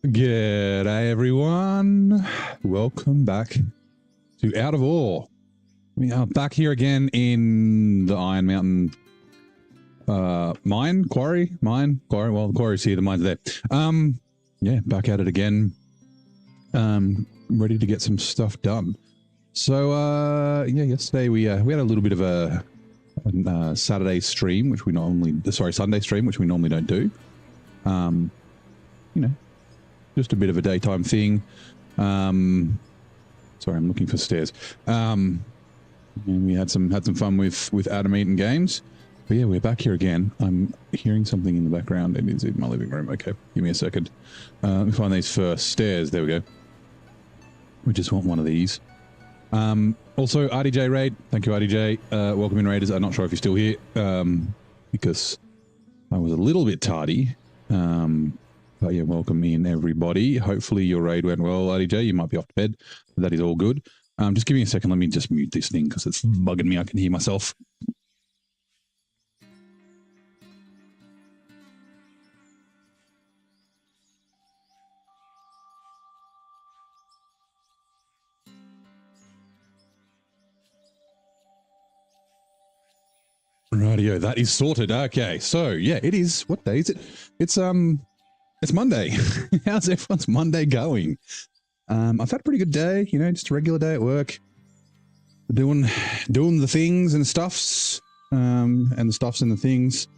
G'day everyone, welcome back to Out of Ore. We are back here again in the Iron Mountain quarry, well the quarry's here, the mine's there. Yeah, back at it again, ready to get some stuff done. So yeah, yesterday we had a little bit of a Saturday stream, which we Sunday stream, which we normally don't do. You know, just a bit of a daytime thing. Sorry, I'm looking for stairs. And we had some fun with Adam Eaton Games. But yeah, we're back here again. I'm hearing something in the background. It is in my living room. Okay, give me a second. Let me find these first stairs. There we go. We just want one of these. Also, RDJ Raid. Thank you, RDJ. Welcome in, Raiders. I'm not sure if you're still here because I was a little bit tardy. But yeah, welcome in everybody. Hopefully your raid went well, RDJ. You might be off to bed, but that is all good. Just give me a second. Let me just mute this thing because it's bugging me. I can hear myself. Rightio, that is sorted. Okay, so yeah, it is. What day is it? It's Monday. How's everyone's Monday going? I've had a pretty good day, you know, just a regular day at work. Doing the things and stuffs, and the stuffs and the things,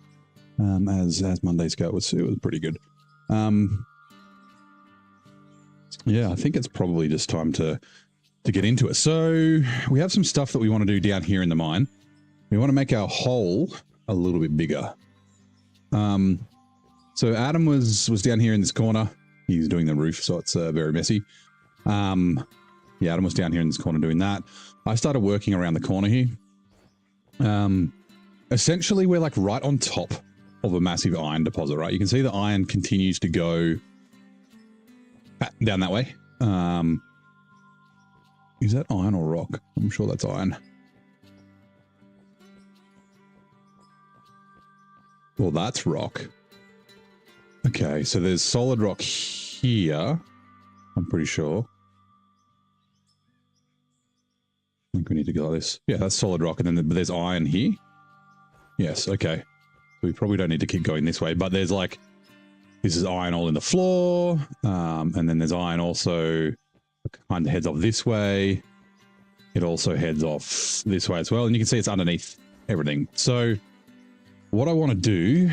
as Mondays go. It was pretty good. Yeah, I think it's probably just time to get into it. So we have some stuff that we want to do down here in the mine. We want to make our hole a little bit bigger. So Adam was down here in this corner. He's doing the roof, so it's very messy. Yeah, Adam was down here in this corner doing that. I started working around the corner here. Essentially, we're like right on top of a massive iron deposit, right? You can see the iron continues to go down that way. Is that iron or rock? I'm sure that's iron. Well, that's rock. Okay, so there's solid rock here, I'm pretty sure. I think we need to go like this. Yeah, that's solid rock, and then there's iron here. Yes, okay. So we probably don't need to keep going this way, but there's like, this is iron all in the floor, and then there's iron also kind of heads off this way. It also heads off this way as well, and you can see it's underneath everything. So what I want to do...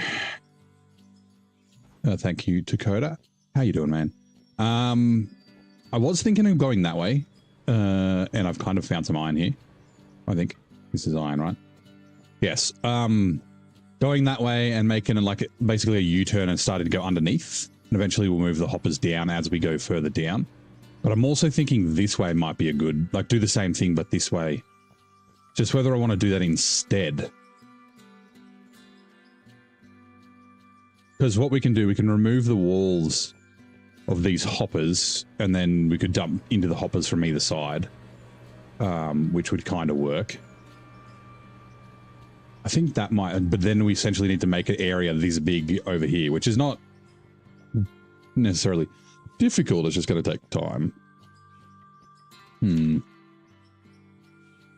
thank you, Dakota. How you doing, man? I was thinking of going that way, and I've kind of found some iron here. I think this is iron, right? Yes. Going that way and making like basically a U-turn and starting to go underneath, and eventually we'll move the hoppers down as we go further down. But I'm also thinking this way might be a good, like do the same thing, but this way. Just whether I want to do that instead. Because what we can do, we can remove the walls of these hoppers, and then we could dump into the hoppers from either side, which would kind of work. I think that might, but then we essentially need to make an area this big over here, which is not necessarily difficult. It's just going to take time.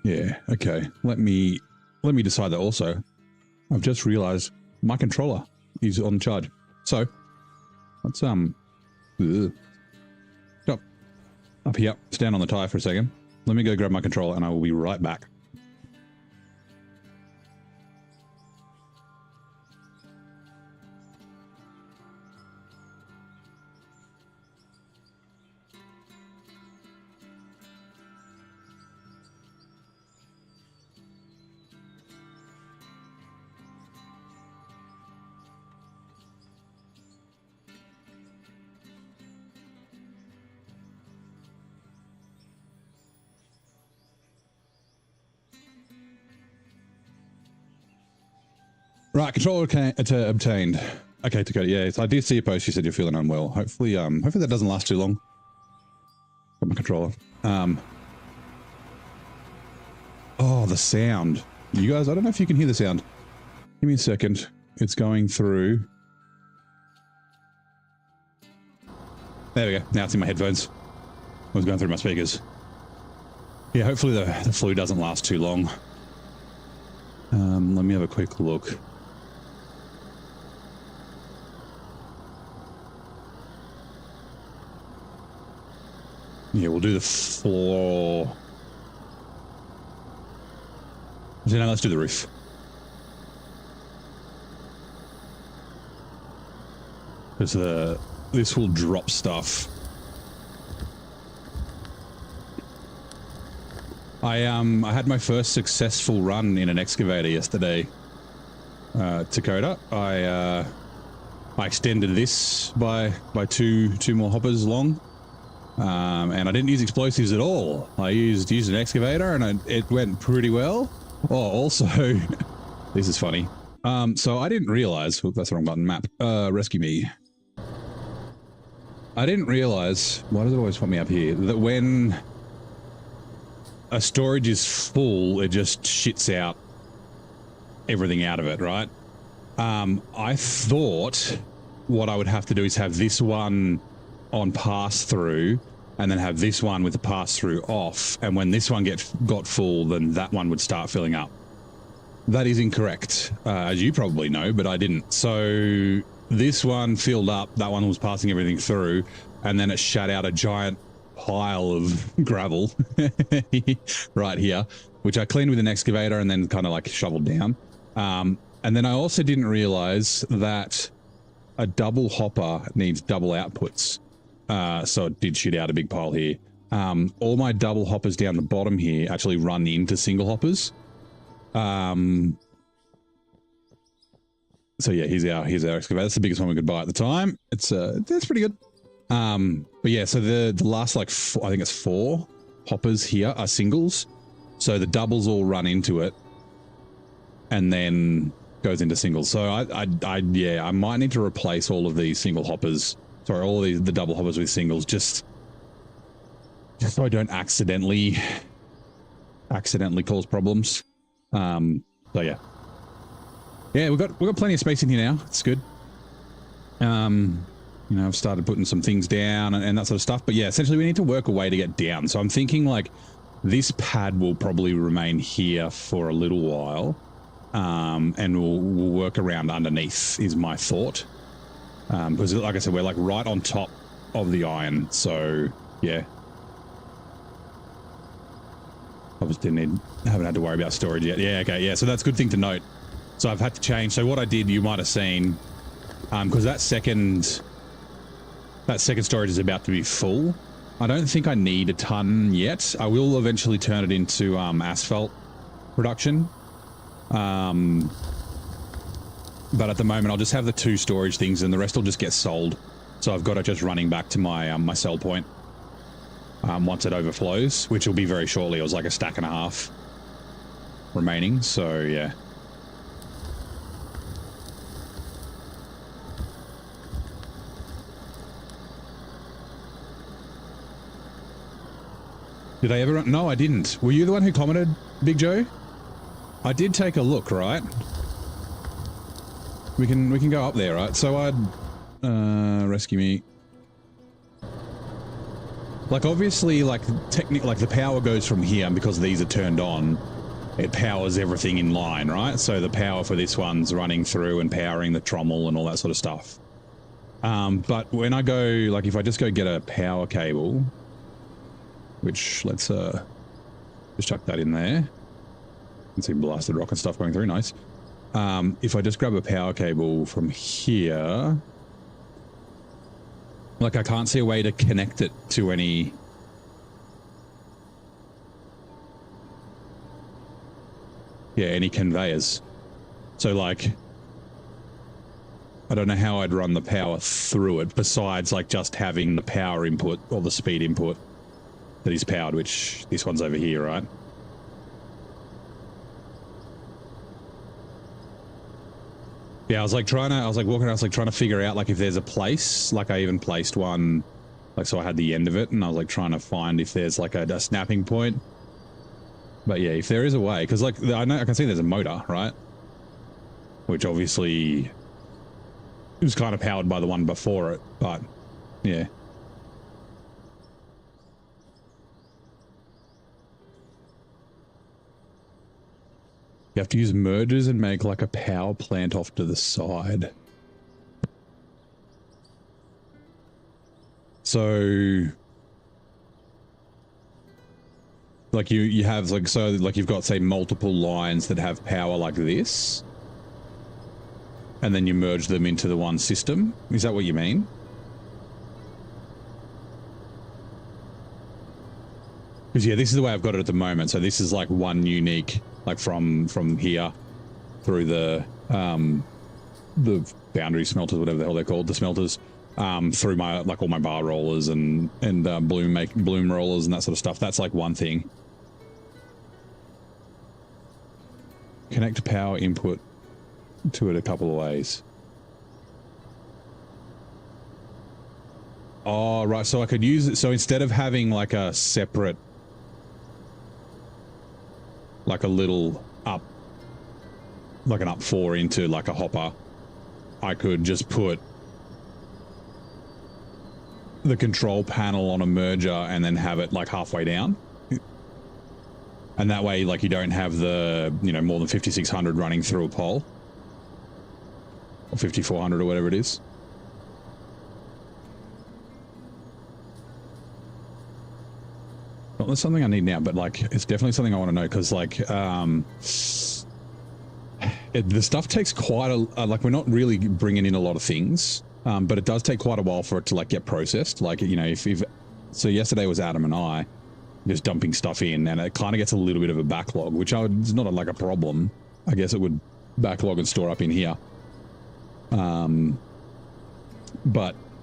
Yeah, okay. Let me decide that also. I've just realized my controller is on charge. So let's stop up here, stand on the tire for a second. Let me go grab my controller and I will be right back. Right, controller obtained. Okay, Dakota, yeah, I did see a post. You said you're feeling unwell. Hopefully that doesn't last too long. Got my controller. Oh, the sound. You guys, I don't know if you can hear the sound. Give me a second. It's going through. There we go. Now it's in my headphones. I was going through my speakers. Yeah, hopefully the flu doesn't last too long. Let me have a quick look. Yeah, we'll do the floor. So now let's do the roof. Because this will drop stuff. I had my first successful run in an excavator yesterday. Dakota. I extended this by two more hoppers long. And I didn't use explosives at all. I used an excavator and it went pretty well. Oh, also, this is funny. So I didn't realize, oh, that's the wrong button, map, rescue me. I didn't realize, why does it always put me up here, that when a storage is full, it just shits out everything out of it, right? I thought what I would have to do is have this one on pass-through and then have this one with the pass-through off, and when this one got full, then that one would start filling up. That is incorrect, as you probably know, but I didn't. So this one filled up, that one was passing everything through, and then it shut out a giant pile of gravel right here, which I cleaned with an excavator and then kind of like shoveled down. And then I also didn't realize that a double hopper needs double outputs. So it did shoot out a big pile here. All my double hoppers down the bottom here actually run into single hoppers. So yeah, here's our excavator. That's the biggest one we could buy at the time. It's that's pretty good. But yeah, so the last like I think it's 4 hoppers here are singles. So the doubles all run into it and then goes into singles. So I might need to replace all of these single hoppers. Sorry, all of the double hoppers with singles, just so I don't accidentally cause problems. So yeah, we've got plenty of space in here now. It's good. You know, I've started putting some things down and that sort of stuff. But yeah, essentially we need to work a way to get down. So I'm thinking like this pad will probably remain here for a little while, and we'll work around underneath is my thought. Because like I said, we're like right on top of the iron, so yeah. Obviously haven't had to worry about storage yet. Yeah, okay, yeah, so that's a good thing to note. So I've had to change. So what I did, you might have seen, because that second storage is about to be full. I don't think I need a ton yet. I will eventually turn it into asphalt production. But at the moment, I'll just have the 2 storage things and the rest will just get sold. So I've got it just running back to my my sell point once it overflows, which will be very shortly. It was like a stack and a half remaining, so yeah. Did I ever run? No, I didn't. Were you the one who commented, Big Joe? I did take a look, right? We can go up there, right? So I'd rescue me. Like obviously, like like the power goes from here, and because these are turned on, it powers everything in line, right? So the power for this one's running through and powering the trommel and all that sort of stuff. But when I go, like if I just go get a power cable, which let's just chuck that in there. You can see blasted rock and stuff going through, nice. If I just grab a power cable from here, like I can't see a way to connect it to any... Yeah, any conveyors. So like, I don't know how I'd run the power through it besides like just having the power input or the speed input that is powered, which this one's over here, right? Yeah, I was walking around, I was like trying to figure out like if there's a place, like I even placed one, like so I had the end of it and I was like trying to find if there's like a snapping point. But yeah, if there is a way, because like I can see there's a motor, right? Which obviously it was kind of powered by the one before it, but yeah. You have to use mergers and make like a power plant off to the side. So like you have like, so like you've got say multiple lines that have power like this, and then you merge them into the one system. Is that what you mean? Because yeah, this is the way I've got it at the moment. So this is like one unique, like from here through the boundary smelters, whatever the hell they're called, the smelters, through my like all my bar rollers and bloom rollers and that sort of stuff. That's like one thing. Connect power input to it a couple of ways. Oh, right. So I could use it. So instead of having like a separate, like a little up, like an up 4 into like a hopper, I could just put the control panel on a merger and then have it like halfway down. And that way, like, you don't have the, you know, more than 5600 running through a pole. Or 5400 or whatever it is. Well, that's something I need now, but like, it's definitely something I want to know because, like, the stuff takes quite a, like, we're not really bringing in a lot of things, but it does take quite a while for it to, like, get processed. Like, you know, if so yesterday was Adam and I just dumping stuff in, and it kind of gets a little bit of a backlog, which it's not like a problem. I guess it would backlog and store up in here. But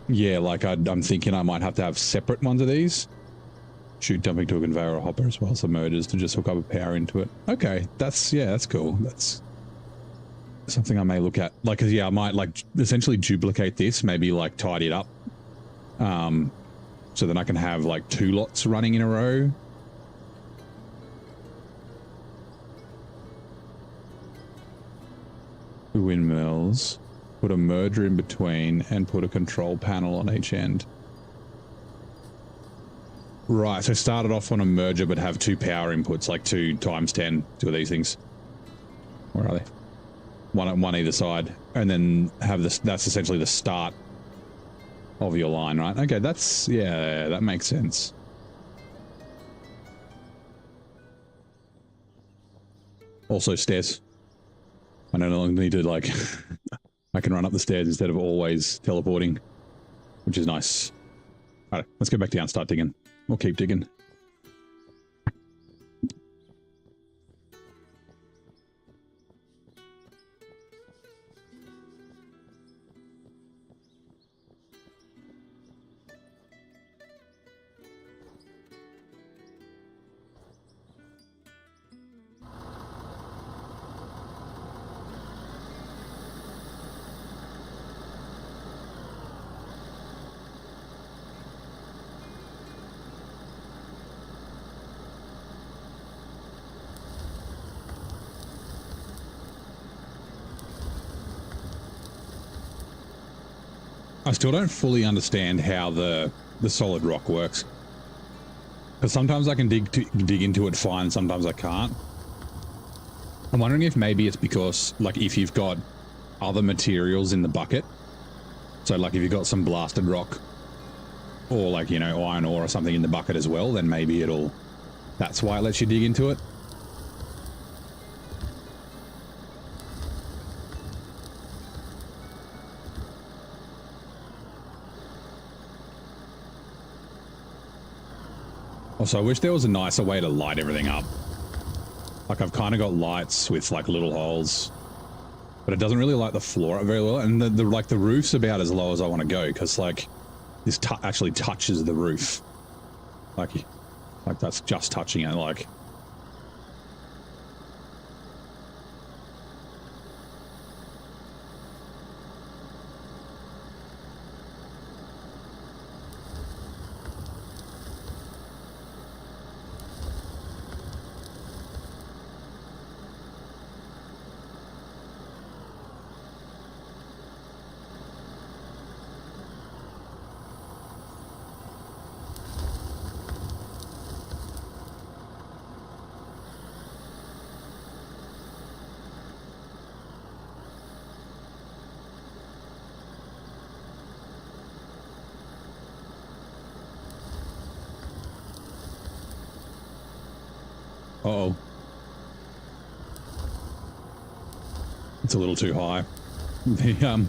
yeah, like I'm thinking I might have to have separate ones of these. Shoot, dumping to a conveyor or a hopper as well, some mergers to just hook up a power into it. Okay, that's cool. That's something I may look at. Like, 'cause yeah, I might like essentially duplicate this, maybe like tidy it up. So then I can have like 2 lots running in a row. Windmills. Put a merger in between and put a control panel on each end. Right, so started off on a merger but have 2 power inputs, like 2 times 10, 2 of these things. Where are they? One either side. And then have this, that's essentially the start of your line, right? Okay, that's, yeah, that makes sense. Also stairs. I no longer need to, like, I can run up the stairs instead of always teleporting, which is nice. All right, let's go back down and start digging. We'll keep digging. I still don't fully understand how the solid rock works. Because sometimes I can dig into it fine, sometimes I can't. I'm wondering if maybe it's because, like, if you've got other materials in the bucket, so like if you've got some blasted rock or like, you know, iron ore or something in the bucket as well, then maybe that's why it lets you dig into it. Also, I wish there was a nicer way to light everything up. Like, I've kind of got lights with, like, little holes, but it doesn't really light the floor up very well. And the roof's about as low as I want to go, because, like, this actually touches the roof. Like that's just touching it, like. Uh-oh. It's a little too high. The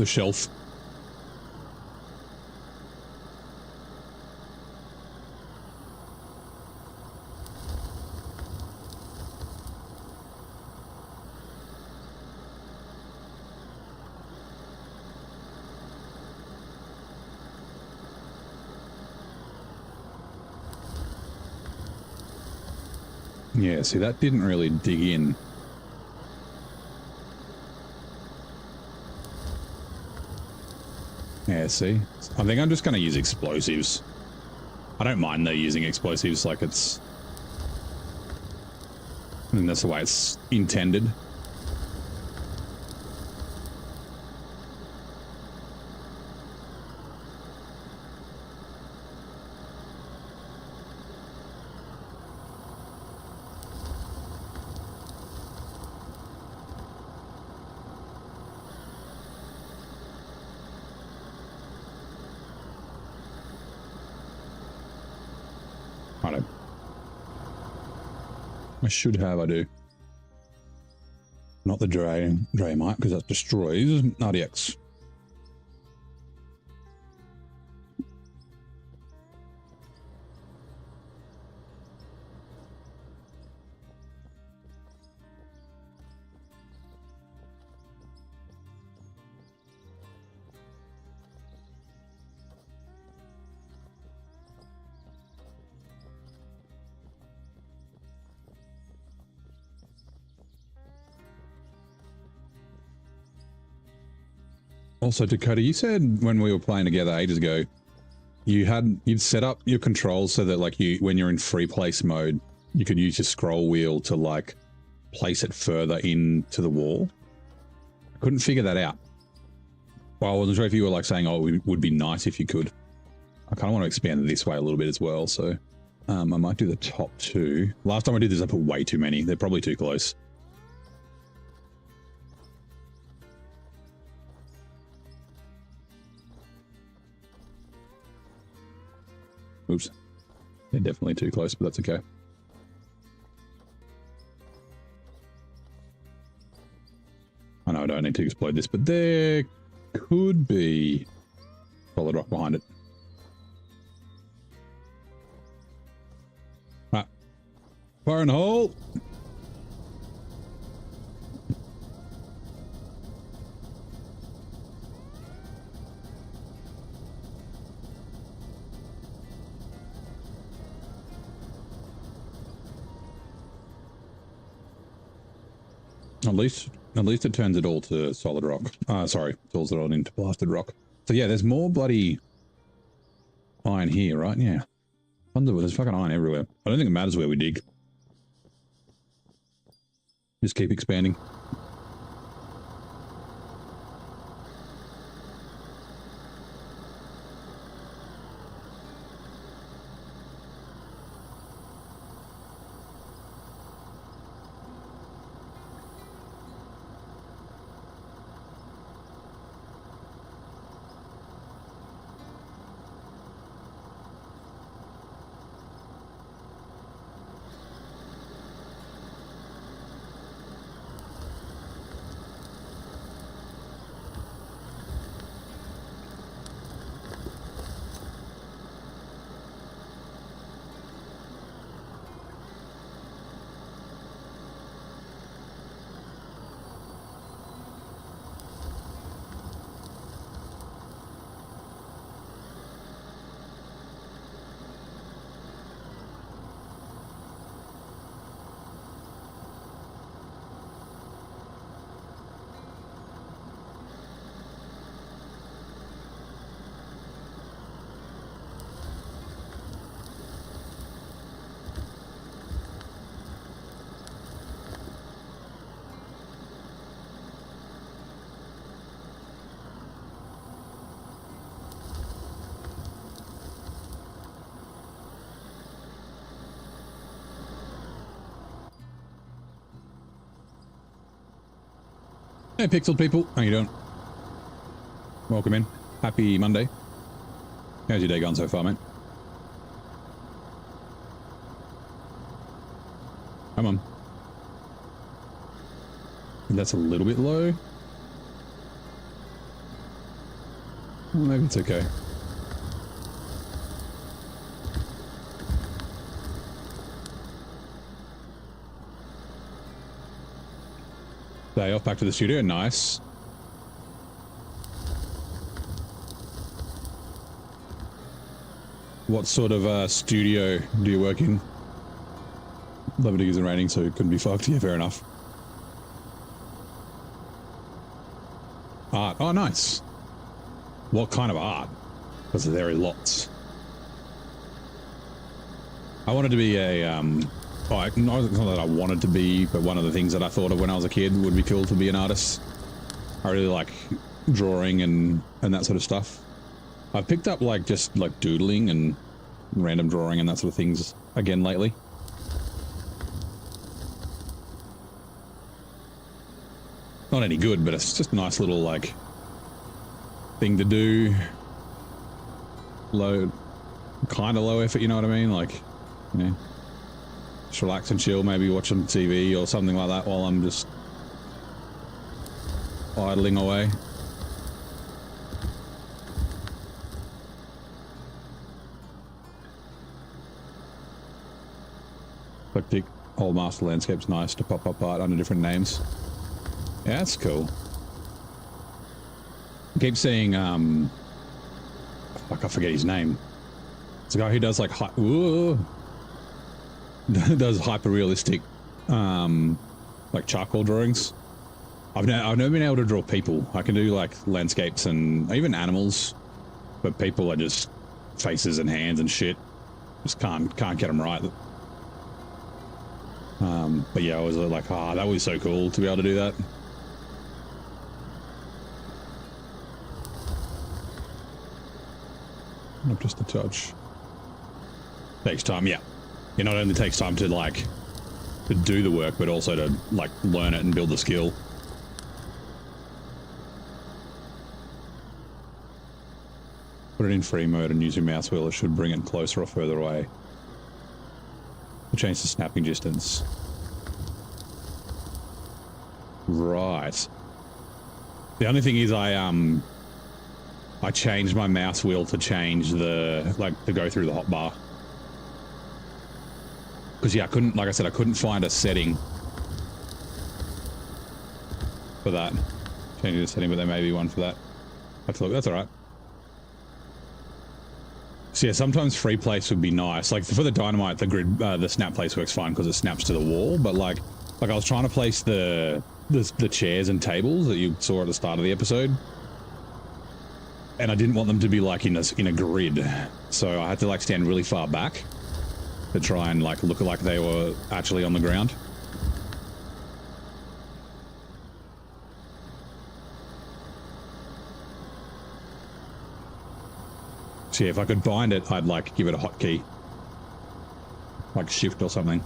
shelf. Yeah, see, that didn't really dig in. Yeah, see? I think I'm just going to use explosives. I don't mind though using explosives, like it's... I mean, that's the way it's intended. I should have, I do. Not the Draymite, because that destroys RDX. Also, Dakota, you said when we were playing together ages ago, you'd set up your controls so that like when you're in free place mode, you could use your scroll wheel to like place it further into the wall. I couldn't figure that out. Well, I wasn't sure if you were like saying, oh, it would be nice if you could. I kind of want to expand it this way a little bit as well. So I might do the top two. Last time I did this, I put way too many. They're probably too close. Oops. They're definitely too close, but that's okay. I know I don't need to explode this, but there could be solid rock behind it. Ah. Fire in the hole! At least it turns it all to solid rock. Sorry, turns it all into blasted rock. So yeah, there's more bloody iron here, right? Yeah. There's fucking iron everywhere. I don't think it matters where we dig. Just keep expanding. Hey, Pixel people. How you doing? Welcome in. Happy Monday. How's your day gone so far, mate? Come on. That's a little bit low. Well, maybe it's okay. Day off back to the studio. Nice. What sort of studio do you work in? 11 degrees and raining, so it couldn't be fucked. Yeah, fair enough. Art. Oh, nice. What kind of art? Because there are lots. I wanted to be a, not that I wanted to be, but one of the things that I thought of when I was a kid would be cool to be an artist. I really like drawing and that sort of stuff. I've picked up like just like doodling and random drawing and that sort of things again lately. Not any good, but it's just a nice little like thing to do. Low, kind of low effort, you know what I mean? Like, you know, just relax and chill, maybe watch some TV or something like that while I'm just idling away. Eclectic old master landscape's nice to pop up art under different names. Yeah, that's cool. I keep seeing, fuck, I forget his name. It's a guy who does like, does hyper realistic, like charcoal drawings. I've never been able to draw people. I can do like landscapes and even animals, but people are just faces and hands and shit. Just can't get them right. But yeah, I was like, that was so cool to be able to do that. Not just a touch. Takes time, yeah. It not only takes time to like to do the work, but also to like learn it and build the skill. Put it in free mode and use your mouse wheel. It should bring it closer or further away. To change the snapping distance. Right. The only thing is I changed my mouse wheel to change the, like, to go through the hotbar. Because, yeah, I couldn't, like I said, I couldn't find a setting for that. Changing the setting, but there may be one for that. I have to look, that's alright. So, yeah, sometimes free place would be nice. Like, for the dynamite, the grid, the snap place works fine because it snaps to the wall, but, like I was trying to place the chairs and tables that you saw at the start of the episode. And I didn't want them to be like in a grid, so I had to like stand really far back to try and like look like they were actually on the ground. So yeah, if I could bind it, I'd like give it a hotkey, like shift or something.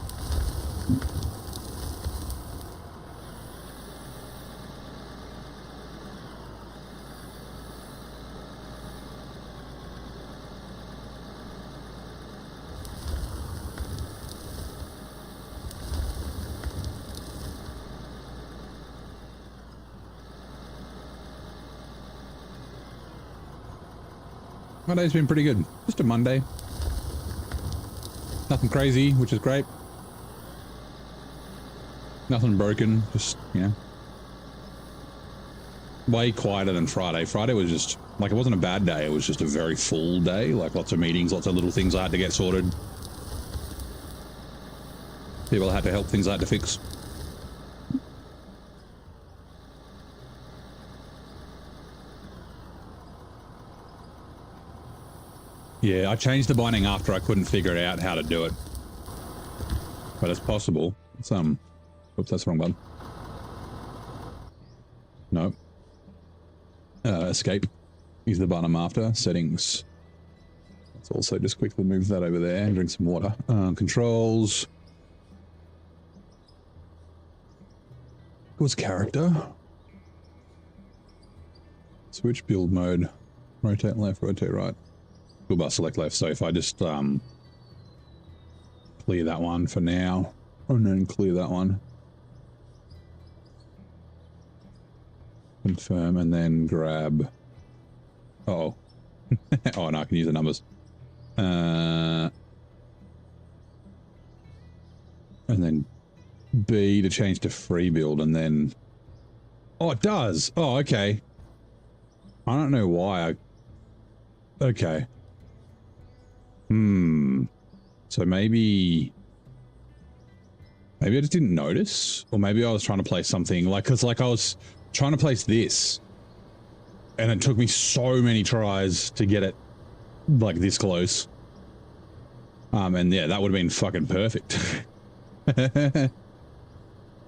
My day's been pretty good. Just a Monday. Nothing crazy, which is great. Nothing broken, just, you know. Way quieter than Friday. Friday was just, like, it wasn't a bad day, it was just a very full day. Like, lots of meetings, lots of little things I had to get sorted. People I had to help, things I had to fix. Yeah, I changed the binding after I couldn't figure out how to do it. But it's possible. It's, oops, that's the wrong button. No. Escape is the button I'm after. Settings. Let's also just quickly move that over there and drink some water. Controls. It was character. Switch build mode. Rotate left, rotate right. Toolbar select left, so if I just clear that one for now, And then clear that one. Confirm and then grab. Oh. Oh no, I can use the numbers. And then B to change to free build and then. Oh, it does. Oh, okay. I don't know why. Okay. So maybe I just didn't notice, or maybe I was trying to place something like, cause like I was trying to place this and it took me so many tries to get it like this close. And yeah, that would have been fucking perfect.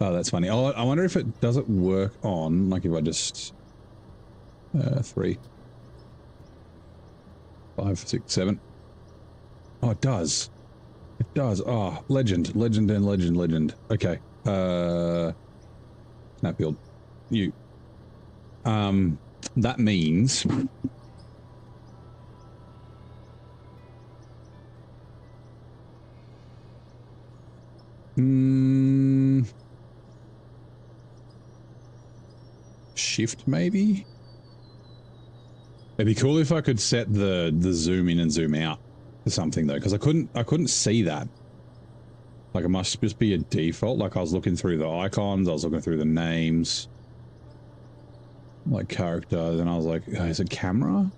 Oh, that's funny. Oh, I wonder if it does it work on, like if I just 3, 5, 6, 7. Oh, it does. It does. Oh, legend. Okay. Snap build. You. That means shift maybe? It'd be cool if I could set the zoom in and zoom out to something though, because I couldn't see that. Like it must just be a default. Like I was looking through the icons, I was looking through the names, like characters, and I was like, oh, is it camera?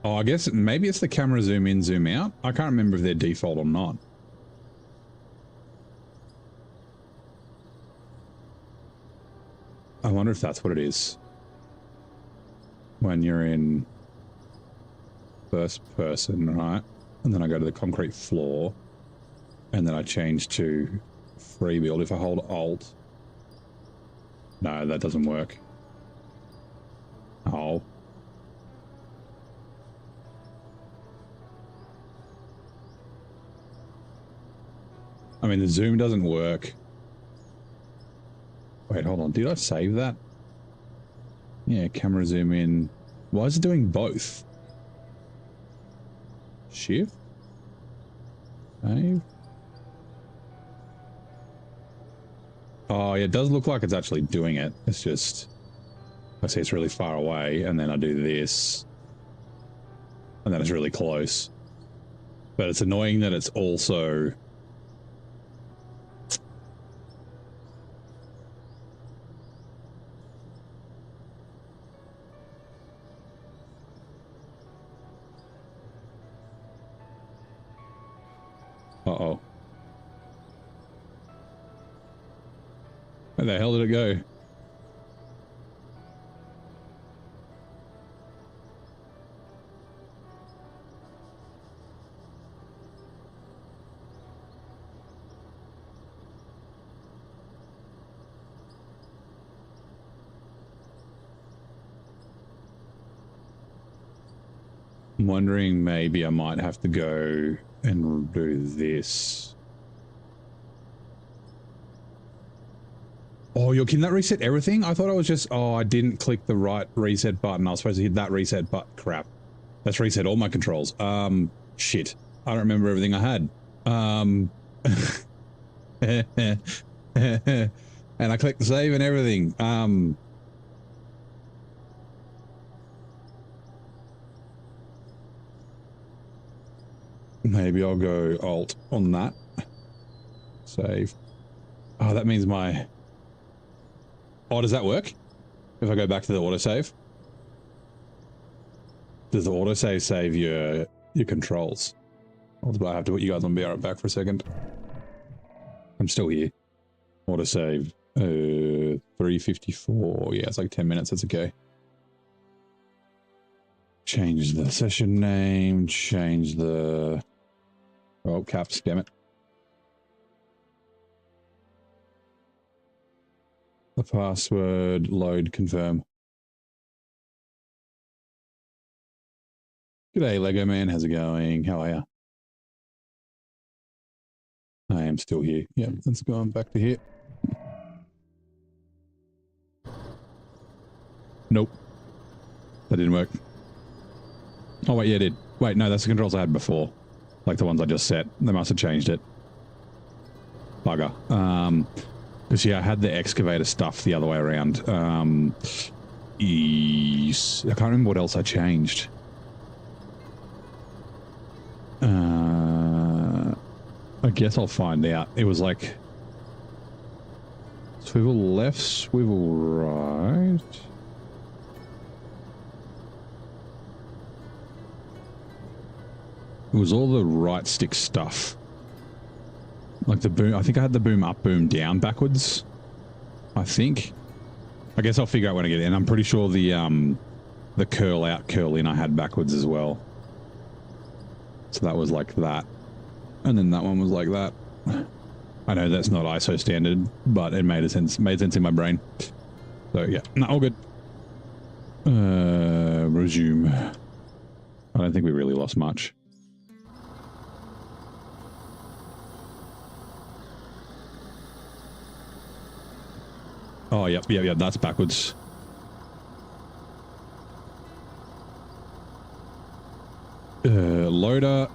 Oh, I guess maybe it's the camera zoom in, zoom out. I can't remember if they're default or not. I wonder if that's what it is. When you're in first person, right? And then I go to the concrete floor, and then I change to free build. If I hold Alt, no, that doesn't work. Oh. I mean, the zoom doesn't work. Wait, hold on. Did I save that? Yeah, camera zoom in. Why is it doing both? Shift? Save? Oh, yeah, it does look like it's actually doing it. It's just, I see it's really far away, and then I do this, and then it's really close. But it's annoying that it's also... Uh-oh. Where the hell did it go? I'm wondering maybe I might have to go and do this. Oh, can that reset everything? I thought I was just, oh, I didn't click the right reset button. I was supposed to hit that reset button. Crap. That's reset all my controls. Shit. I don't remember everything I had. And I clicked save and everything. Maybe I'll go Alt on that. Save. Oh, that means my... Oh, does that work? If I go back to the autosave? Does the autosave save your controls? I have to put you guys on be right back for a second. I'm still here. Autosave 354. Yeah, it's like 10 minutes. That's okay. Change the session name. Change the... Oh, caps, damn it. The password, load, confirm. G'day, Lego Man. How's it going? How are you? I am still here. Yeah, let's go on back to here. Nope. That didn't work. Oh, wait, yeah, it did. Wait, no, that's the controls I had before. Like the ones I just set. They must have changed it. Bugger. Because, yeah, I had the excavator stuff the other way around. Yes. I can't remember what else I changed. I guess I'll find out. It was like swivel left, swivel right. It was all the right stick stuff. Like the boom, I think I had the boom up, boom down backwards. I think. I guess I'll figure out when I get in. I'm pretty sure the curl out, curl in I had backwards as well. So that was like that. And then that one was like that. I know that's not ISO standard, but it made sense in my brain. So yeah, no, all good. Resume. I don't think we really lost much. Oh, yep, that's backwards. Loader.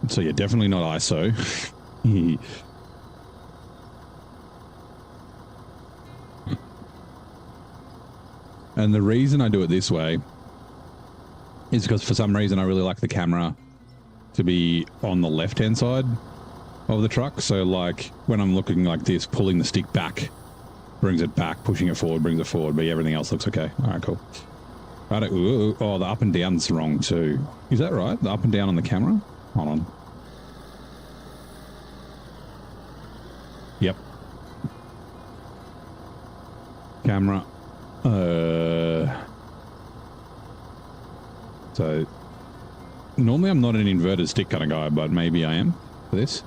So yeah, definitely not ISO. And the reason I do it this way is because for some reason I really like the camera to be on the left-hand side of the truck. So like when I'm looking like this, pulling the stick back brings it back, pushing it forward brings it forward, but everything else looks okay. All right, cool. Right, oh, the up and down's wrong too. Is that right? The up and down on the camera? Hold on. Yep. Camera. So normally I'm not an inverted stick kind of guy, but maybe I am for this.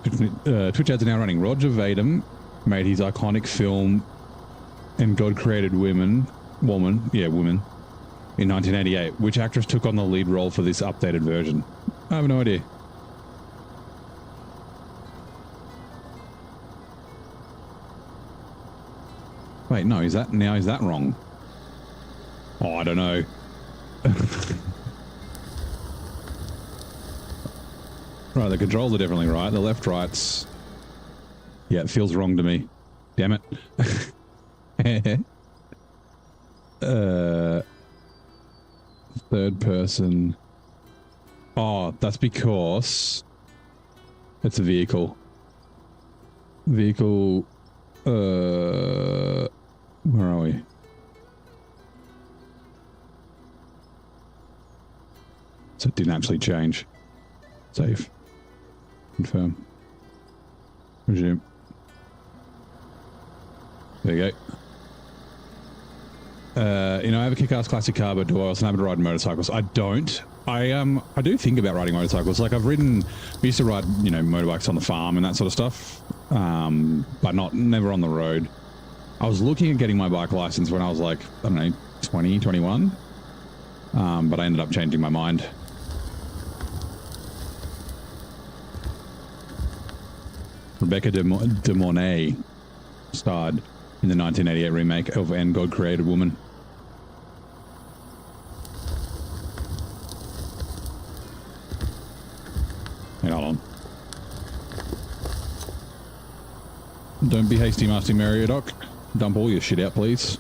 Twitch ads are now running. Roger Vadim made his iconic film And God Created Woman, in 1988. Which actress took on the lead role for this updated version? I have no idea. Wait, no, is that wrong? Oh, I don't know. Right, the controls are definitely right. The left, right's... Yeah, it feels wrong to me. Damn it. Third person. Oh, that's because it's a vehicle. Vehicle. Where are we? So it didn't actually change. Save. Confirm. Resume. There you go. You know, I have a kick-ass classic car, but do I also have to ride motorcycles? I don't. I do think about riding motorcycles. Like I used to ride, you know, motorbikes on the farm and that sort of stuff. But never on the road. I was looking at getting my bike license when I was like, I don't know, 20, 21. But I ended up changing my mind. Rebecca de Mornay starred in the 1988 remake of And God Created Woman. Hey, hold on. Don't be hasty, Master Mario Doc. Dump all your shit out, please.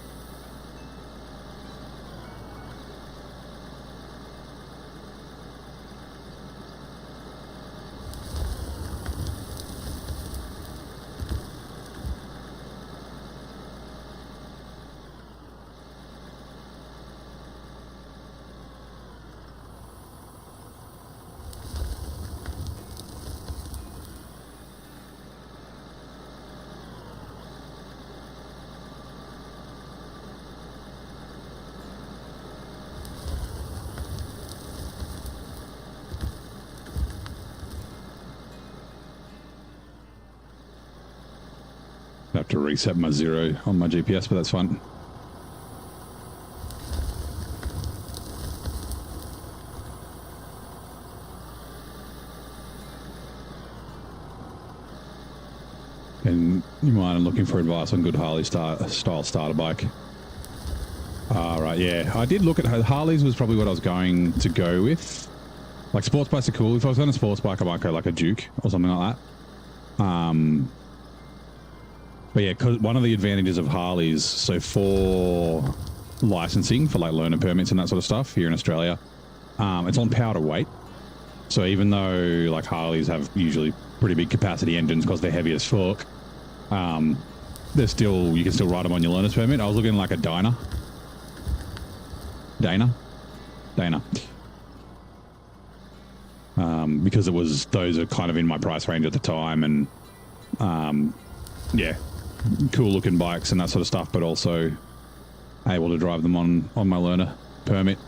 I have to reset my 0 on my GPS, but that's fine. And you might, I'm looking for advice on good Harley style starter bike. Right, right. Yeah, I did look at Harleys was probably what I was going to go with. Like sports bikes are cool. If I was on a sports bike, I might go like a Duke or something like that. But yeah, because one of the advantages of Harleys, so for licensing for like learner permits and that sort of stuff here in Australia, it's on power to weight. So even though like Harleys have usually pretty big capacity engines because they're heavy as fuck, they're still, you can still ride them on your learner's permit. I was looking like a Dana. Because it was, those are kind of in my price range at the time, and yeah, cool looking bikes and that sort of stuff, but also able to drive them on my learner permit.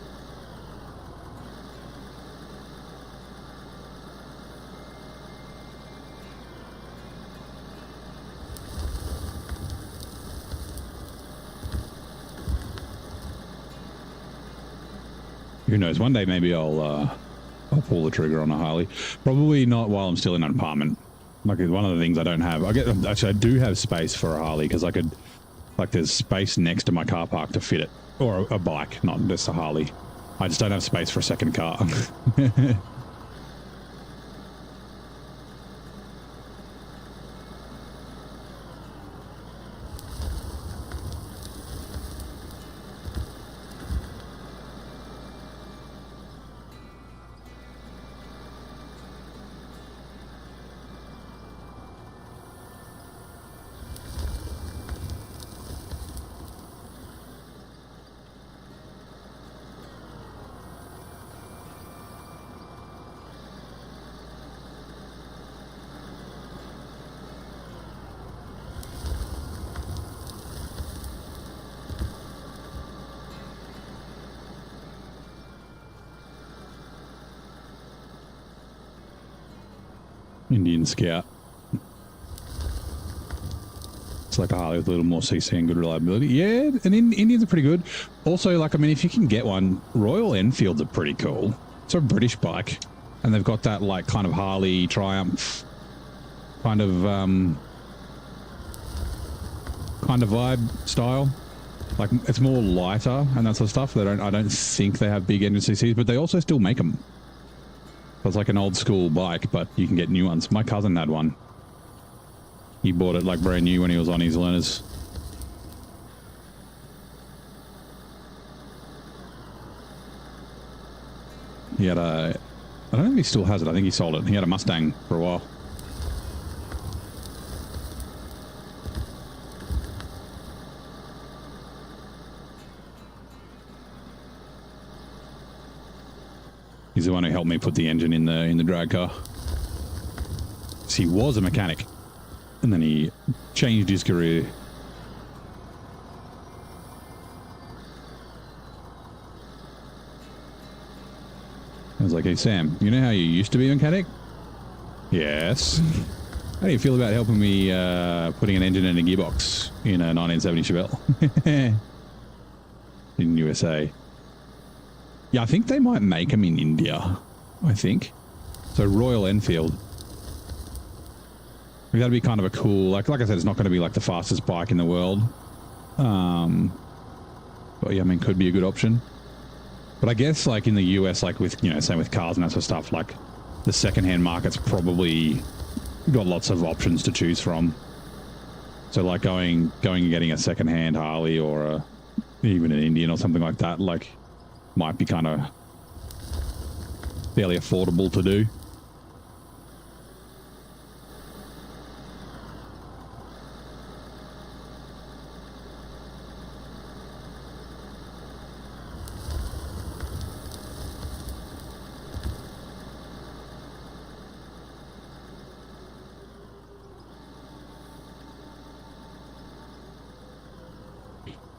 Who knows? One day maybe I'll pull the trigger on a Harley. Probably not while I'm still in an apartment. Like one of the things I don't have. Actually, I do have space for a Harley because I could, like, there's space next to my car park to fit it, or a bike, not just a Harley. I just don't have space for a second car. Indian Scout. It's like a Harley with a little more CC and good reliability. Yeah, and Indians are pretty good. Also, like, I mean, if you can get one, Royal Enfields are pretty cool. It's a British bike, and they've got that, like, kind of Harley Triumph kind of vibe style. Like, it's more lighter and that sort of stuff. I don't think they have big engine CCs, but they also still make them. It's like an old school bike, but you can get new ones. My cousin had one. He bought it like brand new when he was on his learners. He had a, I don't know if he still has it. I think he sold it. He had a Mustang for a while. He's the one who helped me put the engine in the drag car. So he was a mechanic, and then he changed his career. I was like, "Hey Sam, you know how you used to be a mechanic?" "Yes." "How do you feel about helping me putting an engine in a gearbox in a 1970 Chevelle in USA?" Yeah, I think they might make them in India, I think. So Royal Enfield. That'd be kind of a cool, like I said, it's not going to be like the fastest bike in the world. But yeah, I mean, could be a good option. But I guess like in the US, like with, you know, same with cars and that sort of stuff, like the secondhand market's probably got lots of options to choose from. So like going and getting a secondhand Harley or even an Indian or something like that, like, might be kind of fairly affordable to do.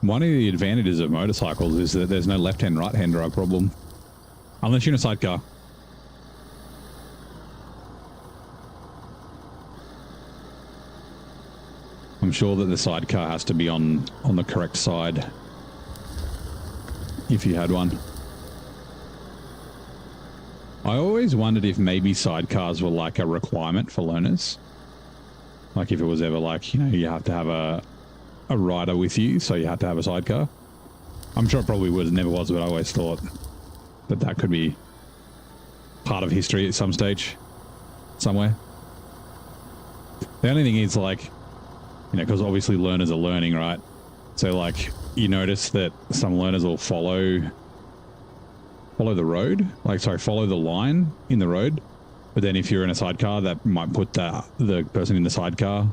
One of the advantages of motorcycles is that there's no left-hand, right-hand drive problem. Unless you're in a sidecar. I'm sure that the sidecar has to be on the correct side if you had one. I always wondered if maybe sidecars were like a requirement for learners. Like if it was ever like, you know, you have to have a rider with you, so you had to have a sidecar. I'm sure it probably never was, but I always thought that that could be part of history at some stage, somewhere. The only thing is, like, you know, because obviously learners are learning, right? So, like, you notice that some learners will follow the road, like, sorry, follow the line in the road. But then if you're in a sidecar, that might put the person in the sidecar.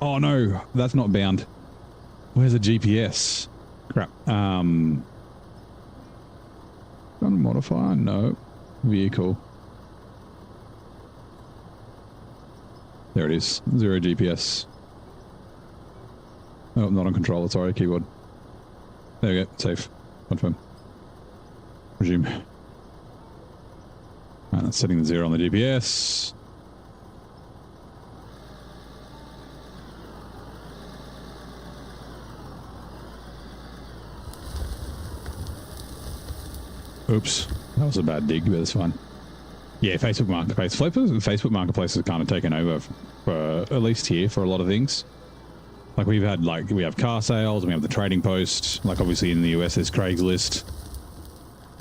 Oh no, that's not bound. Where's the GPS? Crap. Gun modifier? No. Vehicle. There it is. 0 GPS. Oh, not on controller. Sorry, keyboard. There we go. Safe. Confirm. Resume. Right, that's setting the 0 on the GPS. Oops, that was a bad dig, but it's fine. Yeah, Facebook Marketplace. Facebook Marketplace has kind of taken over for, at least here, for a lot of things. Like we have car sales, we have the trading post. Like obviously in the US there's Craigslist.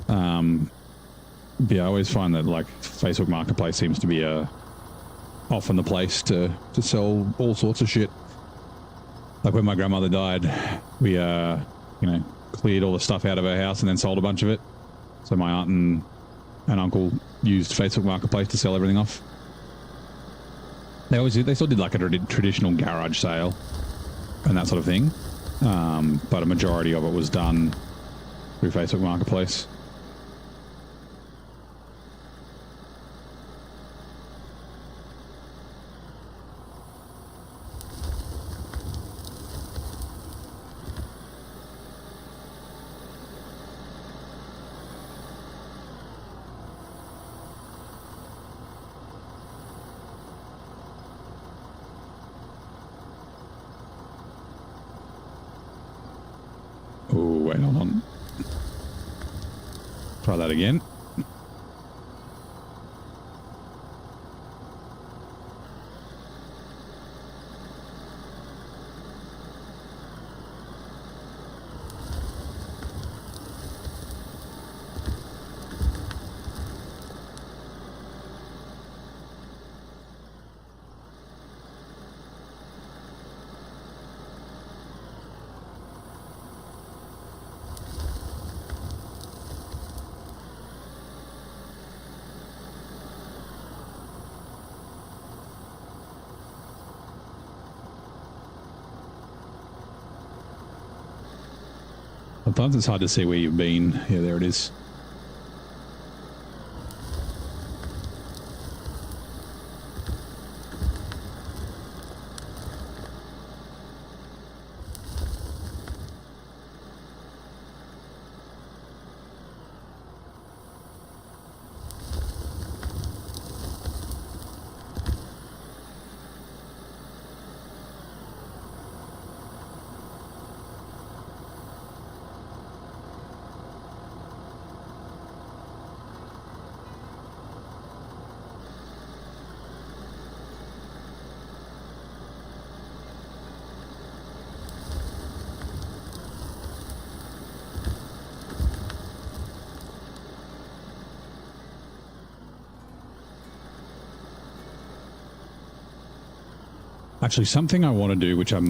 But yeah, I always find that like Facebook Marketplace seems to be often the place to sell all sorts of shit. Like when my grandmother died, we you know, cleared all the stuff out of her house and then sold a bunch of it. So my aunt and uncle used Facebook Marketplace to sell everything off. They still did like a traditional garage sale and that sort of thing, but a majority of it was done through Facebook Marketplace. Oh, wait, hold on. Try that again. Sometimes it's hard to see where you've been. Yeah, there it is. Actually, something I want to do, which I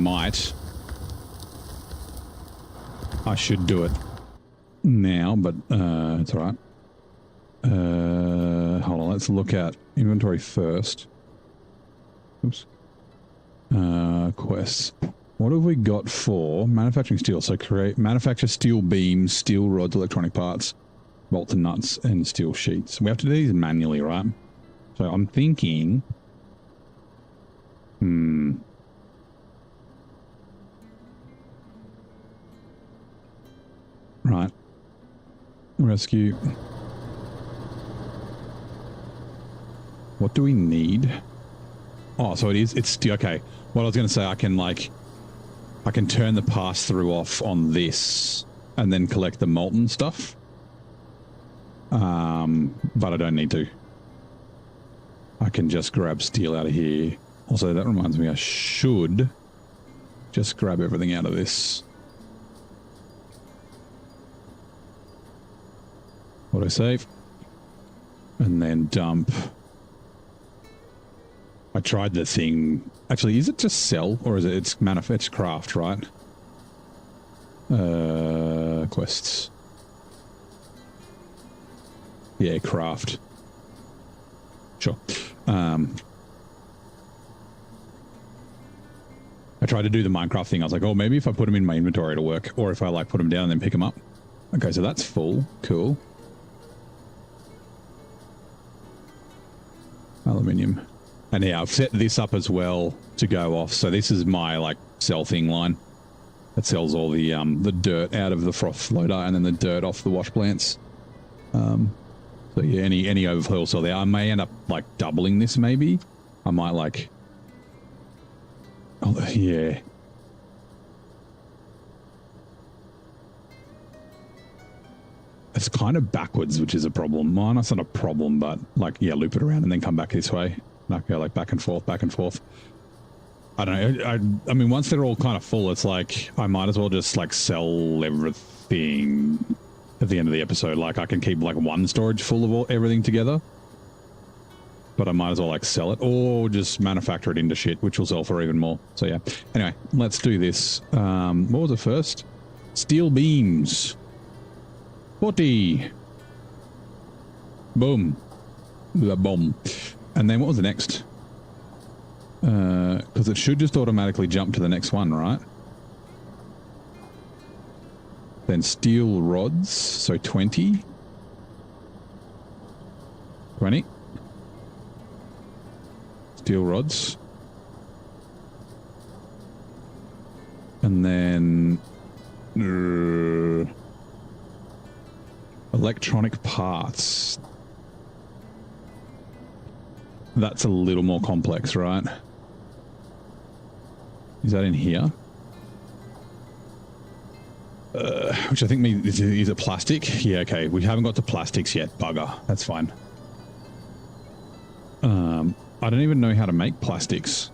should do it now, but it's all right. Hold on, let's look at inventory first. Oops. Quests. What have we got for manufacturing steel? So manufacture steel beams, steel rods, electronic parts, bolts and nuts, and steel sheets. We have to do these manually, right? So I'm thinking... Right. Rescue. What do we need? Oh, so it's okay. What I was going to say, I can turn the pass-through off on this and then collect the molten stuff. But I don't need to. I can just grab steel out of here. Also, that reminds me, I should just grab everything out of this. Autosave. And then dump. I tried the thing. Actually, is it just sell or is it? It's manufacture craft, right? Quests. Yeah, craft. Sure. I tried to do the Minecraft thing. I was like, oh, maybe if I put them in my inventory it'll work. Or if I like put them down and then pick them up. Okay, so that's full. Cool. Aluminium. And yeah, I've set this up as well to go off. So this is my like sell thing line. That sells all the dirt out of the froth floater and then the dirt off the wash plants. So yeah, any overflow sell there. I may end up like doubling this maybe. I might like... Oh, yeah. It's kind of backwards, which is a problem. Mine, that's not a problem, but like, yeah, loop it around and then come back this way. Like, go like back and forth, back and forth. I don't know. I mean, once they're all kind of full, it's like, I might as well just like sell everything at the end of the episode. Like I can keep like one storage full of everything together, but I might as well like sell it or just manufacture it into shit, which will sell for even more. So yeah. Anyway, let's do this. What was it first? Steel beams. 40. Boom. The bomb. And then what was the next? Because it should just automatically jump to the next one, right? Then steel rods, so 20. 20. Steel rods. And then... electronic parts. That's a little more complex, right? Is that in here? Which I think means, is it plastic? Yeah, okay. We haven't got to plastics yet. Bugger. That's fine. I don't even know how to make plastics.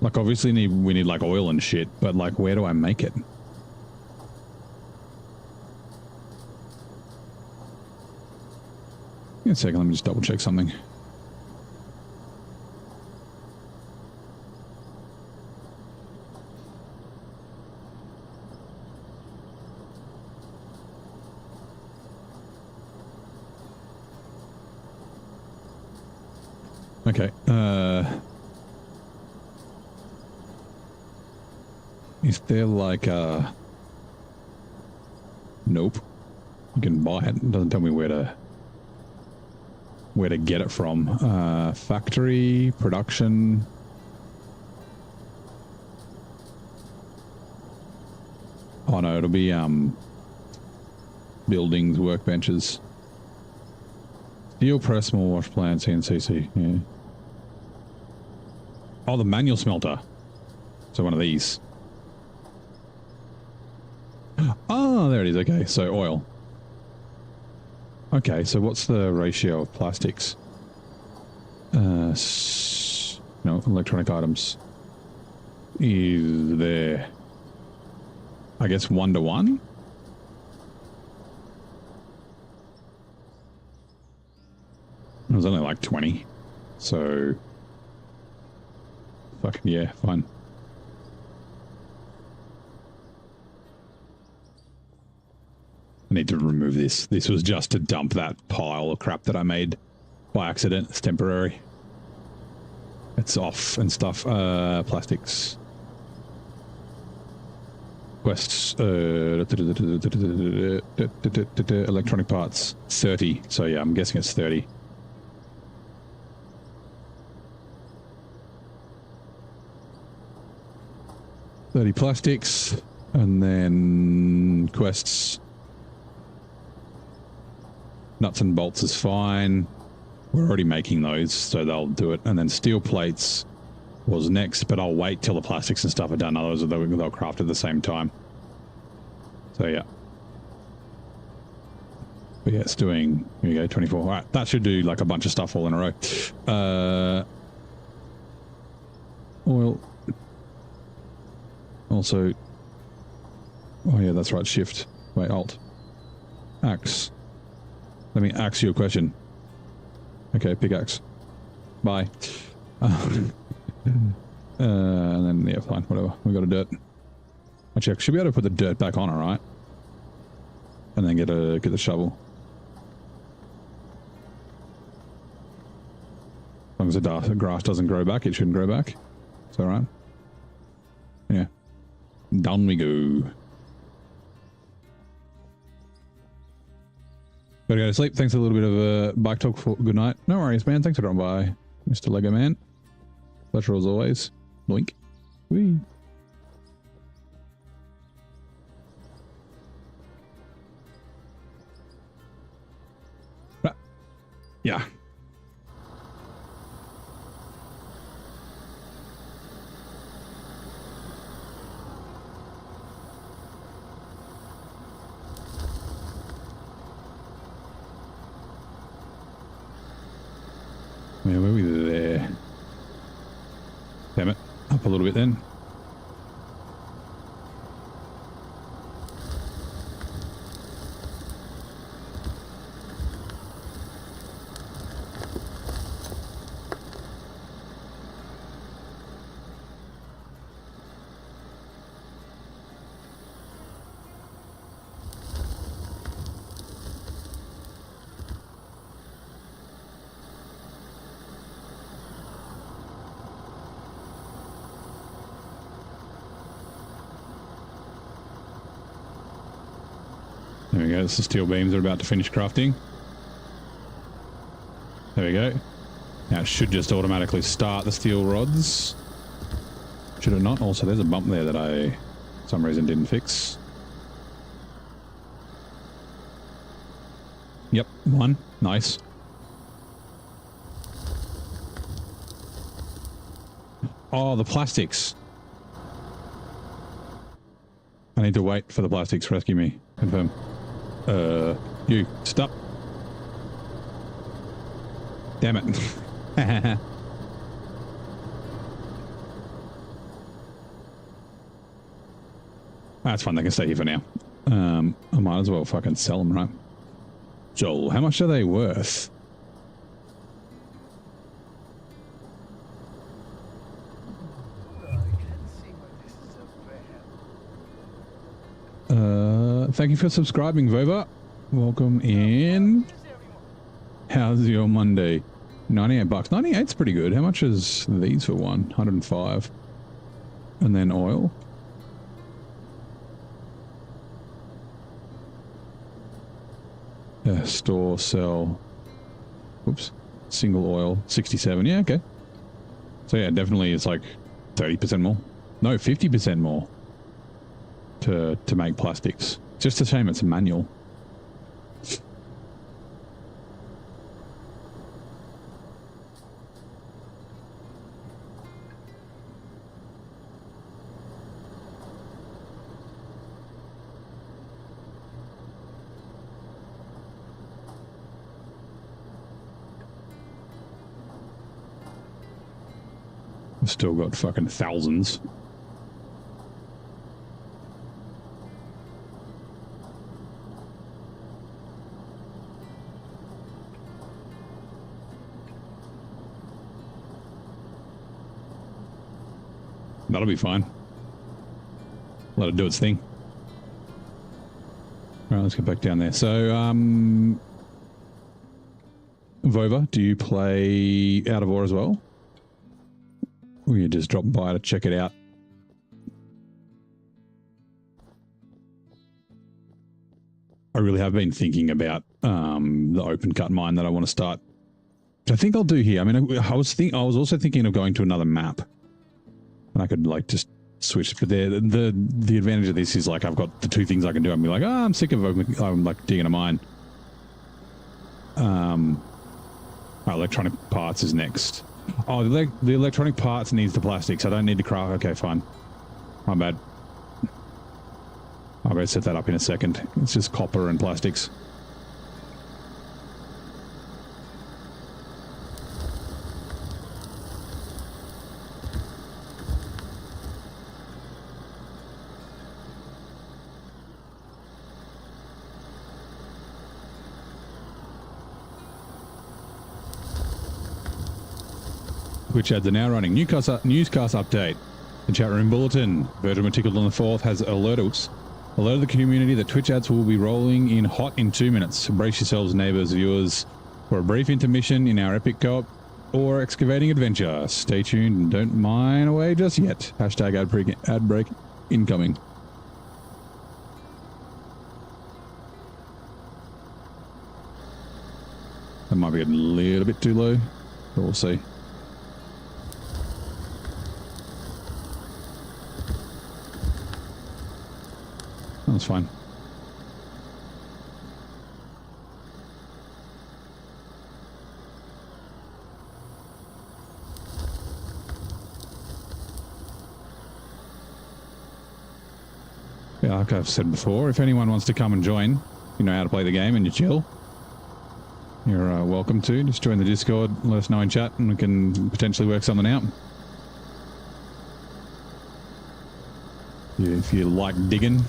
Like, obviously we need like oil and shit, but like, where do I make it? Give me a second, let me just double check something. Okay, is there like a... Nope. You can buy it. It doesn't tell me where to get it from. Factory, production. Oh no, it'll be buildings, workbenches. Steel press, small wash plant, CNCC, yeah. Oh, the manual smelter. So one of these. Oh, there it is. Okay, so oil. Okay, so what's the ratio of plastics? No, electronic items. Is there... I guess 1 to 1? It was only like 20. So... Fucking yeah, fine. I need to remove this. This was just to dump that pile of crap that I made by accident. It's temporary. It's off and stuff. Plastics. Quests. Electronic parts. 30. So yeah, I'm guessing it's 30. Plastics, and then quests. Nuts and bolts is fine. We're already making those, so they'll do it. And then steel plates was next, but I'll wait till the plastics and stuff are done. Otherwise, they'll craft at the same time. So yeah. But yeah, it's doing, here we go, 24. All right, that should do like a bunch of stuff all in a row. Oil. Also, Oh yeah, that's right. Shift. Wait, Alt. Axe. Let me axe you a question. Okay, pickaxe. Bye. And then, yeah, fine, whatever. We got a dirt. Actually, I should be able to put the dirt back on, alright? And then get the shovel. As long as the grass doesn't grow back, it shouldn't grow back. Is that right? Yeah. Down we go. Gotta go to sleep. Thanks for a little bit of a bike talk for good night. No worries, man. Thanks for dropping by, Mr. Lego Man. Pleasure as always. Blink. Whee. Yeah. Where were we there? Damn it. Up a little bit then. There we go, it's the steel beams are about to finish crafting. There we go. Now it should just automatically start the steel rods. Should it not? Also, there's a bump there that I, for some reason, didn't fix. Yep, one. Nice. Oh, the plastics. I need to wait for the plastics to rescue me. Confirm. You, stop. Damn it. That's fine, they can stay here for now. I might as well fucking sell them, right? Joel, how much are they worth? Thank you for subscribing, Vova. Welcome in. How's your Monday? 98 bucks. 98's pretty good. How much is these for one? 105. And then oil. Store, sell. Whoops. Single oil. 67. Yeah, okay. So yeah, definitely it's like 30% more. No, 50% more to make plastics. Just a shame it's manual. I've still got fucking thousands. That'll be fine. Let it do its thing. All right, let's get back down there. So, Vova, do you play Out of Ore as well? Or you just drop by to check it out? I really have been thinking about the open cut mine that I want to start. Which I think I'll do here. I mean, I was also thinking of going to another map. And I could like just switch, but the advantage of this is like I've got the two things I can do. I'm like, I'm sick of I'm like digging a mine. Electronic parts is next. Oh, the electronic parts needs the plastics. I don't need to craft. Okay, fine. My bad. I'll go set that up in a second. It's just copper and plastics. Twitch ads are now running. Newscast update. The chat room bulletin. Virgil Matickled on the 4th has alerted the community that Twitch ads will be rolling in hot in 2 minutes. Brace yourselves, neighbours, viewers, for a brief intermission in our epic co-op or excavating adventure. Stay tuned and don't mine away just yet. Hashtag ad break incoming. That might be a little bit too low, but we'll see. That's fine. Yeah, like I've said before, if anyone wants to come and join, you know how to play the game and you chill, you're welcome to. Just join the Discord, let us know in chat, and we can potentially work something out. If you like digging.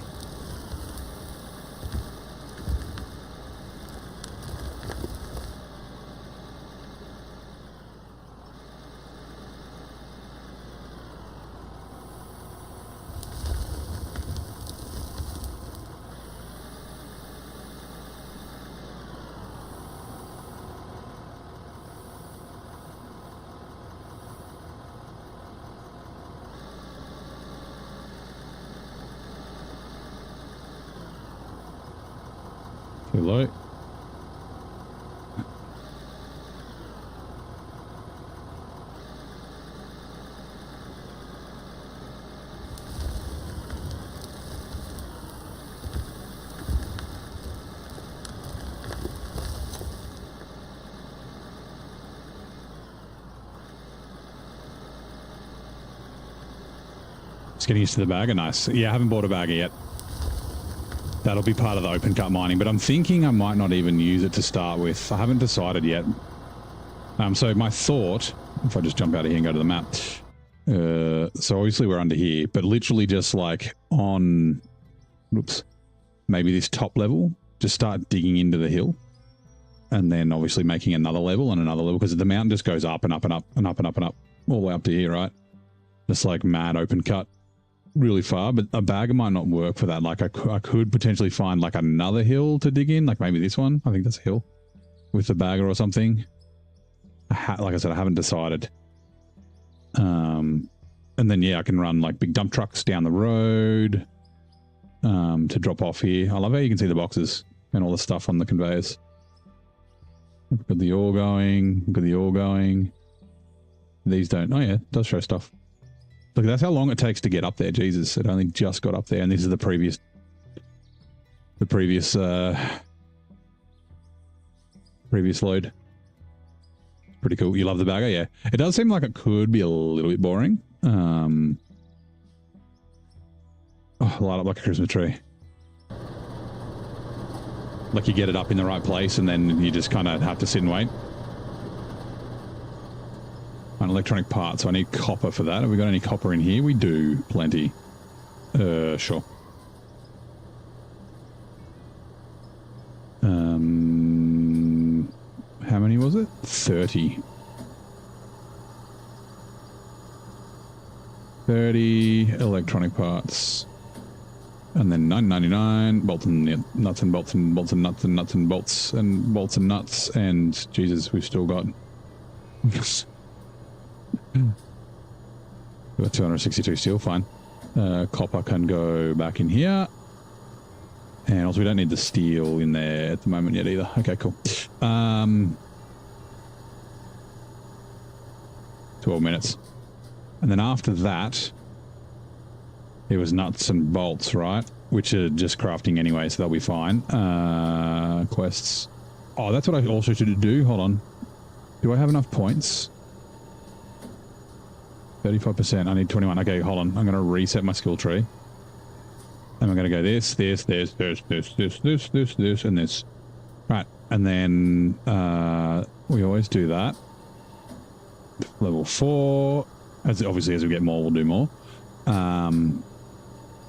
Too low. Just getting used to the bagger, nice. Yeah, I haven't bought a bagger yet. That'll be part of the open cut mining, but I'm thinking I might not even use it to start with. I haven't decided yet. So my thought, if I just jump out of here and go to the map. So obviously we're under here, but literally just like on, whoops, maybe this top level, just start digging into the hill. And then obviously making another level and another level, because the mountain just goes up and up and up and up and up and up, all the way up to here, right? Just like mad open cut. Really far, but a bagger might not work for that. Like I could potentially find like another hill to dig in, like maybe this one. I think that's a hill with the bagger or something. Like I said, I haven't decided. And then yeah, I can run like big dump trucks down the road to drop off here. I love how you can see the boxes and all the stuff on the conveyors. Got the ore going. Got the ore going. These don't. Oh yeah, it does show stuff. Look, that's how long it takes to get up there. Jesus, it only just got up there, and this is the previous load. Pretty cool. You love the bagger, yeah. It does seem like it could be a little bit boring. Oh, light up like a Christmas tree. Like you get it up in the right place, and then you just kind of have to sit and wait. An electronic part, so I need copper for that. Have we got any copper in here? We do. Plenty. Sure. How many was it? 30. 30 electronic parts. And then 9.99 bolts and nuts and bolts and bolts and nuts and nuts and bolts and bolts and nuts. And Jesus, we've still got... We've got 262 steel, fine. Copper can go back in here. And also we don't need the steel in there at the moment yet either. Okay, cool. 12 minutes. And then after that, it was nuts and bolts, right? Which are just crafting anyway, so they'll be fine. Quests. Oh, that's what I also should do. Hold on. Do I have enough points? 35%. I need 21. Okay, hold on. I'm going to reset my skill tree. And I'm going to go this, and this. Right. And then we always do that. Level 4. Obviously, as we get more, we'll do more.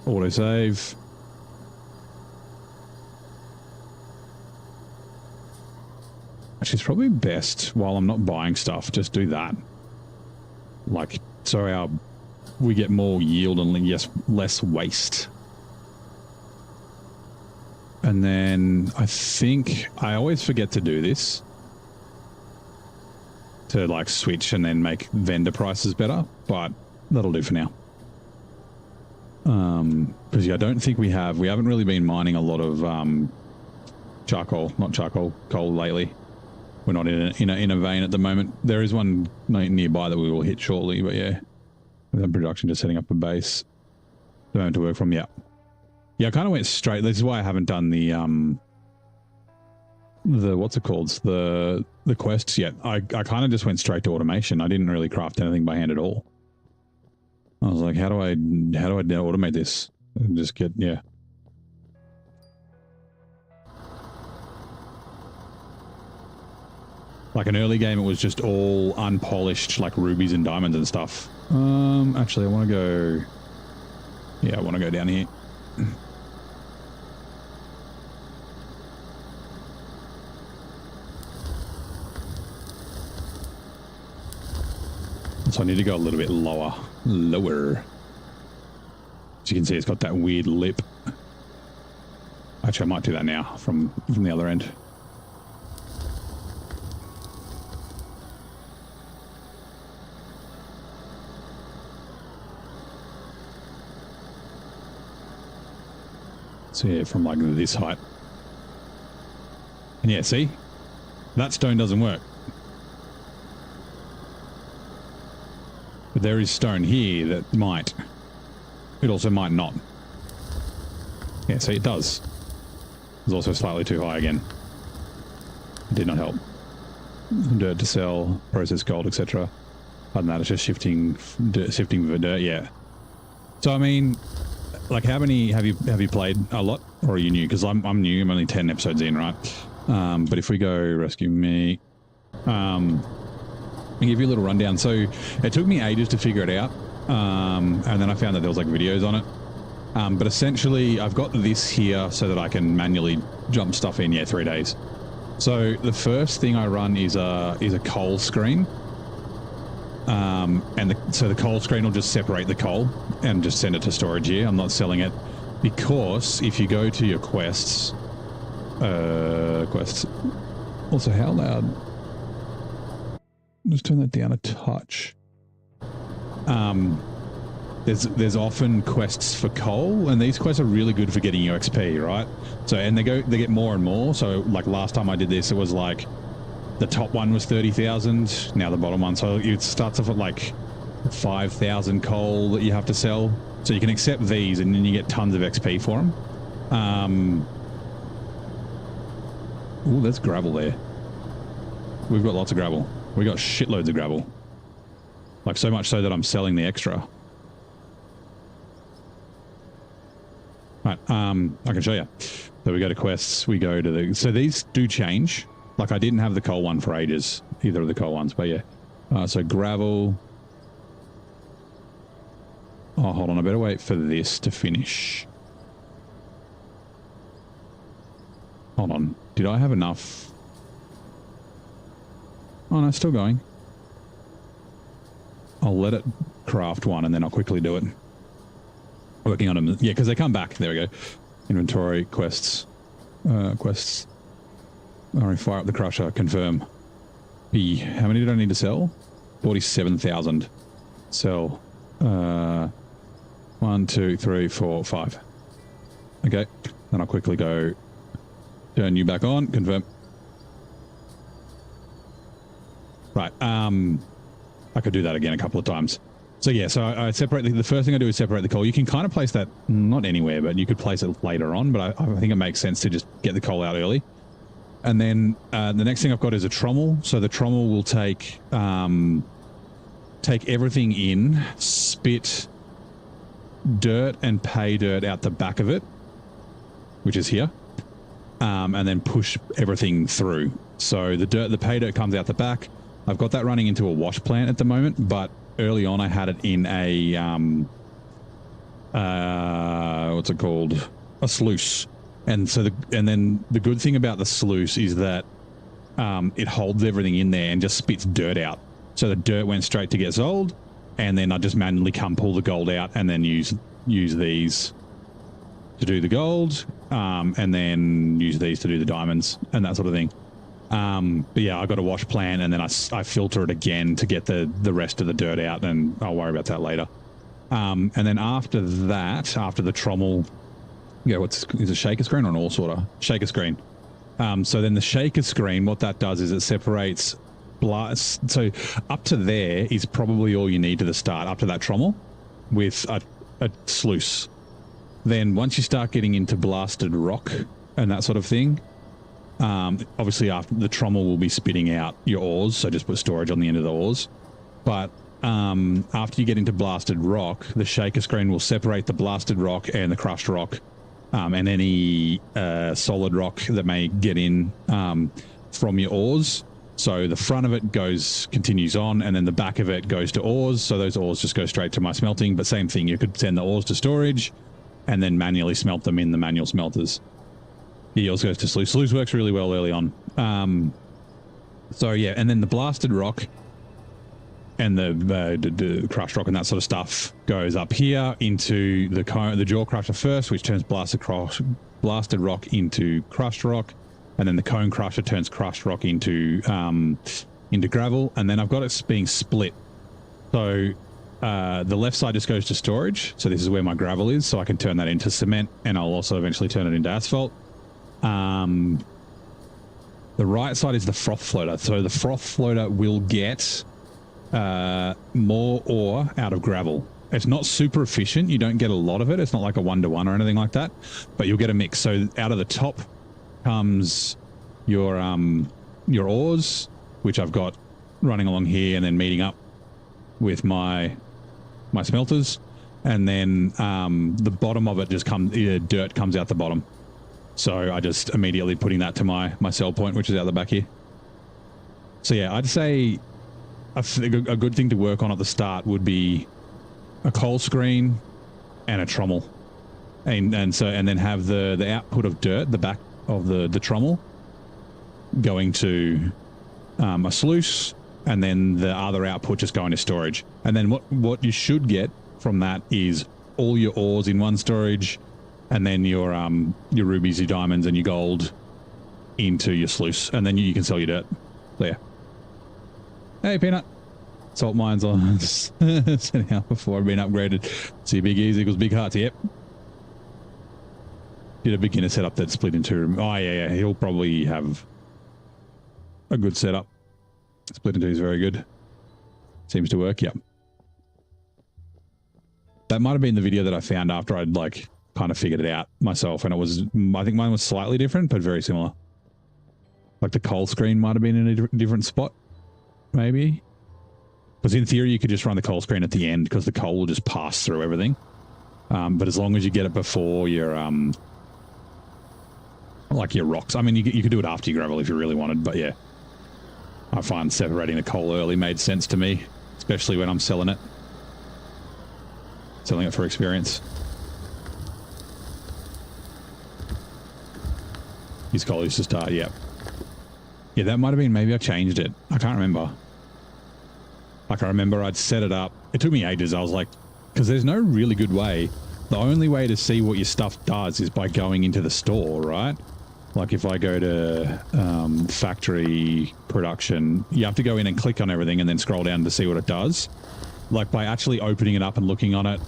Autosave. Actually, it's probably best while I'm not buying stuff, just do that. like, so we get more yield and less waste. And then I think I always forget to do this, to like switch and then make vendor prices better, but that'll do for now. Because yeah, I don't think we haven't really been mining a lot of coal lately. We're not in a vein at the moment. There is one nearby that we will hit shortly, but yeah, with production, just setting up a base to work from. Yeah, I kind of went straight. This is why I haven't done the what's it called, the quests yet. I kind of just went straight to automation. I didn't really craft anything by hand at all. I was like, how do I automate this and just get, yeah. Like an early game, it was just all unpolished, like rubies and diamonds and stuff. Actually, I want to go, yeah, I want to go down here. So I need to go a little bit lower. As you can see, it's got that weird lip. Actually, I might do that now from the other end. So yeah, from like this height. And yeah, see? That stone doesn't work. But there is stone here that might. It also might not. Yeah, see, it does. It's also slightly too high again. It did not help. Dirt to sell, process gold, etc. Other than that, it's just shifting for dirt, yeah. So, I mean, like, how many have you played a lot, or are you new? Because I'm new. I'm only 10 episodes in, right? But if we go rescue me, I'll give you a little rundown. So it took me ages to figure it out, and then I found that there was like videos on it. But essentially, I've got this here so that I can manually jump stuff in. Yeah, 3 days. So the first thing I run is a coal screen. So the coal screen will just separate the coal and just send it to storage here. I'm not selling it because if you go to your quests, also how loud? Just turn that down a touch. There's often quests for coal, and these quests are really good for getting your XP, right? So, and they get more and more. So like last time I did this, it was like the top one was 30,000. Now the bottom one. So it starts off at like 5,000 coal that you have to sell. So you can accept these, and then you get tons of XP for them. Oh, there's gravel there. We've got lots of gravel. We got shitloads of gravel. Like so much so that I'm selling the extra. Right, I can show you. So we go to quests, we go to the... So these do change. Like I didn't have the coal one for ages, either of the coal ones, but yeah. So gravel... Oh, hold on, I better wait for this to finish. Hold on, did I have enough? Oh no, it's still going. I'll let it craft one and then I'll quickly do it. Working on them. Yeah, because they come back. There we go. Inventory, quests. Quests. Alright, fire up the crusher. Confirm. B. How many did I need to sell? 47,000. Sell. 1, 2, 3, 4, 5. Okay. Then I'll quickly go turn you back on. Confirm. Right. I could do that again a couple of times. So yeah, so I separate the first thing I do is separate the coal. You can kind of place that not anywhere, but you could place it later on. But I think it makes sense to just get the coal out early. And then the next thing I've got is a trommel. So the trommel will take everything in, spit dirt and pay dirt out the back of it, which is here, and then push everything through. So the pay dirt comes out the back. I've got that running into a wash plant at the moment, but early on I had it in a what's it called? A sluice. And so then the good thing about the sluice is that it holds everything in there and just spits dirt out. So the dirt went straight to get sold, and then I just manually pull the gold out and then use these to do the gold, and then use these to do the diamonds and that sort of thing. But yeah, I got a wash plan, and then I filter it again to get the rest of the dirt out, and I'll worry about that later. And then after that, after the trommel, yeah, is it a shaker screen or an ore sorter? Shaker screen. So then the shaker screen, what that does is it separates blast. So up to there is probably all you need to the start, up to that trommel with a sluice. Then once you start getting into blasted rock and that sort of thing, obviously after the trommel will be spitting out your ores, so just put storage on the end of the ores. But after you get into blasted rock, the shaker screen will separate the blasted rock and the crushed rock, and any solid rock that may get in from your ores. So the front of it continues on, and then the back of it goes to ores. So those ores just go straight to my smelting. But same thing, you could send the ores to storage and then manually smelt them in the manual smelters. He also goes to sluice. Sluice works really well early on. So yeah, and then the blasted rock and the crushed rock and that sort of stuff goes up here into the jaw crusher first, which turns blasted rock into crushed rock, and then the cone crusher turns crushed rock into gravel, and then I've got it being split. So the left side just goes to storage. So this is where my gravel is, so I can turn that into cement, and I'll also eventually turn it into asphalt. The right side is the froth floater. So the froth floater will get more ore out of gravel. It's not super efficient. You don't get a lot of it. It's not like a 1-to-1 or anything like that, but you'll get a mix. So out of the top comes your ores, which I've got running along here and then meeting up with my smelters, and then the bottom of it just dirt comes out the bottom. So I just immediately putting that to my sell point, which is out the back here. So yeah, I'd say a good thing to work on at the start would be a coal screen and a trommel, and then have the output of dirt, the back of the trommel, going to a sluice, and then the other output just going to storage. And then what you should get from that is all your ores in one storage, and then your rubies, your diamonds, and your gold into your sluice, and then you can sell your dirt. So yeah. Hey, Peanut. Salt mines on setting out before being upgraded. See, big E's equals big hearts. Yep. Did a beginner setup that split into. Oh yeah. He'll probably have a good setup. Split into is very good. Seems to work. Yep. That might have been the video that I found after I'd kind of figured it out myself, and I think mine was slightly different, but very similar. Like the coal screen might have been in a different spot, maybe. Because in theory, you could just run the coal screen at the end, because the coal will just pass through everything. But as long as you get it before your your rocks. I mean, you could do it after your gravel if you really wanted, but yeah. I find separating the coal early made sense to me, especially when I'm selling it. Selling it for experience. His coal used to start, yep. Yeah, that might have been, maybe I changed it. I can't remember. I remember I'd set it up. It took me ages. I was like, because there's no really good way. The only way to see what your stuff does is by going into the store, right? Like if I go to factory production, you have to go in and click on everything and then scroll down to see what it does. Like by actually opening it up and looking on it,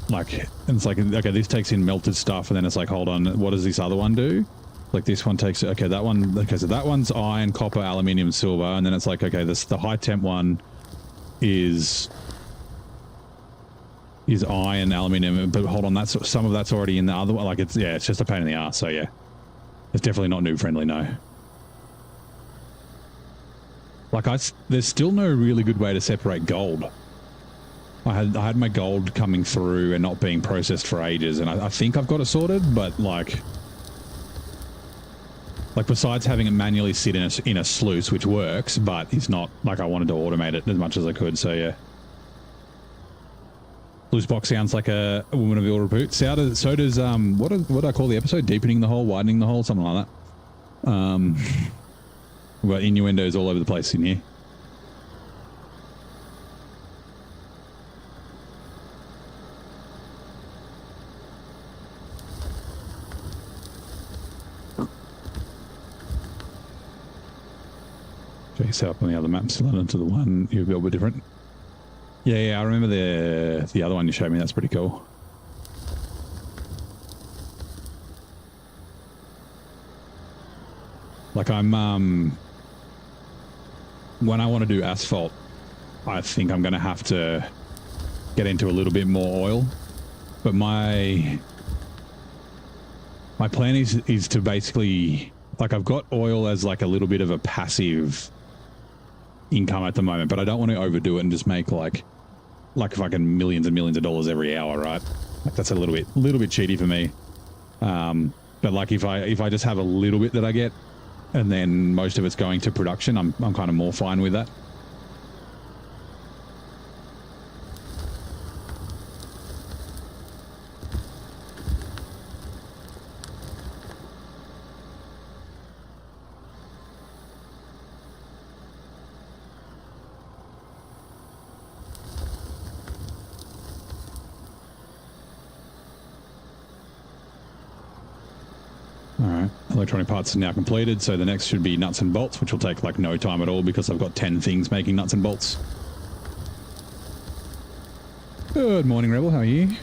it's like, okay, this takes in melted stuff, and then it's like, hold on, what does this other one do? Like this one takes, okay, that one, okay, so that one's iron, copper, aluminium, silver, and then it's like, okay, the high temp one is iron, aluminium, but hold on, some of that's already in the other one. Like it's just a pain in the ass. So yeah, it's definitely not noob friendly. No. There's still no really good way to separate gold. I had my gold coming through and not being processed for ages, and I think I've got it sorted, but like besides having it manually sit in a sluice, which works, but it's not like I wanted to automate it as much as I could. So yeah. Loose box sounds like a woman of ill repute. So does what do I call the episode? Deepening the hole, widening the hole, something like that. We've got innuendos all over the place in here. Okay, set up on the other map, similar to the one you've got a bit different. Yeah, I remember the other one you showed me. That's pretty cool. Like I'm when I want to do asphalt, I think I'm going to have to get into a little bit more oil. But my plan is to basically, like, I've got oil as like a little bit of a passive income at the moment, but I don't want to overdo it and just make like fucking millions and millions of dollars every hour, right? Like that's a little bit cheaty for me. But like if I just have a little bit that I get, and then most of it's going to production, I'm kind of more fine with that. Alright, electronic parts are now completed, so the next should be nuts and bolts, which will take like no time at all because I've got 10 things making nuts and bolts. Good morning, Rebel, how are you?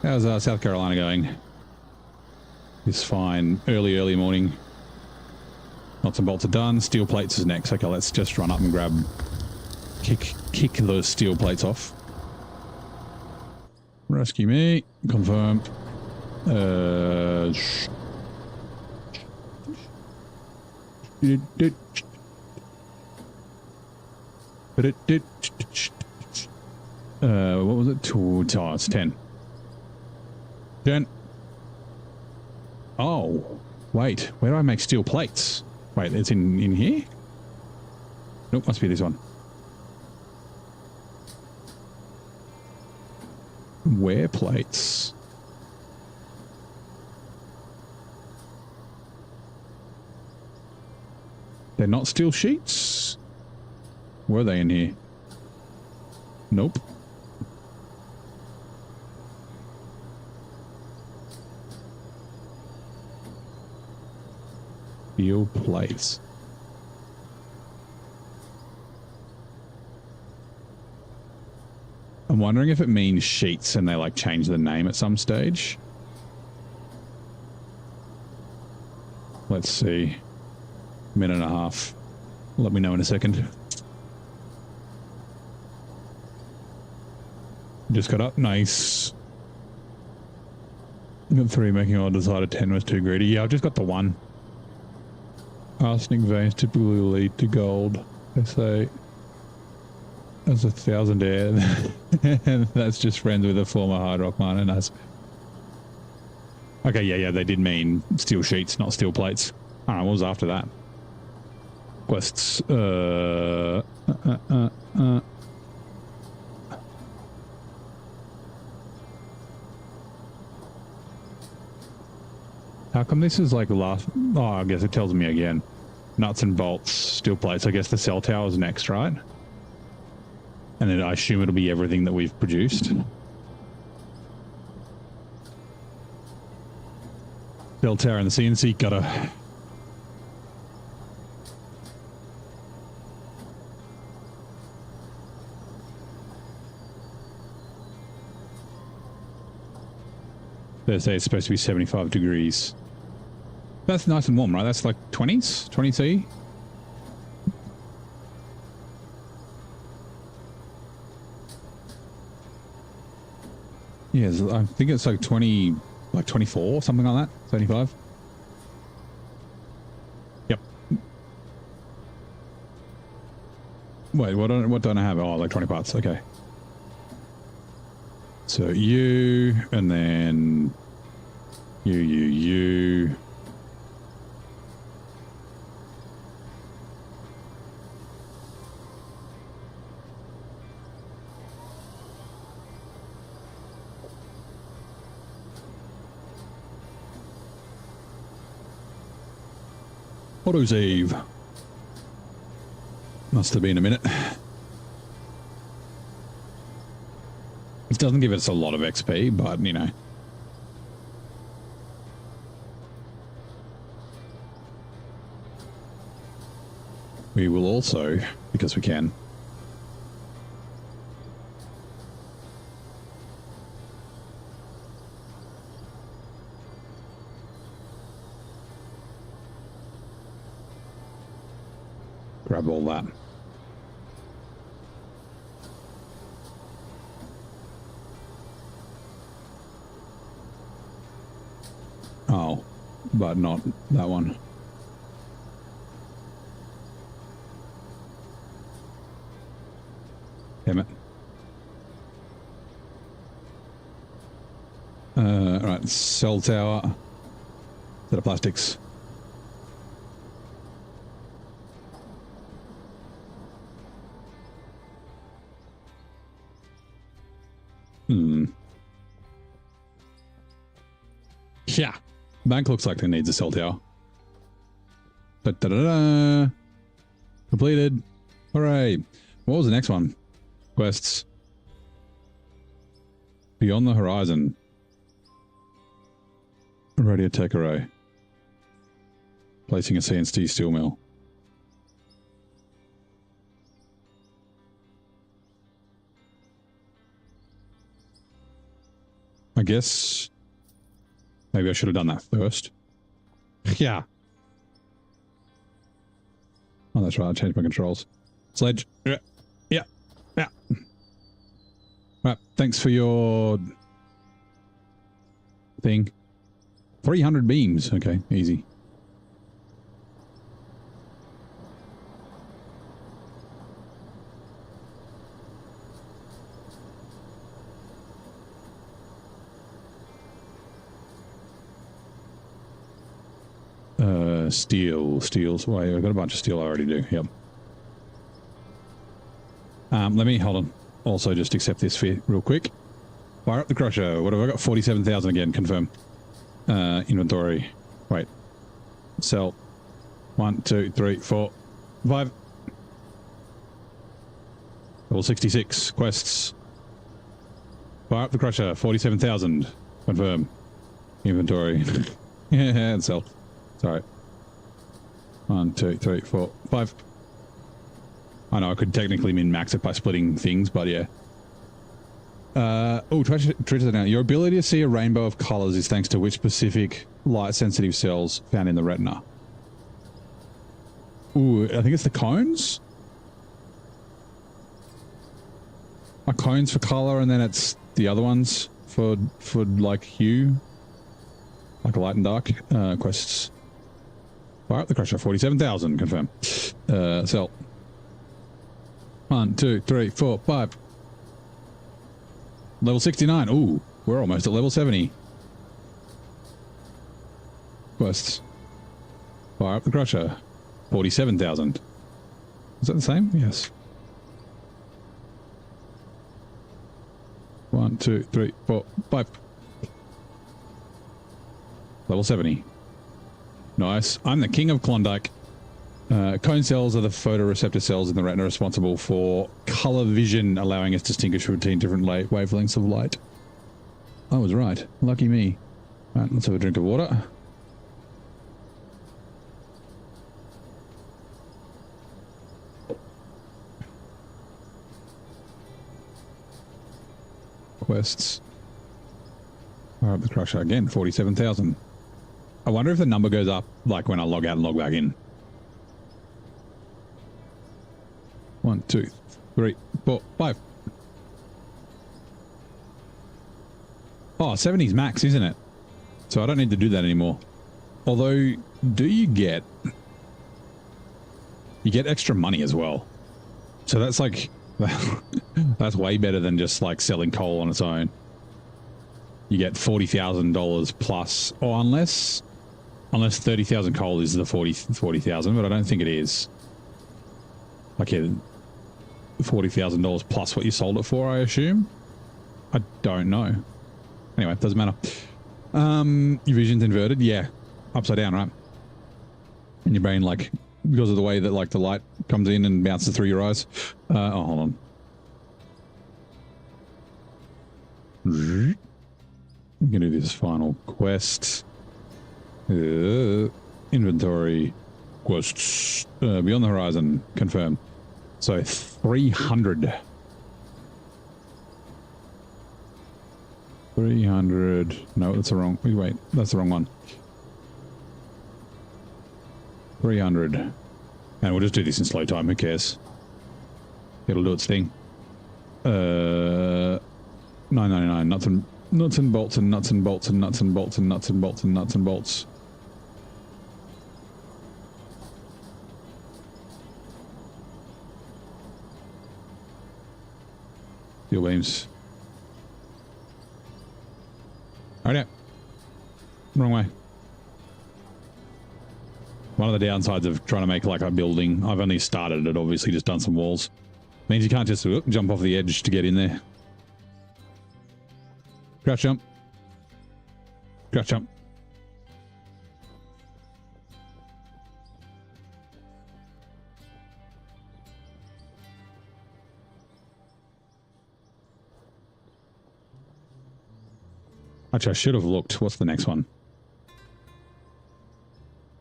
How's South Carolina going? It's fine. Early morning. Nuts and bolts are done. Steel plates is next. Okay, let's just run up and grab... Kick those steel plates off. Rescue me. Confirmed. What was it? Oh, it's 10. 10. Oh, wait. Where do I make steel plates? Wait, it's in here? Nope, must be this one. Wear plates. They're not steel sheets? Were they in here? Nope. Steel plates. I'm wondering if it means sheets and they like change the name at some stage. Let's see. Minute and a half. Let me know in a second. Just got up. Nice. Got 3 making oil, decided 10 was too greedy. Yeah, I've just got the 1. Arsenic veins typically lead to gold. They say there's 1,000 air. And that's just friends with a former hard rock miner. Nice. Okay, yeah, they did mean steel sheets, not steel plates. I don't know, what was after that? Quests. How come this is like the last... Oh, I guess it tells me again. Nuts and bolts, steel plates. I guess the cell tower's next, right? And then I assume it'll be everything that we've produced. Cell tower and the CNC cutter. They say it's supposed to be 75 degrees. That's nice and warm, right? That's like 20s? 20 C? Yeah, I think it's like 20, like 24, something like that. 75. Yep. Wait, what don't I have? Oh, electronic parts. Okay. So you, and then you. Autosave. Must have been a minute. It doesn't give us a lot of XP, but, you know. we will also, because we can, grab all that. Oh, but not that one. Damn it. Right, cell tower. Set of plastics. Yeah. Bank looks like it needs a cell tower. Da -da -da -da. Completed. Hooray. What was the next one? Quests. Beyond the horizon. Radiotech array. Placing a CNC steel mill. I guess maybe I should have done that first. Yeah. Oh, that's right. I changed my controls. Sledge. Yeah. Yeah. Yeah. Right. Thanks for your thing. 300 beams. Okay. Easy. Steels. Wait, I've got a bunch of steel I already do. Yep. Let me, hold on. Also, just accept this fee real quick. Fire up the crusher. What have I got? 47,000 again. Confirm. Inventory. Wait. Sell. 1, 2, 3, 4, 5. Level 66. Quests. Fire up the crusher. 47,000. Confirm. Inventory. Yeah, and sell. Sorry. 1, 2, 3, 4, 5. I know I could technically min-max it by splitting things, but yeah. Oh, try that now. Your ability to see a rainbow of colors is thanks to which specific light-sensitive cells found in the retina? Ooh, I think it's the cones? Are cones for color, and then it's the other ones for like hue? Like a light and dark? Quests. Fire up the crusher. 47,000. Confirm. Sell. 1, 2, 3, 4, 5. Level 69. Ooh, we're almost at level 70. Quests. Fire up the crusher. 47,000. Is that the same? Yes. 1, 2, 3, 4, 5. Level 70. Nice. I'm the king of Klondike. Cone cells are the photoreceptor cells in the retina responsible for color vision, allowing us to distinguish between different wavelengths of light. I was right. Lucky me. Right, let's have a drink of water. Quests. Fire up the crusher again. 47,000. I wonder if the number goes up like when I log out and log back in. 1, 2, 3, 4, 5. Oh, 70's max, isn't it? So I don't need to do that anymore. Although, do you get extra money as well? So that's like, that's way better than just like selling coal on its own. You get $40,000 plus, or unless 30,000 coal is the 40,000, but I don't think it is. Like, yeah, $40,000 plus what you sold it for, I assume. I don't know. Anyway, doesn't matter. Your vision's inverted, yeah, upside down, right? And your brain, like, because of the way that like the light comes in and bounces through your eyes. Oh, hold on. We can do this final quest. Inventory. quests. Beyond the horizon. Confirmed. So 300. 300. No, that's the wrong. Wait, that's the wrong one. 300. And we'll just do this in slow time. Who cares? It'll do its thing. 999. Nuts and bolts and nuts and bolts and nuts and bolts and nuts and bolts and nuts and bolts. Steel beams. Alright. Wrong way. One of the downsides of trying to make like a building, I've only started it, obviously just done some walls. Means you can't just jump off the edge to get in there. Crouch jump. Crouch jump. Actually, I should have looked. What's the next one?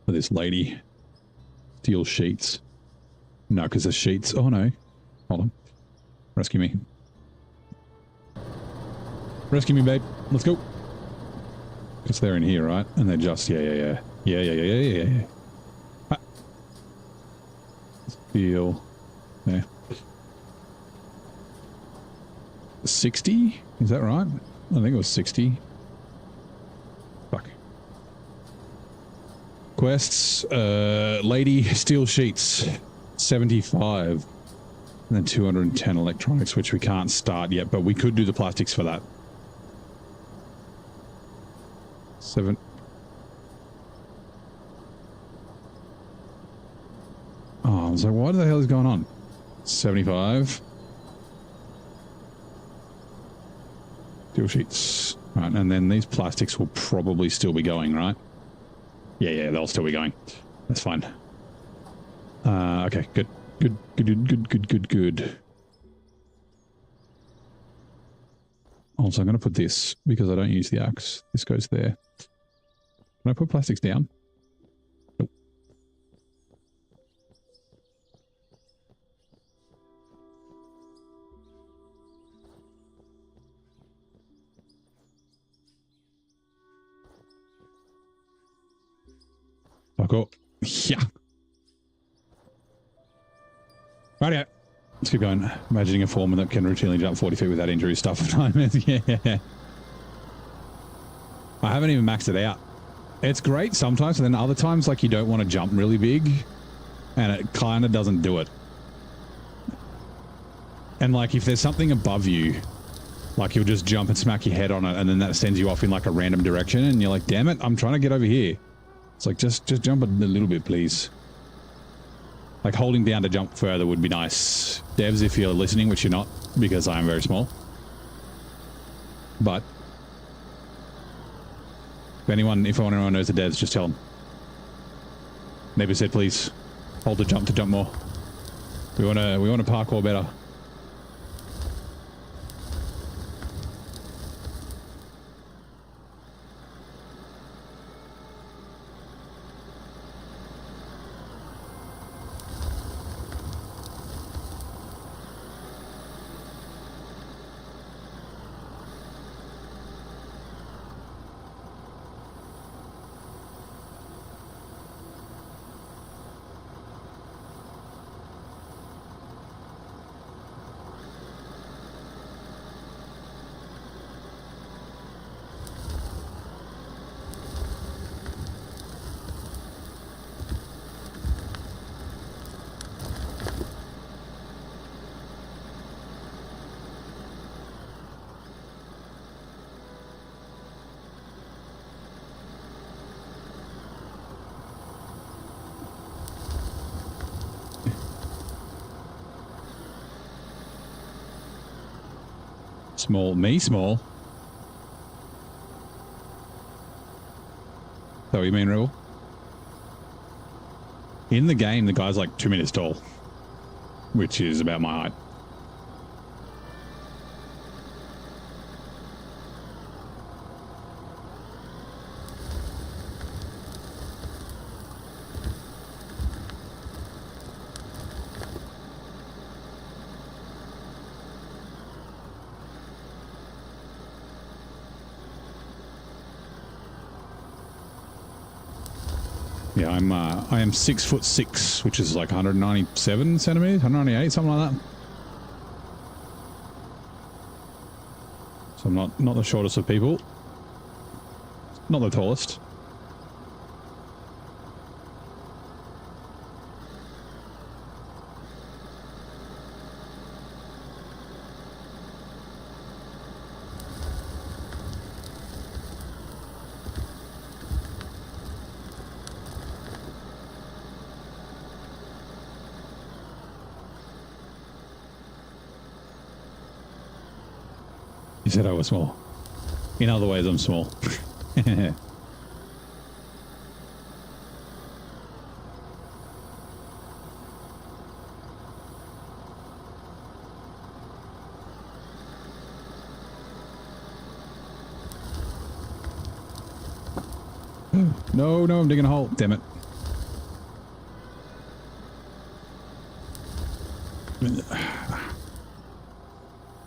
For this lady. Steel sheets. No, because the sheets... Oh, no. Hold on. Rescue me. Rescue me, babe. Let's go. Because they're in here, right? And they're just... Yeah. Ah. Steel. Yeah. 60? Is that right? I think it was 60. Fuck. Quests. Lady steel sheets. 75. And then 210 electronics, which we can't start yet, but we could do the plastics for that. 7. Oh, I was like, what the hell is going on? 75. Steel sheets. Right, and then these plastics will probably still be going, right? Yeah, they'll still be going. That's fine. Okay, good. Good. Also, I'm going to put this, because I don't use the axe. This goes there. Can I put plastics down? Nope. Fuck up. Yeah. Rightio. Let's keep going. Imagining a foreman that can routinely jump 40 feet without injury stuff for 9 minutes. Yeah. I haven't even maxed it out. It's great sometimes, and then other times, like, you don't want to jump really big, and it kind of doesn't do it. And, like, if there's something above you, like, you'll just jump and smack your head on it, and then that sends you off in, like, a random direction, and you're like, damn it, I'm trying to get over here. It's like, just jump a little bit, please. Like, holding down to jump further would be nice. Devs, if you're listening, which you're not, because I am very small. But if anyone knows the devs, just tell them. Neighbor said, please hold the jump to jump more. We want to parkour better. Small. Me small? Is that what you mean, Rebel? In the game, the guy's like 2 meters tall, which is about my height. Yeah, I am 6'6", which is like 197 centimeters, 198, something like that. So I'm not the shortest of people. Not the tallest. You said I was small. In other ways, I'm small. No, I'm digging a hole. Damn it.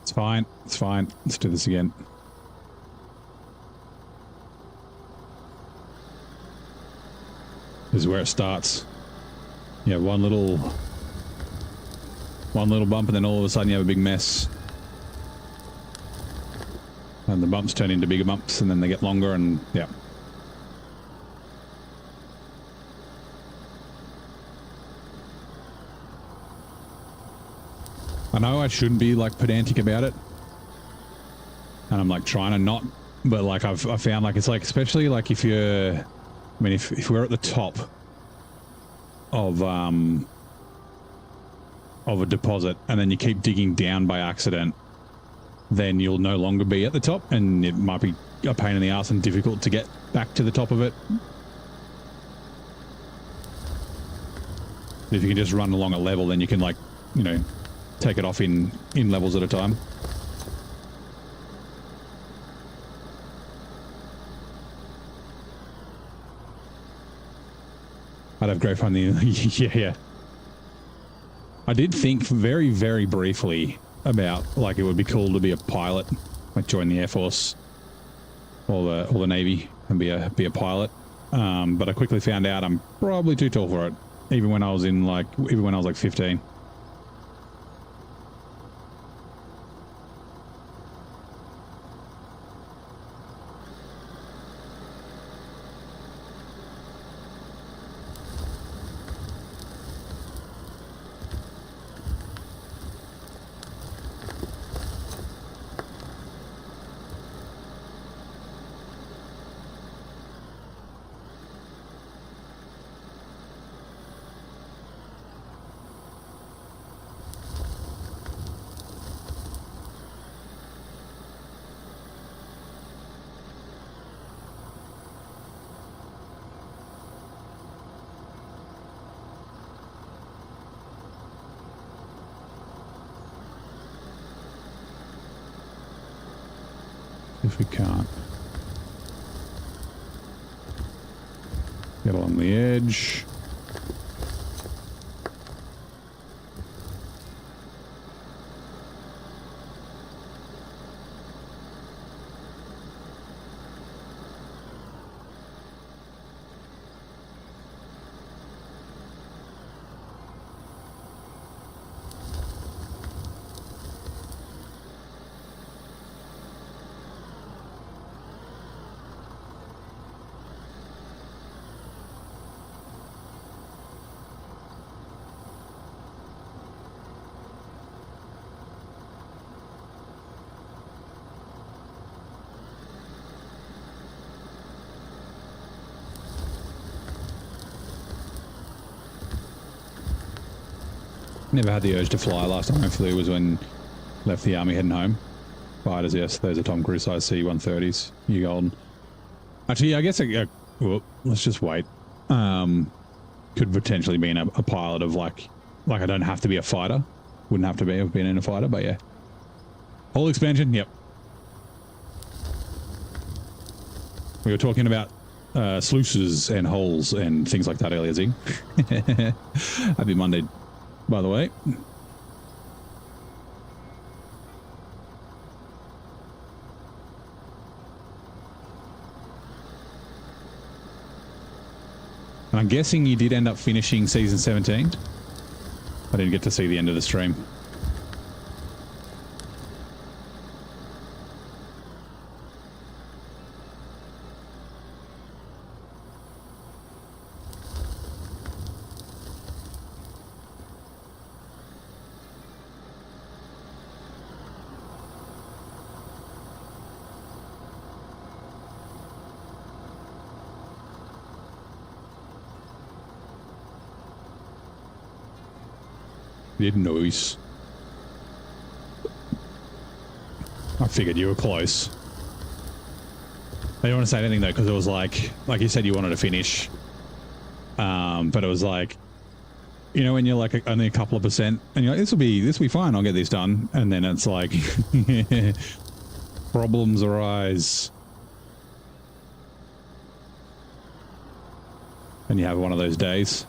It's fine. It's fine. Let's do this again. This is where it starts. You have one little bump, and then all of a sudden you have a big mess. And the bumps turn into bigger bumps, and then they get longer, and yeah. I know I shouldn't be like pedantic about it, and I'm like trying to not, but like I found like it's like, especially like if you're, I mean, if we're at the top of a deposit and then you keep digging down by accident, then you'll no longer be at the top, and it might be a pain in the ass and difficult to get back to the top of it. If you can just run along a level, then you can, like, you know, take it off in levels at a time. I'd have great fun. Yeah. I did think very, very briefly about, like, it would be cool to be a pilot, like join the Air Force or the Navy and be a pilot. But I quickly found out I'm probably too tall for it, even when I was like 15. If we can't get along the edge. Never had the urge to fly. Last time I flew was when left the army heading home. Fighters, yes. Those are Tom Cruise size C-130s. You golden. Actually, I guess well, let's just wait. Could potentially be a pilot of like I don't have to be a fighter. Wouldn't have to be have been in a fighter, but yeah. Whole expansion, yep. We were talking about sluices and holes and things like that earlier, Zing. Happy Monday, by the way. And I'm guessing you did end up finishing season 17. I didn't get to see the end of the stream. Did noise. I figured you were close. I don't want to say anything though, because it was like you said, you wanted to finish. But it was like, you know, when you're like only a couple of percent, and you're like, this will be fine. I'll get this done, and then it's like problems arise, and you have one of those days.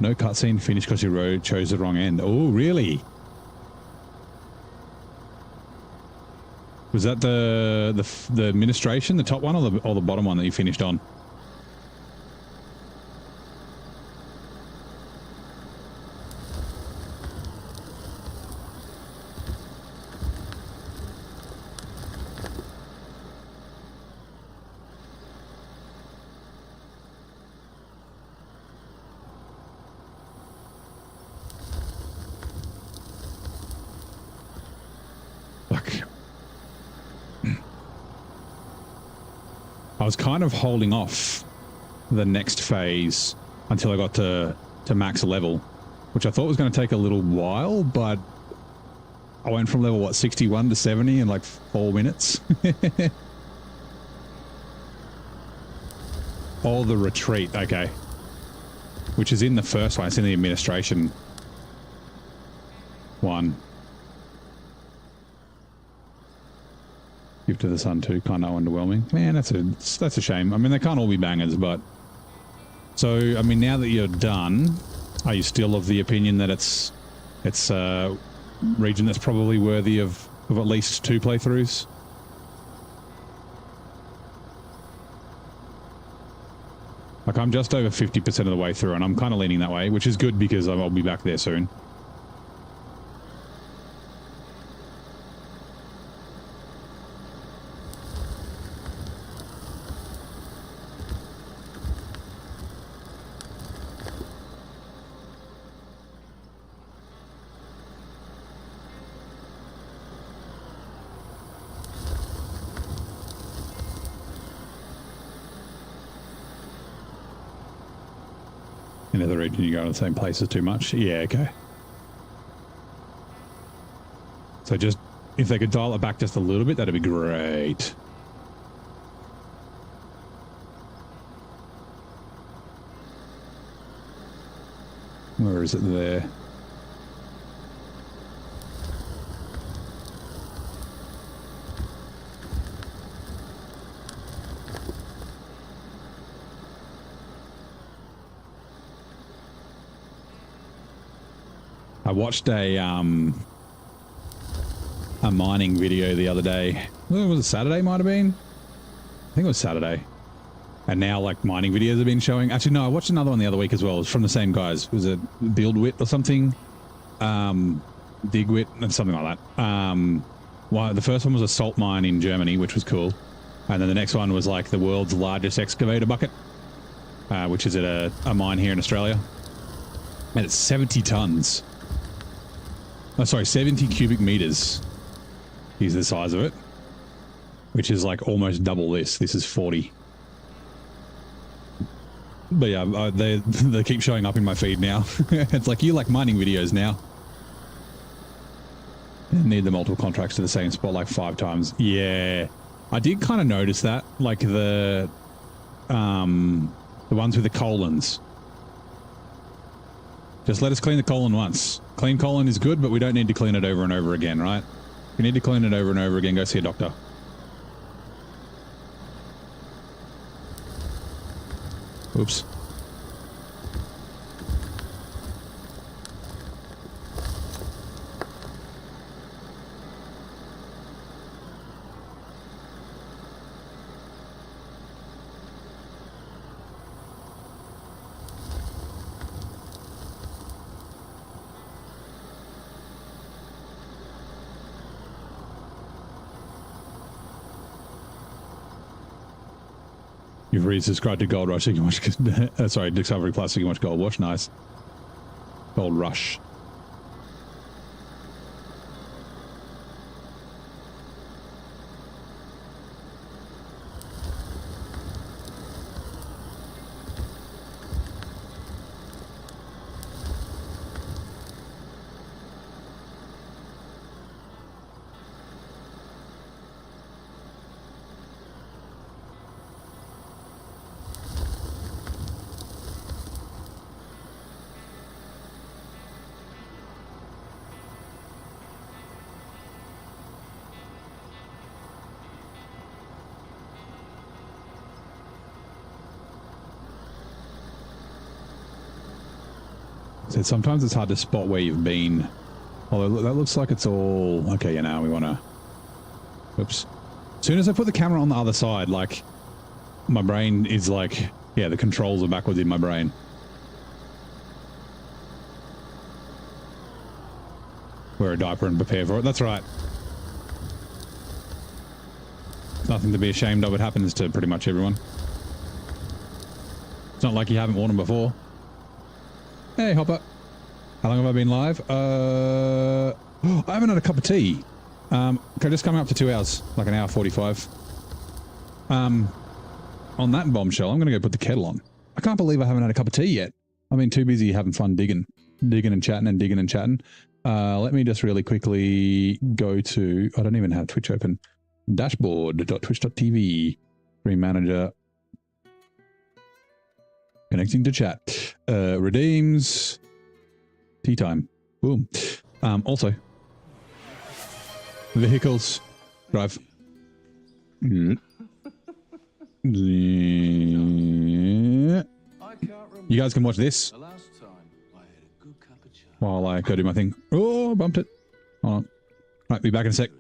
No cutscene finished because you chose the wrong end. Oh, really? Was that the administration, the top one, or the bottom one that you finished on? I was kind of holding off the next phase until I got to max level, which I thought was going to take a little while, but I went from level, what, 61 to 70 in like 4 minutes. Oh, the retreat, okay. Which is in the first one, it's in the administration one. Gift of the Sun 2, kind of underwhelming. Man, that's a shame. I mean, they can't all be bangers, but... So, I mean, now that you're done, are you still of the opinion that it's a region that's probably worthy of at least 2 playthroughs? Like, I'm just over 50% of the way through, and I'm kind of leaning that way, which is good because I'll be back there soon. In the region, you go to the same places too much? Yeah, okay. So just, if they could dial it back just a little bit, that'd be great. Where is it there? I watched a mining video the other day. Was it Saturday? Might have been. I think it was Saturday. And now, like, mining videos have been showing. Actually, no, I watched another one the other week as well. It was from the same guys. Was it Buildwit or something? Digwit and something like that. Well, the first one was a salt mine in Germany, which was cool. And then the next one was like the world's largest excavator bucket, which is at a mine here in Australia. And it's 70 tons. Oh, sorry, 70 cubic meters is the size of it, which is like almost double this. This is 40. But yeah, they keep showing up in my feed now. It's like, you like mining videos now. Need the multiple contracts to the same spot like 5 times. Yeah, I did kind of notice that, like the ones with the colons. Just let us clean the colon once. Clean colon is good, but we don't need to clean it over and over again, right? If you need to clean it over and over again, go see a doctor. Oops. You've resubscribed to Gold Rush. So you can watch, sorry, Discovery Plus. So you can watch Gold Wash. Nice. Gold Rush. So sometimes it's hard to spot where you've been. Although that looks like it's all... Okay, yeah, now we want to... Oops. As soon as I put the camera on the other side, like, my brain is like... Yeah, the controls are backwards in my brain. Wear a diaper and prepare for it. That's right. Nothing to be ashamed of. It happens to pretty much everyone. It's not like you haven't worn them before. Hey, Hopper. How long have I been live? I haven't had a cup of tea. Okay, just coming up to 2 hours, like an hour 45. On that bombshell, I'm going to go put the kettle on. I can't believe I haven't had a cup of tea yet. I've been too busy having fun digging and chatting and digging and chatting. Let me just really quickly go to, I don't even have Twitch open, dashboard.twitch.tv, Stream Manager, connecting to chat, redeems, tea time, boom. Also, vehicles, drive. You guys can watch this while I go do my thing. Oh, bumped it. Hold on. Right, be back in a sec.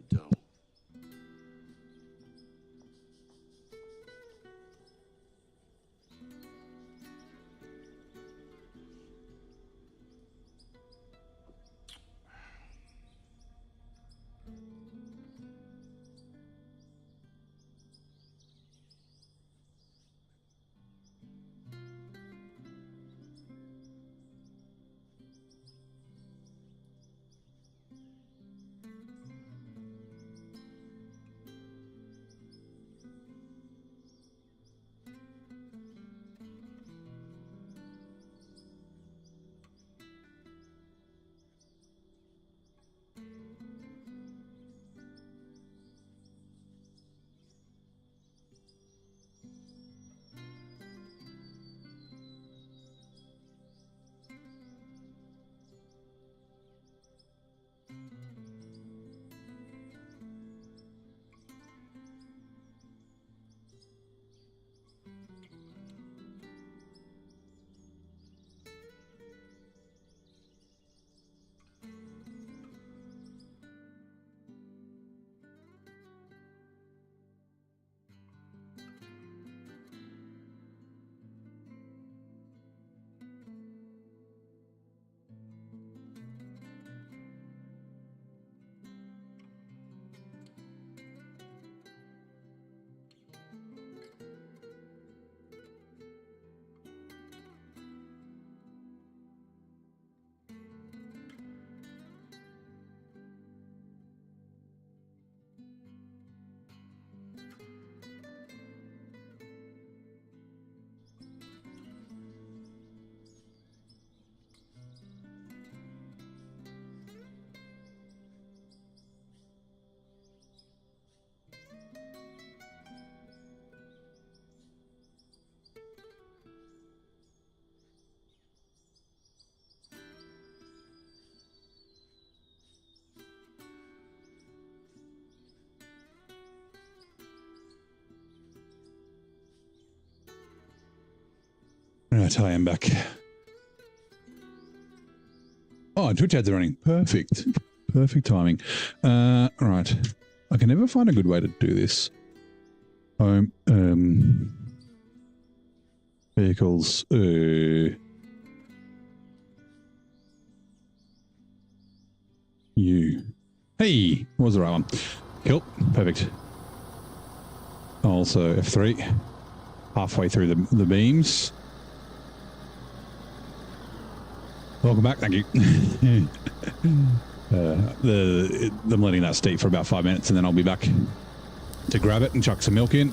Right, I am back. Oh, Twitch ads are running. Perfect. Perfect timing. Right. I can never find a good way to do this. Vehicles. You. Hey! What was the right one? Cool. Perfect. Also, F3. halfway through the beams. Welcome back. Thank you. I'm letting that steep for about 5 minutes, and then I'll be back to grab it and chuck some milk in.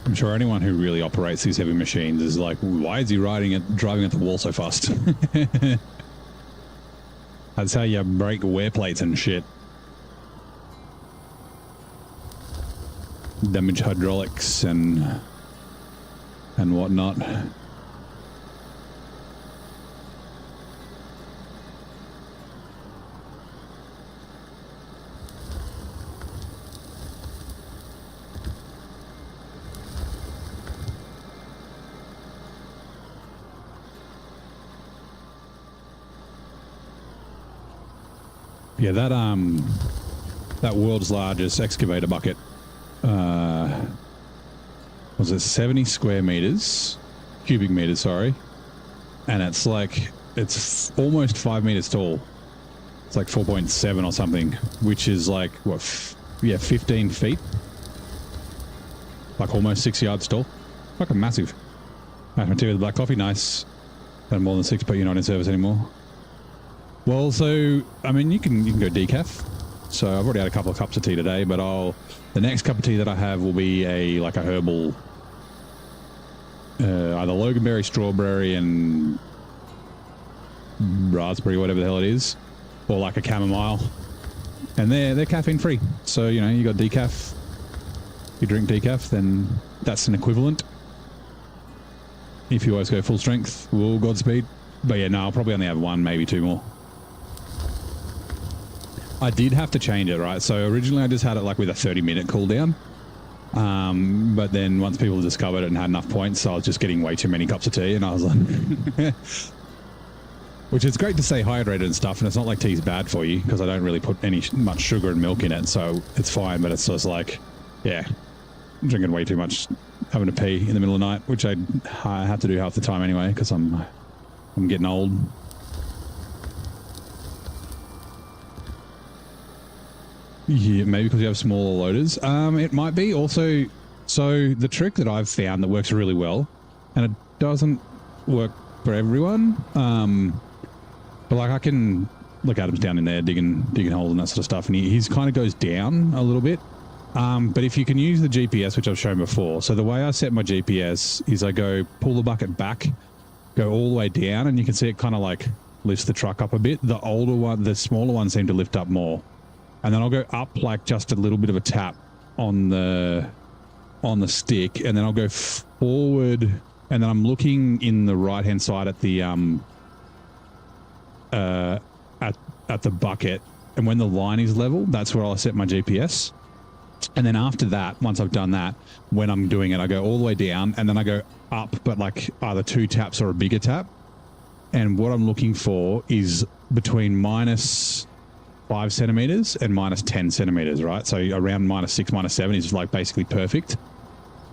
I'm sure anyone who really operates these heavy machines is like, why is he driving at the wall so fast? That's how you break wear plates and shit. Damage hydraulics and whatnot. Yeah, that world's largest excavator bucket was it 70 square meters, cubic meters, sorry, and it's almost 5 meters tall. It's like 4.7 or something, which is like what? 15 feet, like almost 6 yards tall. Fucking massive. Nice material with black coffee, nice. And more than 6, but you're not in service anymore. Well, so, I mean, you can go decaf. So I've already had a couple of cups of tea today, but the next cup of tea that I have will be a herbal, either loganberry, strawberry, and raspberry, whatever the hell it is, or like a chamomile. And they're caffeine free. So, you know, you got decaf. You drink decaf, then that's an equivalent. If you always go full strength, well, Godspeed. But yeah, no, I'll probably only have one, maybe two more. I did have to change it, right? So originally I just had it like with a 30-minute cooldown. But then once people discovered it and had enough points, I was just getting way too many cups of tea, and I was like... Which is great to stay hydrated and stuff, and it's not like tea's bad for you, because I don't really put much sugar and milk in it, so it's fine, but it's just like, yeah, I'm drinking way too much, having to pee in the middle of the night, which I have to do half the time anyway, because I'm getting old. Yeah, maybe because you have smaller loaders. It might be also. So the trick that I've found that works really well, and it doesn't work for everyone. But like I can look, Adam's down in there digging holes and that sort of stuff, and he's kind of goes down a little bit. But if you can use the GPS, which I've shown before, so the way I set my GPS is I go pull the bucket back, go all the way down, and you can see it kind of like lifts the truck up a bit. The smaller ones seem to lift up more. And then I'll go up like just a little bit of a tap on the stick, and then I'll go forward, and then I'm looking in the right-hand side at the at the bucket, and when the line is level, that's where I'll set my GPS. And then after that, once I've done that, when I'm doing it, I go all the way down, and then I go up, but like either 2 taps or a bigger tap. And what I'm looking for is between minus 5 centimeters and minus 10 centimeters, right? So around minus 6, minus 7 is like basically perfect.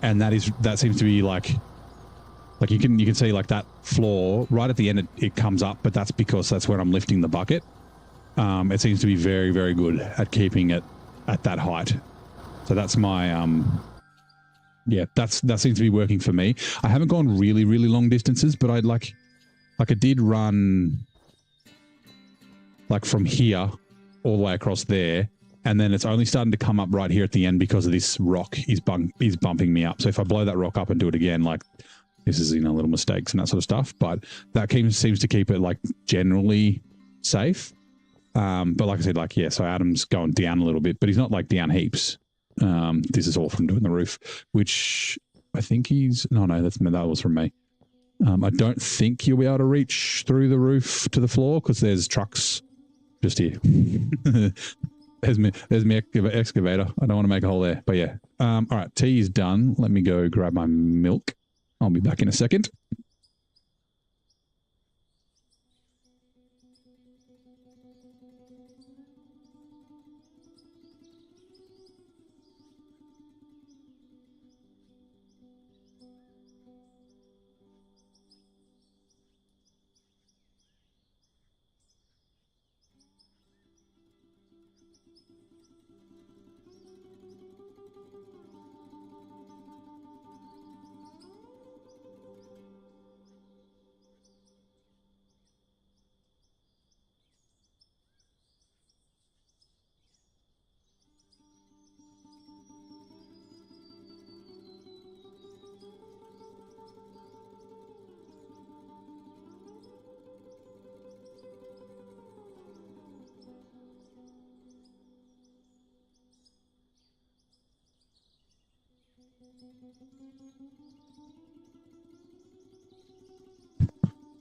And that seems to be like you can see like that floor right at the end, it comes up, but that's because that's where I'm lifting the bucket. It seems to be very, very good at keeping it at that height. So that's my, yeah, that seems to be working for me. I haven't gone really, really long distances, but I'd like I did run like from here all the way across there, and then it's only starting to come up right here at the end because of this rock is bumping me up. So if I blow that rock up and do it again, like this is, little mistakes and that sort of stuff, but that seems to keep it like generally safe. But like I said, like, yeah, so Adam's going down a little bit, but he's not like down heaps. This is all from doing the roof, which I think that was from me. I don't think you'll be able to reach through the roof to the floor because there's trucks just here. there's me excavator. I don't want to make a hole there, but yeah. All right, tea is done. Let me go grab my milk. I'll be back in a second.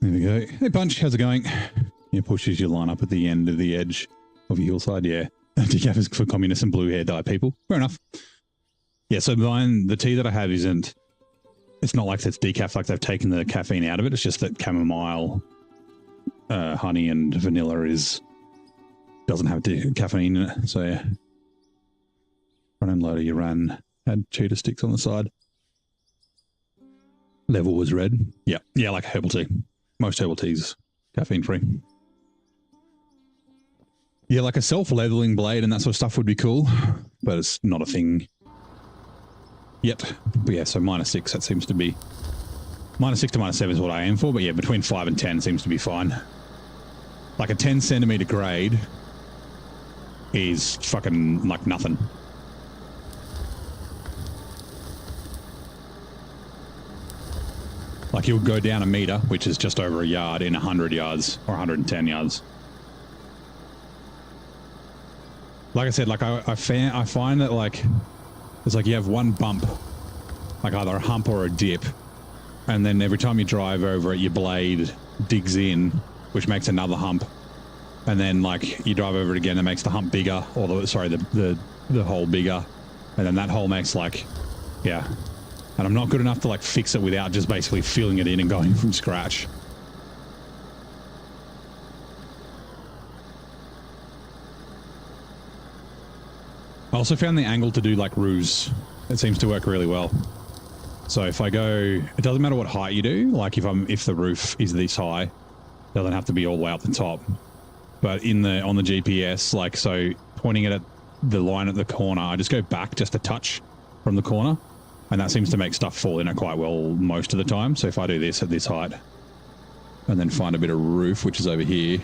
There we go. Hey, Punch, how's it going? It pushes your line up at the end of the edge of your hillside, yeah. Decaf is for communist and blue hair dye people. Fair enough. Yeah, so mine, the tea that I have isn't, it's not like it's decaf, like they've taken the caffeine out of it. It's just that chamomile, honey and vanilla doesn't have caffeine in it. So yeah. Front end loader, you had cheetah sticks on the side. Level was red. Yeah, yeah, like herbal tea. Most herbal teas, caffeine free. Yeah, like a self-leveling blade and that sort of stuff would be cool, but it's not a thing yet. But yeah, so -6, that seems to be... -6 to -7 is what I aim for, but yeah, between 5 and 10 seems to be fine. Like a 10 centimeter grade is fucking like nothing. Like you'll go down a meter, which is just over a yard, in 100 yards or 110 yards. Like I said, like I find that like, it's like you have one bump, like either a hump or a dip, and then every time you drive over it, your blade digs in, which makes another hump. And then like you drive over it again, it makes the hump bigger, or the hole bigger. And then that hole makes like, yeah. And I'm not good enough to like fix it without just basically filling it in and going from scratch. I also found the angle to do like roofs. It seems to work really well. So if I go, it doesn't matter what height you do. Like if the roof is this high, it doesn't have to be all the way up the top. But on the GPS, like, so pointing it at the line at the corner, I just go back just a touch from the corner. And that seems to make stuff fall in it quite well most of the time. So if I do this at this height and then find a bit of roof, which is over here,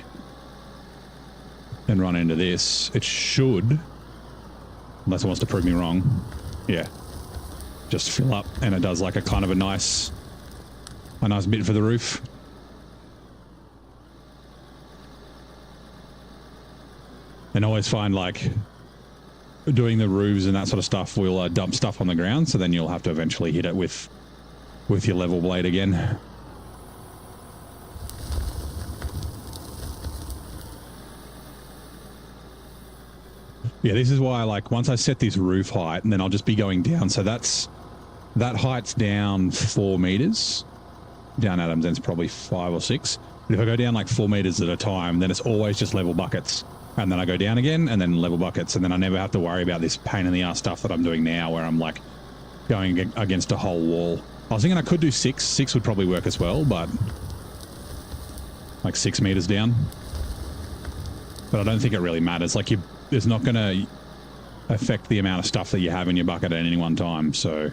and run into this, it should, unless it wants to prove me wrong, yeah, just fill up, and it does like a kind of a nice bit for the roof. And I always find like doing the roofs and that sort of stuff will dump stuff on the ground, so then you'll have to eventually hit it with your level blade again. Yeah, this is why, like, once I set this roof height, and then I'll just be going down. So that height's down 4 meters. Down Adam's end's probably 5 or 6. But if I go down like 4 meters at a time, then it's always just level buckets. And then I go down again and then level buckets. And then I never have to worry about this pain in the ass stuff that I'm doing now, where I'm like going against a whole wall. I was thinking I could do 6. 6 would probably work as well, but like 6 meters down. But I don't think it really matters. Like it's not going to affect the amount of stuff that you have in your bucket at any one time. So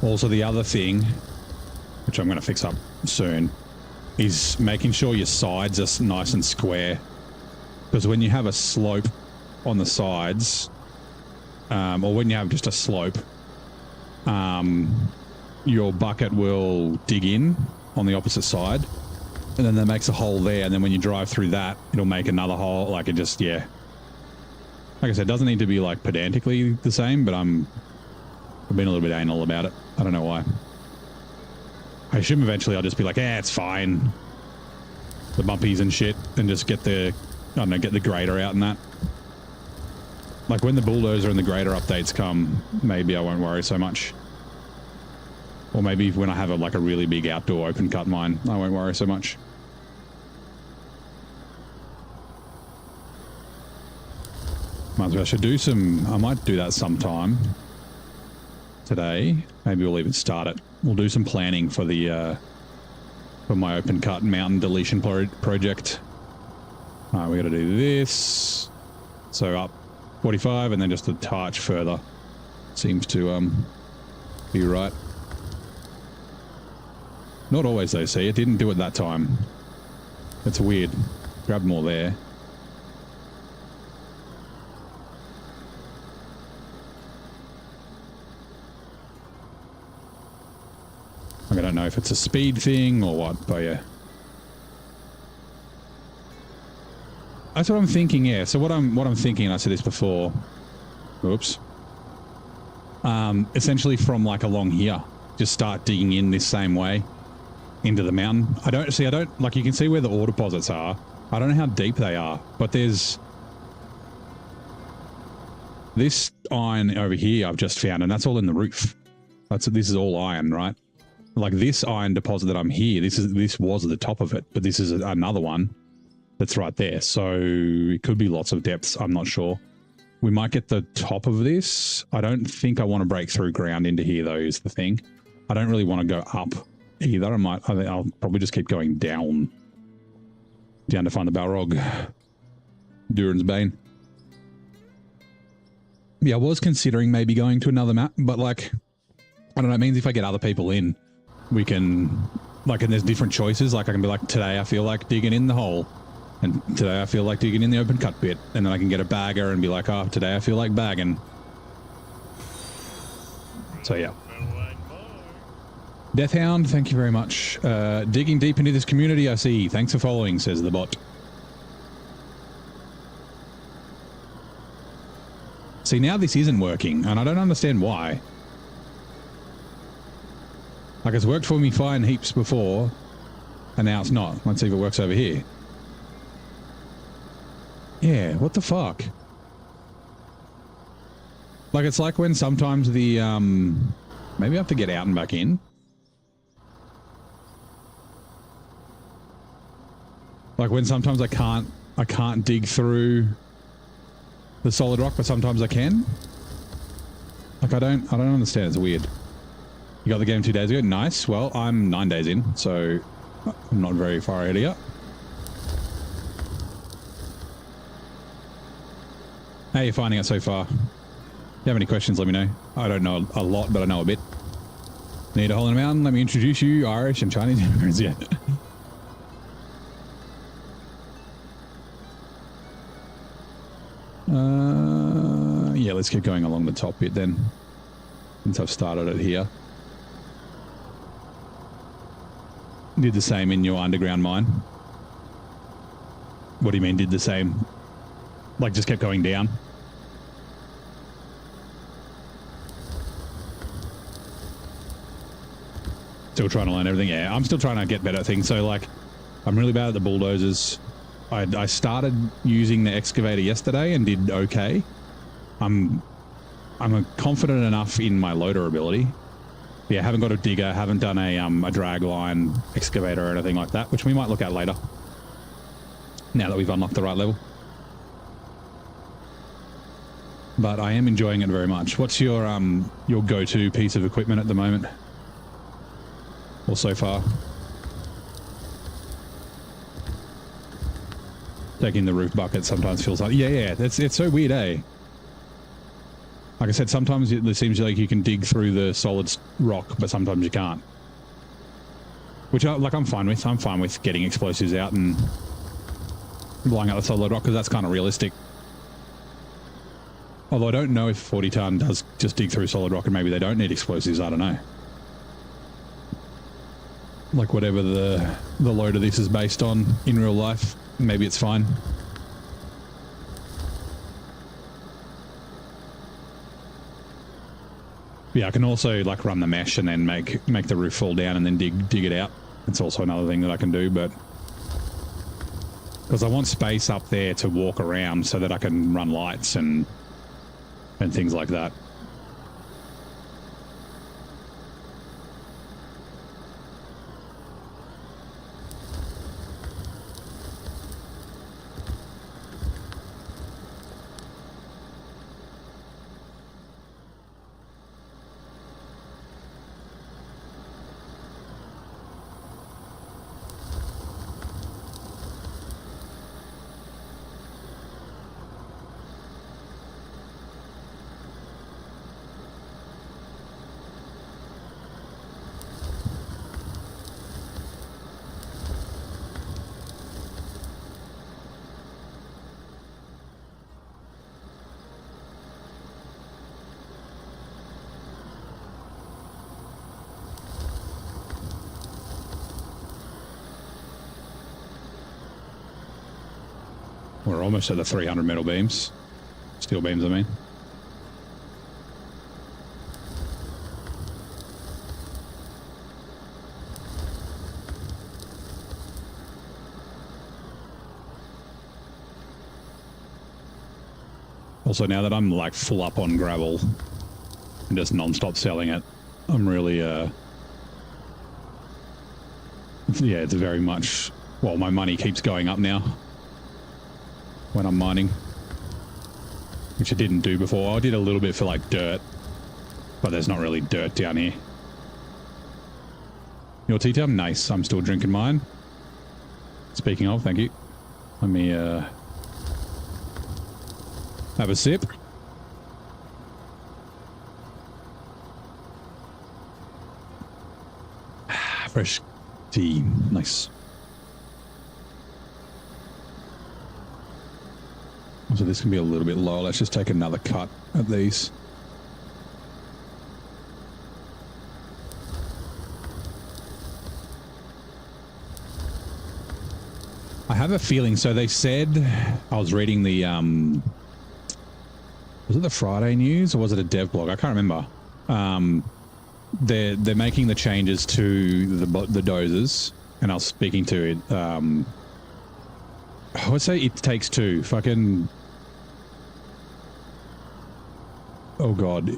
Also, the other thing, which I'm going to fix up soon, is making sure your sides are nice and square. Because when you have a slope on the sides, or when you have just a slope, your bucket will dig in on the opposite side, and then that makes a hole there, and then when you drive through that, it'll make another hole. Like, it just, yeah. Like I said, it doesn't need to be, like, pedantically the same, but I've been a little bit anal about it. I don't know why. I assume eventually I'll just be like, it's fine. The bumpies and shit, and just get the, I don't know, get the grader out and that. Like, when the bulldozer and the grader updates come, maybe I won't worry so much. Or maybe when I have like a really big outdoor open cut mine, I won't worry so much. Might as well. I should do some, I might do that sometime today. Maybe we'll even start it. We'll do some planning for the, for my open cut mountain deletion project. All right, we got to do this. So up 45 and then just a touch further. Seems to be right. Not always though, see, it didn't do it that time. It's weird. Grab more there. I don't know if it's a speed thing or what, but yeah. That's what I'm thinking, yeah. So what I'm thinking, and I said this before, oops. Essentially from like along here, just start digging in this same way into the mountain. I don't, like, you can see where the ore deposits are. I don't know how deep they are, but there's this iron over here I've just found, and that's all in the roof. This is all iron, right? Like this iron deposit that I'm here, this was the top of it, but this is another one that's right there. So it could be lots of depths. I'm not sure. We might get the top of this. I don't think I want to break through ground into here though, is the thing. I don't really want to go up either. I'll probably just keep going down to find the Balrog. Durin's Bane. Yeah, I was considering maybe going to another map, but like, I don't know, it means if I get other people in, we can, like, and there's different choices. Like I can be like, today I feel like digging in the hole, and today I feel like digging in the open cut bit, and then I can get a bagger and be like, oh, today I feel like bagging. So yeah. Deathhound, thank you very much. Digging deep into this community, I see. Thanks for following, says the bot. See, now this isn't working, and I don't understand why. Like, it's worked for me fine heaps before, and now it's not. Let's see if it works over here. Yeah, what the fuck? Like, it's like when sometimes the, maybe I have to get out and back in. Like when sometimes I can't dig through the solid rock, but sometimes I can. Like I don't understand. It's weird. You got the game 2 days ago. Nice. Well, I'm 9 days in, so I'm not very far ahead of you. How are you finding it so far? If you have any questions, let me know. I don't know a lot, but I know a bit. Need a hole in the mountain? Let me introduce you. Irish and Chinese immigrants. Yeah. Yeah, let's keep going along the top bit then, since I've started it here. Did the same in your underground mine? What do you mean did the same? Like just kept going down? Still trying to learn everything? Yeah, I'm still trying to get better at things. So like, I'm really bad at the bulldozers. I started using the excavator yesterday and did okay. I'm confident enough in my loader ability. Yeah, haven't got a digger, haven't done a drag line excavator or anything like that, which we might look at later. Now that we've unlocked the right level. But I am enjoying it very much. What's your go-to piece of equipment at the moment? Or so far? Taking the roof bucket sometimes feels like, yeah, it's so weird, eh? Like I said, sometimes it seems like you can dig through the solid rock, but sometimes you can't. Which, I'm fine with. I'm fine with getting explosives out and blowing out the solid rock, because that's kind of realistic. Although I don't know if 40 ton does just dig through solid rock and maybe they don't need explosives. I don't know. Like whatever the load of this is based on in real life, maybe it's fine. Yeah, I can also like run the mesh and then make the roof fall down and then dig it out. It's also another thing that I can do, but because I want space up there to walk around so that I can run lights and things like that. We're almost at the 300 metal beams. Steel beams, I mean. Also, now that I'm like full up on gravel and just non-stop selling it, I'm really, yeah, it's very much, well, my money keeps going up now when I'm mining, which I didn't do before. I did a little bit for like dirt, but there's not really dirt down here. Your tea time? Nice. I'm still drinking mine. Speaking of, thank you. Let me have a sip. Fresh tea. Nice. So this can be a little bit lower. Let's just take another cut at these. I have a feeling, so they said, I was reading the, was it the Friday news or was it a dev blog? I can't remember. They're making the changes to the dozers, and I was speaking to it, I would say It Takes Two, fucking, oh god,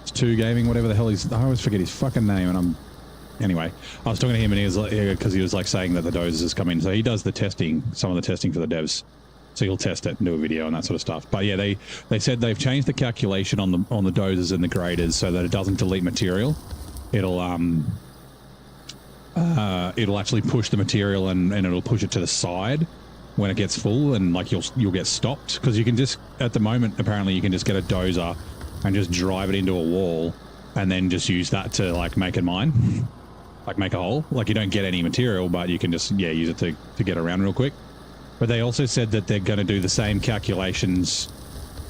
it's Two Gaming, whatever the hell he's, I always forget his fucking name, and anyway, I was talking to him and he was like, because he was like saying that the dozers come in, so he does the testing, some of the testing for the devs, so he'll test it and do a video and that sort of stuff. But yeah, they said they've changed the calculation on the dozers and the graders so that it doesn't delete material. It'll actually push the material and it'll push it to the side when it gets full, and like you'll get stopped, because you can just, at the moment apparently you can just get a dozer and just drive it into a wall and then just use that to like make a mine, like make a hole. Like you don't get any material, but you can just, yeah, use it to get around real quick. But they also said that they're going to do the same calculations.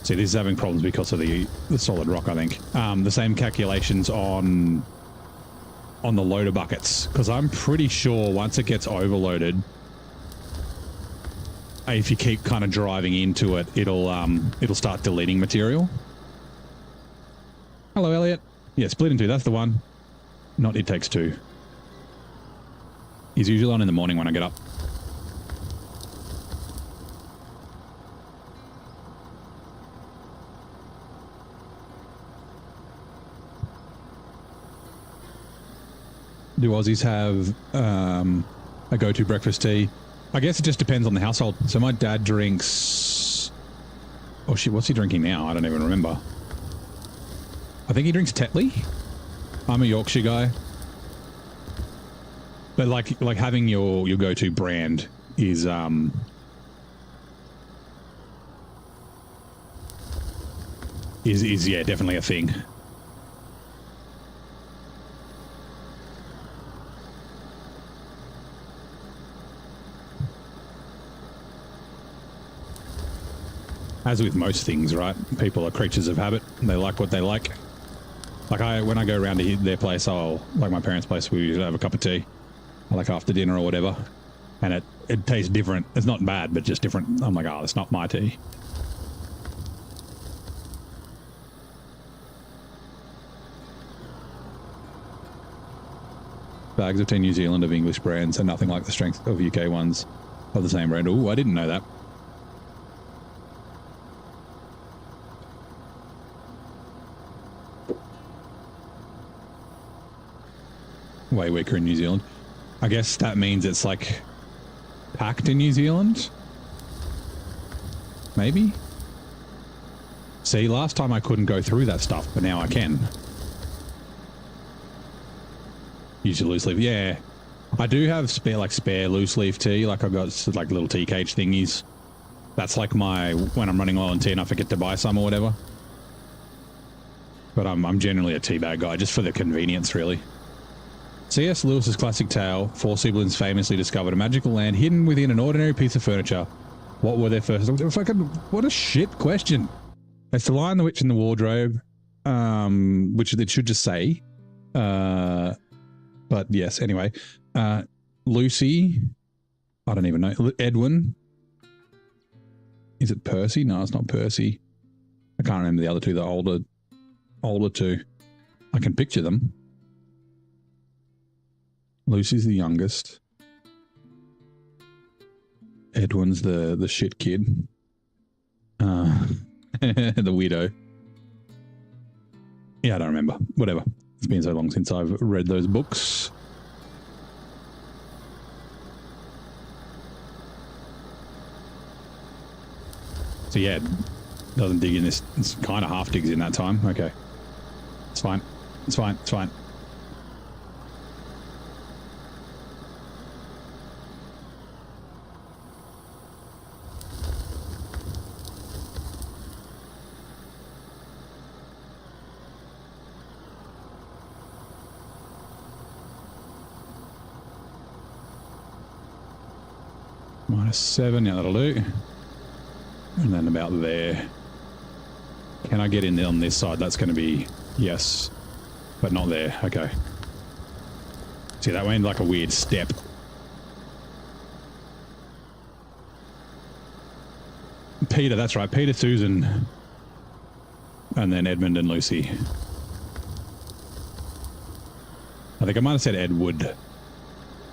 See, this is having problems because of the solid rock, I think. The same calculations on the loader buckets, because I'm pretty sure once it gets overloaded, if you keep kind of driving into it, it'll start deleting material. Hello, Elliot. Yeah, Split in Two, that's the one. Not It Takes Two. He's usually on in the morning when I get up. Do Aussies have a go-to breakfast tea? I guess it just depends on the household. So my dad drinks... Oh shit, what's he drinking now? I don't even remember. I think he drinks Tetley. I'm a Yorkshire guy. But like having your go-to brand is... is yeah, definitely a thing. As with most things, right? People are creatures of habit. They like what they like. Like when I go around to their place, like my parents' place, we usually have a cup of tea, like after dinner or whatever, and it tastes different. It's not bad, but just different. I'm like, oh, it's not my tea. Bags of tea New Zealand of English brands are nothing like the strength of UK ones of the same brand. Oh, I didn't know that. Way weaker in New Zealand. I guess that means it's like packed in New Zealand? Maybe? See, last time I couldn't go through that stuff, but now I can. Use your loose leaf. Yeah. I do have spare loose leaf tea. Like I've got like little tea cage thingies. That's like when I'm running low on tea and I forget to buy some or whatever. But I'm generally a tea bag guy, just for the convenience, really. C.S. Lewis's classic tale, Four Siblings famously discovered a magical land hidden within an ordinary piece of furniture. What were their first... What a shit question. It's The Lion, the Witch, and the Wardrobe, which it should just say. But yes, anyway. Lucy. I don't even know. Edwin. Is it Percy? No, it's not Percy. I can't remember the other two, the older two. I can picture them. Lucy's the youngest. Edwin's the shit kid. The widow. Yeah, I don't remember. Whatever. It's been so long since I've read those books. So yeah, doesn't dig in this. It's kind of half digs in that time. Okay. It's fine. It's fine. It's fine. -7, yeah, that'll do. And then about there. Can I get in there on this side? That's going to be yes, but not there. Okay. See, that went like a weird step. Peter, that's right. Peter, Susan, and then Edmund and Lucy. I think I might have said Edward,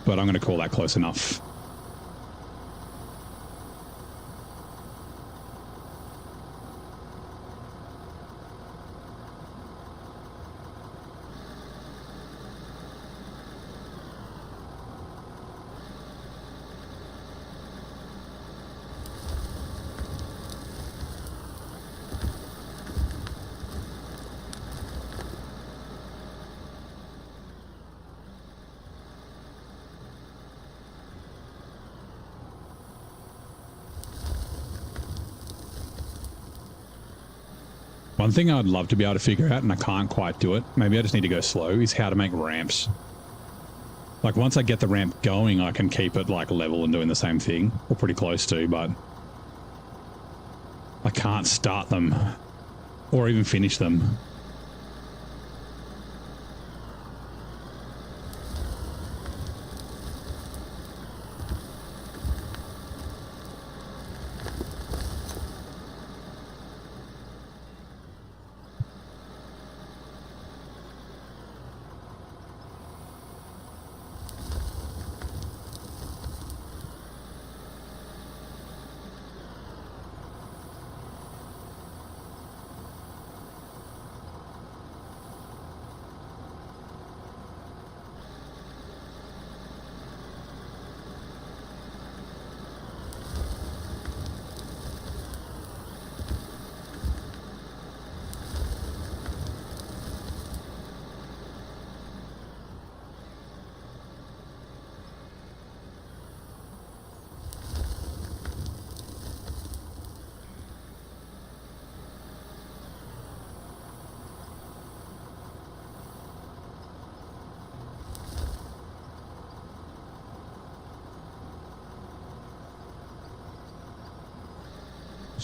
but I'm going to call that close enough. One thing I'd love to be able to figure out, and I can't quite do it, maybe I just need to go slow, is how to make ramps. Like once I get the ramp going, I can keep it like level and doing the same thing, or pretty close to, but I can't start them or even finish them.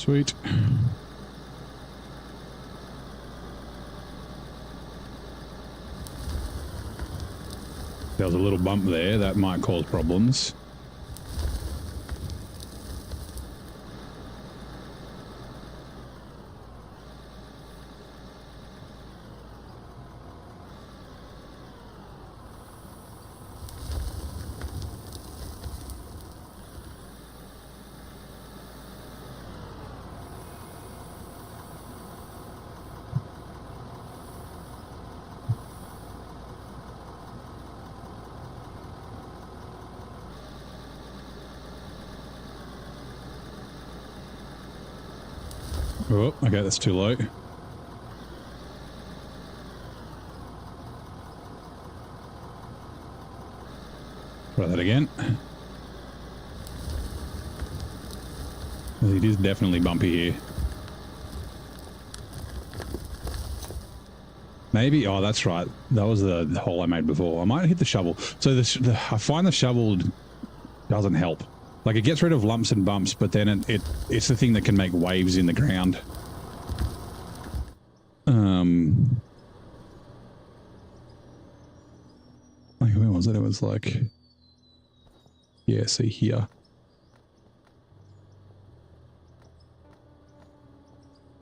Sweet. There was a little bump there that might cause problems. Oh, okay, that's too low. Try that again. It is definitely bumpy here. Maybe, oh, that's right. That was the hole I made before. I might hit the shovel. So I find the shovel doesn't help. Like, it gets rid of lumps and bumps, but then it's the thing that can make waves in the ground. Like, where was it? It was like, yeah, see here.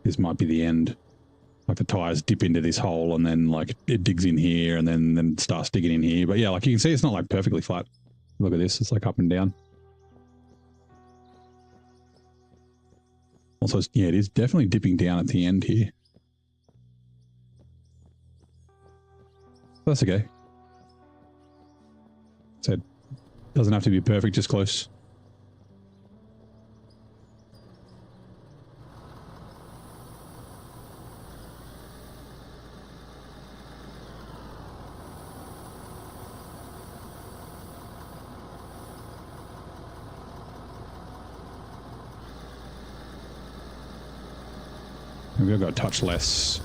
This might be the end. Like, the tires dip into this hole and then, like, it digs in here and then it starts digging in here. But yeah, like, you can see it's not, like, perfectly flat. Look at this. It's, like, up and down. Also, yeah, it is definitely dipping down at the end here. That's okay. So it doesn't have to be perfect, just close. Maybe I've got a touch less.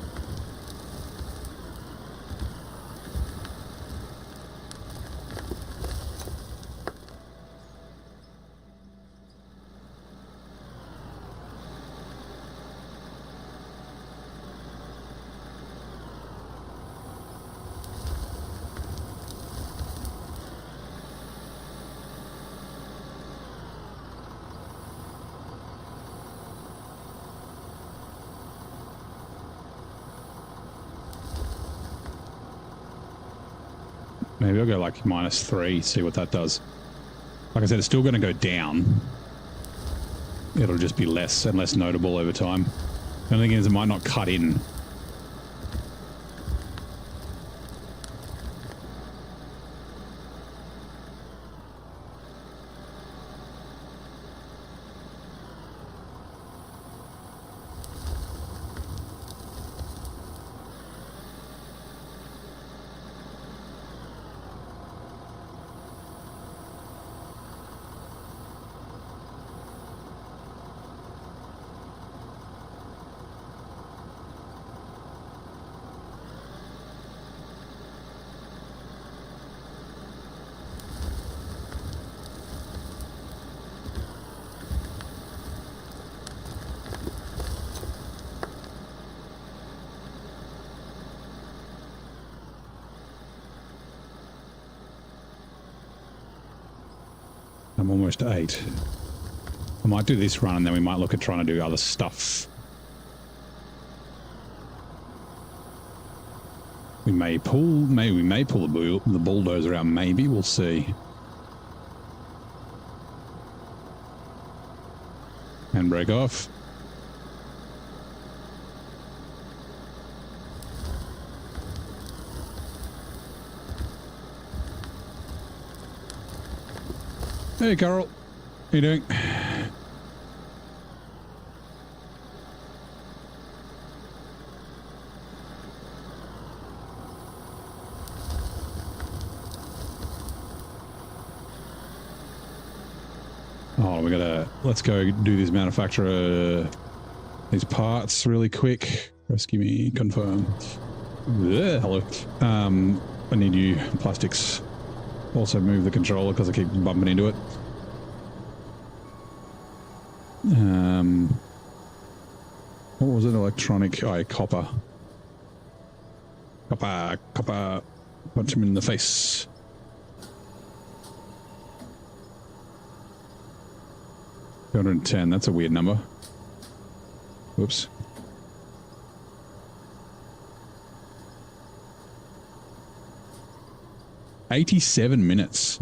Maybe I'll go like -3, see what that does. Like I said, it's still going to go down. It'll just be less and less notable over time. The only thing is it might not cut in. I'm almost 8. I might do this run and then we might look at trying to do other stuff. We may pull the bulldozer out, maybe, we'll see. Handbrake off. Hey, Carol. How you doing? Oh, let's go do this manufacturer, these parts really quick. Rescue me, confirm. Yeah, hello. I need you plastics. Also move the controller because I keep bumping into it. What was it? Electronic? Oh, copper. Copper, copper. Punch him in the face. $210. That's a weird number. Whoops. $87 minutes.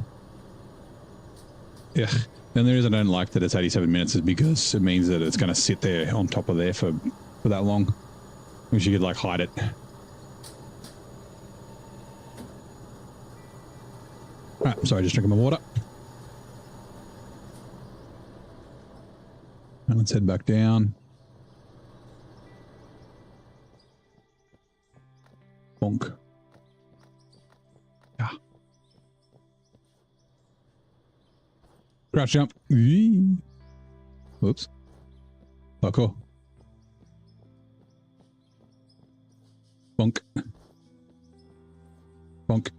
Yeah. And the reason I don't like that it's 87 minutes is because it means that it's going to sit there on top of there for that long. Wish you could like hide it. Alright, sorry, just drinking my water. And let's head back down. Bonk. Ah. Crouch jump. Whoops. Oh, cool. Bonk. Bonk.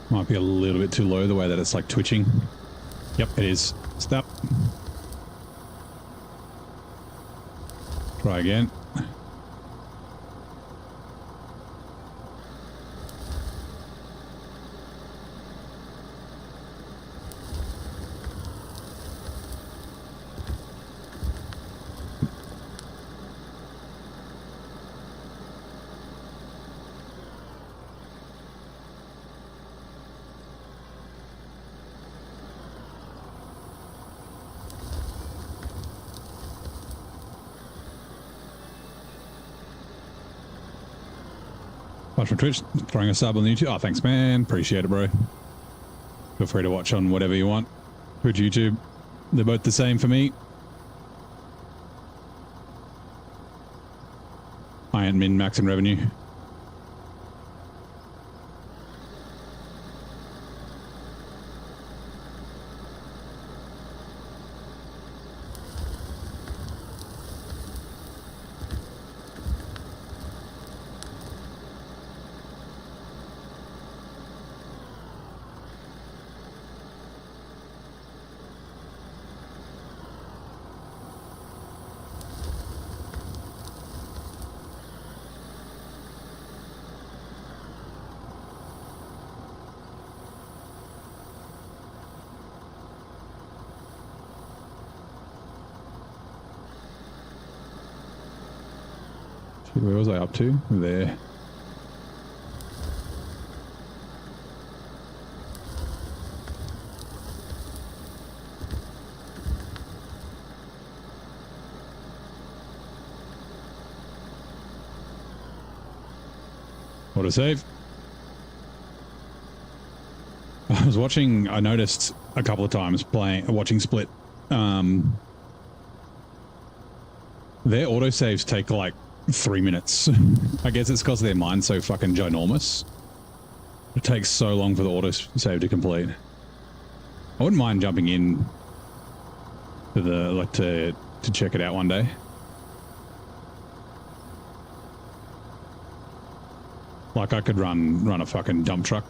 Might be a little bit too low the way that it's like twitching. Yep, it is. Stop. Try again. Watch from Twitch, throwing a sub on YouTube. Oh, thanks, man. Appreciate it, bro. Feel free to watch on whatever you want. Twitch, YouTube, they're both the same for me. I ain't min-maxing revenue. Where was I up to? There. Autosave. I was watching, I noticed a couple of times watching Split. Their autosaves take like 3 minutes. I guess it's because their mine's so fucking ginormous. It takes so long for the autosave to complete. I wouldn't mind jumping in to the to check it out one day. Like I could run a fucking dump truck.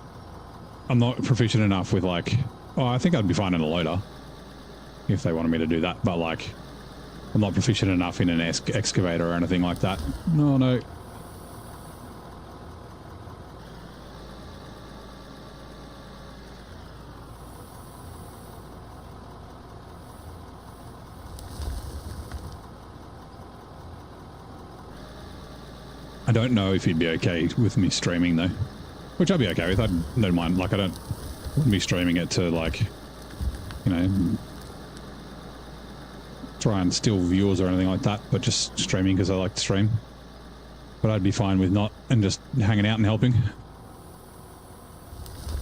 I'm not proficient enough with like, oh, I think I'd be fine in a loader if they wanted me to do that, but like I'm not proficient enough in an excavator or anything like that. No. I don't know if he'd be okay with me streaming though, which I'd be okay with. I don't mind. Like, wouldn't be streaming it to, like, you know, try and steal viewers or anything like that, but just streaming because I like to stream. But I'd be fine with not, and just hanging out and helping.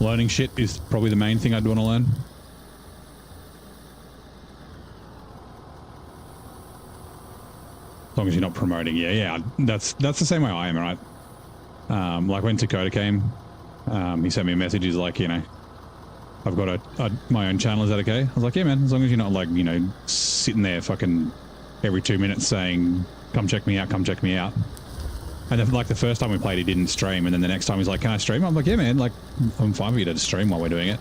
Learning shit is probably the main thing I'd want to learn. As long as you're not promoting, yeah, that's the same way I am, right? Like when Dakota came, he sent me a message. He's like, you know, I've got my own channel. Is that okay? I was like, yeah, man. As long as you're not, like, you know, sitting there fucking every 2 minutes saying, "Come check me out, come check me out." And then, like, the first time we played, he didn't stream, and then the next time he's like, "Can I stream?" I'm like, "Yeah, man. Like, I'm fine for you to stream while we're doing it.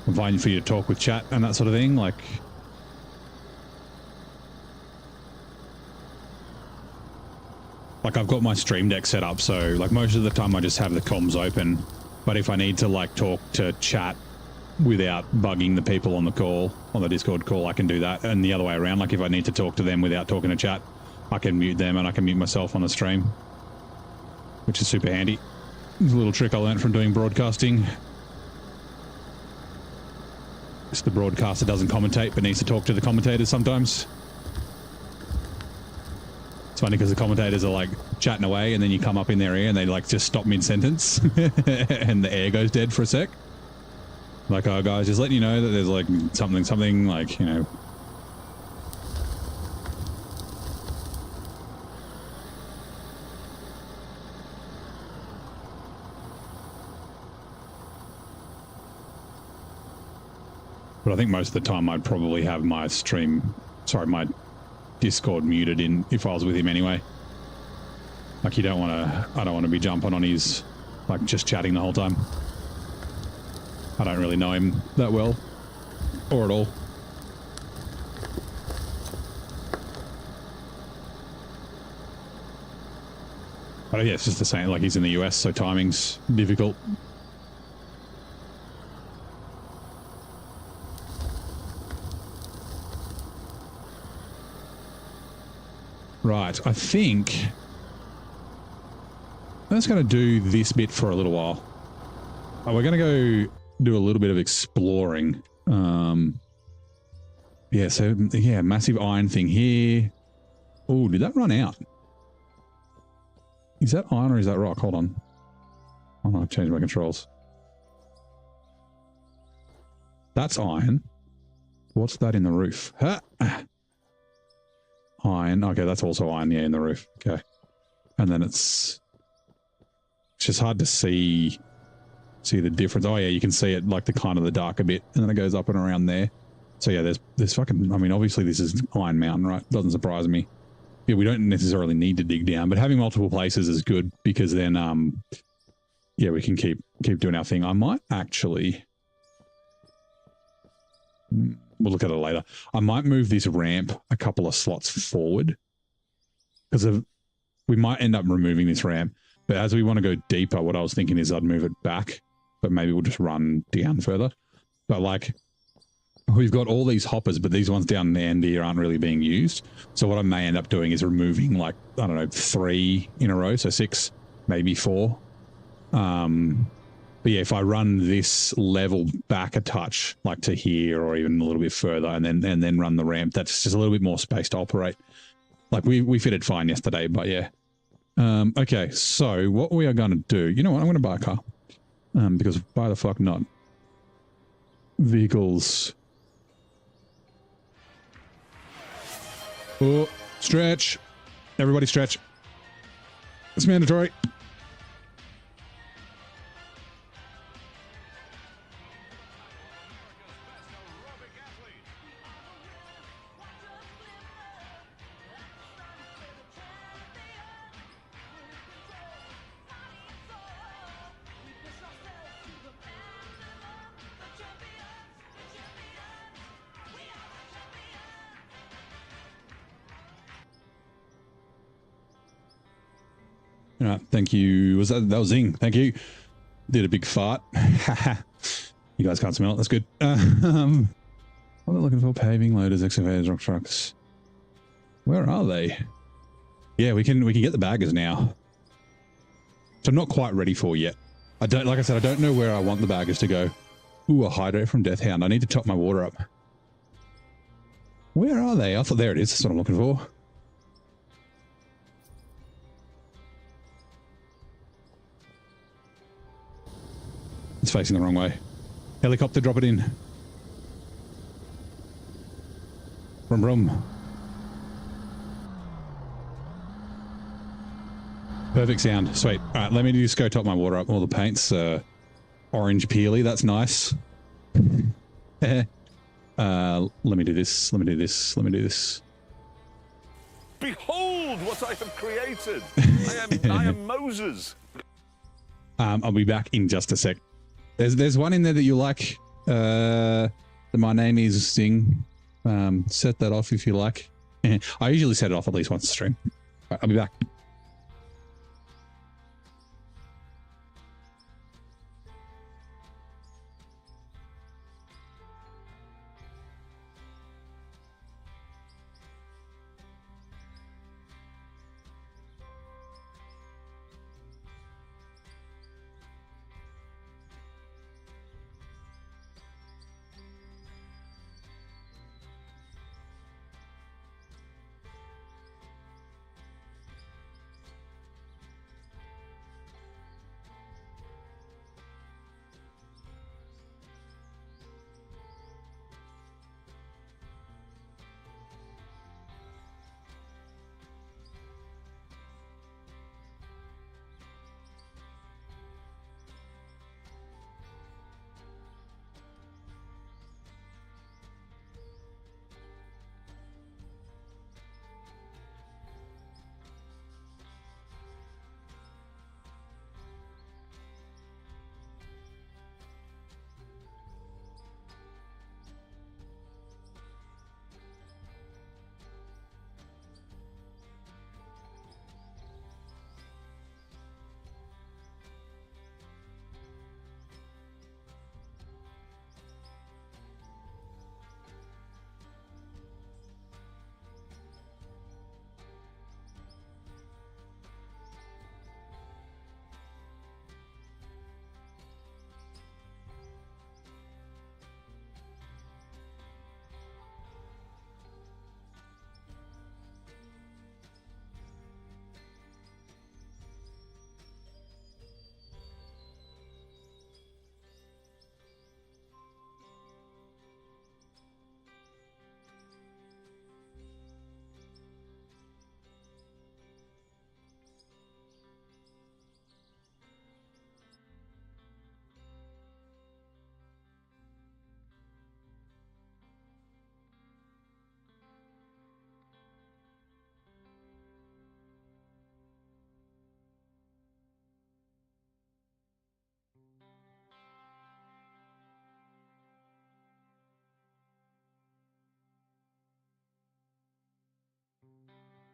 I'm fine for you to talk with chat and that sort of thing." Like. Like, I've got my stream deck set up, so, like, most of the time I just have the comms open. But if I need to, like, talk to chat without bugging the people on the call, on the Discord call, I can do that. And the other way around, like, if I need to talk to them without talking to chat, I can mute them and I can mute myself on the stream, which is super handy. It's a little trick I learned from doing broadcasting. It's the broadcaster doesn't commentate, but needs to talk to the commentators sometimes. It's funny because the commentators are like chatting away and then you come up in their ear and they like just stop mid-sentence and the air goes dead for a sec. Like, "Oh, guys, just letting you know that there's like something, like, you know." But I think most of the time I'd probably have my my Discord muted in if I was with him anyway. Like, I don't want to be jumping on his, like, just chatting the whole time. I don't really know him that well, or at all. But yeah, it's just the same. Like, he's in the US, so timing's difficult. Right, I think I'm just going to do this bit for a little while. We're going to go do a little bit of exploring. Yeah, so, yeah, massive iron thing here. Oh, did that run out? Is that iron or is that rock? Hold on. Oh, no, I've changed my controls. That's iron. What's that in the roof? Ha! Iron. Okay, that's also iron, yeah, in the roof. Okay. And then it's just hard to see the difference. Oh, yeah, you can see it, like, the kind of the darker bit, and then it goes up and around there. So, yeah, there's fucking, I mean, obviously this is Iron Mountain, right? Doesn't surprise me. Yeah, we don't necessarily need to dig down, but having multiple places is good because then, yeah, we can keep doing our thing. I might actually... We'll look at it later. I might move this ramp a couple of slots forward because we might end up removing this ramp. But as we want to go deeper, what I was thinking is I'd move it back, but maybe we'll just run down further. But, like, we've got all these hoppers, but these ones down the end here aren't really being used. So what I may end up doing is removing, like, I don't know, 3 in a row, so 6, maybe 4. But yeah, if I run this level back a touch, like to here or even a little bit further, and then run the ramp, that's just a little bit more space to operate. Like, we fitted fine yesterday, but yeah. Okay, so what we are going to do, you know what, I'm going to buy a car. Because why the fuck not? Vehicles. Oh, stretch. Everybody stretch. It's mandatory. Thank you. Was that was Zing? Thank you. Did a big fart. You guys can't smell it. That's good. What are they looking for? Paving, loaders, excavators, rock trucks. Where are they? Yeah, we can get the baggers now. So I'm not quite ready for yet. I don't, like I said, I don't know where I want the baggers to go. Ooh, a hydrate from Death Hound. I need to top my water up. Where are they? I thought there it is. That's what I'm looking for. It's facing the wrong way. Helicopter, drop it in. Vroom, vroom. Perfect sound. Sweet. All right, let me just go top my water up. All the paint's orange peely. That's nice. Let me do this. Let me do this. Let me do this. Behold what I have created. I am Moses. I'll be back in just a sec. There's one in there that you like. The My Name Is thing. Set that off if you like. I usually set it off at least once a stream. Right, I'll be back.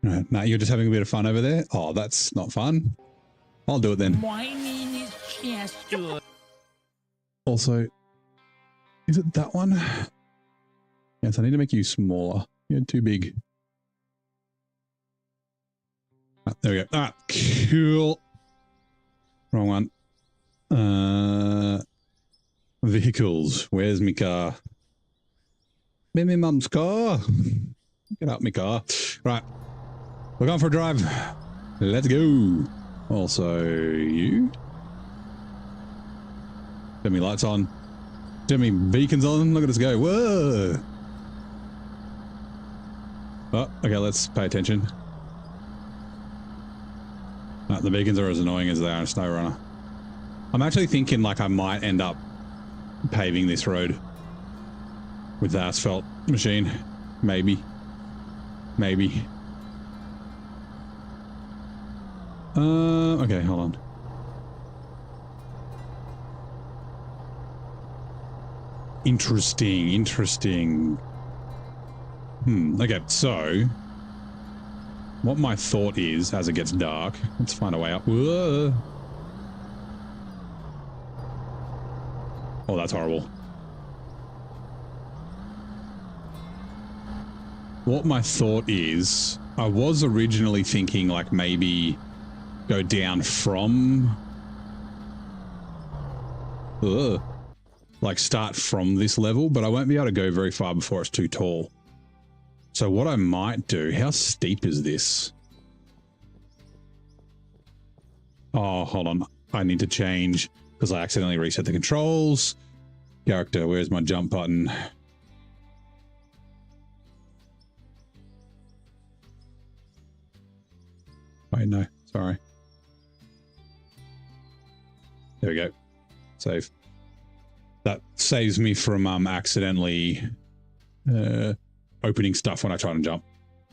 Right, Matt, you're just having a bit of fun over there? Oh, that's not fun. I'll do it then. My name is Chester. Also, is it that one? Yes, I need to make you smaller. You're too big. Ah, there we go. Ah, cool. Wrong one. Vehicles. Where's my car? Me mum's car. Get out my car. Right. We're going for a drive. Let's go. Also, you. Turn me lights on. Turn me beacons on. Look at us go. Whoa. Oh, okay, let's pay attention. The beacons are as annoying as they are in SnowRunner. I'm actually thinking like I might end up paving this road with the asphalt machine. Maybe. Maybe. Okay, hold on. Interesting, interesting. Okay, so what my thought is as it gets dark, let's find a way up. Whoa. Oh, that's horrible. What my thought is I was originally thinking like maybe go down from, like start from this level, but I won't be able to go very far before it's too tall. So what I might do, how steep is this? Oh, hold on. I need to change because I accidentally reset the controls. Character, where's my jump button? Wait, no, sorry. There we go. Save. That saves me from accidentally opening stuff when I try and jump.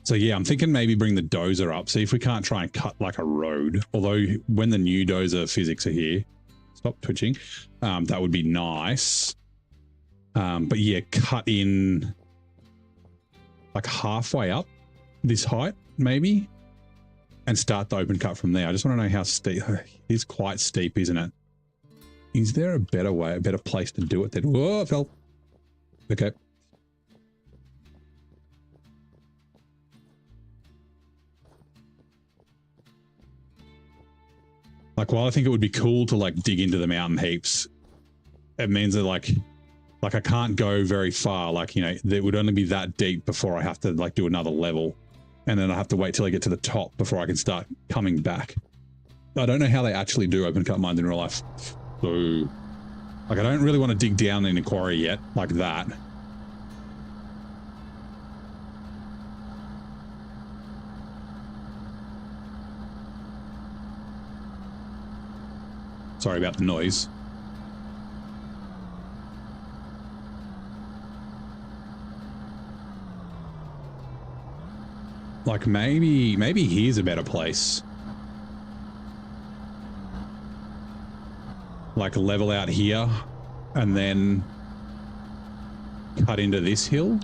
So yeah, I'm thinking maybe bring the dozer up. See if we can't try and cut like a road. Although when the new dozer physics are here, stop twitching. That would be nice. But yeah, cut in like halfway up this height, maybe, and start the open cut from there. I just want to know how steep. It is quite steep, isn't it? Is there a better way, a better place to do it then? Whoa, I fell. Okay. Like, while I think it would be cool to like dig into the mountain heaps, it means that like I can't go very far. Like, you know, it would only be that deep before I have to like do another level. And then I have to wait till I get to the top before I can start coming back. I don't know how they actually do open cut mines in real life. So, like, I don't really want to dig down in a quarry yet, like that. Sorry about the noise. Like, maybe here's a better place. Like, level out here and then cut into this hill.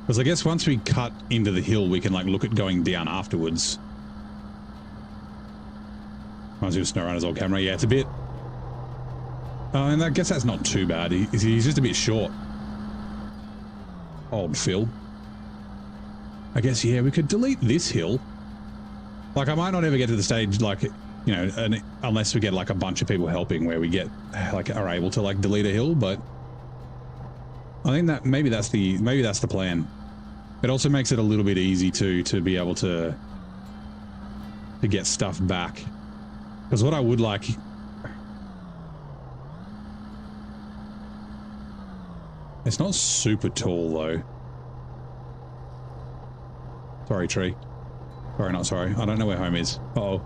Because I guess once we cut into the hill, we can like look at going down afterwards. I was going to snow around his old camera. Yeah, it's a bit... and I guess that's not too bad. He's just a bit short. Old Phil. I guess, yeah, we could delete this hill. Like, I might not ever get to the stage, like, you know, unless we get, like, a bunch of people helping where we get, like, are able to, like, delete a hill, but I think that maybe that's the plan. It also makes it a little bit easy to be able to get stuff back. Because what I would like... It's not super tall, though. Sorry, tree. Sorry, not sorry. I don't know where home is. Uh-oh.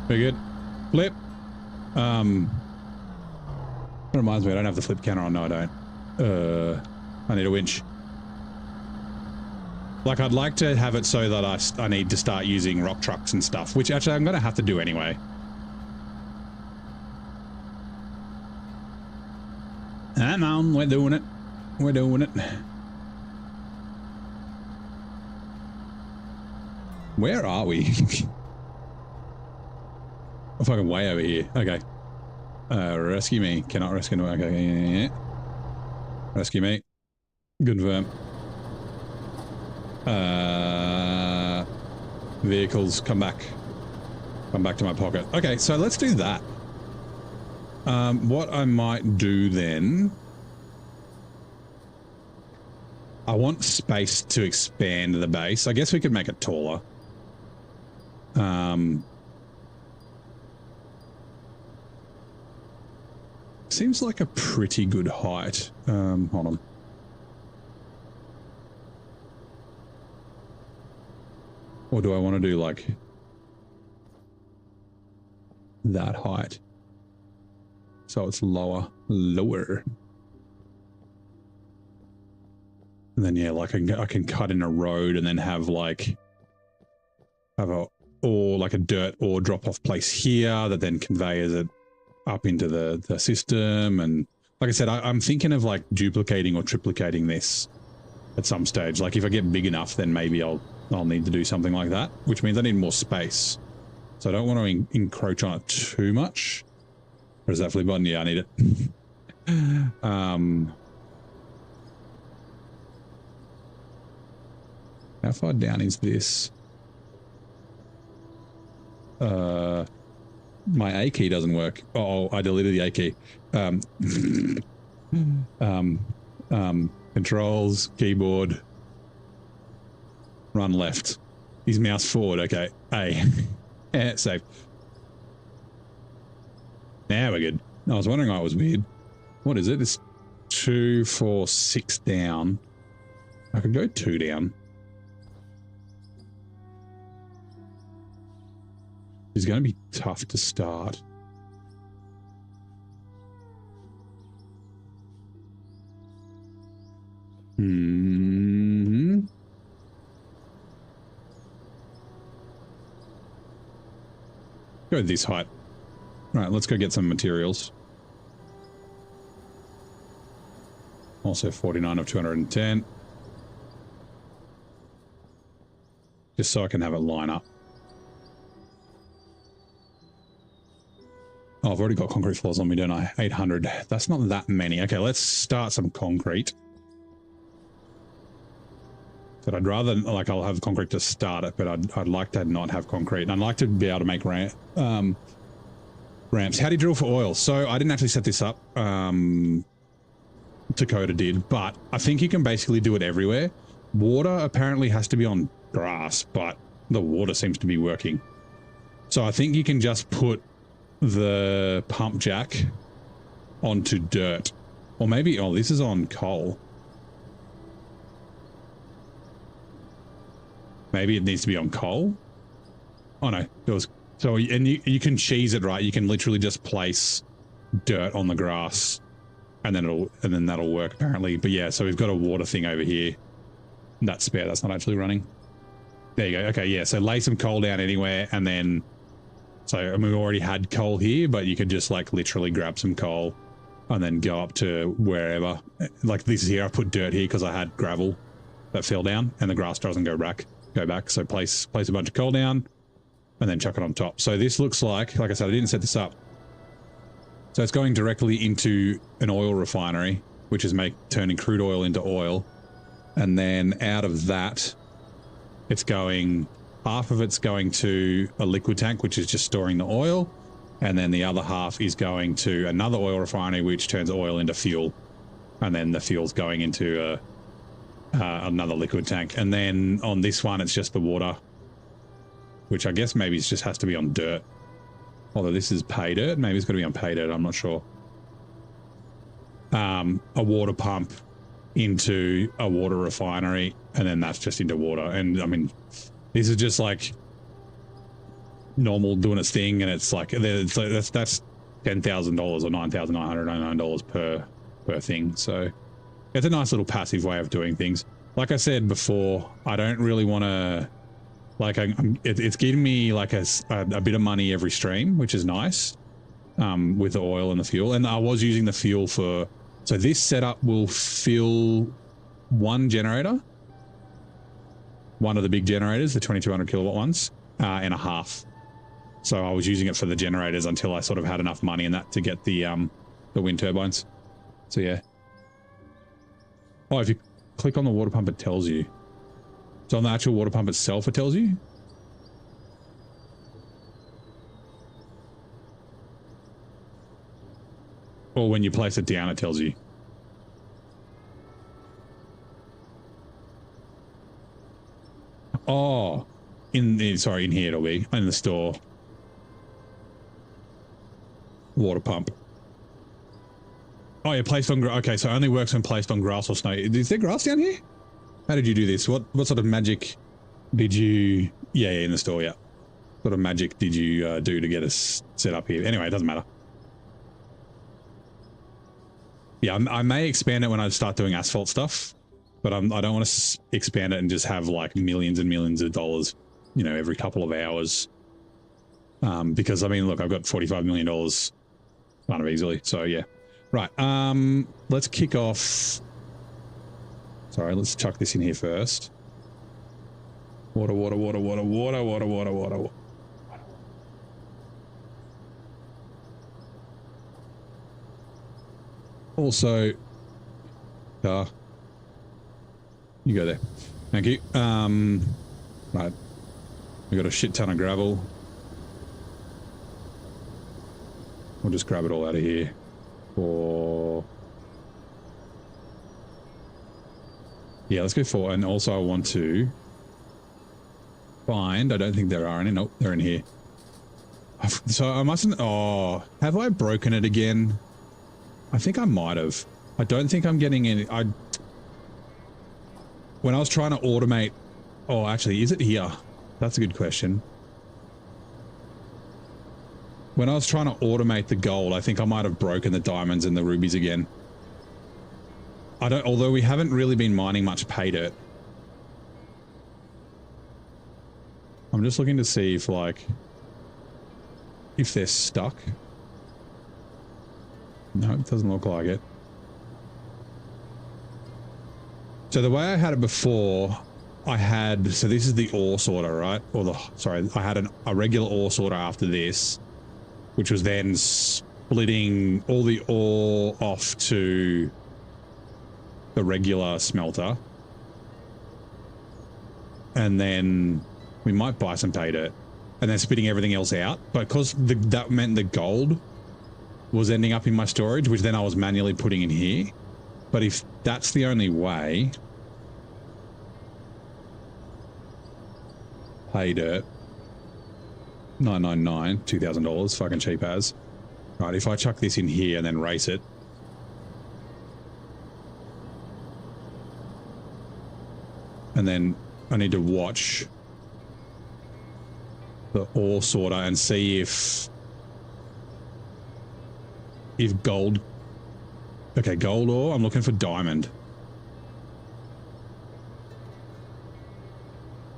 Very good. Flip. That reminds me, I don't have the flip counter on. No, I don't. I need a winch. Like, I'd like to have it so that I need to start using rock trucks and stuff, which actually I'm going to have to do anyway. Come on, we're doing it. We're doing it. Where are we? I'm fucking way over here. Okay. Rescue me. Cannot rescue me. Okay, yeah. Rescue me. Confirm. Vehicles, come back. Come back to my pocket. Okay, so let's do that. What I might do then... I want space to expand the base. I guess we could make it taller. Seems like a pretty good height. Hold on. Or do I want to do like that height? So it's lower. And then yeah, like I can cut in a road and then have like like a dirt ore drop off place here that then conveys it up into the system. And like I said, I'm thinking of like duplicating or triplicating this at some stage. Like if I get big enough, then maybe I'll need to do something like that, which means I need more space. So I don't want to encroach on it too much. Or is that flip button? Yeah, I need it. How far down is this? My A key doesn't work. Oh, I deleted the A key. Controls, keyboard, run left. His mouse forward. Okay. A. Yeah, save. Now we're good. I was wondering why it was weird. What is it? It's 2, 4, 6 down. I could go 2 down. It's going to be tough to start. Go this height. Right, let's go get some materials. Also 49 of 210. Just so I can have it line up. Oh, I've already got concrete floors on me, don't I? 800. That's not that many. Okay, let's start some concrete. But I'd rather, like, I'll have concrete to start it, but I'd like to not have concrete. And I'd like to be able to make ramps. How do you drill for oil? So I didn't actually set this up. Dakota did, but I think you can basically do it everywhere. Water apparently has to be on grass, but the water seems to be working. So I think you can just put the pump jack onto dirt. Or maybe, oh, this is on coal. Maybe it needs to be on coal. Oh no, it was. So, and you can cheese it, right? You can literally just place dirt on the grass and then that'll work apparently. But yeah, so we've got a water thing over here. That's spare, that's not actually running. There you go. Okay, yeah, so lay some coal down anywhere and then, so I mean, we already had coal here, but you could just like literally grab some coal and then go up to wherever. Like this is here, I put dirt here because I had gravel that fell down and the grass doesn't go back. So place a bunch of coal down and then chuck it on top. So this looks like I said, I didn't set this up. So it's going directly into an oil refinery, which is turning crude oil into oil. And then out of that, it's going, half of it's going to a liquid tank, which is just storing the oil. And then the other half is going to another oil refinery, which turns oil into fuel. And then the fuel's going into another liquid tank. And then on this one, it's just the water, which I guess maybe it just has to be on dirt. Although this is pay dirt, maybe it's got to be on pay dirt, I'm not sure. A water pump into a water refinery, and then that's just into water. And I mean, this is just like normal doing its thing, and it's like that's $10,000 or $9,999 per thing. So it's a nice little passive way of doing things. Like I said before, I don't really want to. Like it's giving me like a bit of money every stream, which is nice, with the oil and the fuel. And I was using the fuel for, so this setup will fill one generator, one of the big generators, the 2200 kilowatt ones, and a half. So I was using it for the generators until I sort of had enough money in that to get the wind turbines. So yeah. Oh, if you click on the water pump, it tells you. So on the actual water pump itself, it tells you. Or when you place it down, it tells you. Oh, sorry, in here it'll be, in the store. Water pump. Oh, yeah, placed on, okay, so it only works when placed on grass or snow. Is there grass down here? How did you do this? What sort of magic did you... Yeah, in the store, yeah. What sort of magic did you do to get us set up here? Anyway, it doesn't matter. Yeah, I may expand it when I start doing asphalt stuff, but I don't want to expand it and just have like millions and millions of dollars, you know, every couple of hours. Because, I mean, look, I've got $45 million kind of easily, so yeah. Right, let's kick off... Sorry, let's chuck this in here first. Water, water, water, water, water, water, water, water. Also, you go there. Thank you. Right. We got a shit ton of gravel. We'll just grab it all out of here. For... Yeah, let's go for... And also I want to find... I don't think there are any. Nope, they're in here. So I mustn't... Oh, have I broken it again? I think I might have. I don't think I'm getting any... When I was trying to automate... Oh, actually, is it here? That's a good question. When I was trying to automate the gold, I think I might have broken the diamonds and the rubies again. I don't... Although we haven't really been mining much pay dirt. I'm just looking to see if, like... If they're stuck. No, it doesn't look like it. So the way I had it before, I had, so this is the ore sorter, right? Or the, sorry, I had a regular ore sorter after this, which was then splitting all the ore off to the regular smelter. And then we might buy some pay dirt and then spitting everything else out. But because that meant the gold was ending up in my storage, which then I was manually putting in here. But if that's the only way, pay dirt, $999, $2,000, fucking cheap as. Right, if I chuck this in here and then race it, and then I need to watch the ore sorter and see if gold. Okay, gold ore. I'm looking for diamond.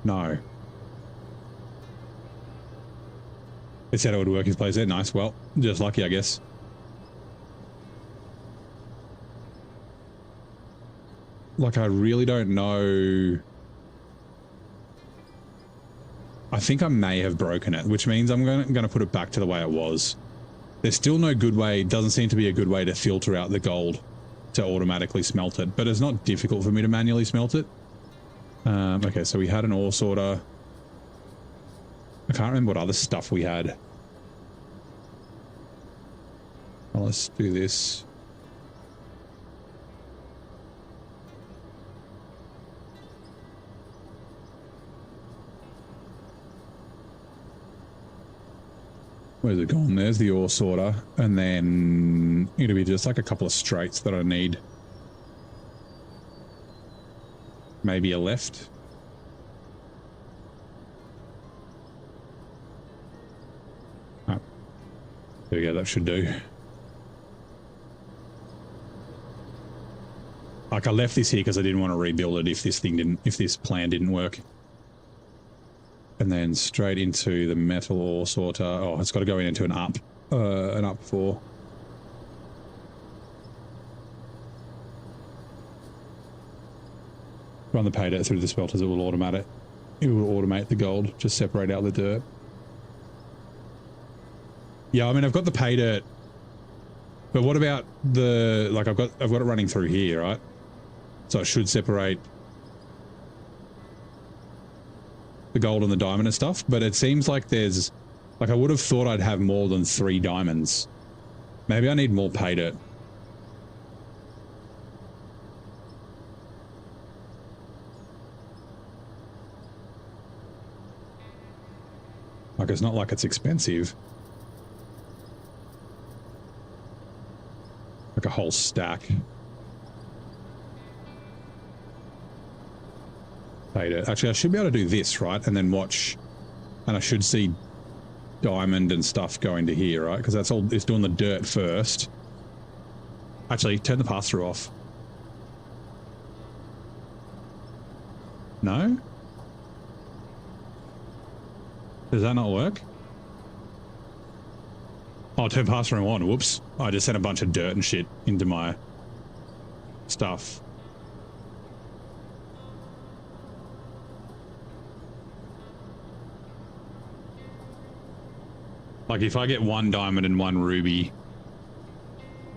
No. It said it would work his place there. Nice. Well, just lucky, I guess. Like, I really don't know. I think I may have broken it, which means I'm going to put it back to the way it was. There's still no good way, doesn't seem to be a good way to filter out the gold to automatically smelt it, but it's not difficult for me to manually smelt it. Okay, so we had an ore sorter. I can't remember what other stuff we had. Well, let's do this. Where's it gone? There's the ore sorter, and then it'll be just like a couple of straights that I need. Maybe a left. Oh. There we go, that should do. Like, I left this here because I didn't want to rebuild it if this plan didn't work. And then straight into the metal ore sorter. Oh, it's got to go into an up 4. Run the pay dirt through the smelters, it will automate it. It will automate the gold, just separate out the dirt. Yeah, I mean, I've got the pay dirt, but what about the, like, I've got it running through here, right? So it should separate the gold and the diamond and stuff, but it seems like there's, like, I would have thought I'd have more than 3 diamonds. Maybe I need more pay dirt. Like, it's not like it's expensive. Like a whole stack. Pay dirt. Actually, I should be able to do this, right? And then watch, and I should see diamond and stuff go into here, right? Because that's all, it's doing the dirt first. Actually, turn the pass-through off. No? Does that not work? Oh, turn pass-through on. Whoops. I just sent a bunch of dirt and shit into my stuff. Like, if I get 1 diamond and 1 ruby,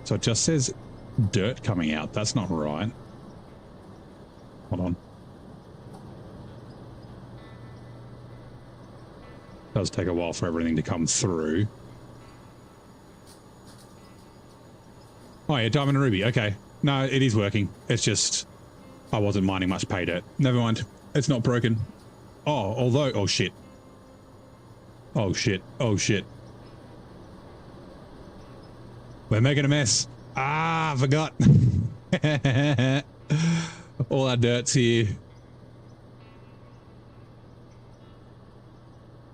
so it just says dirt coming out. That's not right. Hold on. does take a while for everything to come through. Oh yeah, diamond and ruby. Okay. No, it is working. It's just I wasn't mining much pay dirt. Never mind. It's not broken. Oh, although... Oh, shit. Oh, shit. Oh, shit. We're making a mess. Ah, I forgot. All our dirt's here.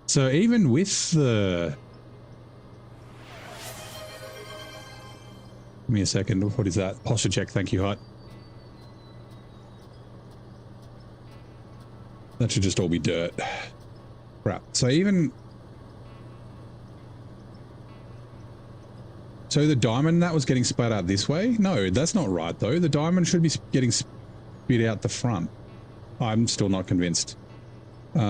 So even with the... Give me a second. What is that? Posture check. Thank you, Hut. That should just all be dirt. Right. So even... So the diamond that was getting spat out this way? No, that's not right though. The diamond should be getting spit out the front. I'm still not convinced. Where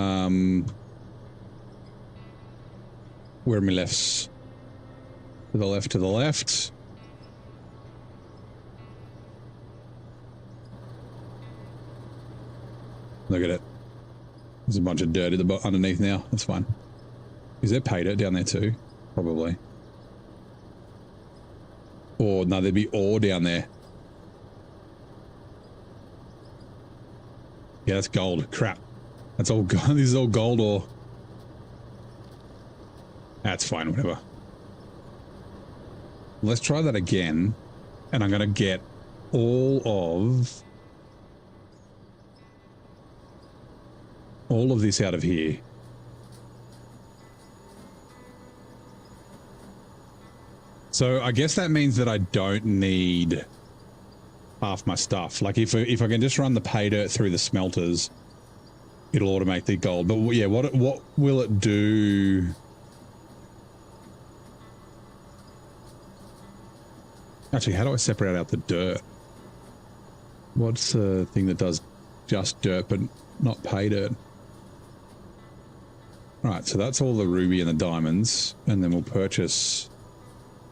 are my lefts? To the left, to the left. Look at it. There's a bunch of dirt at the underneath now. That's fine. Is there pay dirt down there too? Probably. Or no, there'd be ore down there. Yeah, that's gold. Crap. That's all gold. This is all gold ore. That's fine, whatever. Let's try that again. And I'm going to get all of this out of here. So I guess that means that I don't need half my stuff. Like if I can just run the pay dirt through the smelters, it'll automate the gold. But yeah, what will it do? Actually, how do I separate out the dirt? What's the thing that does just dirt but not pay dirt? Right, so that's all the ruby and the diamonds, and then we'll purchase...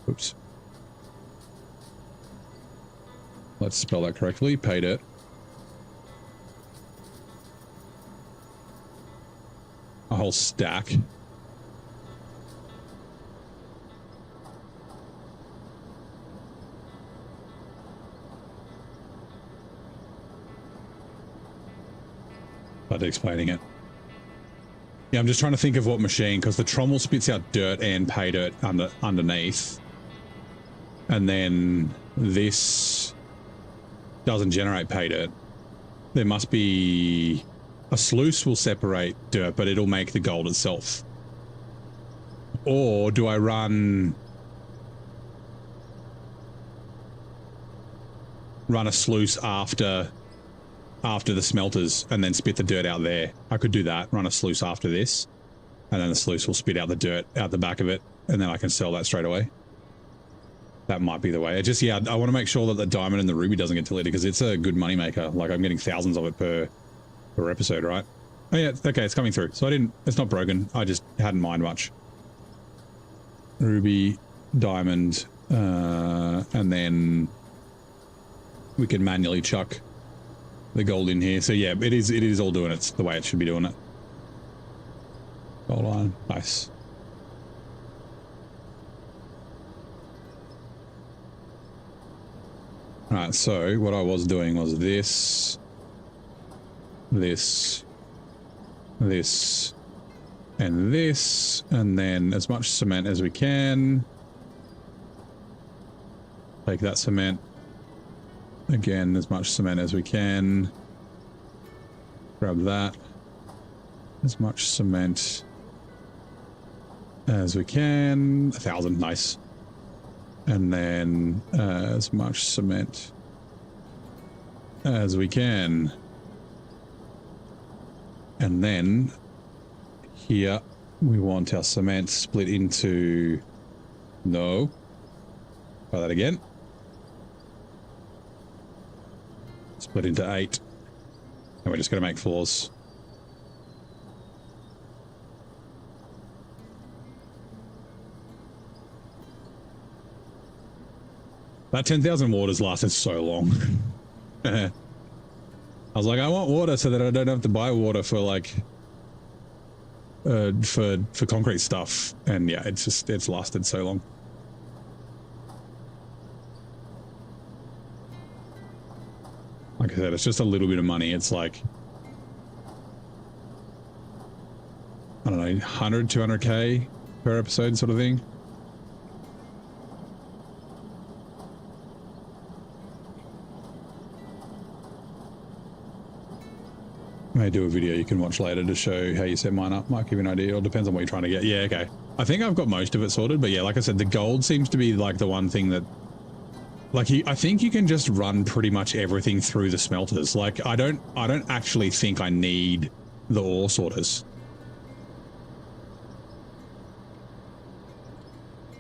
Oops. Let's spell that correctly. Pay dirt. A whole stack. But explaining it. Yeah, I'm just trying to think of what machine, because the trommel spits out dirt and pay dirt underneath. And then this doesn't generate pay dirt. There must be... A sluice will separate dirt, but it'll make the gold itself. Or do I run a sluice after the smelters and then spit the dirt out there? I could do that, run a sluice after this, and then the sluice will spit out the dirt out the back of it, and then I can sell that straight away. That might be the way. It just, yeah, I want to make sure that the diamond and the ruby doesn't get deleted, because it's a good money maker. Like, I'm getting thousands of it per episode, right? Oh yeah, okay, it's coming through. So it's not broken. I just hadn't mined much. Ruby, diamond, and then we can manually chuck the gold in here. So yeah, it is all doing it the way it should be doing it. Gold iron, nice. Alright, so what I was doing was this, and this, and then as much cement as we can. Take that cement. Again, as much cement as we can. Grab that. As much cement as we can. 1,000, nice. And then as much cement as we can. And then here we want our cement split into... No. Try that again. Split into 8. And we're just going to make floors. That 10,000 waters lasted so long. I was like, I want water so that I don't have to buy water for like for concrete stuff, and yeah, it's lasted so long. Like I said, it's just a little bit of money. It's like, I don't know, 100, 200k per episode sort of thing. May do a video you can watch later to show how you set mine up. Might give you an idea. It all depends on what you're trying to get. Yeah, okay. I think I've got most of it sorted, but yeah, like I said, the gold seems to be like the one thing that, like, I think you can just run pretty much everything through the smelters. Like, I don't actually think I need the ore sorters.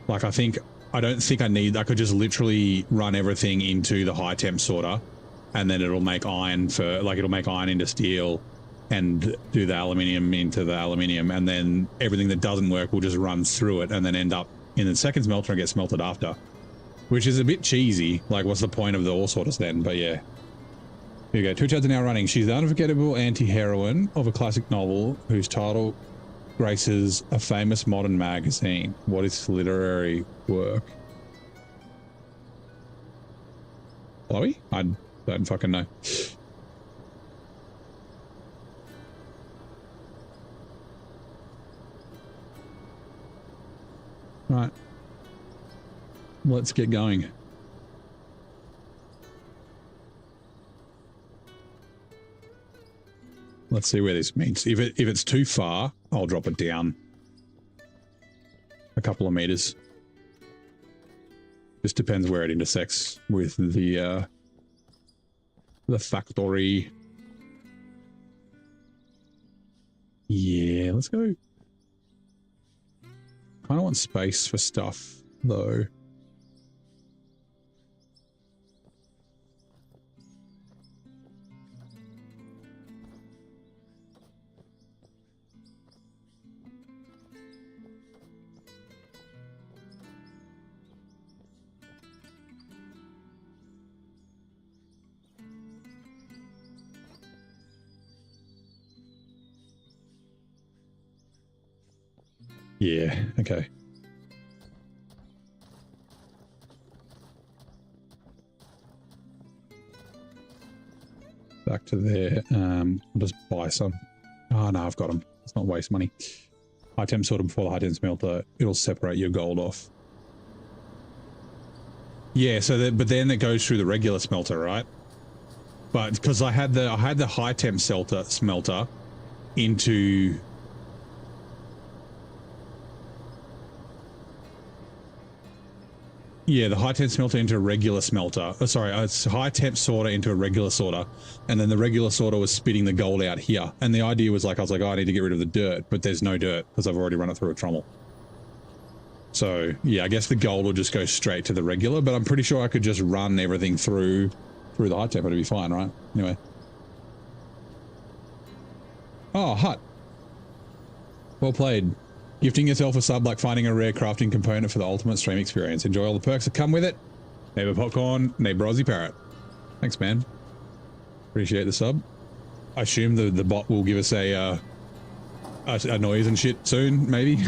Like, I don't think I need, I could just literally run everything into the high temp sorter, and then it'll make iron for, like, it'll make iron into steel and do the aluminium into the aluminium, and then everything that doesn't work will just run through it and then end up in the second smelter and get smelted after. Which is a bit cheesy. Like, what's the point of the ore sorters then? But yeah. Here you go. Twitch ads are now running. She's the unforgettable anti-heroine of a classic novel whose title graces a famous modern magazine. What is literary work? Chloe? I don't fucking know. Right. Let's get going. Let's see where this meets. If it's too far, I'll drop it down a couple of meters. Just depends where it intersects with the factory. Yeah, let's go. Kind of want space for stuff though. Yeah, okay. Back to there. I'll just buy some. Oh, no, I've got them. Let's not waste money. High temp sorter before the high temp smelter. It'll separate your gold off. Yeah, so that, but then it goes through the regular smelter, right? But because I had the high temp smelter into. Yeah, the high temp smelter into a regular smelter. Oh, sorry, it's high temp sorter into a regular sorter, and then the regular sorter was spitting the gold out here. And the idea was like, I was like, oh, I need to get rid of the dirt, but there's no dirt because I've already run it through a trommel. So yeah, I guess the gold will just go straight to the regular, but I'm pretty sure I could just run everything through the high temp. It'd be fine, right? Anyway. Oh, hut. Well played. Gifting yourself a sub like finding a rare crafting component for the ultimate stream experience. Enjoy all the perks that come with it. Neighbor Popcorn, Neighbor Aussie Parrot. Thanks, man. Appreciate the sub. I assume the bot will give us a noise and shit soon, maybe.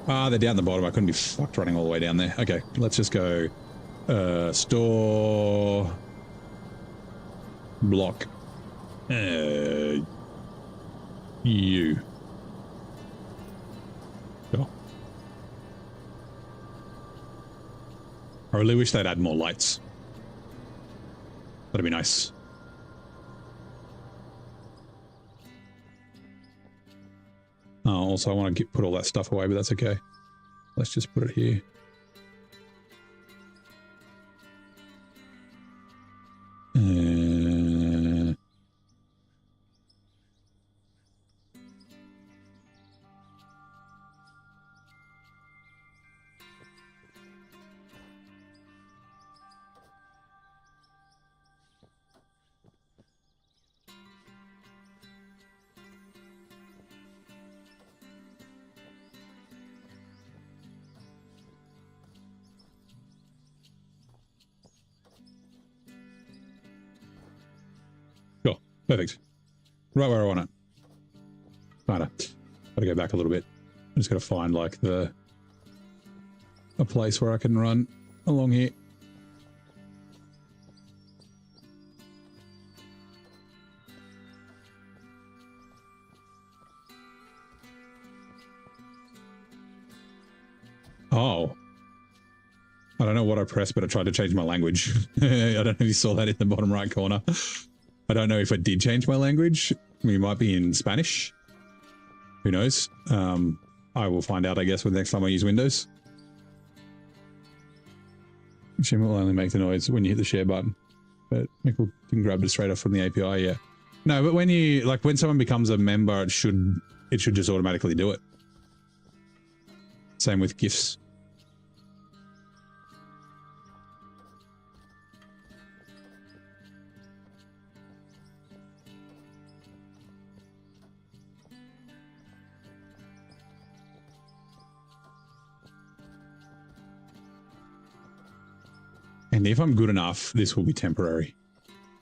Ah, they're down the bottom. I couldn't be fucked running all the way down there. Okay, let's just go store block you. Sure. I really wish they'd add more lights. That'd be nice. Oh, also I want to put all that stuff away, but that's okay. Let's just put it here. Perfect. Right where I want it. Gotta go back a little bit. I'm just gotta find like a place where I can run along here. Oh. I don't know what I pressed, but I tried to change my language. I don't know if you saw that in the bottom right corner. I don't know if I did change my language. We might be in Spanish. Who knows? I will find out, I guess, with the next time I use Windows. Shim will only make the noise when you hit the share button. But Michael can grab it straight off from the API, yeah. No, but when you, like, when someone becomes a member, it should just automatically do it. Same with GIFs. And if I'm good enough, this will be temporary.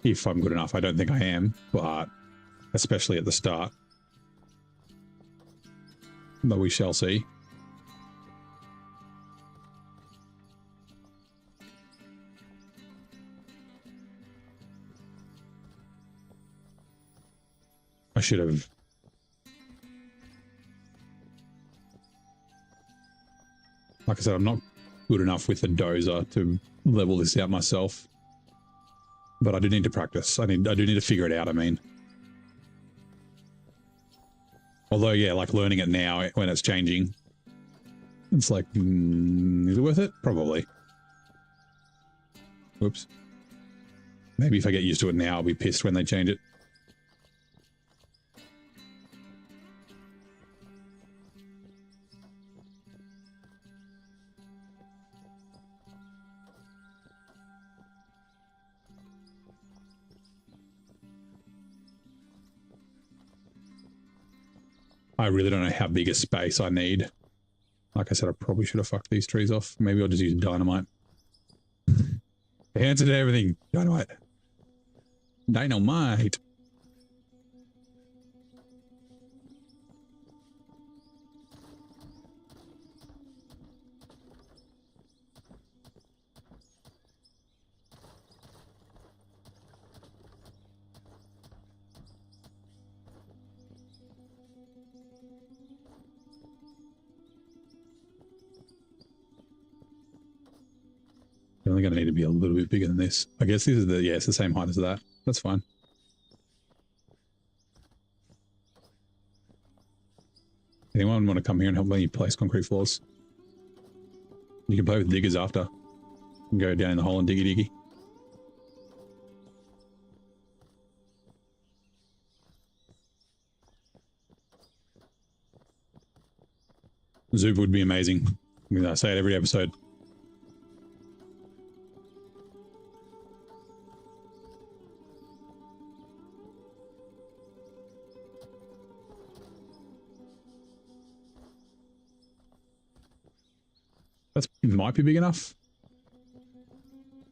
If I'm good enough, I don't think I am, but especially at the start. But we shall see. I should have. Like I said, I'm not good enough with the dozer to level this out myself. But I do need to practice. I do need to figure it out, I mean. Although, yeah, like learning it now when it's changing. It's like, is it worth it? Probably. Whoops. Maybe if I get used to it now, I'll be pissed when they change it. I really don't know how big a space I need. Like I said, I probably should have fucked these trees off. Maybe I'll just use dynamite. The answer to everything. Dynamite. Dynamite. You're only going to need to be a little bit bigger than this. I guess this is the, yeah, it's the same height as that. That's fine. Anyone want to come here and help me place concrete floors? You can play with diggers after. You can go down in the hole and diggy diggy. Zoop would be amazing. I mean, I say it every episode. That might be big enough.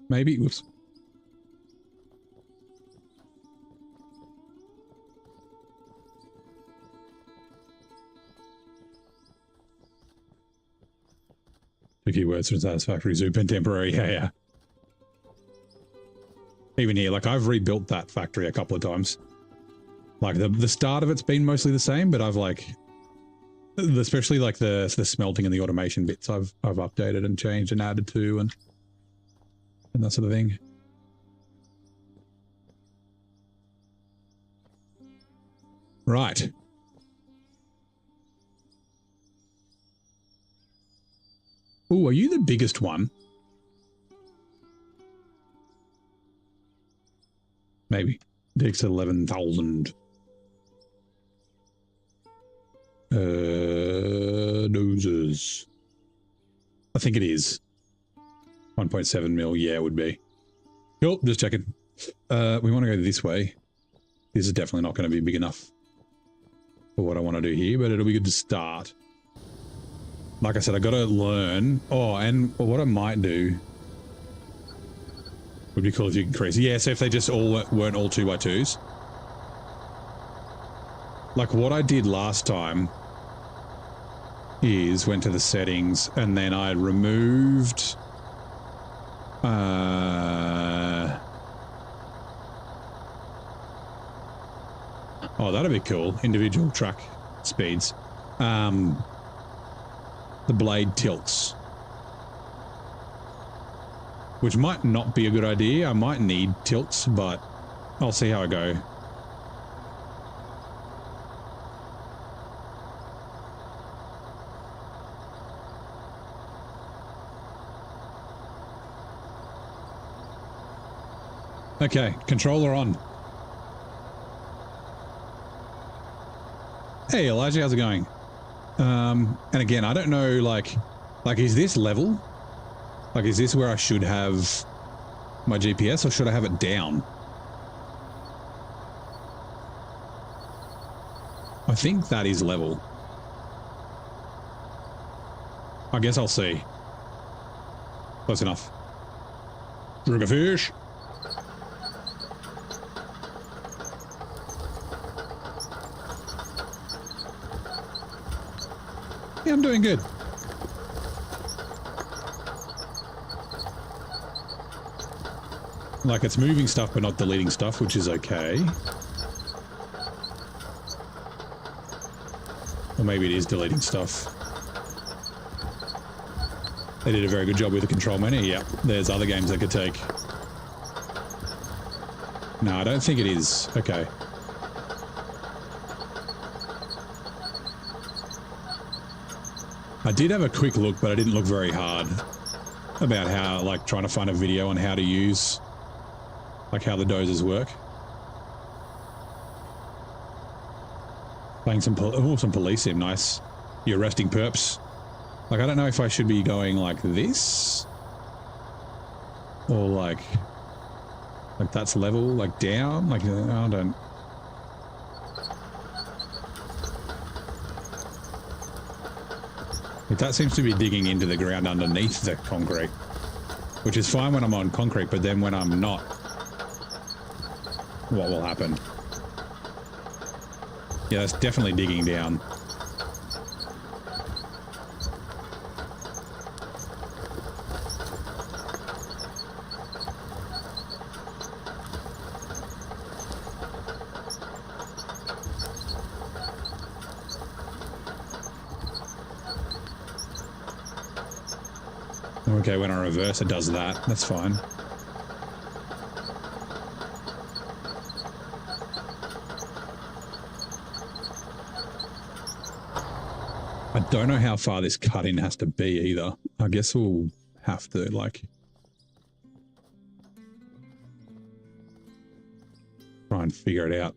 Maybe. Whoops. A few words from satisfactory, Zoop and temporary. Yeah. Even here, like I've rebuilt that factory a couple of times. Like the start of it's been mostly the same, but I've like, especially like the smelting and the automation bits I've updated and changed and added to and that sort of thing. Right. Oh, are you the biggest one? Maybe. Digs 11,000. Dozers. I think it is. 1.7 mil, yeah, it would be. Cool, just checking. We want to go this way. This is definitely not going to be big enough for what I want to do here, but it'll be good to start. Like I said, I got to learn. Oh, and what I might do would be cool if you increase. Yeah, so if they just all weren't all 2x2s. Like what I did last time is went to the settings and then I removed oh, that'd be cool. Individual track speeds. The blade tilts. Which might not be a good idea. I might need tilts, but I'll see how I go. Okay, controller on. Hey Elijah, how's it going? And again, I don't know, like is this level? Like, is this where I should have my GPS or should I have it down? I think that is level. I guess I'll see. Close enough. Triggerfish. Yeah, I'm doing good. Like, it's moving stuff but not deleting stuff, which is okay. Or maybe it is deleting stuff. They did a very good job with the control menu. Yeah, there's other games they could take. No, I don't think it is. Okay. I did have a quick look, but I didn't look very hard about how, like, trying to find a video on how to use, like, how the dozers work. Playing some police sim, nice. You're arresting perps. Like, I don't know if I should be going like this or like that's level, like down, like, I don't. Like, that seems to be digging into the ground underneath the concrete, which is fine when I'm on concrete, but then when I'm not, what will happen? Yeah, that's definitely digging down. Okay, when I reverse, it does that. That's fine. I don't know how far this cut-in has to be either. I guess we'll have to, like, try and figure it out.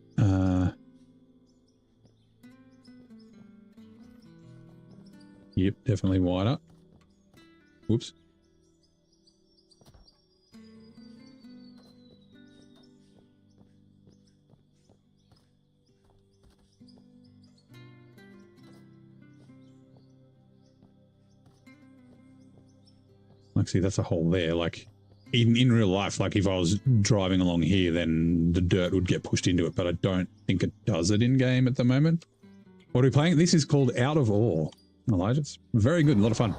Yep, definitely wider. Whoops. Like, see, that's a hole there. Like, in real life, like, if I was driving along here, then the dirt would get pushed into it, but I don't think it does it in-game at the moment. What are we playing? This is called Out of Ore, Elijah. It's very good, a lot of fun.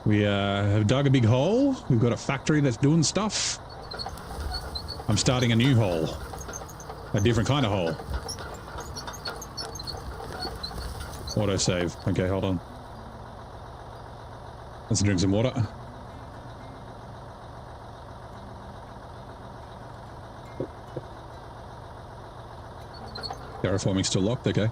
We have dug a big hole. We've got a factory that's doing stuff. I'm starting a new hole. A different kind of hole. Autosave. Okay, hold on. Let's drink some water. Terraforming still locked, okay.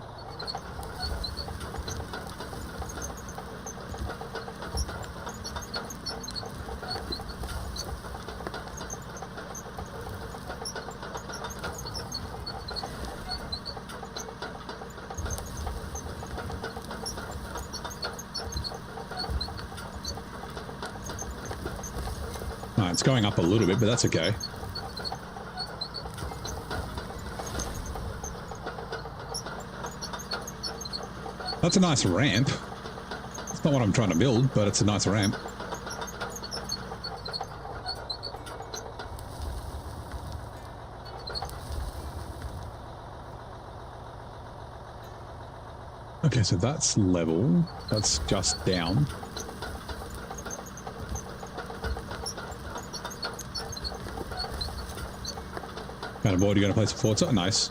It's going up a little bit, but that's okay. That's a nice ramp. It's not what I'm trying to build, but it's a nice ramp. Okay, so that's level. That's just down. Kind of board, you got to place a Forza? Nice.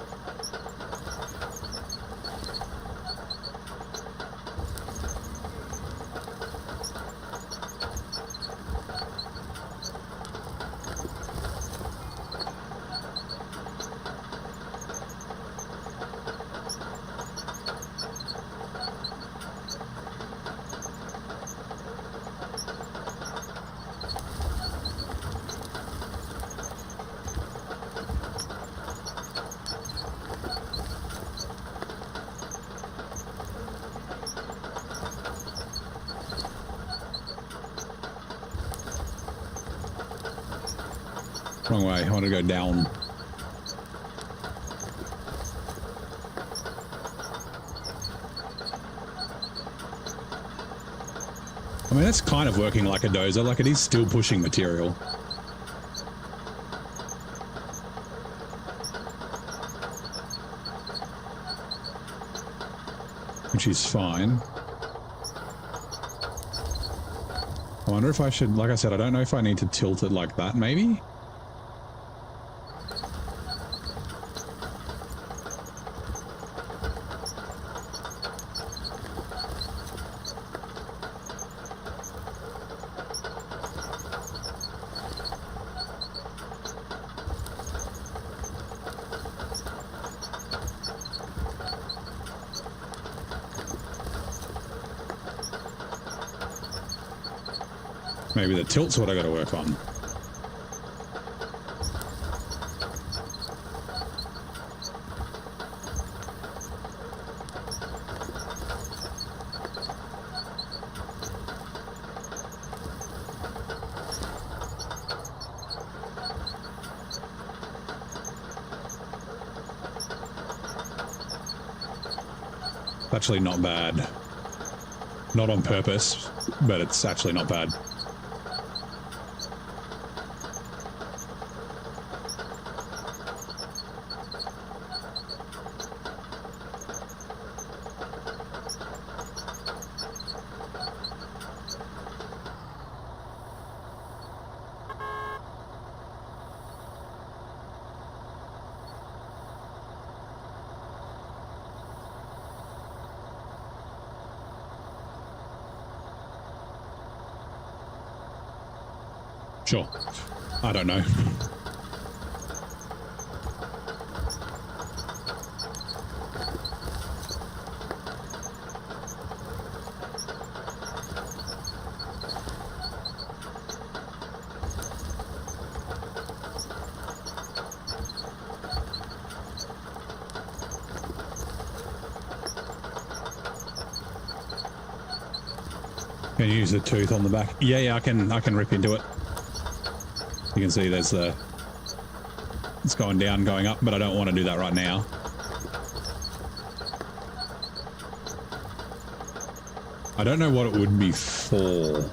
Wrong way. I want to go down. I mean, that's kind of working like a dozer. Like, it is still pushing material. Which is fine. I wonder if I should, like I said, I don't know if I need to tilt it like that, maybe? Maybe the tilt's what I got to work on. It's actually not bad. Not on purpose, but it's actually not bad. Sure. I don't know. Can you use the tooth on the back? Yeah, I can rip into it. You can see there's the, it's going down, going up, but I don't want to do that right now. I don't know what it would be for.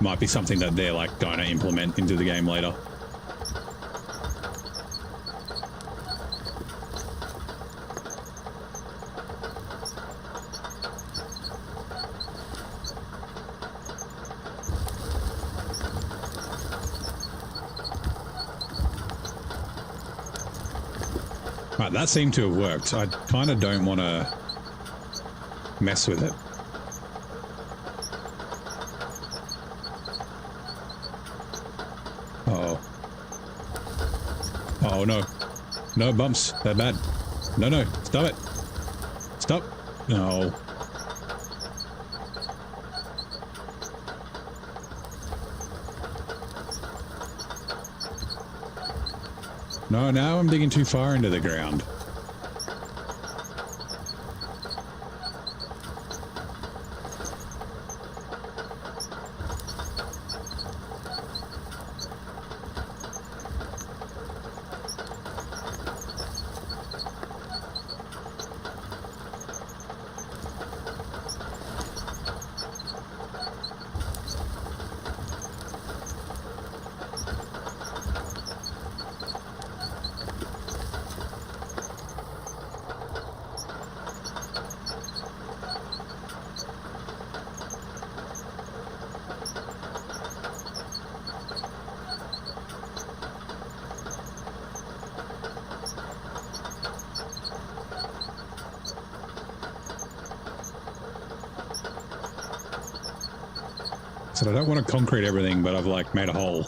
Might be something that they're like going to implement into the game later. Right, that seemed to have worked. I kind of don't want to mess with it. Uh-oh. Oh no. No bumps. They're bad. No. Stop it. Stop. No. No, now I'm digging too far into the ground. So I don't want to concrete everything, but I've like made a hole.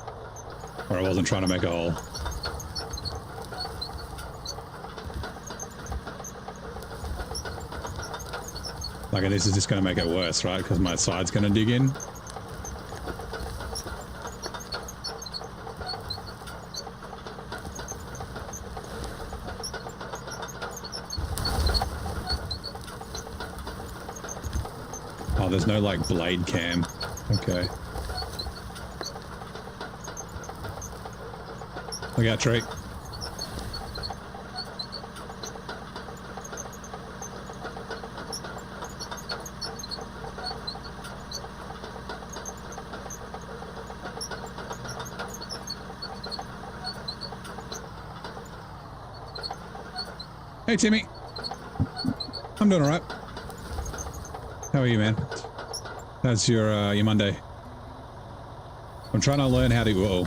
Or I wasn't trying to make a hole. Like, and this is just going to make it worse, right? Because my side's going to dig in. Oh, there's no, like, blade cam. Okay. Look out, tree. Hey, Timmy. I'm doing all right. How are you, man? How's your Monday? I'm trying to learn how to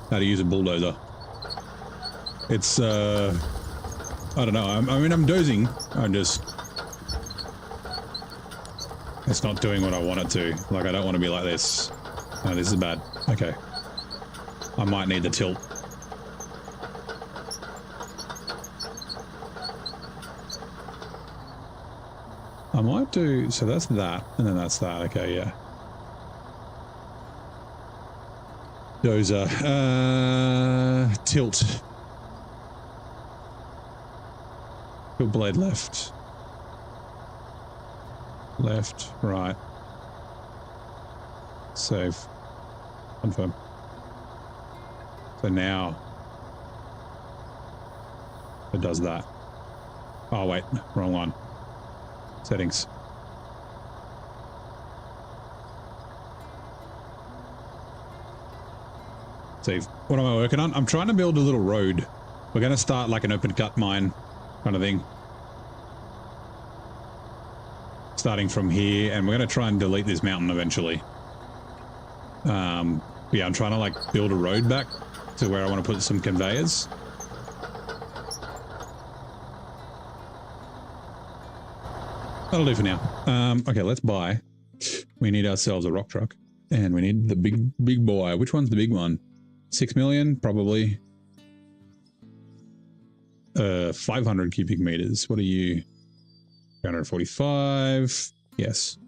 how to use a bulldozer. It's I don't know. I mean, I'm dozing. It's not doing what I want it to. Like, I don't want to be like this. Oh, this is bad. Okay. I might need the tilt. I might do, so that's that, and then that's that. Okay, yeah. Dozer. Tilt. Tilt blade left. Left, right. Save. Confirm. So now it does that. Oh, wait, wrong one. Settings. Save. What am I working on? I'm trying to build a little road. We're going to start like an open cut mine kind of thing. Starting from here, and we're going to try and delete this mountain eventually. Yeah, I'm trying to like build a road back to where I want to put some conveyors. That'll do for now. Okay, let's buy. We need ourselves a rock truck, and we need the big boy. Which one's the big one? 6 million, probably. 500 cubic meters. What are you? 345. Yes.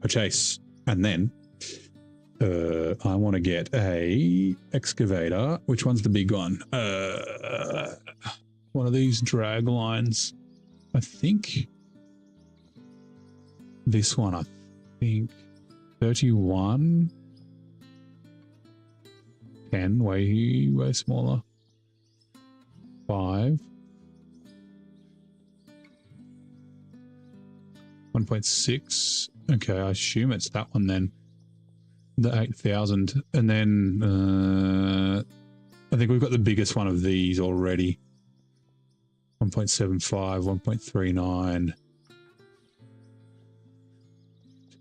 Purchase. And then I want to get a excavator. Which one's the big one? One of these drag lines. I think this one, 31. 10, way smaller. 5. 1.6. Okay, I assume it's that one then. The 8,000. And then I think we've got the biggest one of these already. 1.75, 1.39.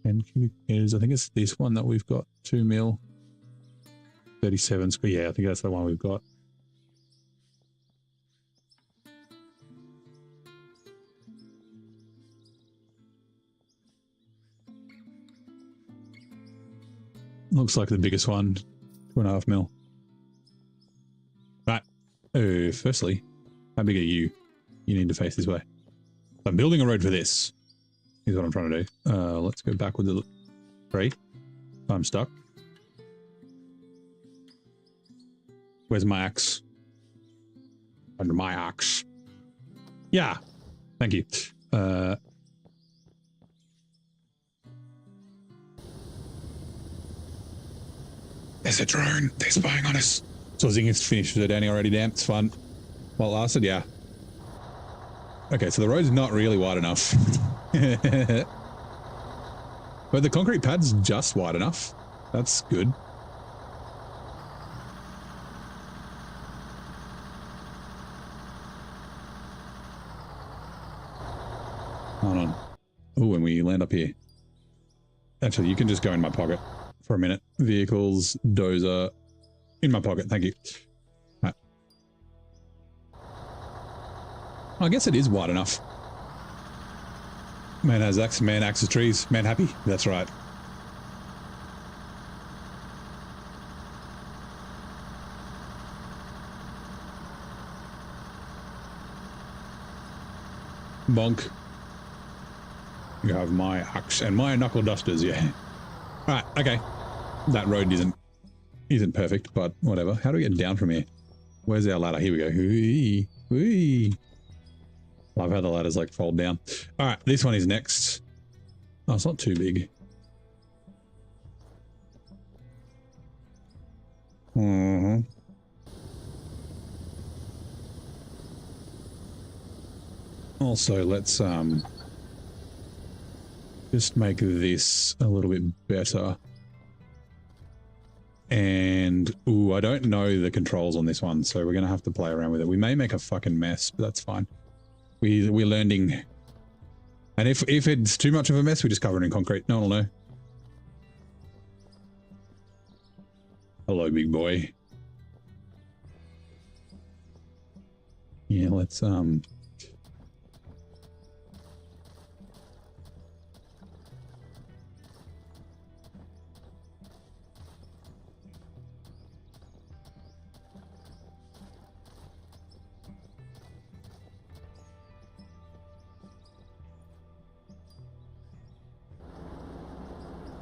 10 cubic meters. I think it's this one that we've got. 2 mil. 37 square. Yeah, I think that's the one we've got. Looks like the biggest one. 2.5 mil. Right. Firstly, how big are you? You need to face this way. I'm building a road for this. Here's what I'm trying to do. Let's go back with the 3. I'm stuck. Where's my axe? Under my axe. Yeah. Thank you. There's a drone. They're spying on us. So Zing's finished with it, Danny, already. Damn, it's fun. Well, it lasted, yeah. Okay, so the road's not really wide enough. But the concrete pad's just wide enough. That's good. Hold on. Oh, when we land up here. Actually, you can just go in my pocket for a minute. Vehicles, dozer. In my pocket, thank you. Right. I guess it is wide enough. Man has axe, man axes trees, man happy. That's right. Bonk. You have my axe and my knuckle dusters, yeah. Alright, okay. That road isn't perfect, but whatever. How do we get down from here? Where's our ladder? Here we go. Whee, whee. Love how the ladders like fold down. Alright, this one is next. Oh, it's not too big. Also, let's just make this a little bit better. And ooh, I don't know the controls on this one, so we're gonna have to play around with it. We may make a fucking mess, but that's fine. We're learning. And if it's too much of a mess, we just cover it in concrete. No one will know. Hello, big boy. Yeah, let's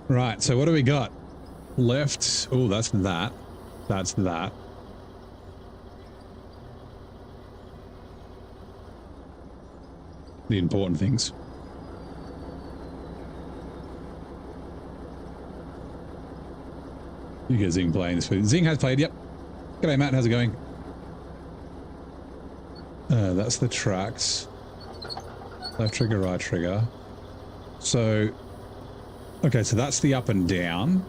right, so what do we got? Left. Oh, that's that. That's that. The important things. You get Zing playing this food. Zing has played, yep. G'day, Matt. How's it going? That's the tracks. Left trigger, right trigger. So, okay, so that's the up and down.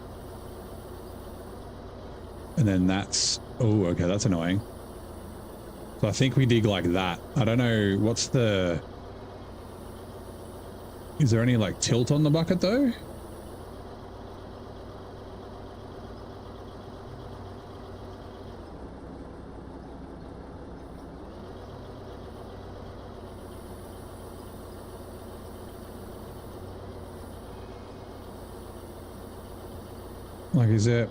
And then that's, oh, okay, that's annoying. So I think we dig like that. I don't know, what's the, is there any like tilt on the bucket though? Like, is it?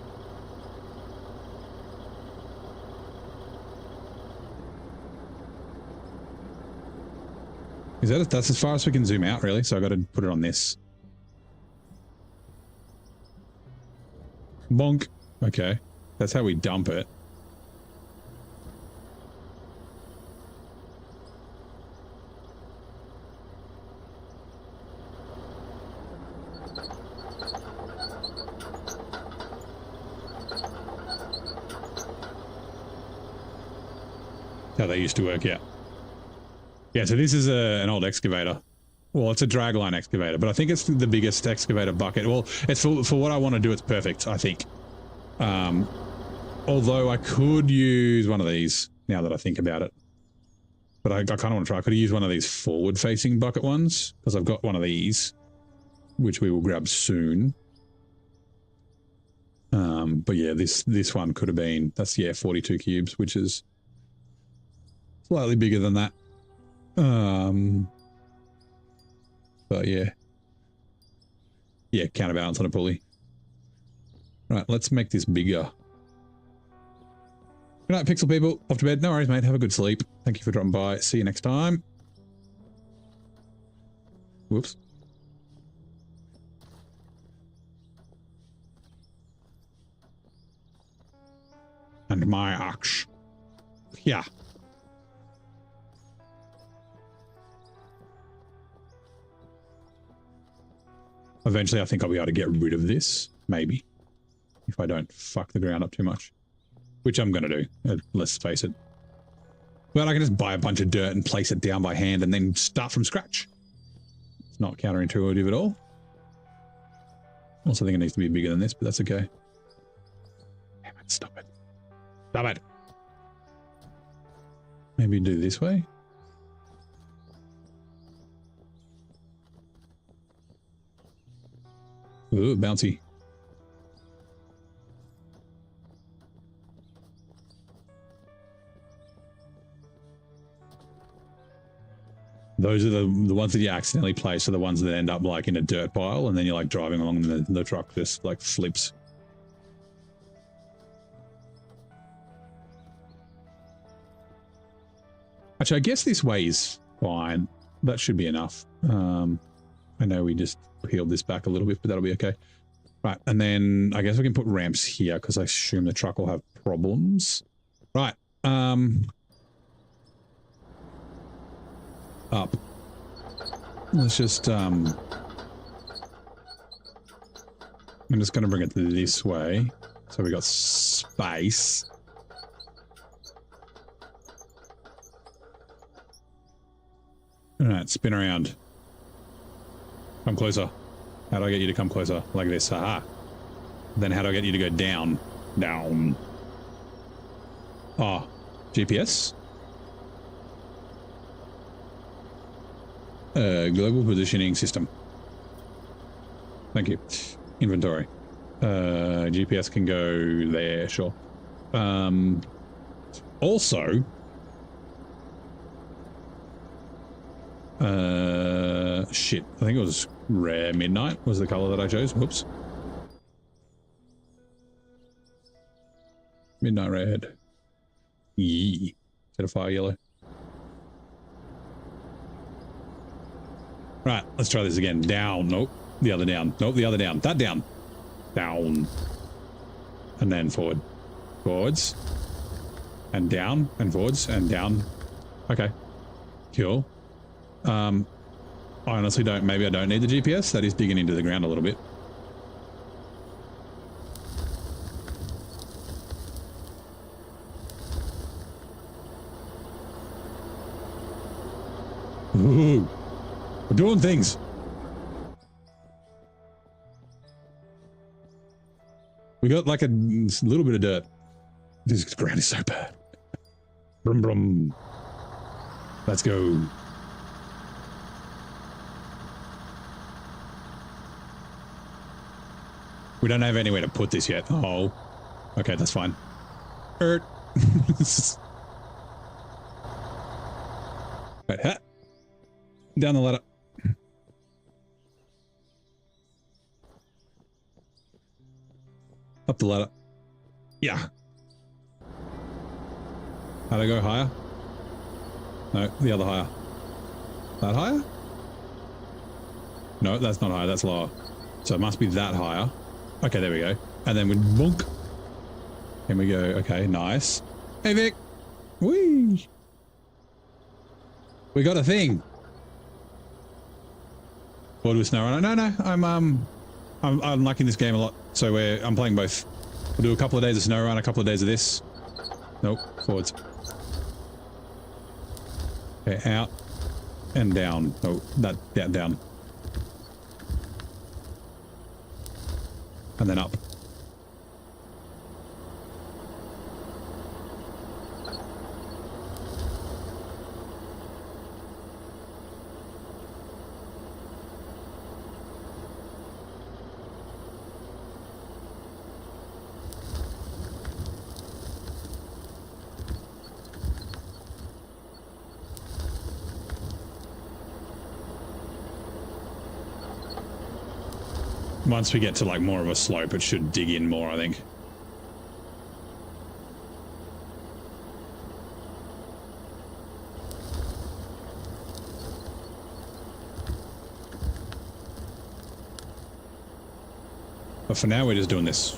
Is that it? That's as far as we can zoom out, really? So I got to put it on this. Bonk. Okay. That's how we dump it. How they used to work, yeah. Yeah, so this is an old excavator. Well, it's a dragline excavator, but I think it's the biggest excavator bucket. Well, it's for what I want to do, it's perfect, I think. Although I could use one of these, now that I think about it. But I kind of want to try. I could use one of these forward-facing bucket ones, because I've got one of these, which we will grab soon. But yeah, this one could have been, that's, yeah, 42 cubes, which is slightly bigger than that. But yeah. Yeah, counterbalance on a pulley. Right, let's make this bigger. Good night, Pixel people. Off to bed. No worries, mate. Have a good sleep. Thank you for dropping by. See you next time. Whoops. And my axe. Yeah. Eventually, I think I'll be able to get rid of this, maybe, if I don't fuck the ground up too much, which I'm going to do, let's face it. But I can just buy a bunch of dirt and place it down by hand and then start from scratch. It's not counterintuitive at all. Also think it needs to be bigger than this, but that's okay. Damn it, stop it. Stop it. Maybe do this way. Ooh, bouncy. Those are the ones that you accidentally place are the ones that end up like in a dirt pile, and then you're like driving along and the truck just like flips. Actually, I guess this way is fine. That should be enough. I know we just peeled this back a little bit, but that'll be okay. Right, and then I guess we can put ramps here because I assume the truck will have problems. Right. Up. Let's just I'm just going to bring it this way. So we got space. All right, spin around. Come closer. How do I get you to come closer? Like this. Haha. Then how do I get you to go down? Down. Oh, GPS? Global positioning system. Thank you. Inventory. GPS can go there, sure. Also, shit. I think it was Rare Midnight was the color that I chose. Whoops. Midnight Red. Yee. Instead of fire yellow. Right, let's try this again. Down. Nope. The other down. Nope, the other down. That down. Down. And then forward. Forwards. And down. And forwards. And down. Okay. Cool. I honestly don't, maybe I don't need the GPS. That is digging into the ground a little bit. Ooh, we're doing things. We got like a little bit of dirt. This ground is so bad. Brum brum. Let's go. We don't have anywhere to put this yet. Oh. Okay, that's fine. Right, ha. Down the ladder. Up the ladder. Yeah. How do I go higher? No, the other higher. That higher? No, that's not higher, that's lower. So it must be that higher. Okay, there we go. And then we bonk. And we go, okay, nice. Hey, Vic. Whee. We got a thing. Board with snow runner. No, I'm liking this game a lot. So I'm playing both. We'll do a couple of days of snow run, a couple of days of this. Nope, forwards. Okay, out and down. Oh, that down. And then up. Once we get to like more of a slope, it should dig in more, I think. But for now, we're just doing this.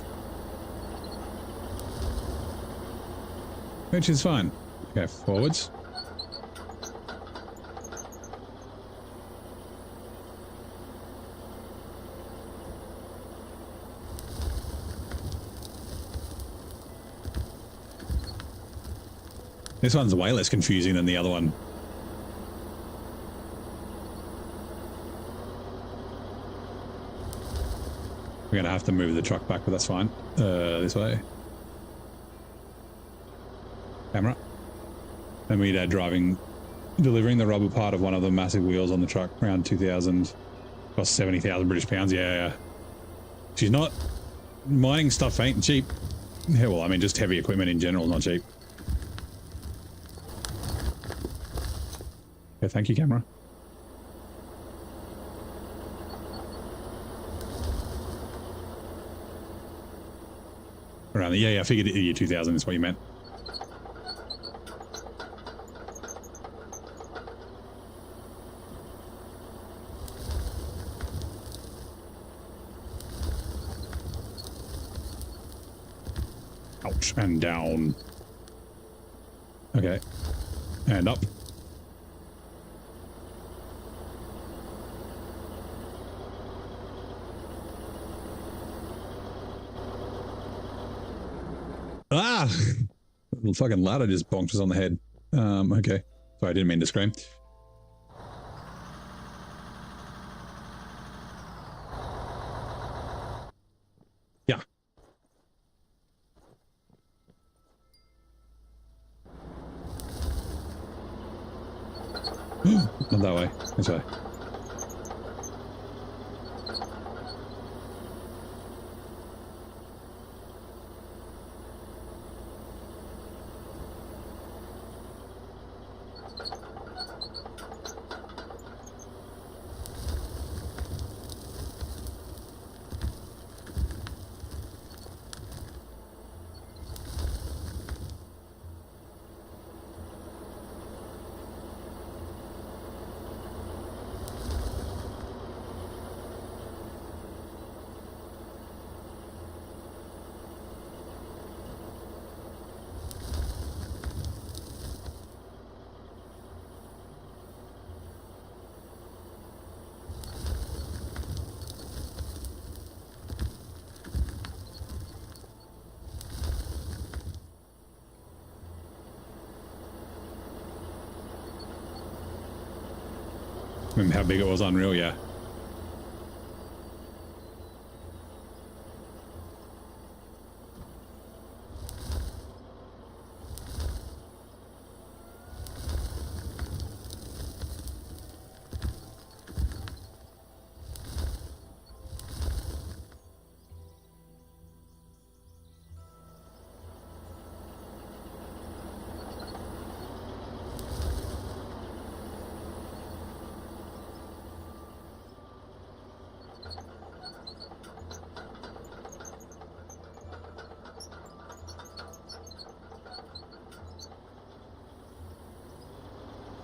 Which is fine. Okay, forwards. This one's way less confusing than the other one. We're gonna have to move the truck back, but that's fine. This way. Camera. And we need delivering the rubber part of one of the massive wheels on the truck, around 2,000, cost 70,000 British pounds. Yeah. She's not, mining stuff ain't cheap. Yeah, well, I mean, just heavy equipment in general is not cheap. Okay, thank you, camera. Around the, yeah, I figured year 2000 is what you meant. Ouch, and down. Okay, and up. Ah! The fucking ladder just bonked us on the head. Okay. Sorry, I didn't mean to scream. Yeah. Not that way. This way. Remember how big it was? Unreal, yeah.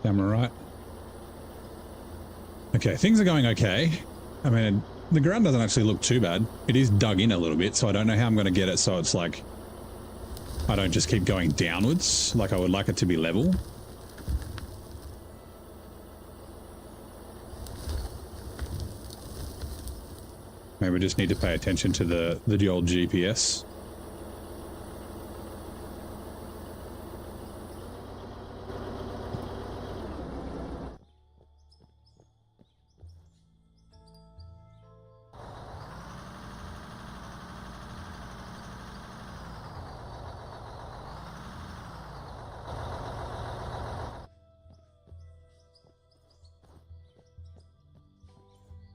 Camera right. Okay, things are going okay. I mean, the ground doesn't actually look too bad. It is dug in a little bit, so I don't know how I'm going to get it so it's like I don't just keep going downwards. Like I would like it to be level. Maybe we just need to pay attention to the old GPS.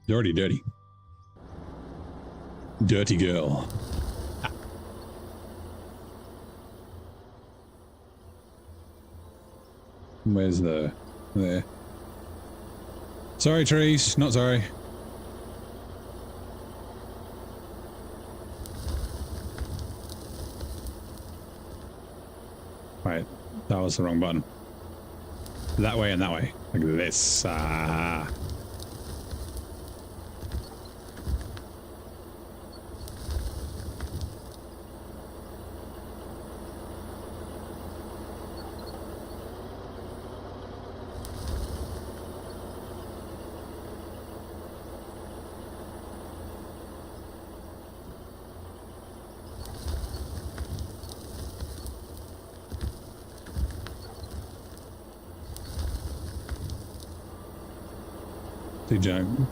Dirty, dirty. Dirty girl. Ah. Where's the... there. Sorry, trees. Not sorry. Right. That was the wrong button. That way and that way. Like this. Ah.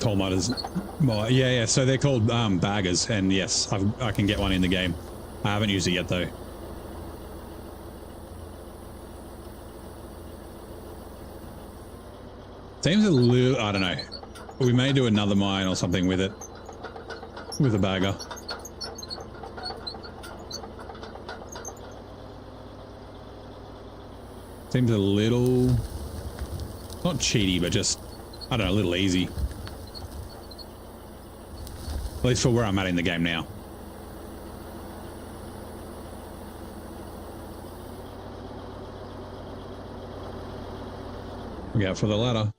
Coal miners. Well, yeah. So they're called baggers, and yes, I can get one in the game. I haven't used it yet though. Seems a little. I don't know. We may do another mine or something with it, with a bagger. Seems a little, not cheaty, but just, I don't know, a little easy. At least for where I'm at in the game now. Look out for the ladder.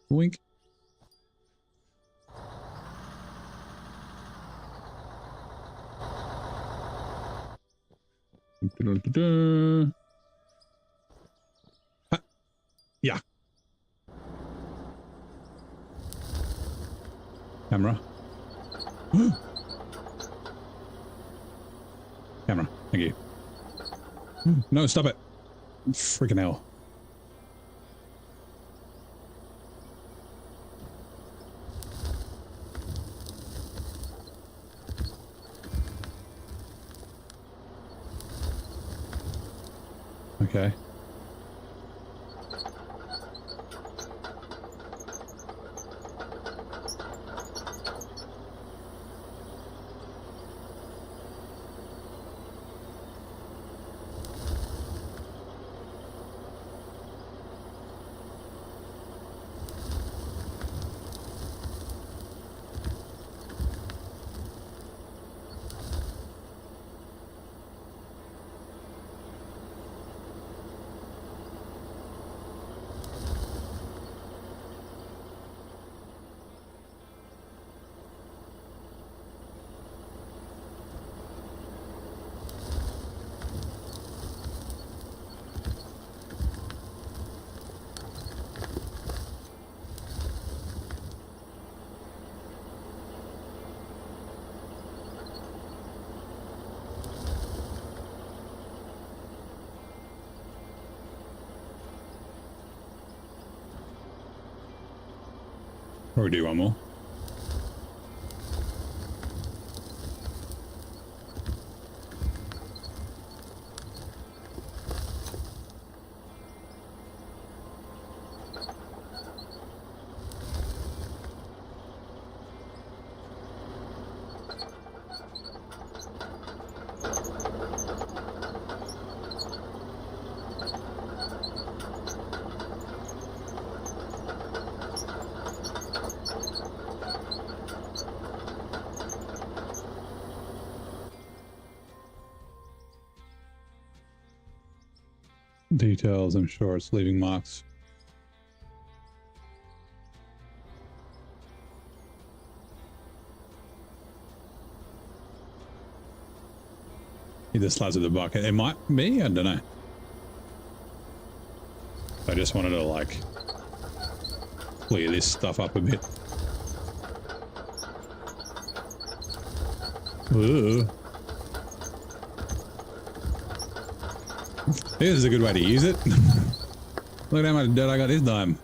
Wink. Ha. Yeah. Camera. Camera. Thank you. No, stop it. Freaking hell. Okay. Or do one more. Details, I'm sure it's leaving marks. Either slides of the bucket. It might be, I don't know. I just wanted to like clear this stuff up a bit. Ooh. This is a good way to use it. Look at how much dirt I got this time.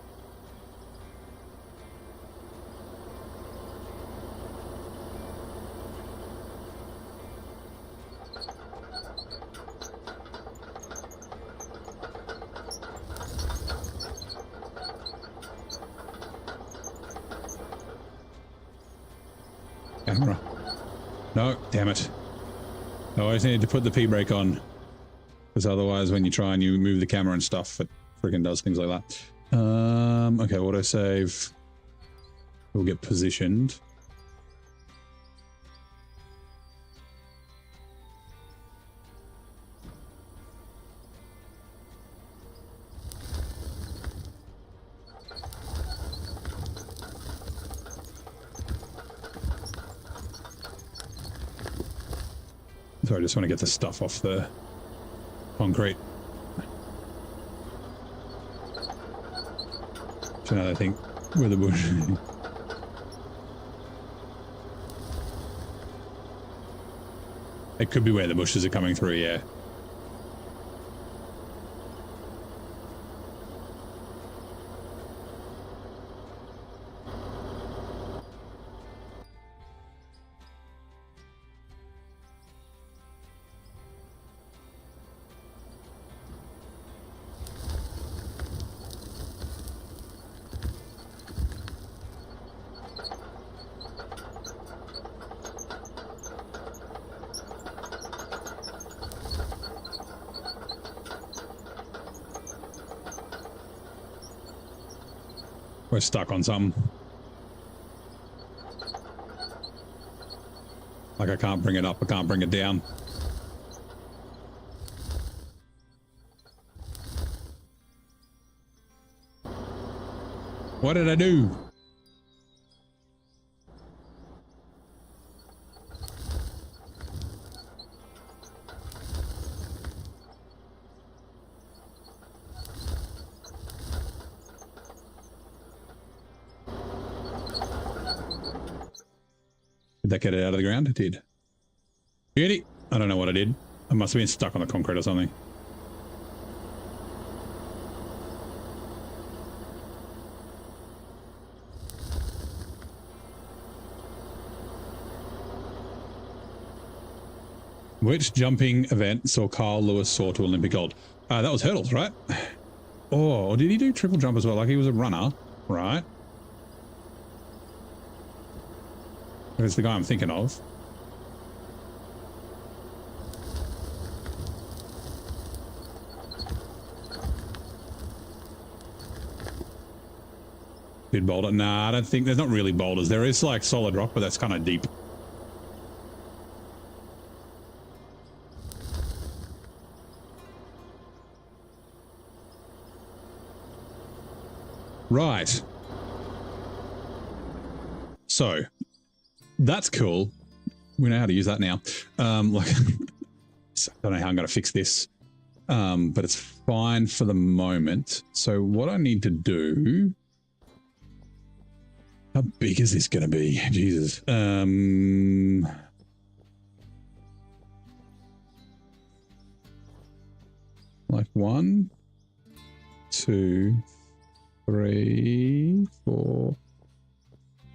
Camera. No, damn it. I always need to put the P-brake on. Because otherwise when you try and you move the camera and stuff, it freaking does things like that. Okay, autosave. We'll get positioned. So I just want to get the stuff off the concrete. So now I think where the bush. It could be where the bushes are coming through, yeah. We're stuck on something. Like I can't bring it up, I can't bring it down. What did I do? Did that get it out of the ground? It did. Beauty. I don't know what I did. I must have been stuck on the concrete or something. Which jumping event saw Carl Lewis soar to Olympic gold? That was hurdles, right? Oh, or did he do triple jump as well? Like he was a runner, right? It's the guy I'm thinking of. Did boulder? Nah, I don't think there's not really boulders. There is like solid rock, but that's kind of deep. Right. So that's cool. We know how to use that now. Like, I don't know how I'm going to fix this, but it's fine for the moment. So what I need to do, how big is this going to be? Jesus. Like 1, 2, 3, 4,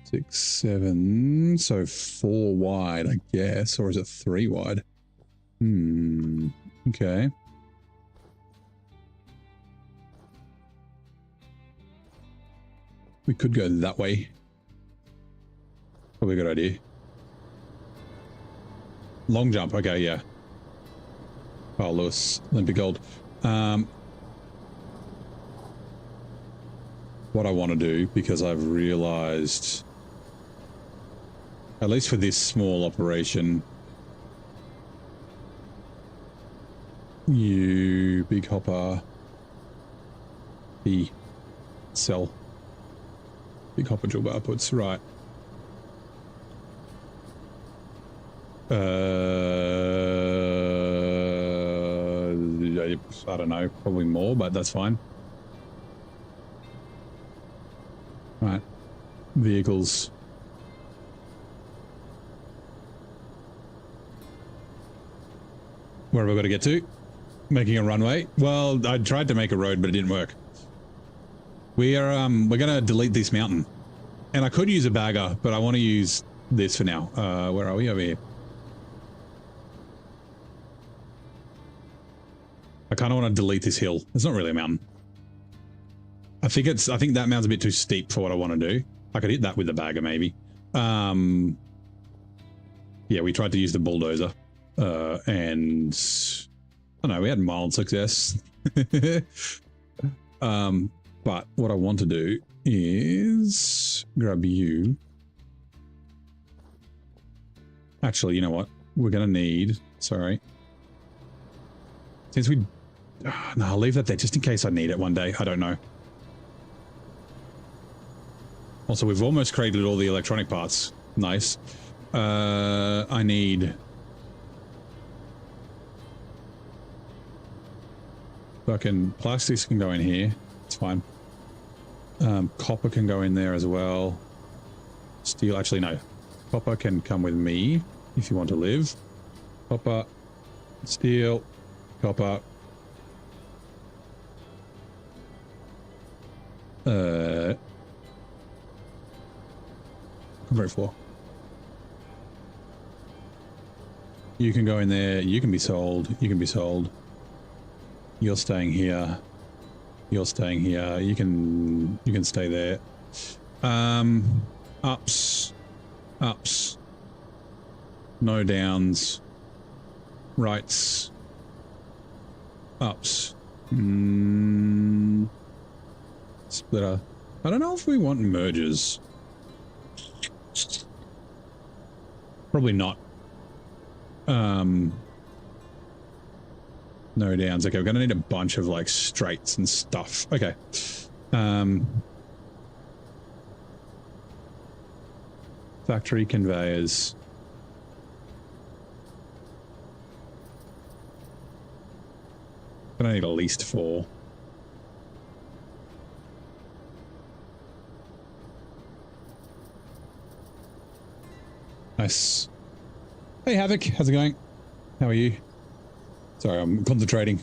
6, 7. So 4 wide, I guess, or is it 3 wide? Okay. We could go that way. Probably a good idea. Long jump. Okay, yeah. Oh, Lewis, Olympic gold. What I want to do, because I've realized, at least for this small operation, you big hopper, the cell, big hopper drill bar outputs, right. I don't know, probably more, but that's fine. Right, vehicles. Where have I got to get to? Making a runway. Well, I tried to make a road, but it didn't work. We are we're gonna delete this mountain, and I could use a bagger, but I want to use this for now. Where are we? Over here. I kind of want to delete this hill. It's not really a mountain. I think that mountain's a bit too steep for what I want to do. I could hit that with the bagger maybe. Yeah, we tried to use the bulldozer, and I don't know, we had mild success. But what I want to do is grab you. Actually, you know what? We're gonna need. Sorry. Since we. No, I'll leave that there just in case I need it one day. I don't know. Also, we've almost created all the electronic parts. Nice. I need... Fucking plastics can go in here. It's fine. Copper can go in there as well. Steel, actually no. Copper can come with me if you want to live. Copper, steel, copper. Concrete floor. You can go in there. You can be sold. You can be sold. You're staying here. You're staying here. You can stay there. Ups. Ups. No downs. Rights. Ups. Splitter. I don't know if we want mergers. Probably not. No downs. Okay, we're gonna need a bunch of like straights and stuff. Okay. Factory conveyors. But I need at least 4. Nice. Hey, Havoc. How's it going? How are you? Sorry, I'm concentrating.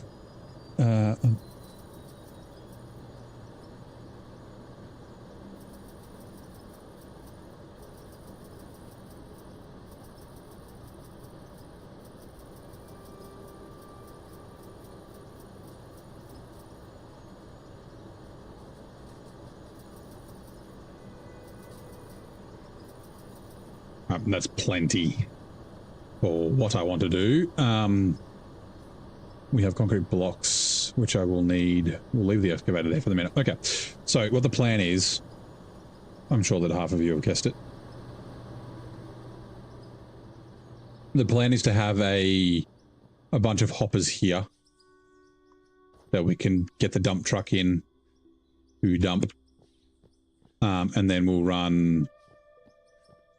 That's plenty for what I want to do. We have concrete blocks, which I will need. We'll leave the excavator there for the minute. Okay, so what the plan is, I'm sure that half of you have guessed it. The plan is to have a bunch of hoppers here that we can get the dump truck in to dump. And then we'll run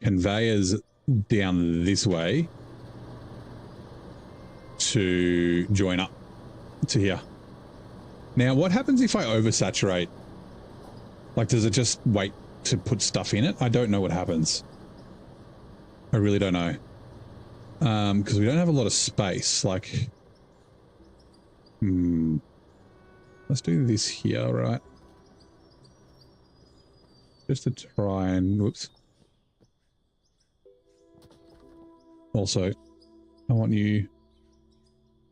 conveyors down this way to join up to here. Now, what happens if I oversaturate? Like, does it just wait to put stuff in it? I don't know what happens. I really don't know. Because we don't have a lot of space. Like, let's do this here, right? Just to try and, whoops. Also, I want you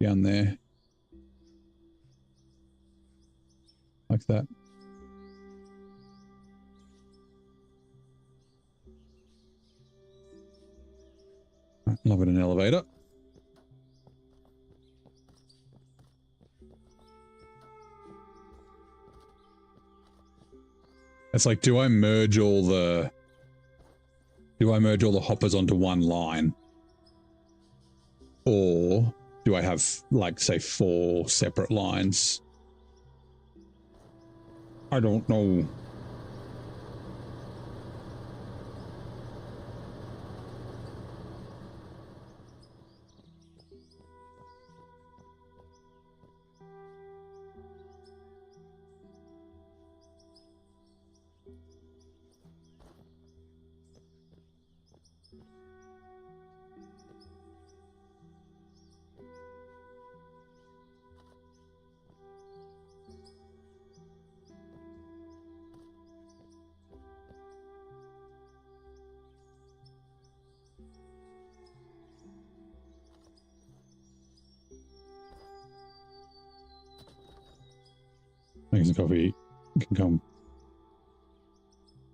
down there. Like that. Love it, an elevator. It's like, do I merge all the hoppers onto one line? Or do I have, like, say, 4 separate lines? I don't know. Make some coffee. You can come.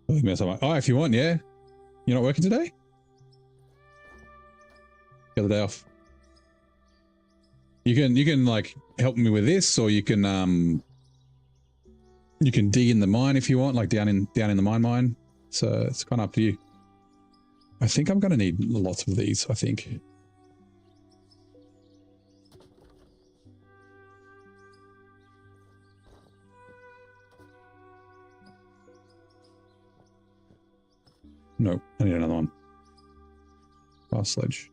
Oh, if you want, yeah. You're not working today? Get the day off. You can like help me with this, or you can dig in the mine if you want, like down in the mine. So it's kind of up to you. I think I'm gonna need lots of these, I think. No, I need another one. Fast sledge.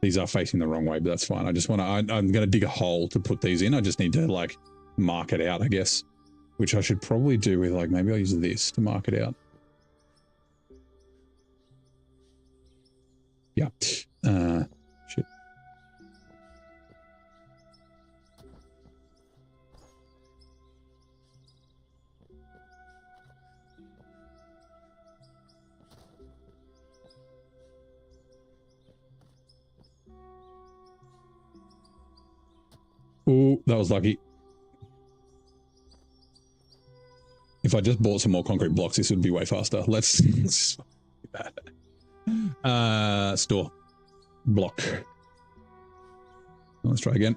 These are facing the wrong way, but that's fine. I just want to, I'm going to dig a hole to put these in. I just need to like mark it out, I guess, which I should probably do with like, maybe I'll use this to mark it out. Yeah. Shit. Oh, that was lucky. If I just bought some more concrete blocks, this would be way faster. Let's store block. Let's try again.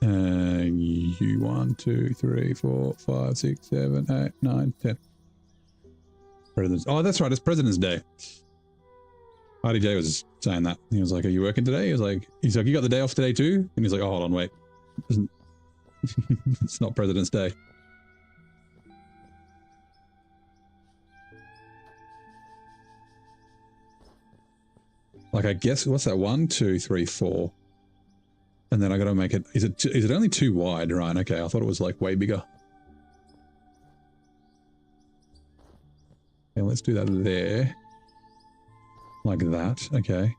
You 1, 2, 3, 4, 5, 6, 7, 8, 9, 10. President's. Oh, that's right. It's President's Day. RDJ was saying that. He was like, "Are you working today?" He's like, "You got the day off today too?" And he's like, "Oh, hold on, wait. It's not President's Day." Like, I guess, what's that? 1, 2, 3, 4. And then I got to make it, is it only 2 wide? Right, okay. I thought it was like way bigger. Okay, let's do that there. Like that, okay.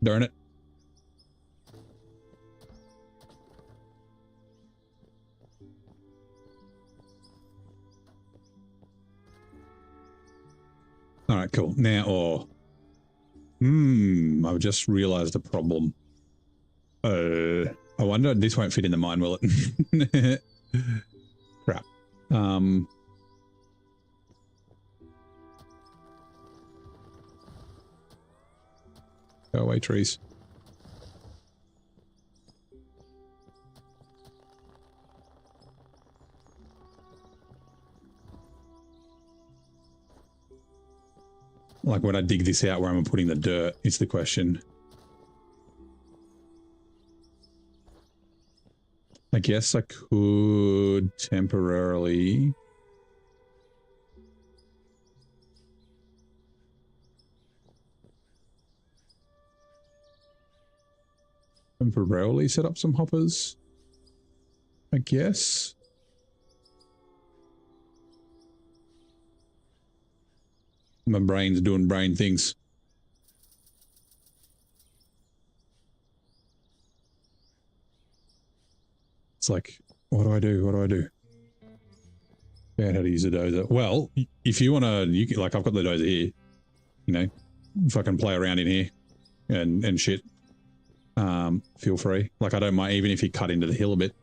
Darn it. All right, cool. Now, I've just realized a problem. I wonder, this won't fit in the mine, will it? Crap. Go away, trees. Like when I dig this out, where I'm putting the dirt is the question. I guess I could temporarily... temporarily set up some hoppers, I guess. My brain's doing brain things. It's like, what do I do? What do I do? Figure out how to use a dozer. Well, if you want to, you can, like, I've got the dozer here. You know, fucking play around in here and shit. Feel free. Like, I don't mind, even if you cut into the hill a bit.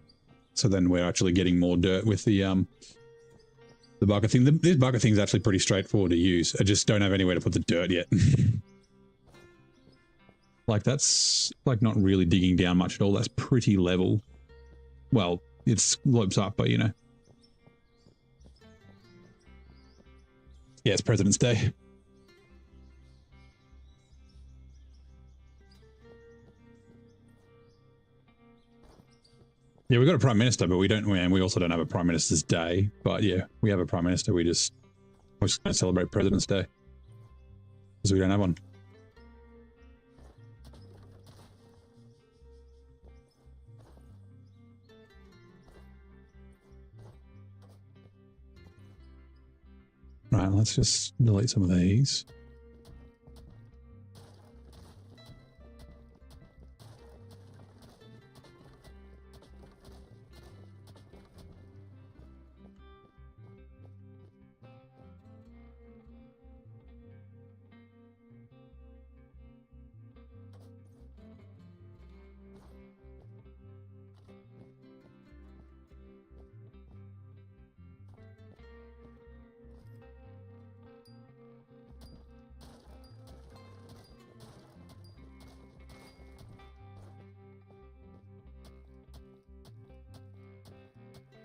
So then we're actually getting more dirt with the bucket thing. This bucket thing is actually pretty straightforward to use. I just don't have anywhere to put the dirt yet. Like, that's like not really digging down much at all. That's pretty level. Well, it slopes up, but you know. Yeah, it's President's Day. Yeah, we've got a Prime Minister, but we don't, and we also don't have a Prime Minister's Day. But yeah, we have a Prime Minister. We're just going to celebrate President's Day because we don't have one. Right, let's just delete some of these.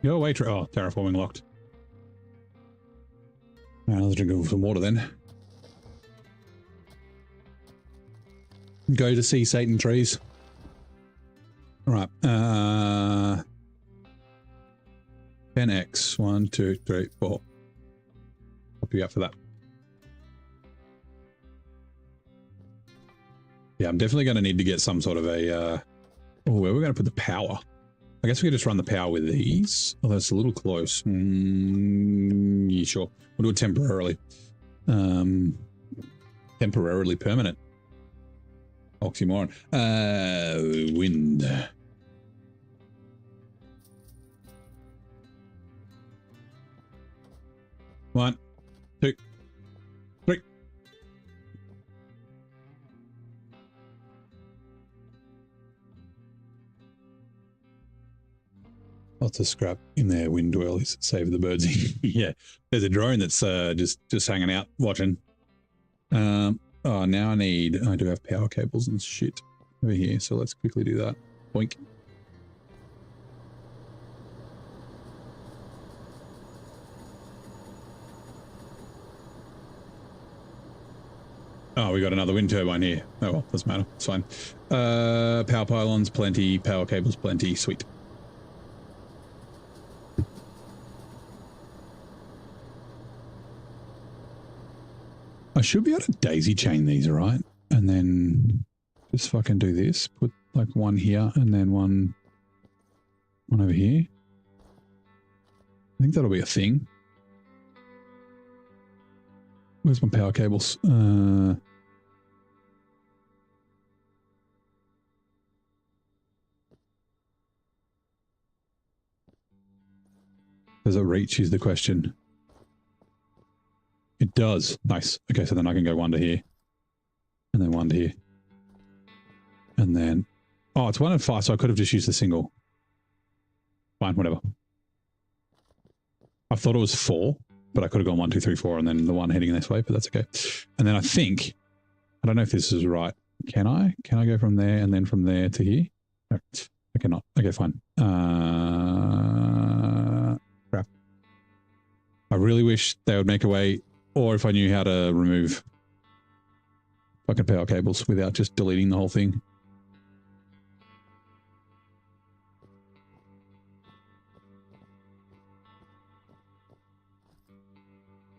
Go away, oh, terraforming locked. All right, let's drink some water then. Go to see Satan trees. All right. 10x. 1, 2, 3, 4. Hope you up for that. Yeah, I'm definitely going to need to get some sort of a... oh, where we're going to put the power. I guess we could just run the power with these. Oh, that's a little close. Yeah, sure. We'll do it temporarily. Temporarily permanent. Oxymoron. Wind. One, 2, 3. Lots of scrap in there, wind dwellies. Save the birds. Yeah, there's a drone that's just hanging out, watching. Oh, now I do have power cables and shit over here, so let's quickly do that. Boink. Oh, we got another wind turbine here. Oh well, doesn't matter. It's fine. Power pylons, plenty. Power cables, plenty. Sweet. should be able to daisy chain these, right? And then just fucking do this. Put like one here and then one over here. I think that'll be a thing. Where's my power cables? Does it reach is the question. It does. Nice. Okay, so then I can go one to here. And then one to here. And then... Oh, it's 1 and 5, so I could have just used the single. Fine, whatever. I thought it was 4, but I could have gone 1, 2, 3, 4, and then the one heading this way, but that's okay. And then I think... I don't know if this is right. Can I? Can I go from there and then from there to here? No, I cannot. Okay, fine. Crap. I really wish they would make a way, or if I knew how to remove fucking power cables without just deleting the whole thing.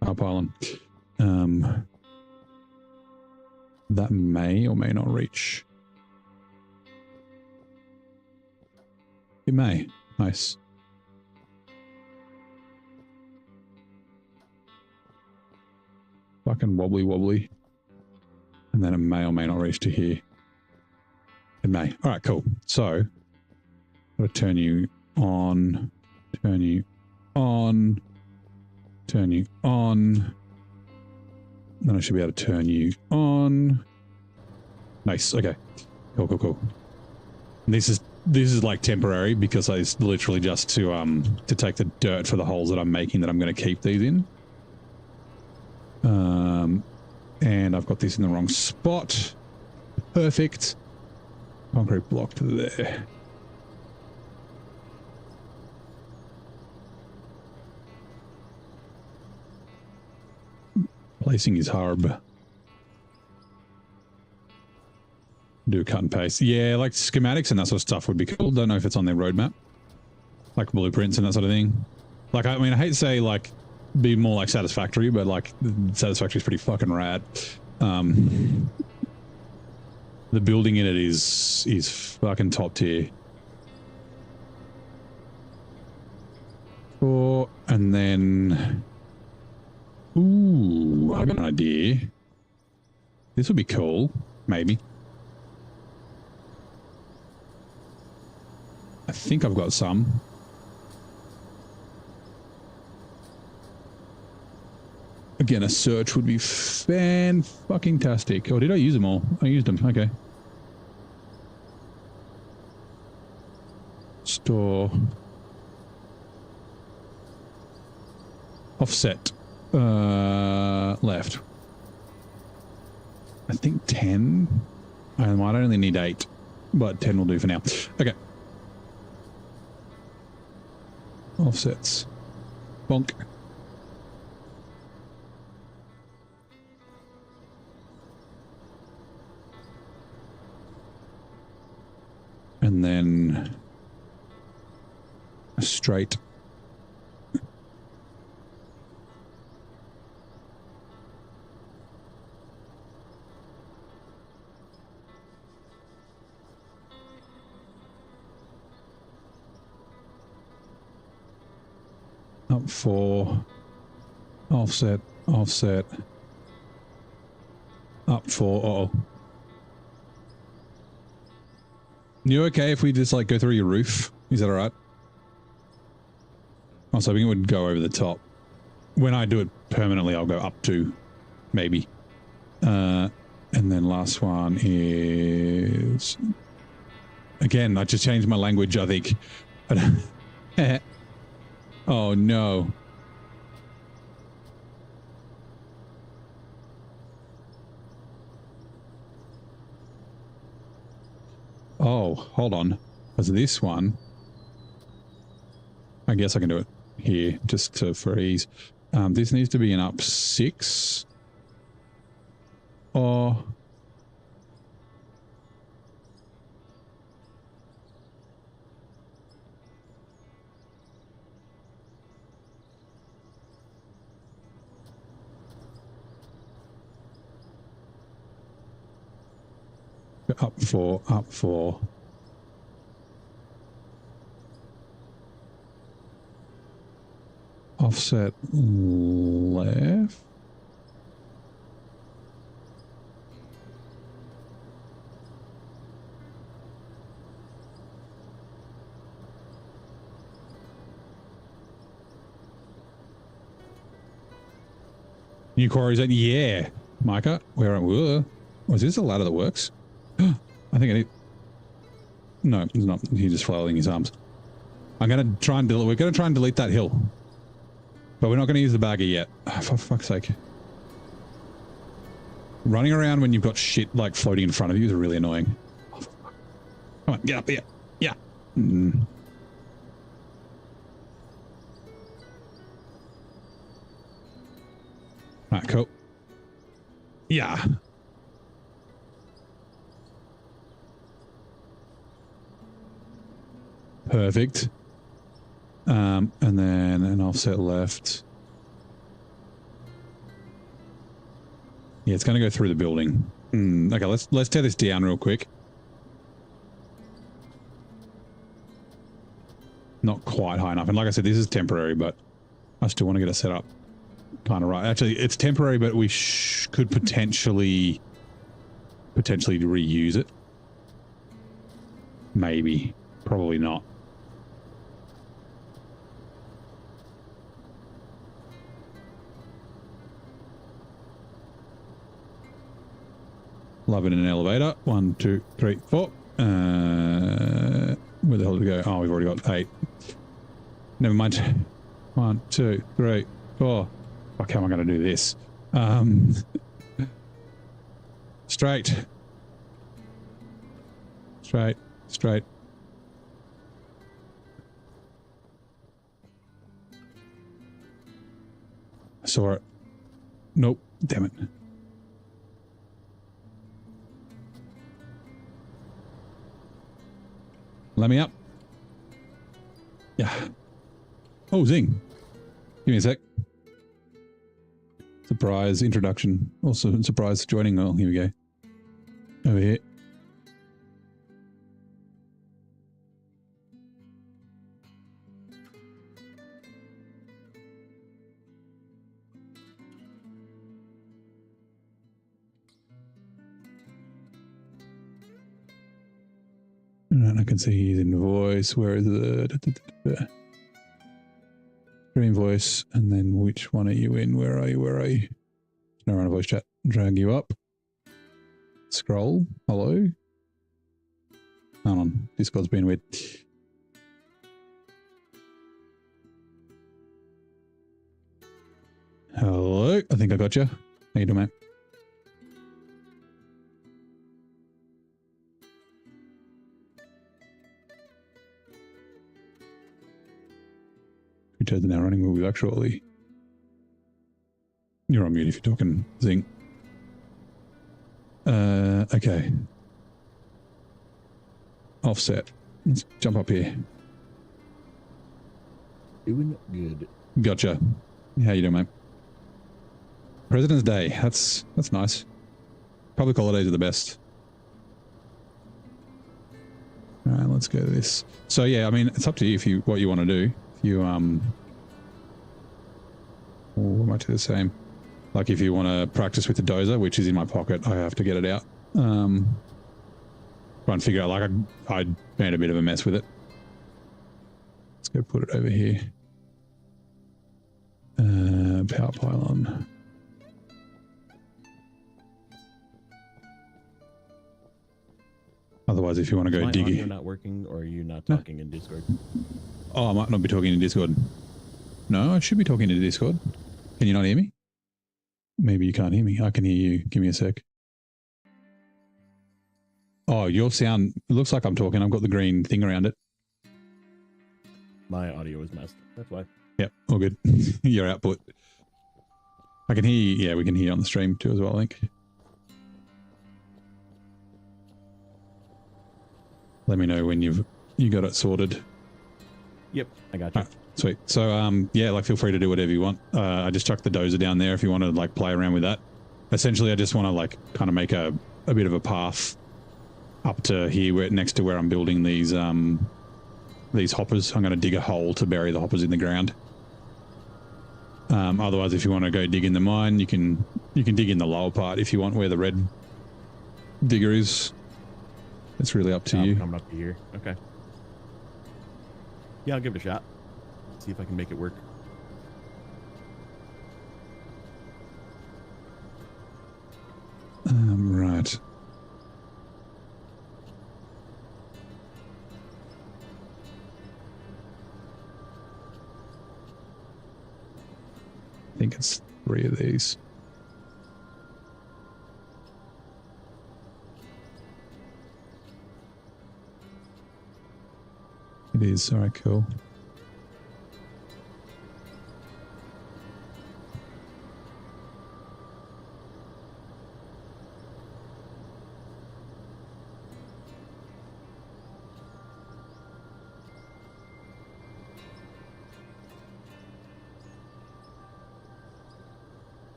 Power pylon. That may or may not reach. It may. Nice. Fucking wobbly. And then it may or may not reach to here. It may. All right, cool. So, I'm going to turn you on, turn you on, turn you on. Then I should be able to turn you on. Nice. Okay. Cool. And this is like temporary because it's literally just to take the dirt for the holes that I'm making that I'm going to keep these in. And I've got this in the wrong spot. Perfect. Concrete block to there. Placing is hard. Do cut and paste. Yeah, like schematics and that sort of stuff would be cool. Don't know if it's on their roadmap. Like blueprints and that sort of thing. Like, I mean, I hate to say, like, be more like Satisfactory, but, like, Satisfactory is pretty fucking rad. The building in it is fucking top tier. And then... Ooh, I got an idea. This would be cool. Maybe. I think I've got some. Again, a search would be fan-fucking-tastic. Oh, did I use them all? I used them. Okay. Store. Offset. Left. I think 10. I might only need 8, but 10 will do for now. Okay. Offsets. Bonk. And then a straight. Up 4, offset, offset, up 4, uh-oh. You okay if we just like go through your roof? Is that alright? I was hoping it would go over the top. When I do it permanently, I'll go up 2, maybe. And then last one is... Again, I just changed my language, I think. Oh no. Oh, hold on. Was this one? I guess I can do it here just for ease. This needs to be an up 6. Or... Up four, up four. Offset left. New quarries, yeah. Micah, where are was this a ladder that works? I think I need. No, it's not. He's just flailing his arms. I'm gonna try and delete. We're gonna try and delete that hill, but we're not gonna use the bagger yet. Oh, for fuck's sake! Running around when you've got shit like floating in front of you is really annoying. Oh, come on, get up here. Yeah. Alright, cool. Yeah. Perfect. And then an offset left. Yeah, it's going to go through the building. Okay, let's tear this down real quick. Not quite high enough. And like I said, this is temporary, but I still want to get it set up kind of right. Actually, it's temporary, but we could potentially reuse it. Maybe. Probably not. Love it in an elevator. 1, 2, 3, 4. Where the hell did we go? Oh, we've already got 8. Never mind. 1, 2, 3, 4. Fuck, how am I going to do this? Straight. Straight. Straight. I saw it. Nope. Damn it. Let me up. Yeah. Oh, zing. Give me a sec. Surprise introduction. Also, surprise joining. Oh, here we go. Over here. And I can see his invoice. Where is the stream voice? And then which one are you in? Where are you? Where are you? No, run a voice chat. Drag you up. Scroll. Hello. Hold on. Discord's being weird. Hello. I think I got you. How you doing, mate? Returns are now running. We'll be back shortly. You're on mute if you're talking, Zing. Okay. Offset. Let's jump up here. Doing good. Gotcha. How you doing, mate? President's Day. That's nice. Public holidays are the best. All right, let's go to this. So yeah, I mean, it's up to you what you want to do. If you we might do the same. Like if you want to practice with the dozer, which is in my pocket, I have to get it out. Try and figure out, like I made a bit of a mess with it. Let's go put it over here. Power pylon. Otherwise, if you want to go dig it. Is my audio not working, or are you not talking in Discord? Oh, I might not be talking in Discord. No, I should be talking in Discord. Can you not hear me? Maybe you can't hear me. I can hear you. Give me a sec. Oh, your sound, it looks like I'm talking. I've got the green thing around it. My audio is messed. That's why. Yep, all good. Your output. I can hear you. Yeah, we can hear you on the stream too as well, I think. Let me know when you got it sorted. Yep, I got you. Right, sweet. So, yeah, like feel free to do whatever you want. I just chucked the dozer down there if you want to like play around with that. Essentially, I just want to like kind of make a bit of a path up to here, where next to where I'm building these hoppers. I'm going to dig a hole to bury the hoppers in the ground. Otherwise, if you want to go dig in the mine, you can dig in the lower part if you want, where the red digger is. It's really up to you. I'm up to here. Okay. Yeah, I'll give it a shot. See if I can make it work. Right. I think it's 3 of these. It is. All right, cool.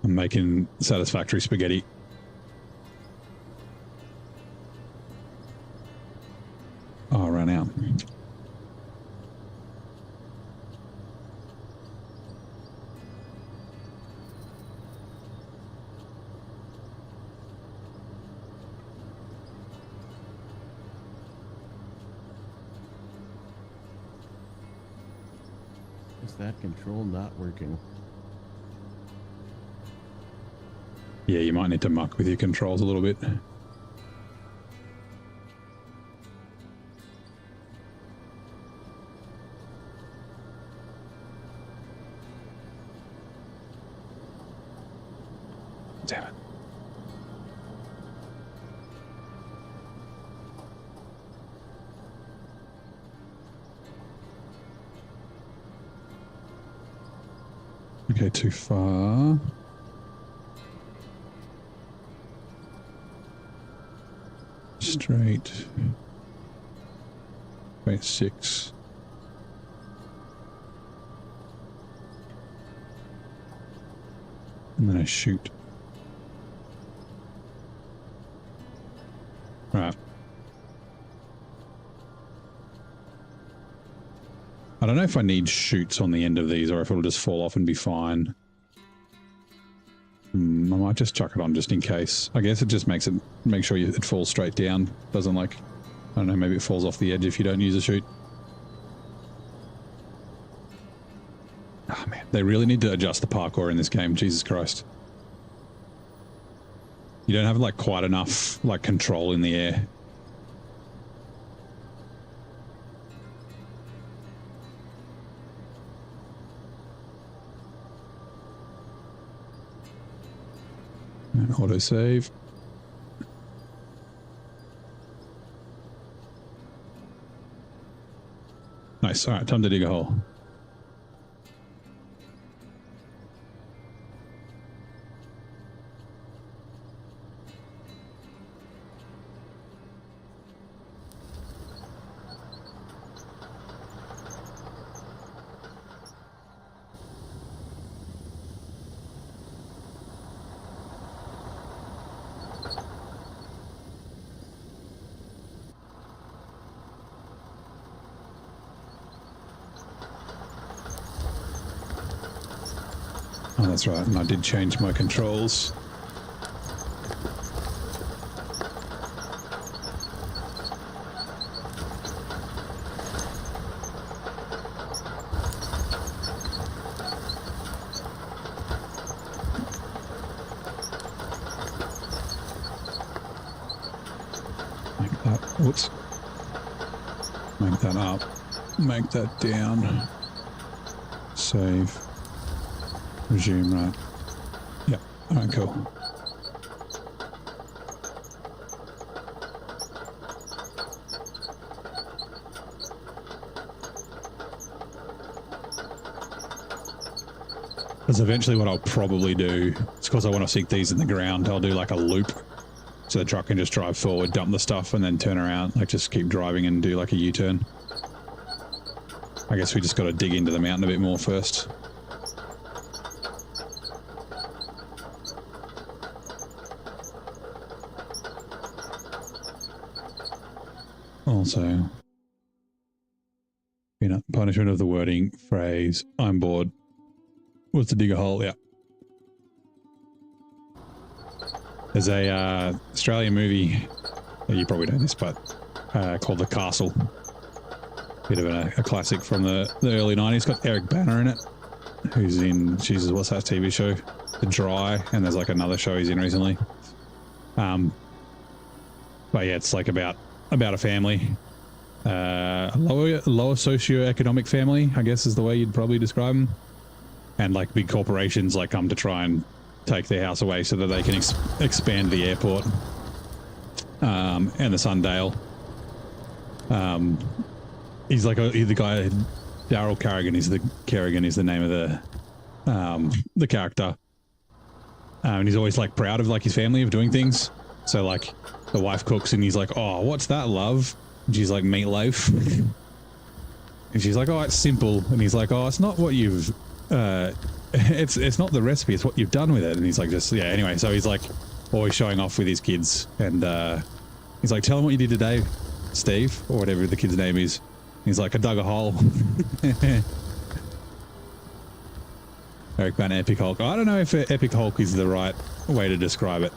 I'm making satisfactory spaghetti. Oh, I ran out. Is that control not working? Yeah, you might need to muck with your controls a little bit. Damn it. Okay, too far. Straight. Wait, 6. And then I shoot. Right. I don't know if I need shoots on the end of these or if it'll just fall off and be fine. I might just chuck it on just in case. I guess it just makes sure it falls straight down. Doesn't like, I don't know, maybe it falls off the edge if you don't use a chute. Oh man, they really need to adjust the parkour in this game, Jesus Christ. You don't have like quite enough like control in the air. And autosave. Nice. All right, time to dig a hole. Oh, that's right, and I did change my controls. Make that, whoops. Make that up. Make that down. Save. Resume, right. Yep. Alright, cool. Because eventually what I'll probably do, it's because I want to sink these in the ground, I'll do like a loop. So the truck can just drive forward, dump the stuff, and then turn around. Like just keep driving and do like a U-turn. I guess we just got to dig into the mountain a bit more first. Also, punishment of the wording phrase, I'm bored, was to dig a hole. Yeah. There's a Australian movie, you probably know this, but called The Castle. Bit of a classic from the early 90s. It's got Eric Banner in it, who's in, Jesus, what's that TV show? The Dry, and there's like another show he's in recently. But yeah, it's like about a family. Lower socioeconomic family, I guess is the way you'd probably describe them. And like big corporations like come to try and take their house away so that they can expand the airport and the Sundale. He's the guy, Daryl Carrigan is the name of the character. And he's always like proud of like his family of doing things. So like the wife cooks and he's like, oh, what's that, love? And she's like, meatloaf. And she's like, oh, it's simple. And he's like, oh, it's not what you've it's not the recipe, it's what you've done with it. And he's like, just, yeah, anyway, so he's like always showing off with his kids. And he's like, tell him what you did today, Steve, or whatever the kid's name is. He's like, I dug a hole. Eric Banner, Epic Hulk. I don't know if Epic Hulk is the right way to describe it.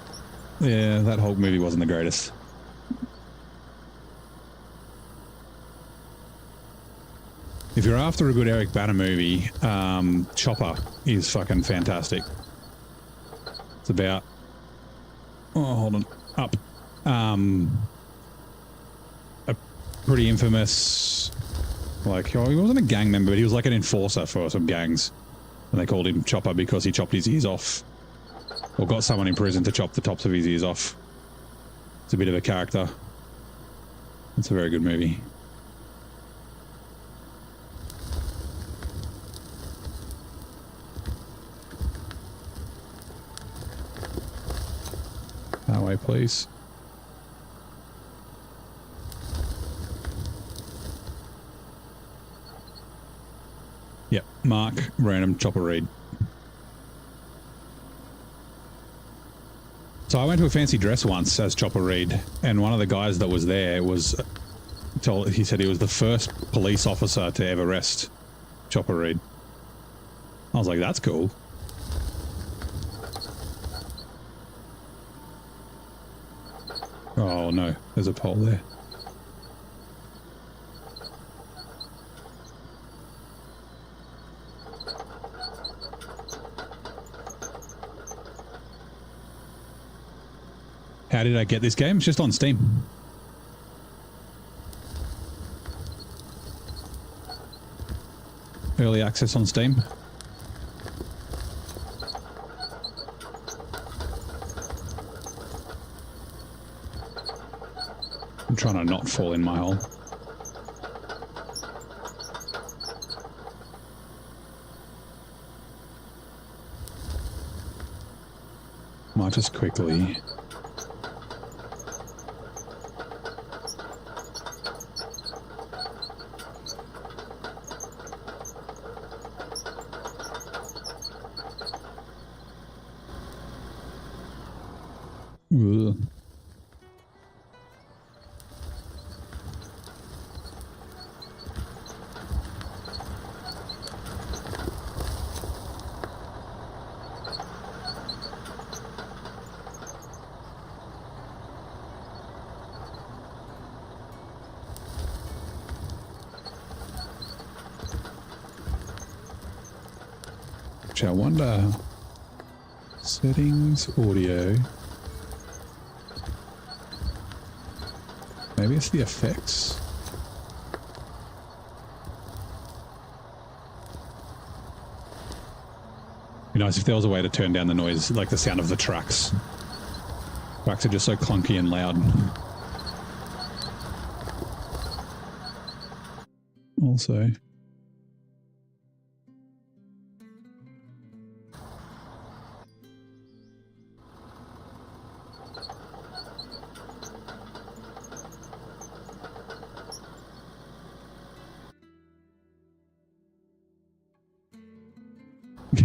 Yeah, that Hulk movie wasn't the greatest. If you're after a good Eric Banner movie, Chopper is fucking fantastic. It's about... Oh, hold on. Up. A pretty infamous... Like, oh, he wasn't a gang member, but he was like an enforcer for some gangs. And they called him Chopper because he chopped his ears off. Or got someone in prison to chop the tops of his ears off. It's a bit of a character. It's a very good movie. That way, please. Yep, Mark, random Chopper Reed. So I went to a fancy dress once as Chopper Reed, and one of the guys that was there was told, he said he was the first police officer to ever arrest Chopper Reed. I was like, that's cool. Oh no, there's a pole there. How did I get this game? It's just on Steam. Early access on Steam. I'm trying to not fall in my hole. Might just quickly... Ugh. Which I wonder... Settings, audio... Maybe it's the effects. It'd be nice if there was a way to turn down the noise, like the sound of the tracks. Tracks are just so clunky and loud. Also...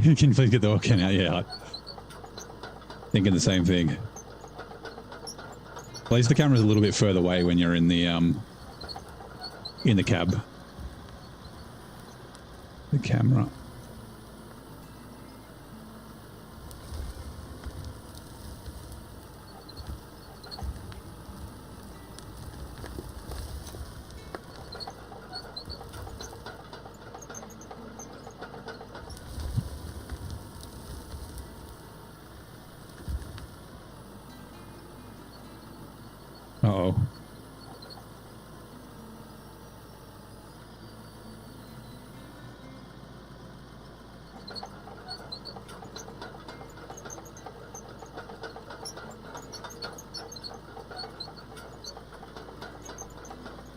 Can you please get the webcam out? Yeah, thinking the same thing. Place the camera's a little bit further away when you're in the in the cab. The camera. Uh-oh.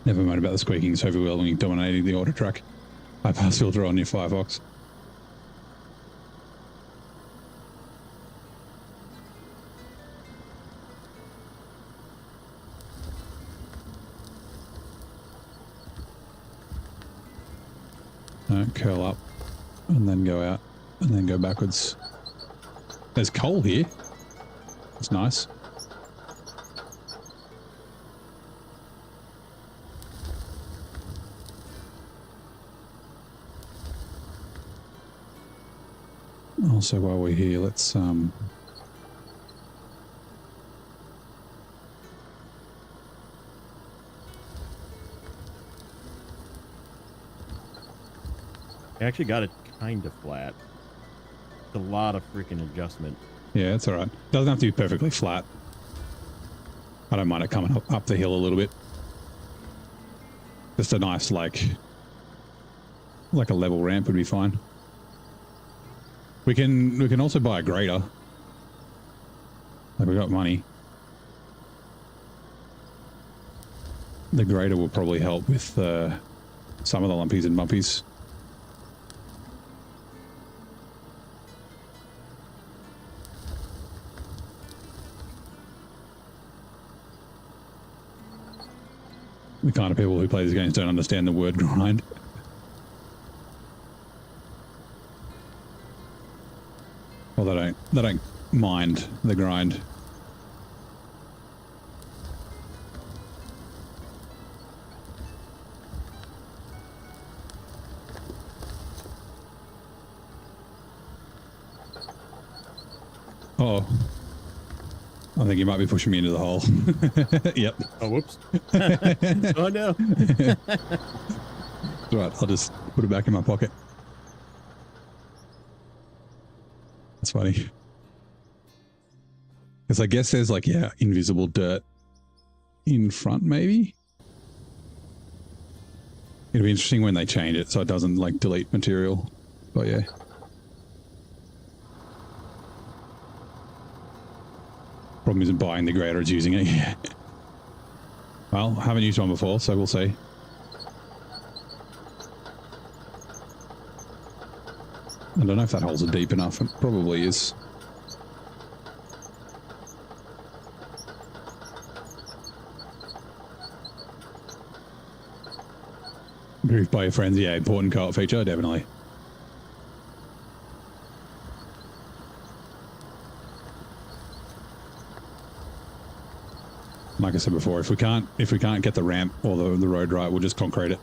Never mind about the squeaking, it's overwhelming, dominating the auto track. Bypass filter on your Firefox. Curl up and then go out and then go backwards. There's coal here. It's nice. Also, while we're here, let's I actually got it kind of flat. It's a lot of freaking adjustment. yeah, it's all right. Doesn't have to be perfectly flat. I don't mind it coming up the hill a little bit. Just a nice, like a level ramp would be fine. We can also buy a grader. Like, we got money. The grader will probably help with some of the lumpies and bumpies. The kind of people who play these games don't understand the word grind. Well, they don't mind the grind. Oh, I think you might be pushing me into the hole. Yep. Oh, whoops. Oh, no. Right, I'll just put it back in my pocket. That's funny. Because I guess there's like, yeah, invisible dirt in front, maybe? It'll be interesting when they change it so it doesn't like delete material. But yeah. Problem isn't buying the grader, it's using it. Yeah. Well, I haven't used one before, so we'll see. I don't know if that hole's deep enough. It probably is. Grooved by your friends, yeah, important co-op feature, definitely. Like I said before, if we can't get the ramp or the road right, we'll just concrete it.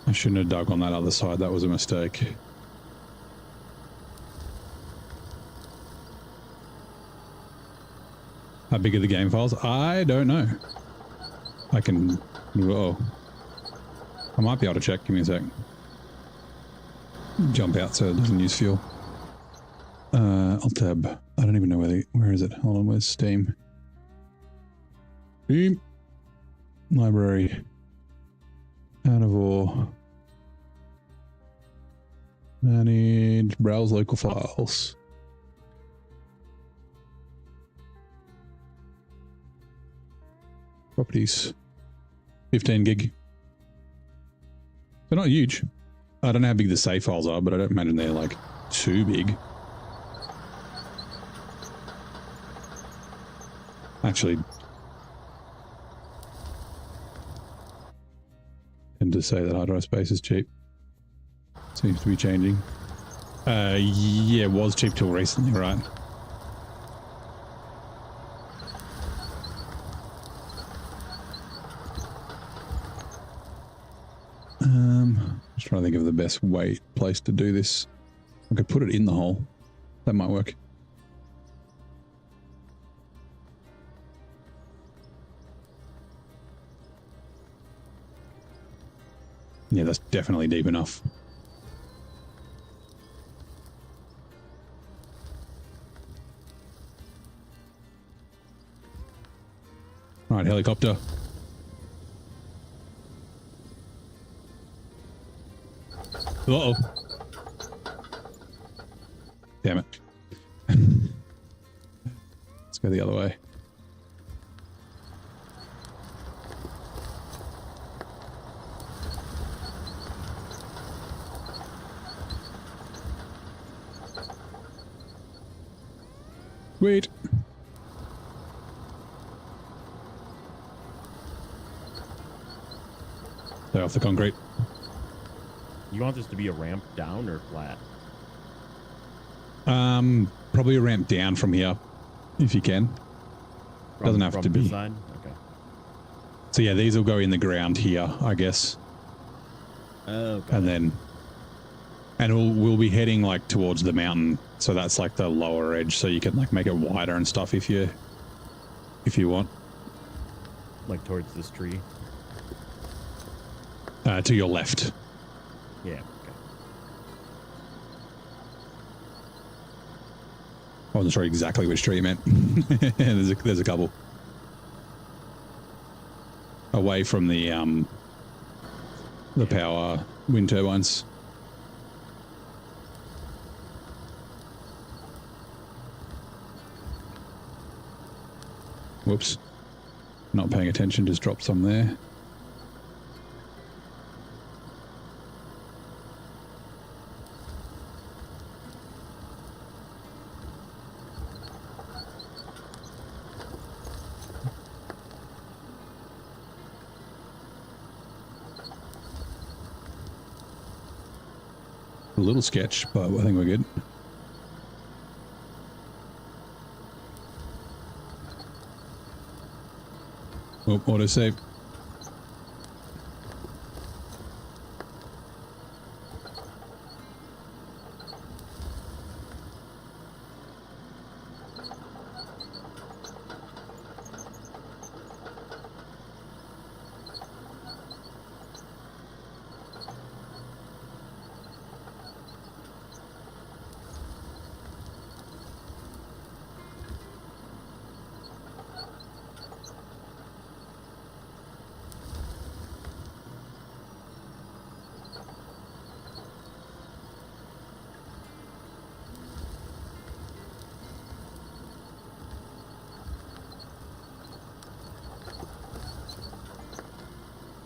I shouldn't have dug on that other side. That was a mistake. How big are the game files? I don't know. I can... Whoa. I might be able to check. Give me a sec. Jump out so it doesn't use fuel. I'll tab. I don't even know where is it? Hold on, where's Steam? Steam. Library. Out of ore. Manage, browse local files. Properties. 15 gig. They're not huge. I don't know how big the save files are, but I don't imagine they're like too big. Actually, tend to say that hard drive space is cheap. Seems to be changing. Yeah, it was cheap till recently, right? Just trying to think of the best place to do this. I could put it in the hole. That might work. Yeah, that's definitely deep enough. Right, helicopter. Uh-oh. Damn it. Let's go the other way. Wait. Stay off the concrete. You want this to be a ramp down or flat? Probably a ramp down from here, if you can. Doesn't have to be. This side? Okay. So yeah, these will go in the ground here, I guess. Okay. And we'll be heading like towards the mountain, so that's like the lower edge, so you can like make it wider and stuff if you want. Like towards this tree? To your left. Yeah. Okay. I wasn't sure exactly which tree you meant. there's a couple. Away from the power wind turbines. Whoops. Not paying attention, just dropped some there. A little sketch, but I think we're good. Oh, autosave.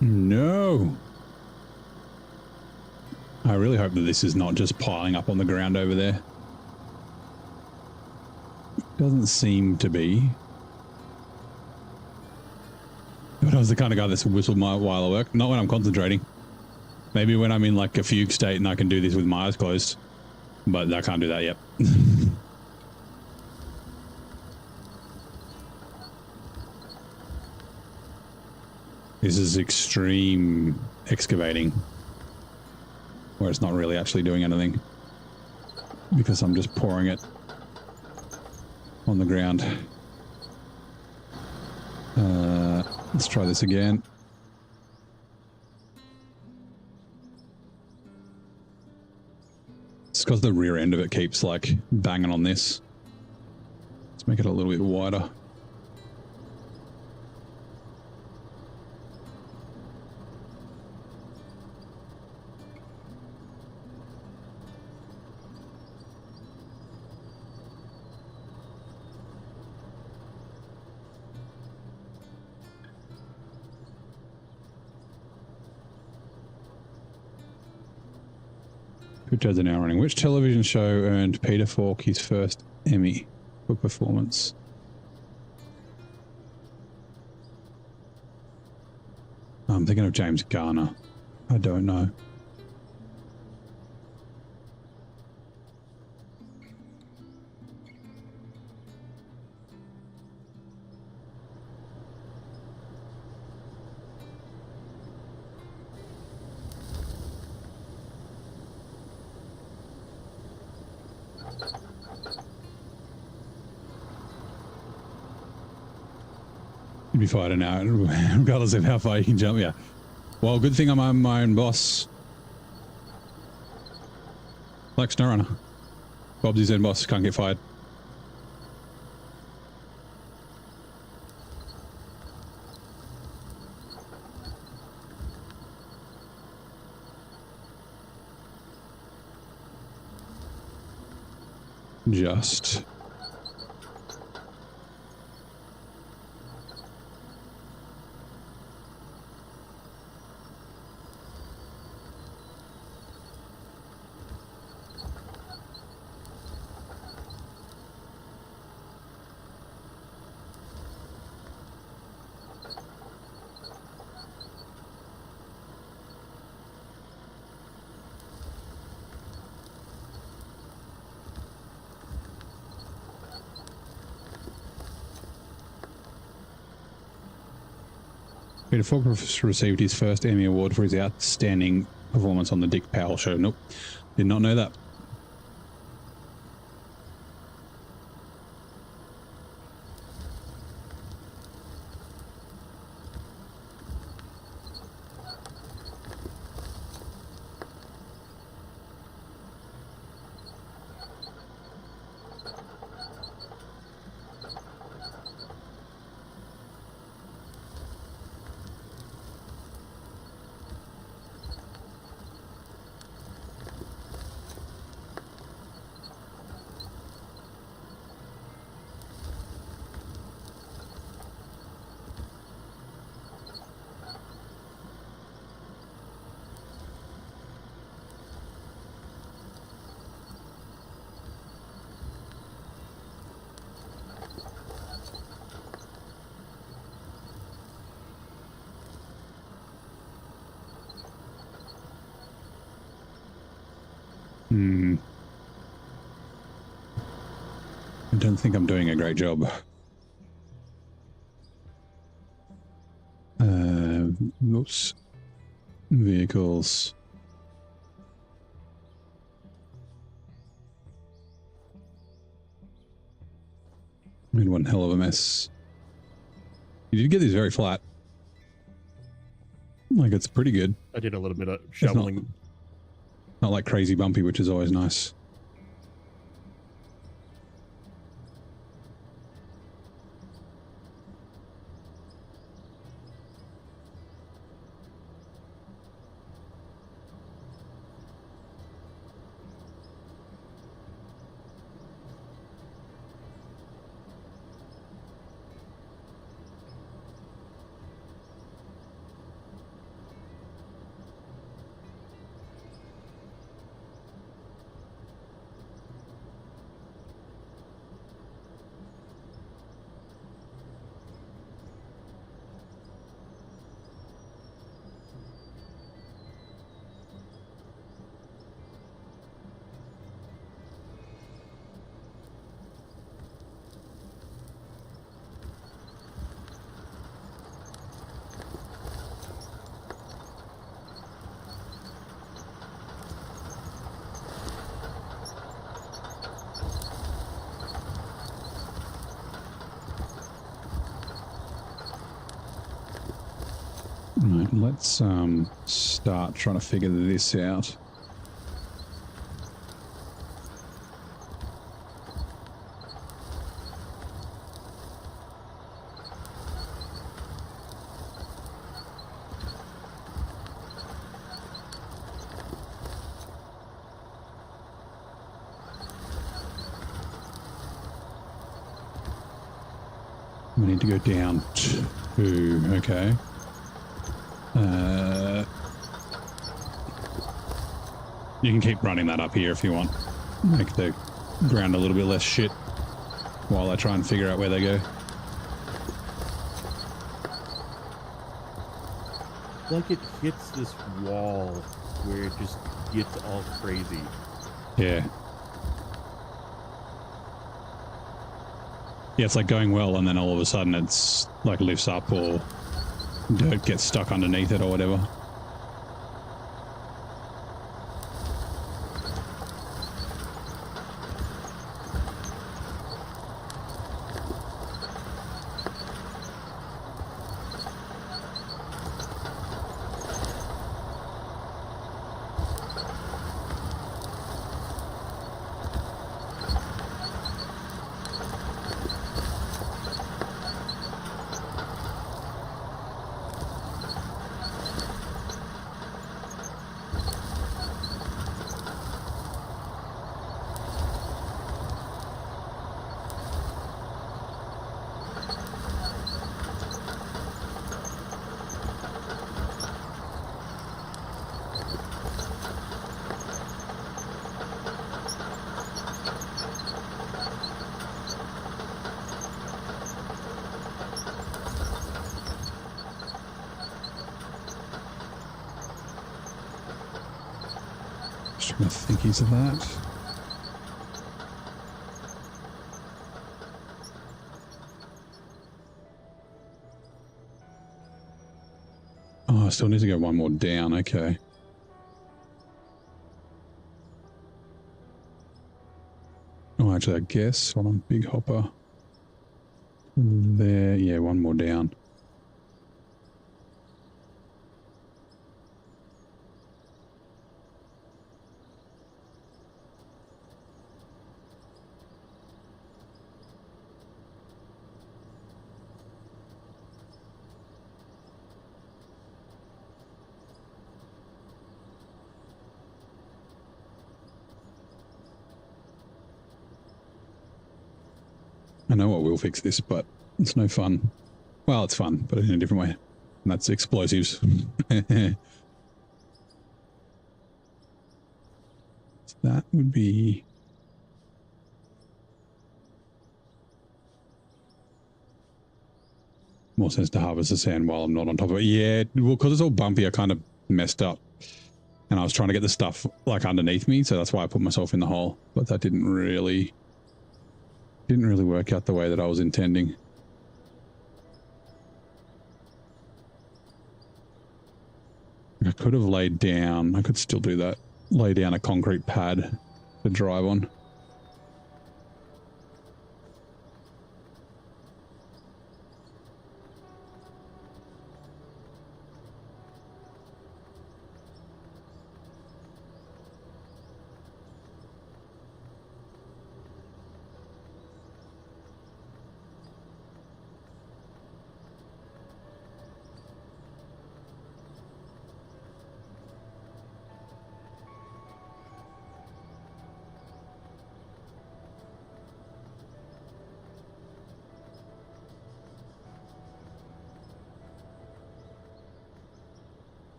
No. I really hope that this is not just piling up on the ground over there. Doesn't seem to be. But I was the kind of guy that's whistled my while at work. Not when I'm concentrating. Maybe when I'm in like a fugue state and I can do this with my eyes closed. But I can't do that yet. This is extreme excavating, where it's not really actually doing anything because I'm just pouring it on the ground. Let's try this again. It's because the rear end of it keeps like banging on this. Let's make it a little bit wider. Which ads are now running. Which television show earned Peter Falk his first Emmy for performance? I'm thinking of James Garner. I don't know. You'd be fighting out, regardless of how far you can jump. Yeah. Well, good thing I'm my own boss. Like SnowRunner. Bob's his own boss, can't get fired. Just. Peter Falk received his first Emmy Award for his outstanding performance on the Dick Powell Show. Nope, did not know that. I don't think I'm doing a great job. Oops. Vehicles. Made one hell of a mess. You did get these very flat. Like, it's pretty good. I did a little bit of shoveling. Not like crazy bumpy, which is always nice. Right, let's start trying to figure this out. We need to go down 2, okay. You can keep running that up here if you want. Make the ground a little bit less shit while I try and figure out where they go. Like it hits this wall where it just gets all crazy. Yeah. Yeah, it's like going well, and then all of a sudden it's like lifts up or dirt gets stuck underneath it or whatever. Just trying to think of that. Oh, I still need to go one more down. Okay. Oh, actually, I guess. Hold on, big hopper. There. Yeah, one more down. I know what will fix this, but it's no fun. Well, it's fun, but in a different way. And that's explosives. So that would be... more sense to harvest the sand while I'm not on top of it. Yeah, well, because it's all bumpy, I kind of messed up. And I was trying to get the stuff like underneath me, so that's why I put myself in the hole. But that didn't really work out the way that I was intending. I could have laid down, I could still do that, lay down a concrete pad to drive on.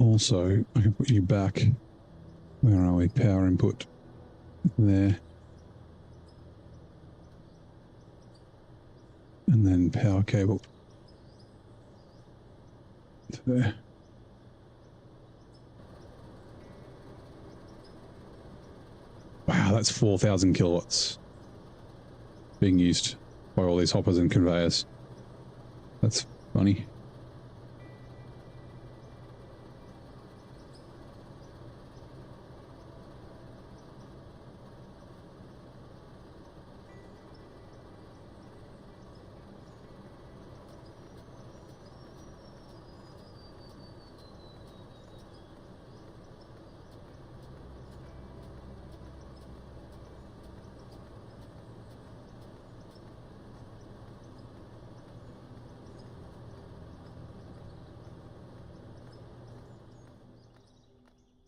Also, I can put you back. Where are we? Power input. There. And then power cable. To there. Wow, that's 4,000 kilowatts being used by all these hoppers and conveyors. That's funny.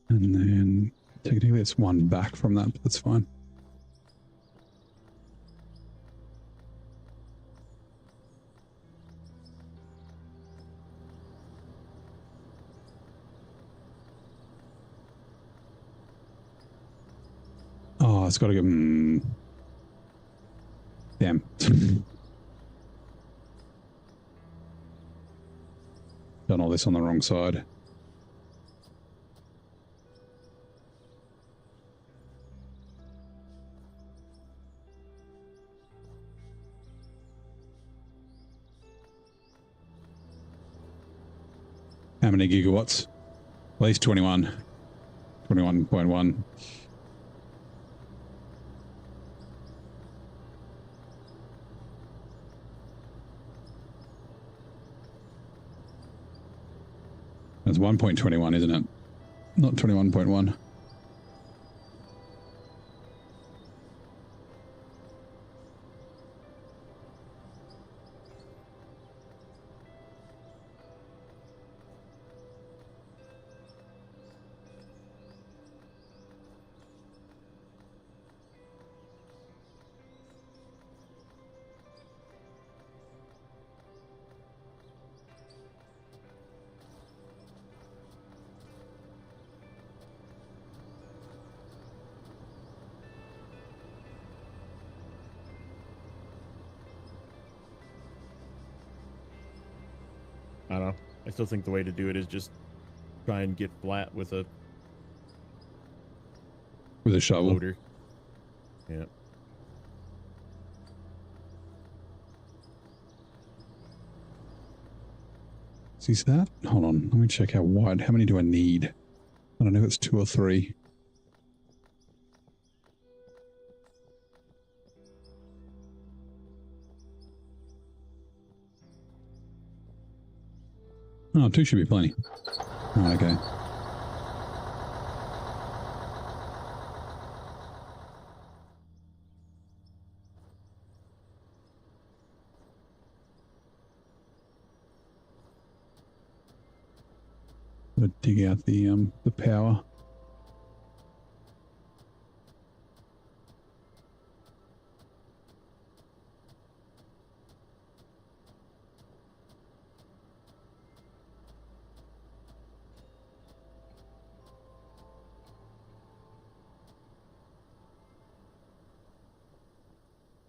And then technically it's one back from that, but that's fine. it's got to go. Damn. Done all this on the wrong side. How many gigawatts? At least 21. 21.1. That's 1.21, isn't it? Not 21.1. I don't know. I still think the way to do it is just try and get flat with a shovel. loader. Yeah. See that? Hold on. Let me check how wide. How many do I need? I don't know if it's 2 or 3. Oh, 2 should be plenty. Oh, okay. Gotta dig out the power.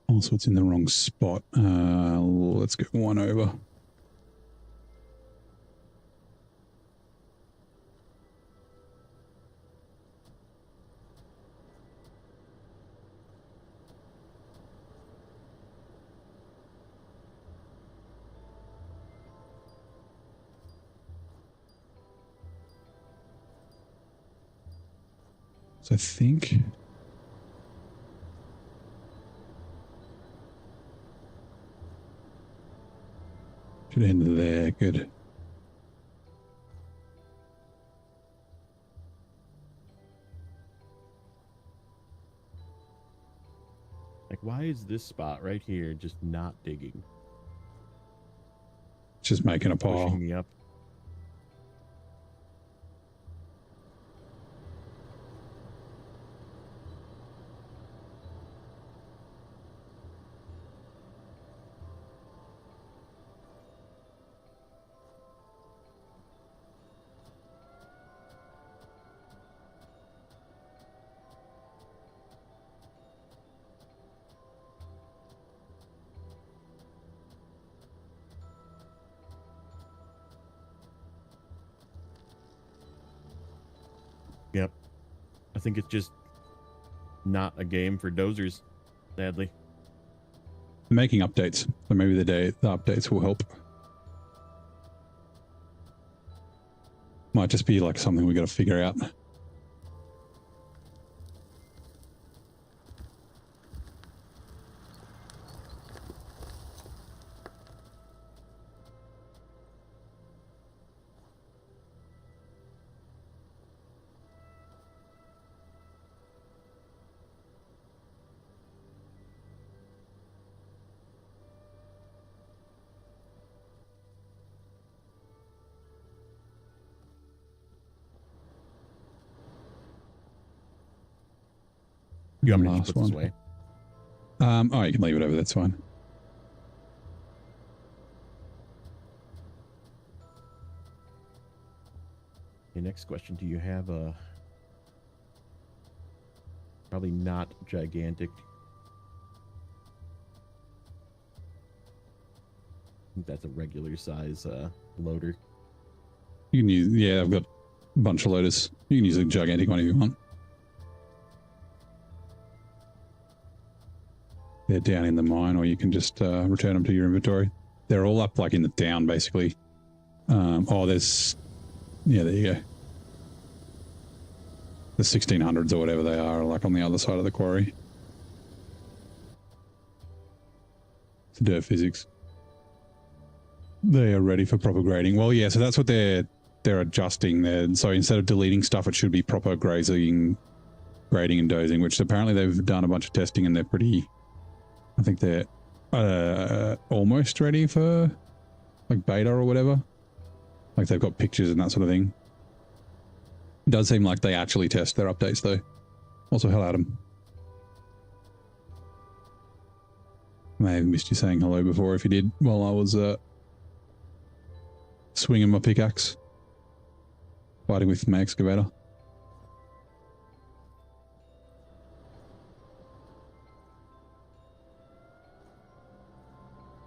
Also, it's in the wrong spot. Let's go 1 over. So I think should end there. Good. Like, why is this spot right here just not digging? Just making a pile. Pushing me up. Yep. I think it's just not a game for dozers, sadly. Making updates. So maybe the updates will help. Might just be like something we got to figure out. You want me to Last just put this one. away? Oh, you can leave it over. That's fine. Okay, next question. Do you have a Probably not gigantic. I think that's a regular size loader. You can use, yeah, I've got a bunch of loaders. You can use a gigantic one if you want. They're down in the mine, or you can just return them to your inventory. They're all up like in the down, basically. Oh, there's, yeah, there you go. The 1600s or whatever they are, like on the other side of the quarry. It's dirt physics. They are ready for proper grading. Well, yeah, so that's what they're adjusting there. So instead of deleting stuff, it should be proper grading and dozing, which apparently they've done a bunch of testing and they're pretty, I think they're almost ready for like beta or whatever. Like they've got pictures and that sort of thing. It does seem like they actually test their updates though. Also, hello Adam. May have missed you saying hello before if you did while I was swinging my pickaxe. Fighting with my excavator.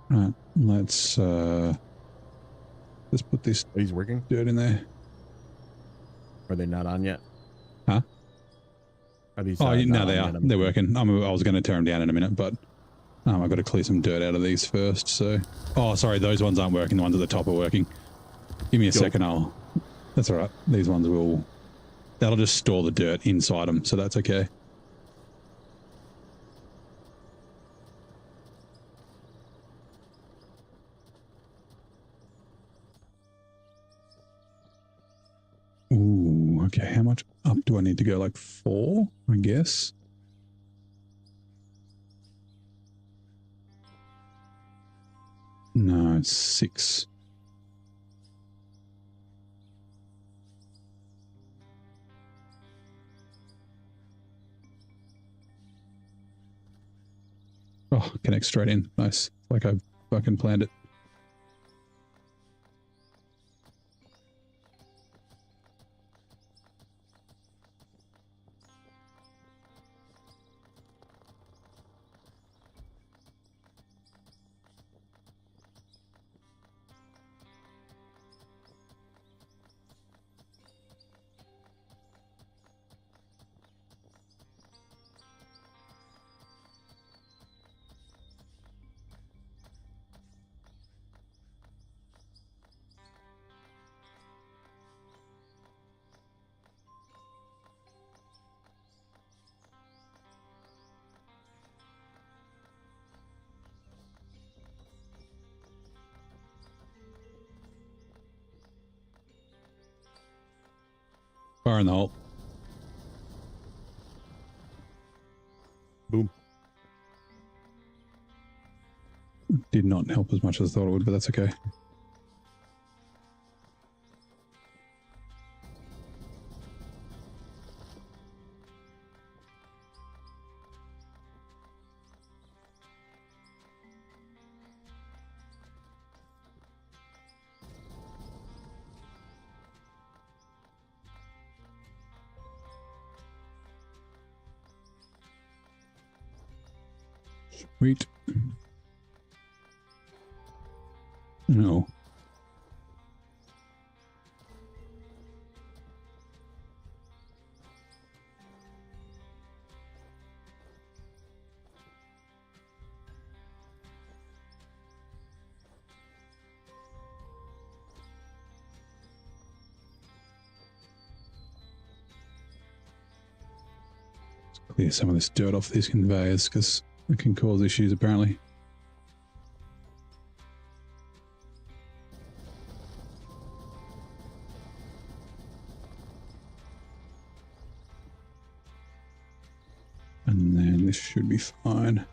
Right, let's put this He's working? dirt in there. Are they not on yet? Huh? Are these? Oh, not no, on they yet? are. They're working. I was going to tear them down in a minute, but I've got to clear some dirt out of these first. So, oh, sorry, those ones aren't working. The ones at the top are working. Give me a second. That's all right. These ones that'll just store the dirt inside them, so that's okay. Ooh, okay. How much up do I need to go? Like 4, I guess. No, it's 6. Oh, connect straight in. Nice. Like I fucking planned it. Fire in the hole. Boom. Did not help as much as I thought it would, but that's okay. Sweet. No. Let's clear some of this dirt off these conveyors because it can cause issues apparently. And then this should be fine.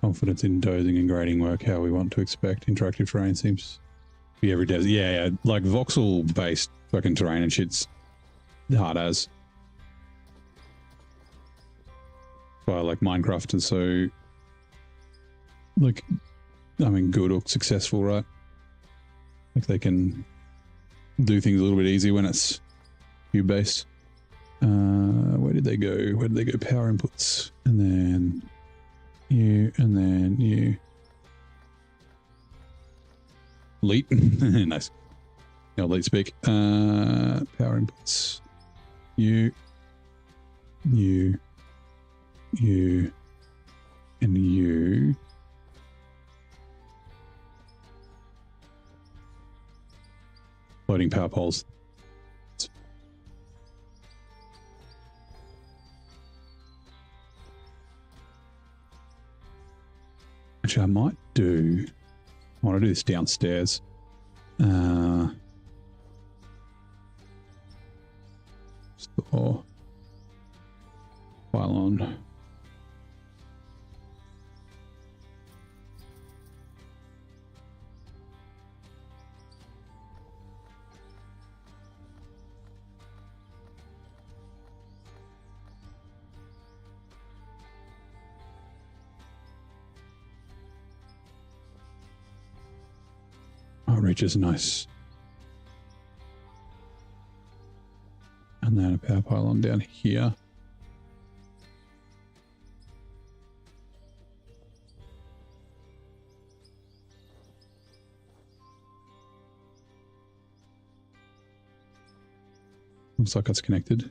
Confidence in dozing and grading work how we want to expect. Interactive terrain seems to be every desert. Yeah, like voxel based fucking terrain and shit's hard as. By like Minecraft is so like, I mean, good or successful, right? Like they can do things a little bit easier when it's cube based. did they go? Where did they go? Power inputs. And then you, and then you. Leet. Nice. Yeah, leet speak. Power inputs. You, and you. Loading power poles. Actually, I might do. I want to do this downstairs. Store. Pylon. Outreach is nice. And then a power pylon down here. Looks like it's connected.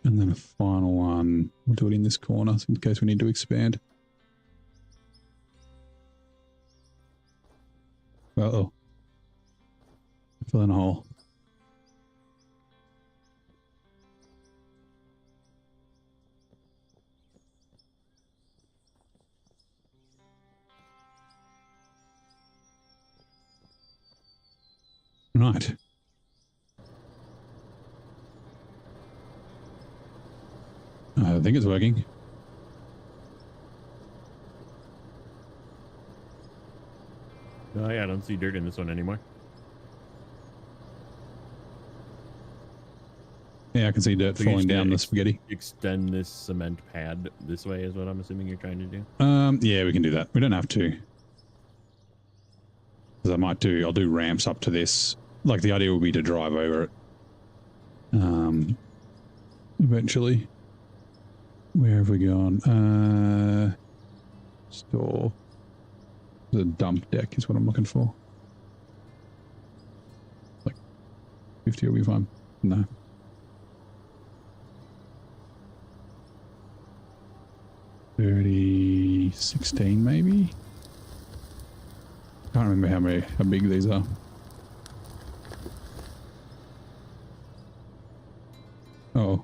And then a final one. We'll do it in this corner in case we need to expand. Uh-oh. Fill in a hole. Right. I think it's working. Oh yeah, I don't see dirt in this one anymore. Yeah, I can see dirt falling down the spaghetti. Extend this cement pad this way is what I'm assuming you're trying to do. Yeah, we can do that. We don't have to. Because I'll do ramps up to this. Like the idea would be to drive over it. Eventually. Where have we gone? Store. The dump deck is what I'm looking for. Like 50 will be fine. No. $30, 16 maybe? Can't remember how big these are. Oh.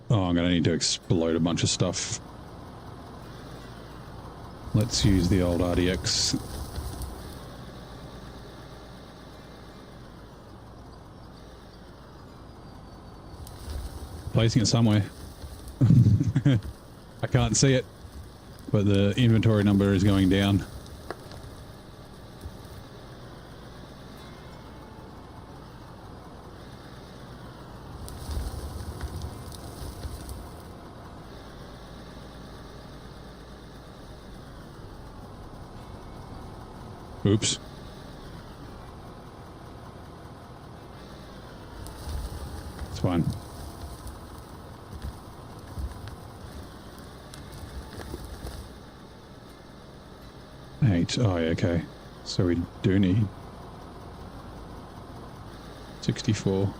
Oh, I'm gonna need to explode a bunch of stuff. Let's use the old RDX. Placing it somewhere. I can't see it, but the inventory number is going down. Oops. It's fine. Eight. Oh, yeah, okay. So we do need 64.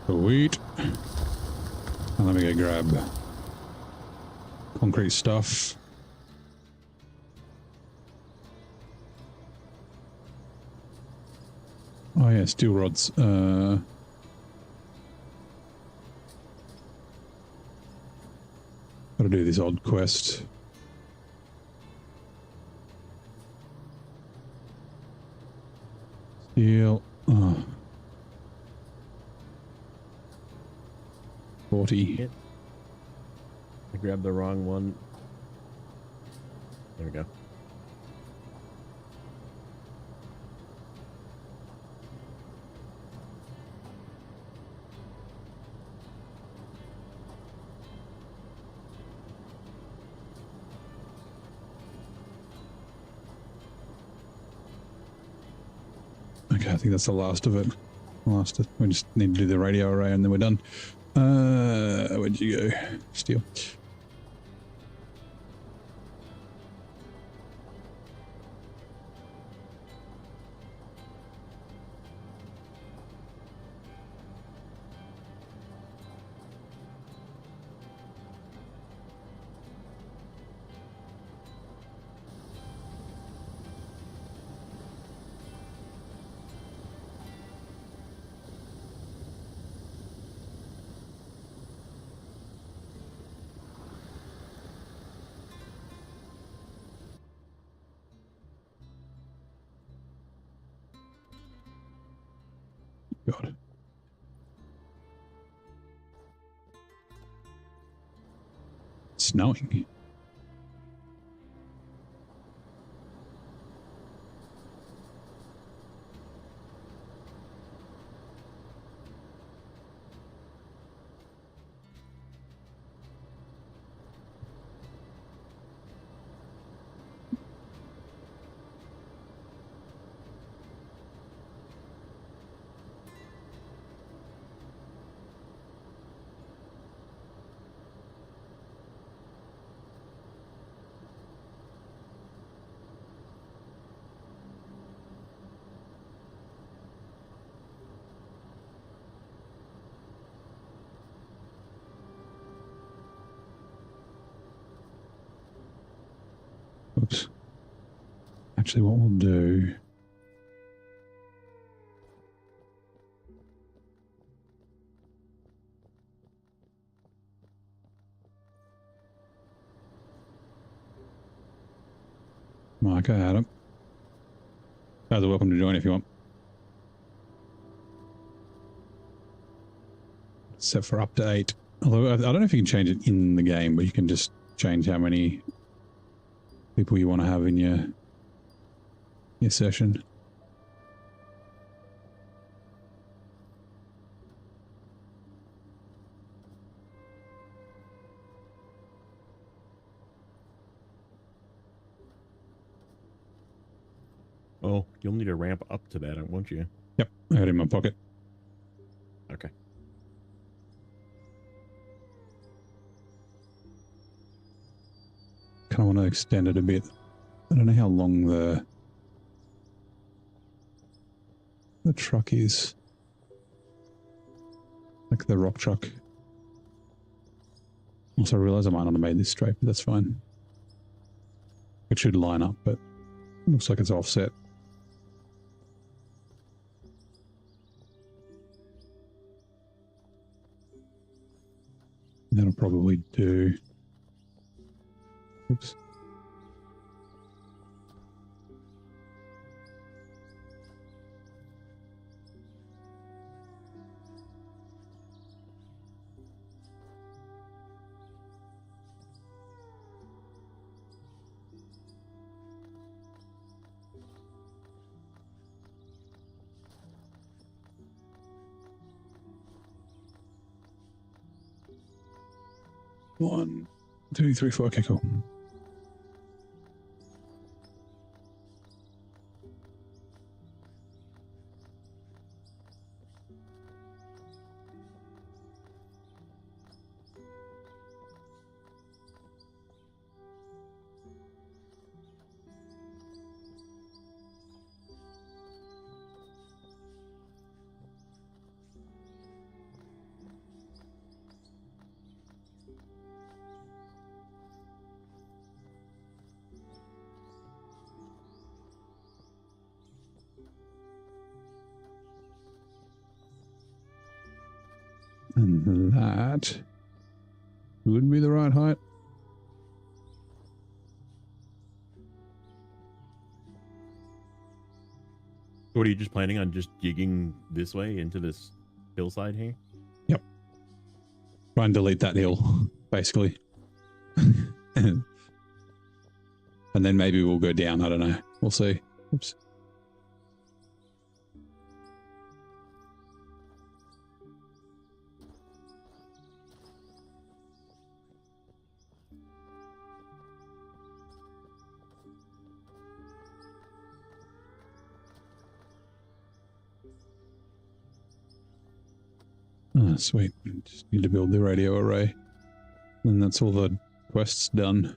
Sweet. And let me go grab concrete stuff. Oh yeah, steel rods. Gotta do this odd quest. Steel. Oh. 40. I grabbed the wrong one. There we go. Okay, I think that's the last of it. We just need to do the radio array and then we're done. Where'd you go? Steel. God. It's snowing. Oops. Actually, what we'll do... Marker, Adam. Guys are welcome to join if you want. Set for up to 8. Although I don't know if you can change it in the game, but you can just change how many people you want to have in your session. Oh, you'll need a ramp up to that, won't you? Yep, I got it in my pocket. Okay. Kind of want to extend it a bit. I don't know how long the truck is. Like the rock truck. Also, I realize I might not have made this straight, but that's fine. It should line up, but it looks like it's offset. That'll probably do. Oops. One, two, three, four. Okay, cool. And that would be the right height. What are you just planning on just digging this way into this hillside here? Yep. Try and delete that hill, basically. And then maybe we'll go down. I don't know. We'll see. Oops. Oh, sweet. Just need to build the radio array. And that's all the quests done.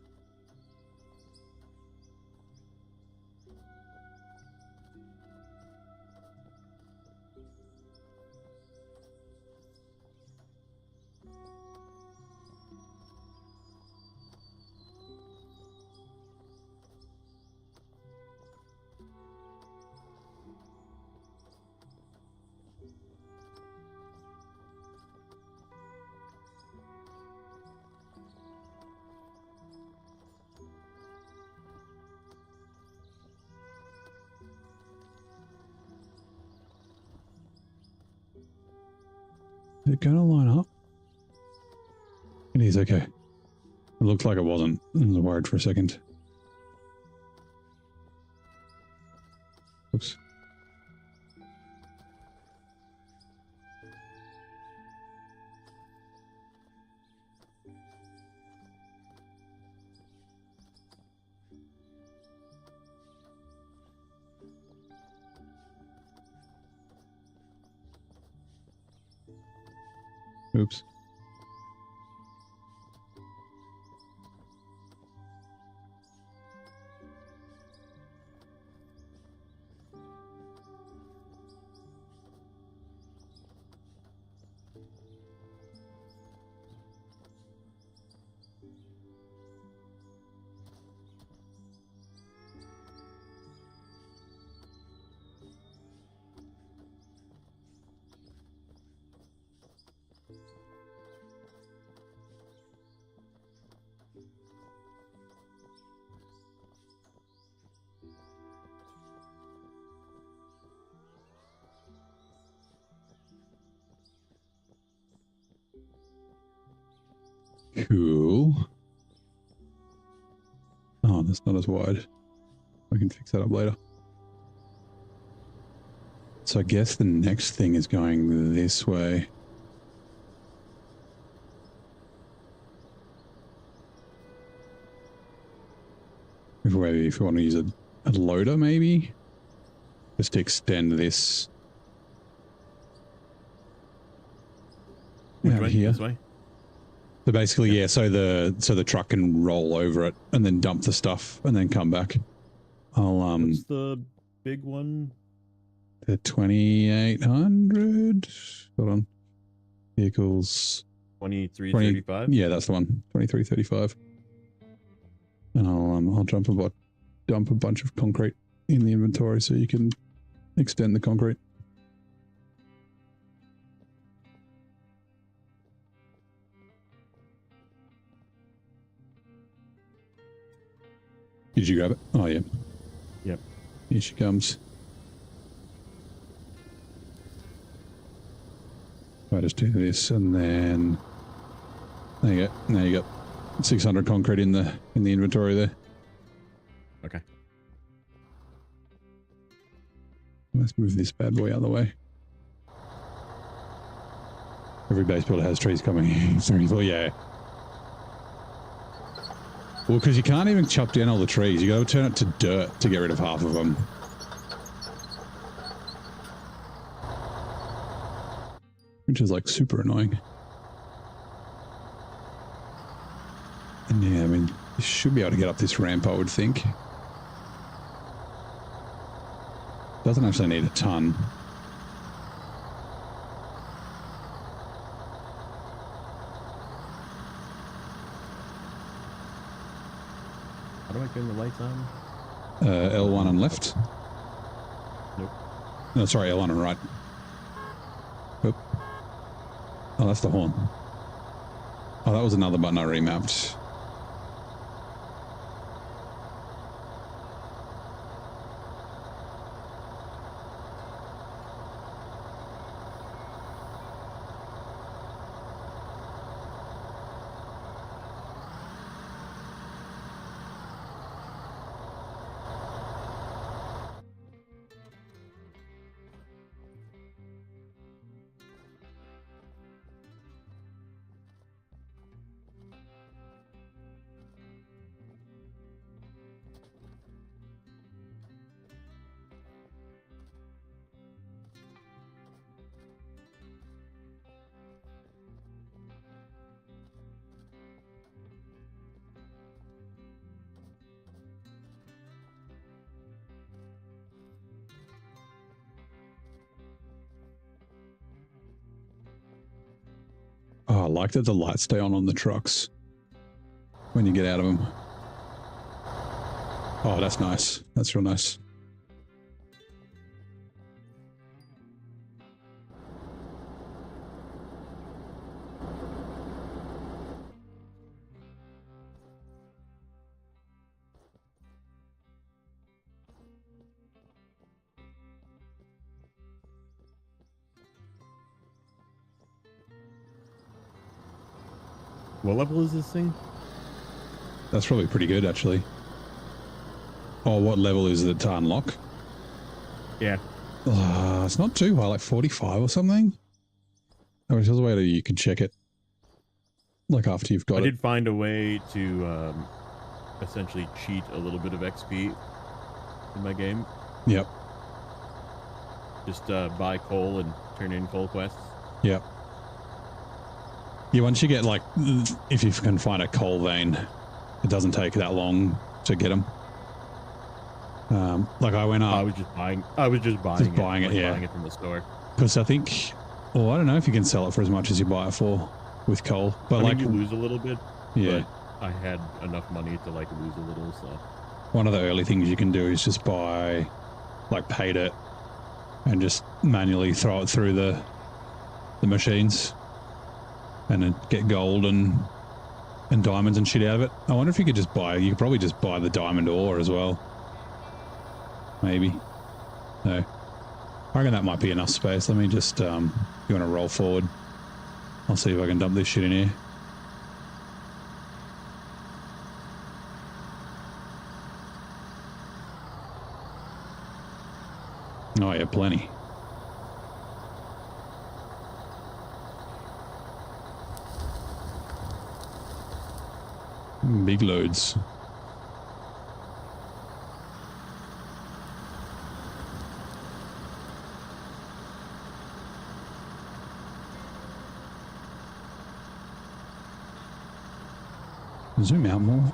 Is it going to line up? It is, okay. It looked like it wasn't. I was worried for a second. Oops. Oops. Cool. Oh, that's not as wide. We can fix that up later. So I guess the next thing is going this way. If we want to use a loader, maybe? Just to extend this Which out way? here. This way? So basically, yeah, so the truck can roll over it and then dump the stuff and then come back. I'll What's the big one? the 2800. Hold on. Vehicles 2335? Yeah, that's the one. 2335. And I'll dump a bunch of concrete in the inventory so you can extend the concrete. Did you grab it? Oh, yeah. Yep. Here she comes. I just do this and then there you go. Now you got 600 concrete in the inventory there. Okay. Let's move this bad boy out of the way. Every base builder has trees coming through. Well, yeah. Well, because you can't even chop down all the trees. You got to turn it to dirt to get rid of half of them. Which is like super annoying. And yeah, I mean, you should be able to get up this ramp, I would think. Doesn't actually need a ton. How do I turn the lights on? L1 on left. Nope. No, sorry, L1 on right. Oop. Oh, that's the horn. Oh, that was another button I remapped. Oh, I like that the lights stay on the trucks when you get out of them. Oh, that's nice. That's real nice. What level is this thing? That's probably pretty good, actually. Oh, what level is it to unlock? Yeah. It's not too high, like 45 or something. Oh, there's a way that you can check it. Like after you've got I it. did find a way to essentially cheat a little bit of XP in my game. Yep. Just buy coal and turn in coal quests. Yep. Yeah, once you get like, if you can find a coal vein, it doesn't take that long to get them. Like I went up. I was just buying it, yeah. buying it from the store. Because I think, well, I don't know if you can sell it for as much as you buy it for with coal. But I like, mean, you lose a little bit. Yeah. But I had enough money to like lose a little, so. One of the early things you can do is just buy like pay dirt and just manually throw it through the machines and then get gold and diamonds and shit out of it. I wonder if you could just buy, you could probably just buy the diamond ore as well. Maybe. No. I reckon that might be enough space. Let me just, you want to roll forward? I'll see if I can dump this shit in here. Oh yeah, plenty. Big loads. Zoom out more.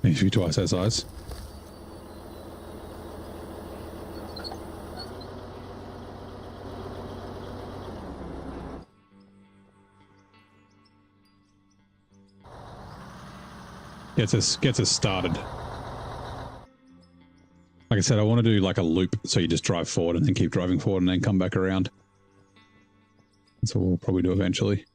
Needs to be twice that size. Gets us started. Like I said, I want to do like a loop, so you just drive forward and then keep driving forward and then come back around. That's what we'll probably do eventually.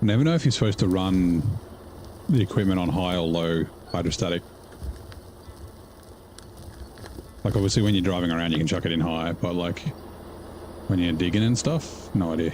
I never know if you're supposed to run the equipment on high or low hydrostatic. Like, obviously when you're driving around you can chuck it in high, but like when you're digging and stuff, no idea.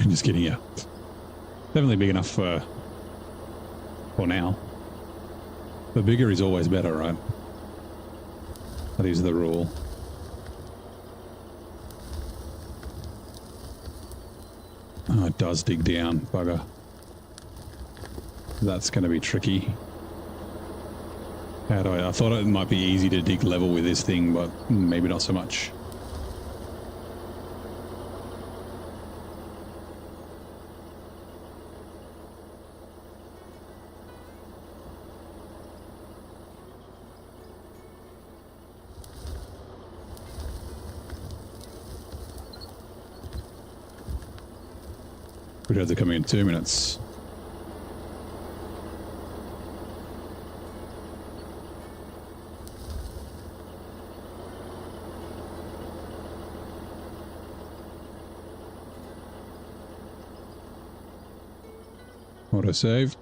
Just kidding, yeah. Definitely big enough for now. But bigger is always better, right? That is the rule. Oh, it does dig down, bugger. That's going to be tricky. How do I thought it might be easy to dig level with this thing, but maybe not so much. Are coming in 2 minutes. Auto save.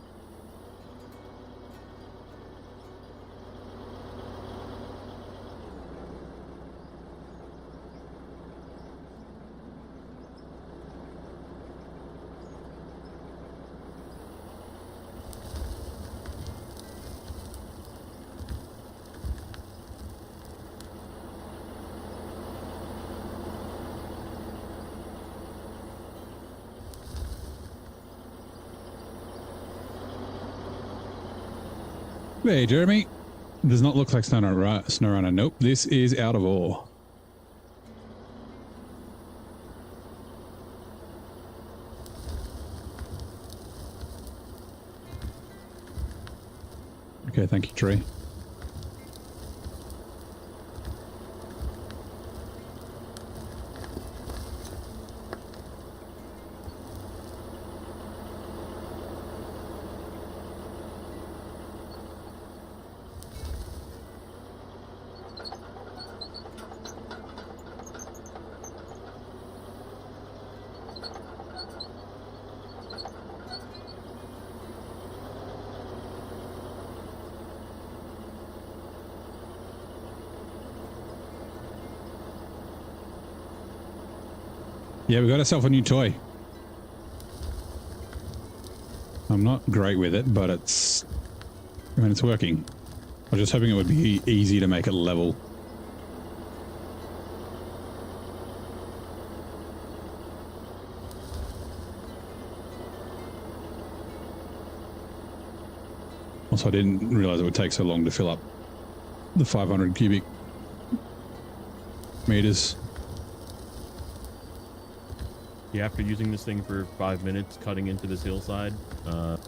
Hey, Jeremy. Does not look like SnowRunner. Nope, this is out of ore. Okay, thank you, Tree. Yeah, we got ourselves a new toy. I'm not great with it, but it's working. I was just hoping it would be easy to make it level. Also, I didn't realize it would take so long to fill up the 500 cubic meters. Yeah, after using this thing for 5 minutes, cutting into this hillside, it's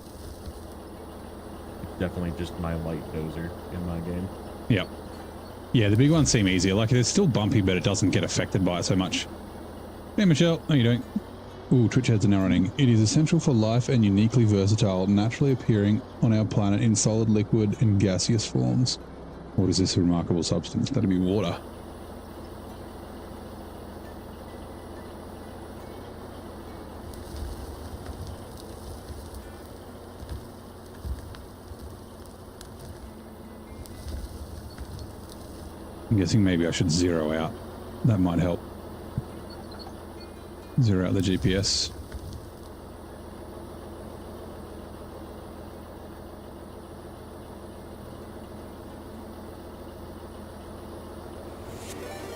definitely just my light dozer in my game. Yep. Yeah, the big ones seem easier. Like, it's still bumpy, but it doesn't get affected by it so much. Hey, Michelle, how you doing? Ooh, Twitch heads are now running. It is essential for life and uniquely versatile, naturally appearing on our planet in solid, liquid, and gaseous forms. What is this remarkable substance? That'd be water. I'm guessing maybe I should zero out. That might help. Zero out the GPS.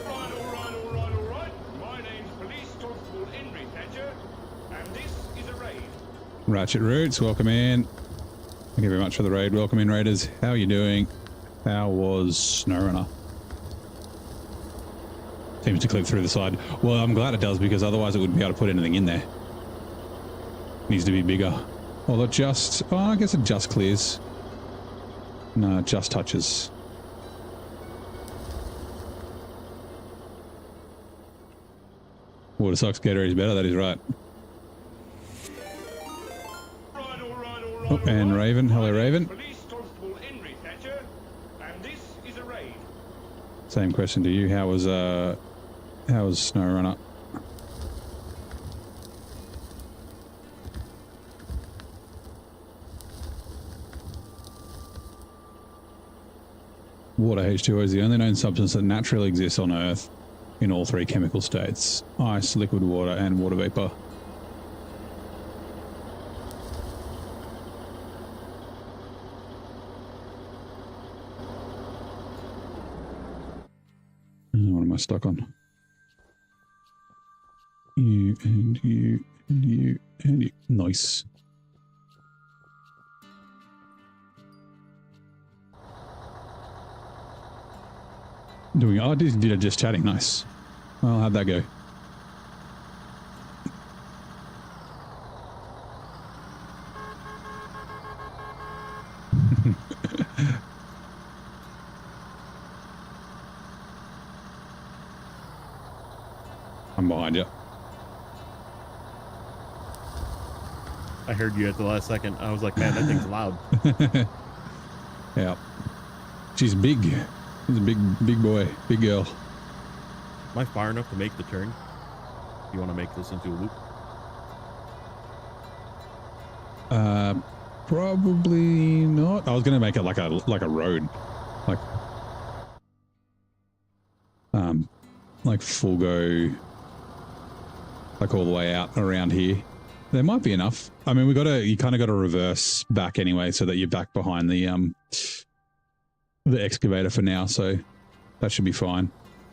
All right. My name's Police Constable Henry Thatcher, and this is a raid. Ratchet Roots, welcome in. Thank you very much for the raid. Welcome in, Raiders. How are you doing? How was SnowRunner? Seems to clip through the side. Well, I'm glad it does, because otherwise it wouldn't be able to put anything in there. Needs to be bigger. Well, it just... Oh, I guess it just clears. No, it just touches. Water sucks, Gatorade is better, that is right. Oh, and Raven. Hello, Raven. Police Constable Henry Thatcher, and this is a raid. Same question to you. How was SnowRunner? Water H2O is the only known substance that naturally exists on Earth in all three chemical states: ice, liquid water, and water vapor. What am I stuck on? You and you and you and you. Nice. Doing, oh, did it just chatting? Nice. Well, how'd that go? I'm behind you. I heard you at the last second. I was like, man, that thing's loud. Yeah. She's big. She's a big boy, big girl. Am I far enough to make the turn? You want to make this into a loop? Probably not. I was gonna make it like a road, like full go, like all the way out around here. There might be enough. I mean, you kind of got to reverse back anyway, so that you're back behind the excavator for now. So that should be fine.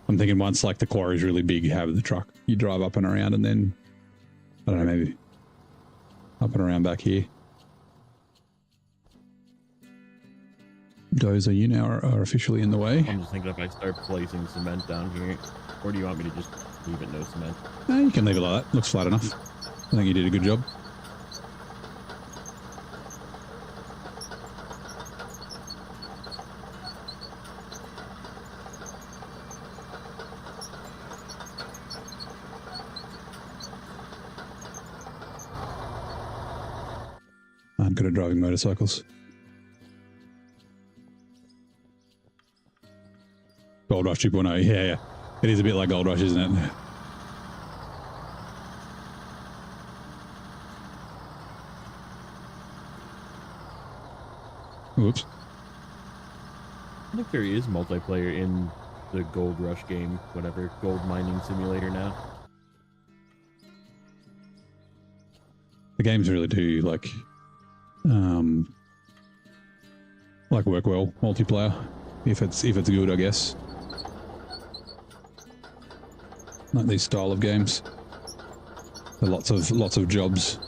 I'm thinking once like the quarry's really big, you have the truck, you drive up and around, and then I don't know, maybe up and around back here. Dozer, you now are officially in the way. I'm just thinking if I start placing cement down here, or do you want me to just leave it no cement? No, you can leave it like that. Looks flat enough. I think you did a good job. I'm good at driving motorcycles. Gold Rush 2.0, yeah. It is a bit like Gold Rush, isn't it? Whoops. I think there is multiplayer in the Gold Rush game, whatever, gold mining simulator now. The games really do like work well multiplayer if it's good, I guess. Like these style of games. There are lots of jobs.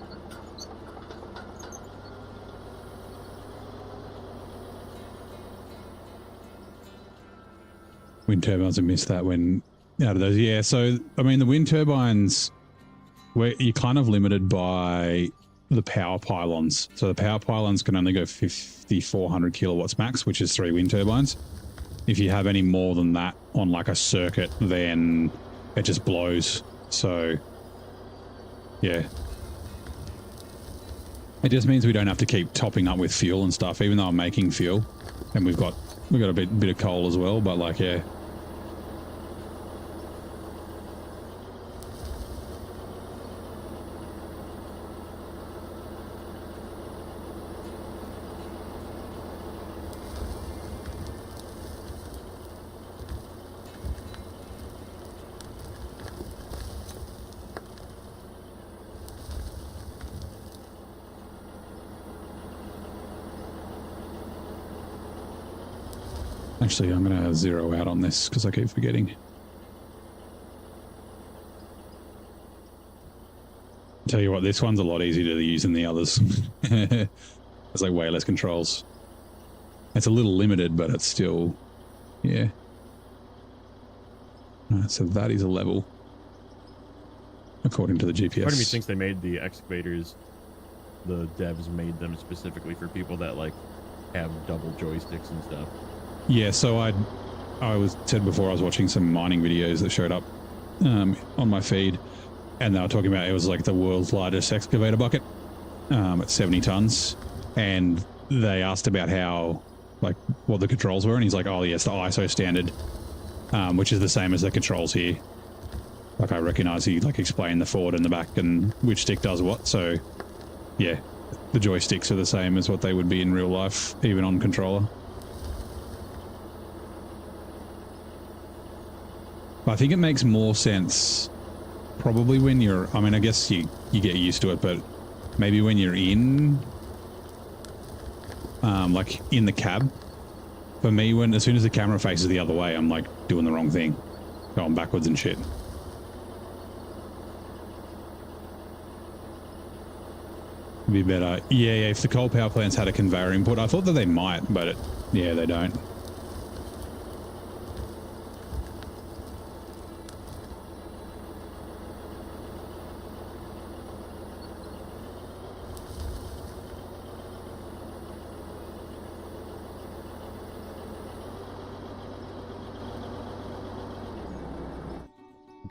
Wind turbines, I missed that when out of those. Yeah, so I mean the wind turbines, where you're kind of limited by the power pylons. So the power pylons can only go 5,400 kilowatts max, which is 3 wind turbines. If you have any more than that on like a circuit, then it just blows. So yeah, it just means we don't have to keep topping up with fuel and stuff, even though I'm making fuel, and we've got a bit of coal as well. But like, yeah. Actually, I'm going to zero out on this because I keep forgetting. Tell you what, this one's a lot easier to use than the others. There's like way less controls. It's a little limited, but it's still, yeah. Alright, so that is a level, according to the GPS. Part of me thinks they made the excavators, the devs made them specifically for people that like have double joysticks and stuff. Yeah, so I said before I was watching some mining videos that showed up on my feed, and they were talking about it was like the world's largest excavator bucket at 70 tons, and they asked about how, like, what the controls were, and he's like, oh yeah, it's the ISO standard, which is the same as the controls here. Like, I recognize he like explained the forward and the back and which stick does what, so yeah, the joysticks are the same as what they would be in real life, even on controller. But I think it makes more sense probably when you're, I mean, I guess you get used to it, but maybe when you're in, like in the cab. For me, as soon as the camera faces the other way, I'm like doing the wrong thing, going backwards and shit. Be better. Yeah, if the coal power plants had a conveyor input, I thought that they might, but yeah, they don't.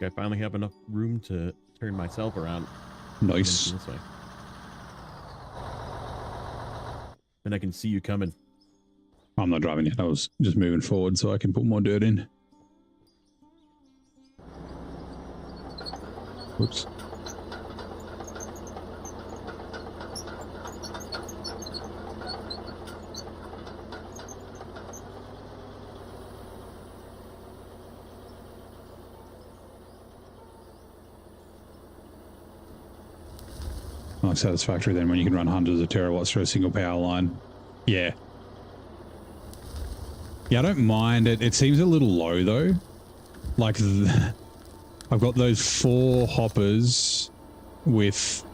I finally have enough room to turn myself around. Nice. This way. And I can see you coming. I'm not driving yet. I was just moving forward so I can put more dirt in. Whoops. Oh, satisfactory then when you can run hundreds of terawatts through a single power line. Yeah. Yeah, I don't mind it. It seems a little low though. Like, I've got those 4 hoppers with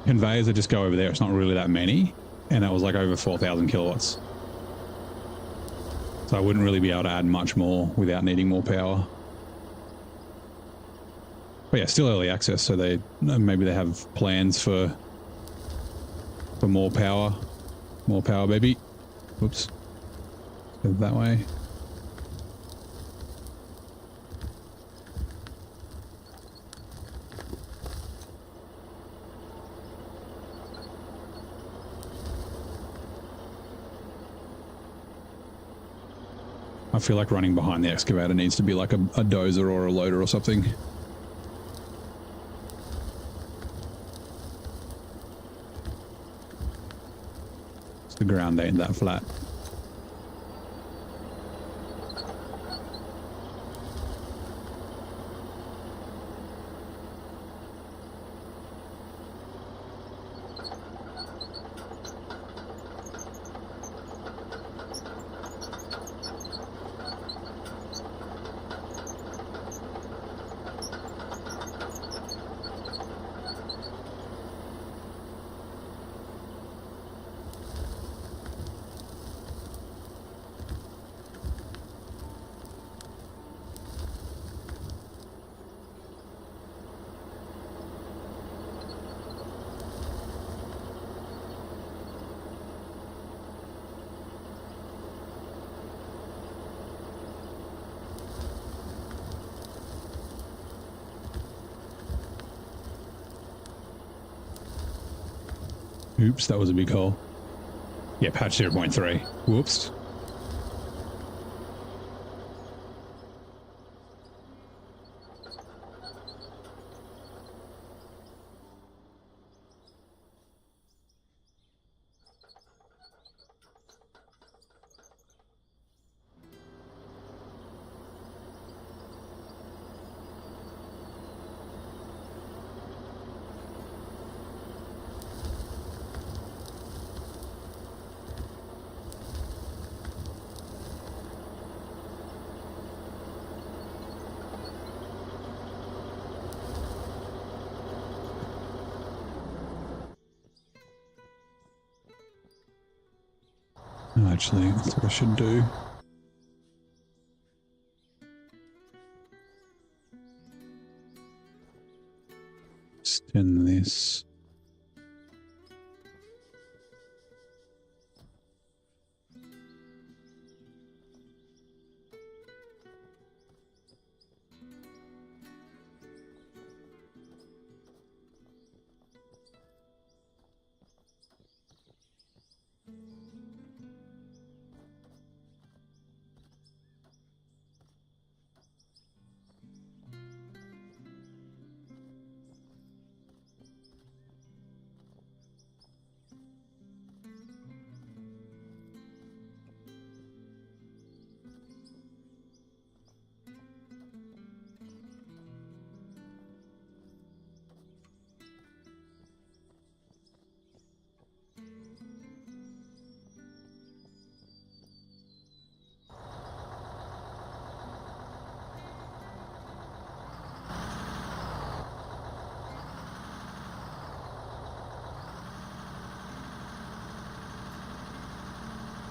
conveyors that just go over there. It's not really that many. And that was like over 4,000 kilowatts. So I wouldn't really be able to add much more without needing more power. But yeah, still early access, so they maybe they have plans for more power. More power, baby. Whoops. Go that way. I feel like running behind the excavator needs to be like a dozer or a loader or something. The ground ain't that flat. Oops, that was a big hole. Yeah, patch 0.3. Whoops. Oh, actually, that's what I should do. Extend this.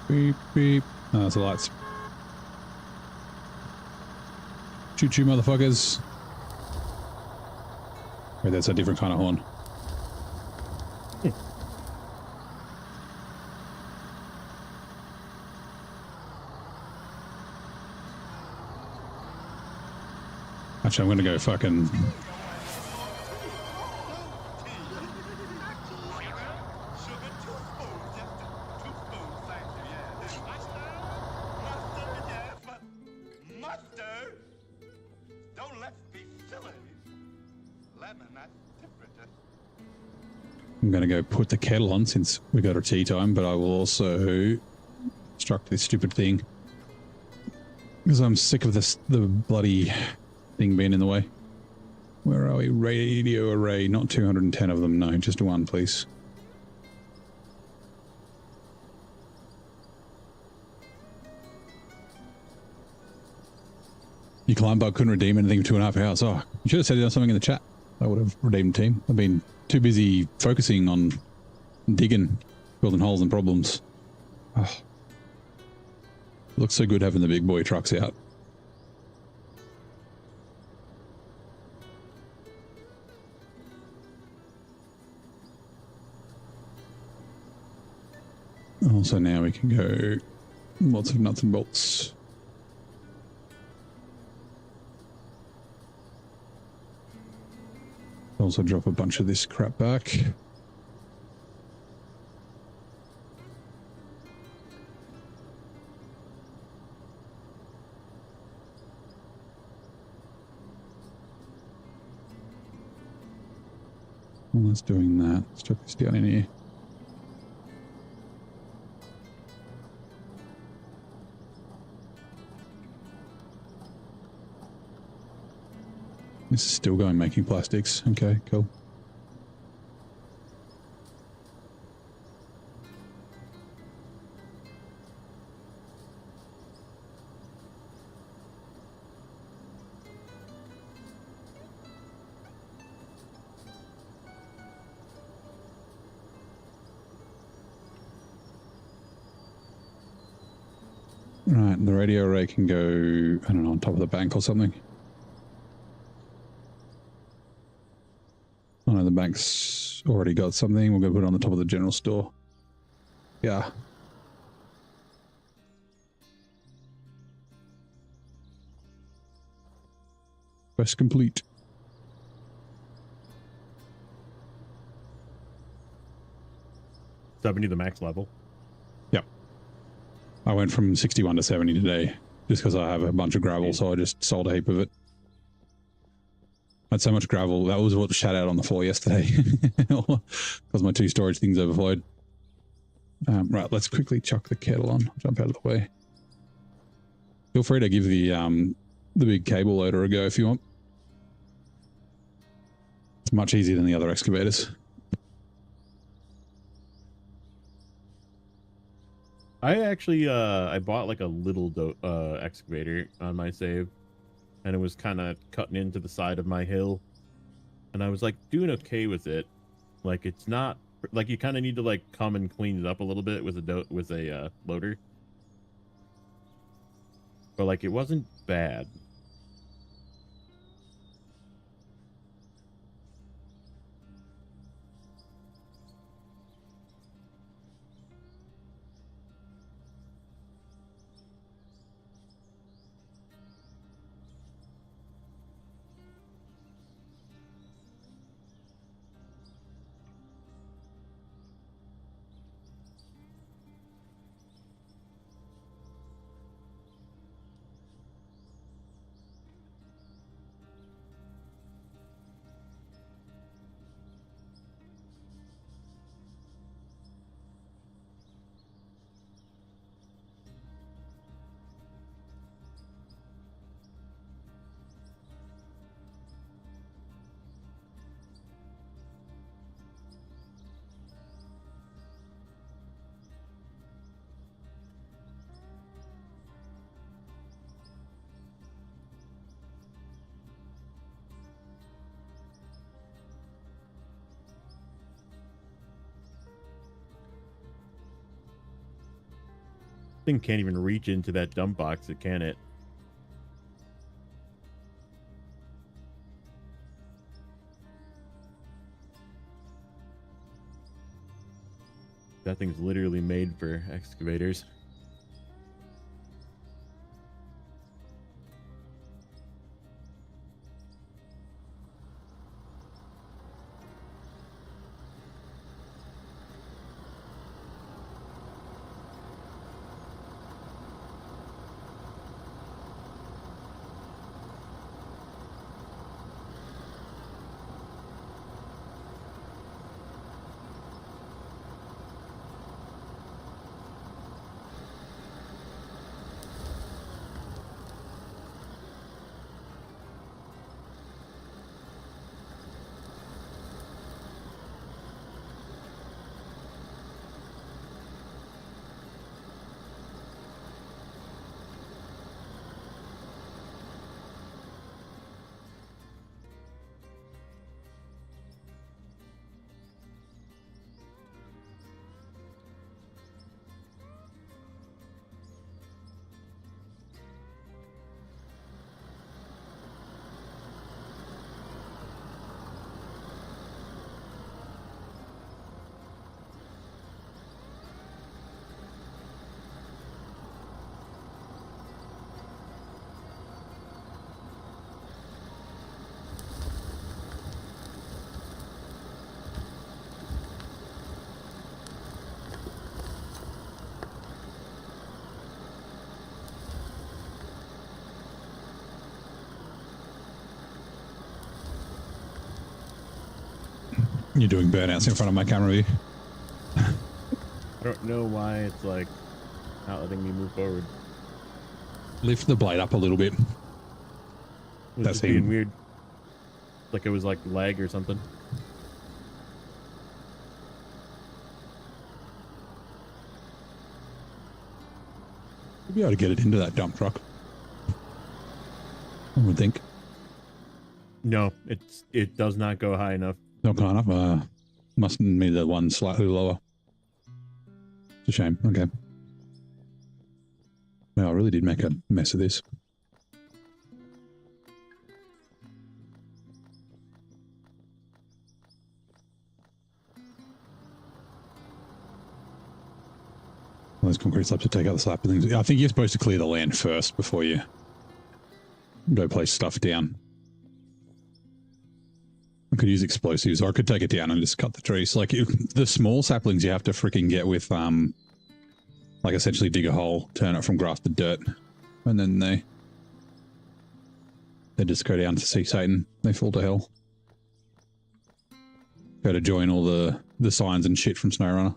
Beep, beep. Oh, that's the lights. Choo-choo, motherfuckers. Wait, that's a different kind of horn. Actually, I'm gonna go fucking... I'm going to go put the kettle on since we got our tea time, but I will also construct this stupid thing because I'm sick of this, the bloody thing being in the way. Where are we? Radio array, not 210 of them. No, just one, please. Your client bug couldn't redeem anything for 2.5 hours. Oh, you should have said something in the chat. I would have redeemed the team. I've been too busy focusing on digging, building holes and problems. Oh. Looks so good having the big boy trucks out. Also now we can go lots of nuts and bolts. Also drop a bunch of this crap back. Well, that's doing that. Let's drop this down in here. This is still going making plastics. Okay, cool. Right, the radio array can go, I don't know, on top of the bank or something. Oh no, the bank's already got something. We'll go put it on the top of the general store. Yeah. Quest complete. Seventy the max level. Yep. I went from 61 to 70 today just because I have a bunch of gravel, so I just sold a heap of it. I had so much gravel. That was what shat out on the floor yesterday because my 2 storage things overflowed. Right, let's quickly chuck the kettle on. Jump out of the way. Feel free to give the big cable loader a go if you want. It's much easier than the other excavators. I actually I bought like a little excavator on my save, and it was kind of cutting into the side of my hill, and I was like doing okay with it. Like, it's not like you kind of need to like come and clean it up a little bit with a loader. But like it wasn't bad. Thing can't even reach into that dump box, can it? That thing's literally made for excavators. You're doing burnouts in front of my camera view. I don't know why it's like not letting me move forward. Lift the blade up a little bit. It was That's just being him. weird. Like it was like lag or something. You'll be able to get it into that dump truck, I would think. No, it does not go high enough. Not high enough. Must be the one slightly lower. It's a shame. Okay. Well, I really did make a mess of this. Those concrete slabs to take out the slab things. I think you're supposed to clear the land first before you go place stuff down. I could use explosives, or I could take it down and just cut the trees. Like the small saplings, you have to freaking get with, like essentially dig a hole, turn it from grass to dirt, and then they just go down to see Satan. They fall to hell. Go to join all the signs and shit from SnowRunner.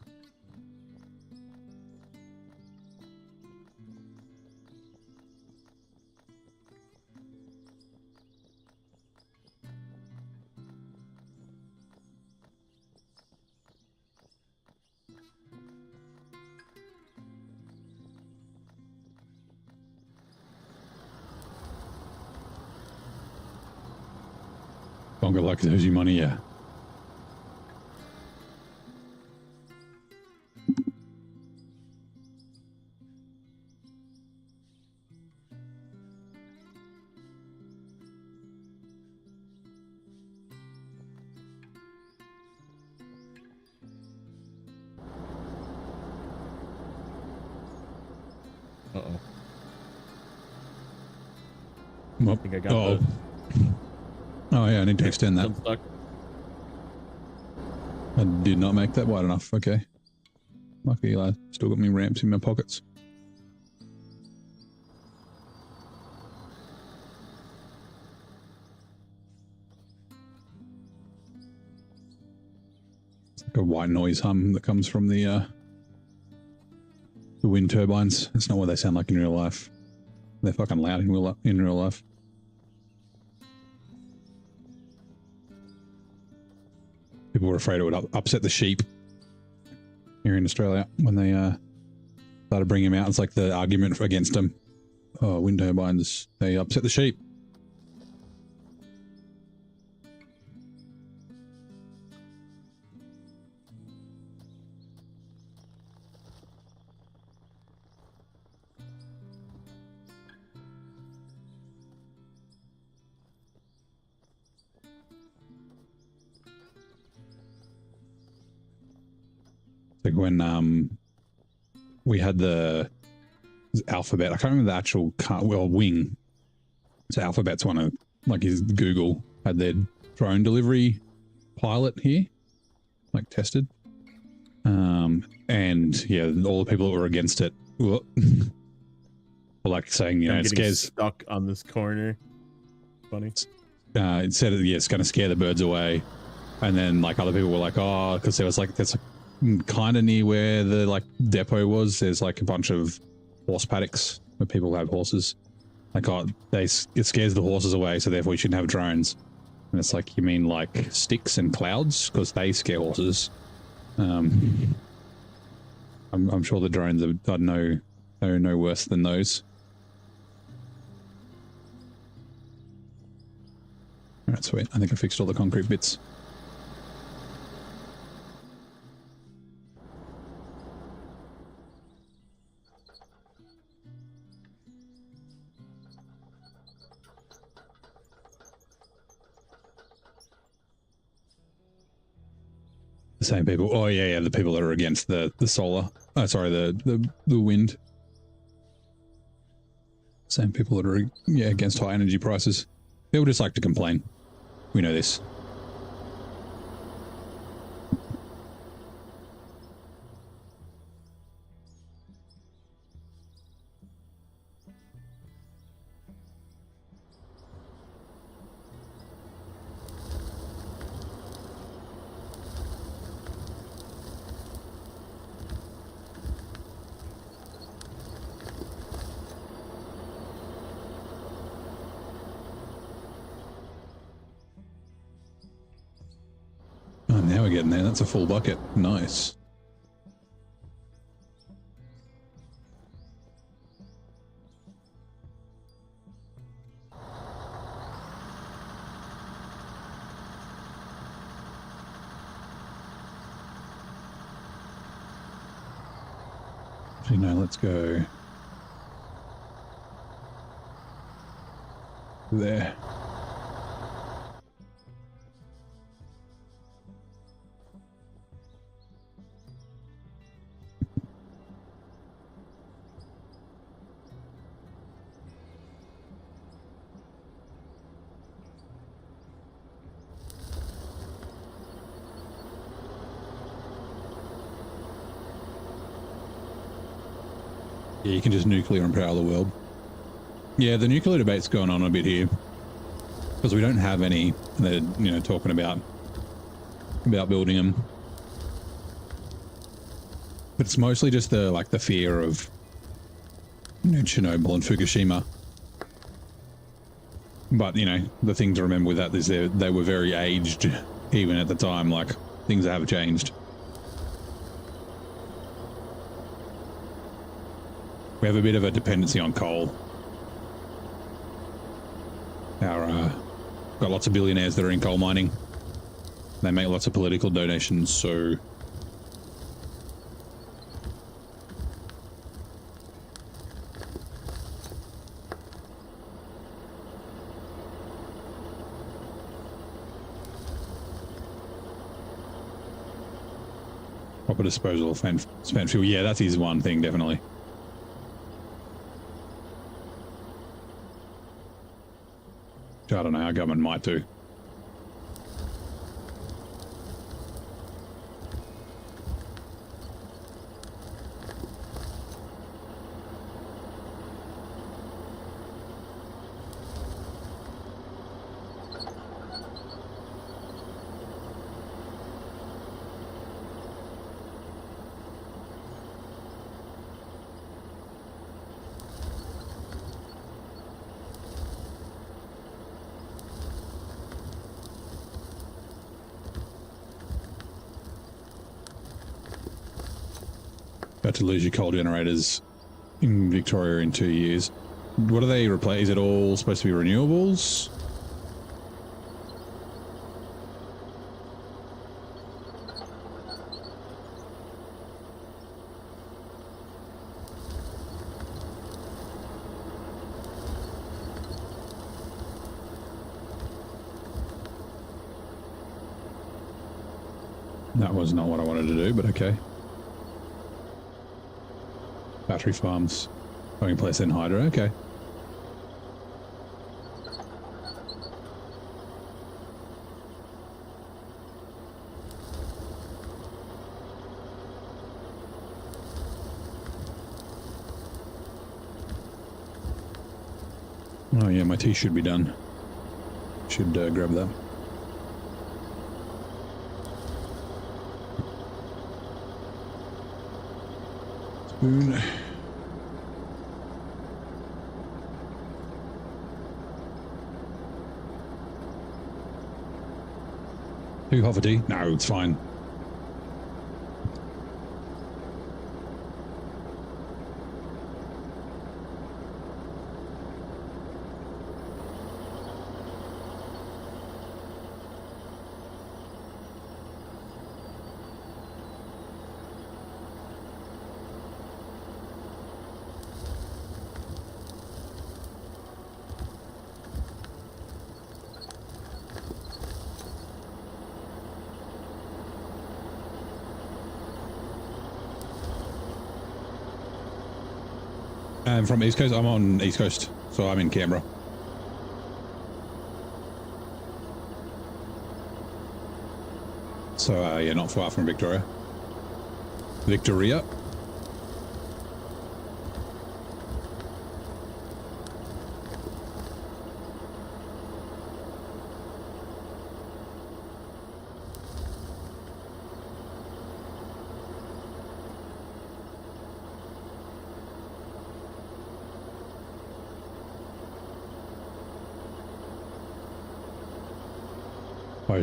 Bongo like owes you money, yeah. Well, think I got oh. the Oh yeah, I need to extend that. unstuck. I did not make that wide enough. Okay. Lucky I still got me ramps in my pockets. It's like a white noise hum that comes from the wind turbines. It's not what they sound like in real life. They're fucking loud in real life. People were afraid it would upset the sheep here in Australia when they started bringing them out. It's like the argument against them. Oh, wind turbines, they upset the sheep. Like when we had the Alphabet, I can't remember the actual wing. So Alphabet's one of, like, his Google had their drone delivery pilot here, like tested. And yeah, all the people that were against it were like saying, you know, it scares, stuck on this corner. Funny. It said, yeah, it's going to scare the birds away. And then like other people were like, oh, because there was like, that's kind of near where the like depot was. There's like a bunch of horse paddocks where people have horses. Like, oh, it scares the horses away, so therefore you shouldn't have drones. And it's like, you mean like sticks and clouds? Because they scare horses. I'm sure the drones are no worse than those. Alright, sweet. I think I fixed all the concrete bits. The same people. Oh yeah, the people that are against the solar. Oh, sorry, the wind. Same people that are against high energy prices. People just like to complain. We know this. Oh, now we're getting there. That's a full bucket. Nice. Actually, no, let's go there. Yeah, you can just nuclear empower the world. Yeah, the nuclear debate's going on a bit here because we don't have any. They're, you know, talking about building them, but it's mostly just the fear of, you know, Chernobyl and Fukushima. But you know, the thing to remember with that is they were very aged even at the time. Like, things have changed. We have a bit of a dependency on coal. Got lots of billionaires that are in coal mining. They make lots of political donations, so proper disposal of spent fuel. Yeah, that is one thing, definitely. I don't know, our government might do. About to lose your coal generators in Victoria in 2 years. What do they replace? Is it all supposed to be renewables? That was not what I wanted to do, but okay. Battery farms. Going place in hydro, okay. Oh yeah, my tea should be done. Should grab that. Spoon. Too hot for tea? No, it's fine. I'm from East Coast. I'm on East Coast, so I'm in Canberra. So yeah, not far from Victoria. Victoria.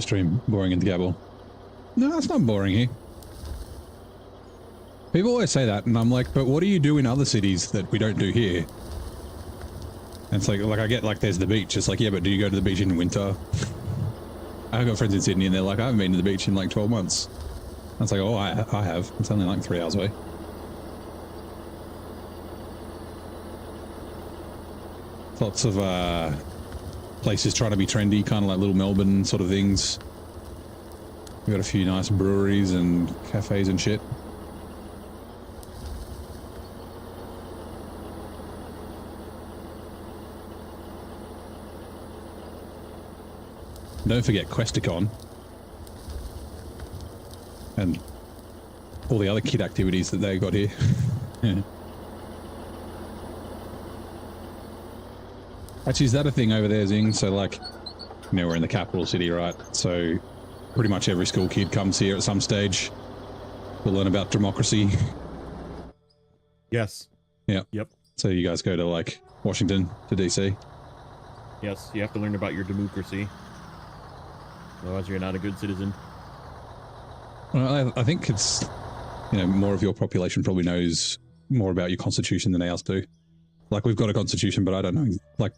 Stream boring into Gabble. No, it's not boring here. People always say that, and I'm like, but what do you do in other cities that we don't do here? And it's like I get like there's the beach. It's like, yeah, but do you go to the beach in winter? I've got friends in Sydney, and they're like, I haven't been to the beach in like 12 months. And it's like, oh, I have. It's only like 3 hours away. Lots of places trying to be trendy, kind of like little Melbourne sort of things. We've got a few nice breweries and cafes and shit. Don't forget Questicon. And all the other kid activities that they got here. Yeah. Actually, is that a thing over there, Zing? So, like, you know, we're in the capital city, right? So, pretty much every school kid comes here at some stage to learn about democracy. Yes. Yeah. Yep. So, you guys go to, like, Washington, to DC? Yes, you have to learn about your democracy. Otherwise, you're not a good citizen. Well, I think it's, you know, more of your population probably knows more about your constitution than ours do. Like, we've got a constitution, but I don't know, like,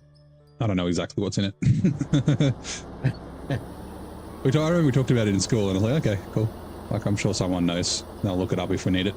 I don't know exactly what's in it. I remember we talked about it in school, and I was like, okay, cool. Like, I'm sure someone knows. They'll look it up if we need it.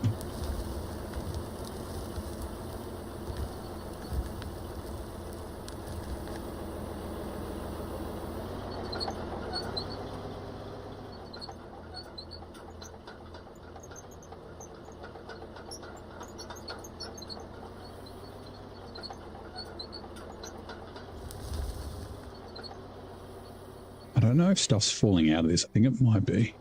don't know if stuff's falling out of this. I think it might be.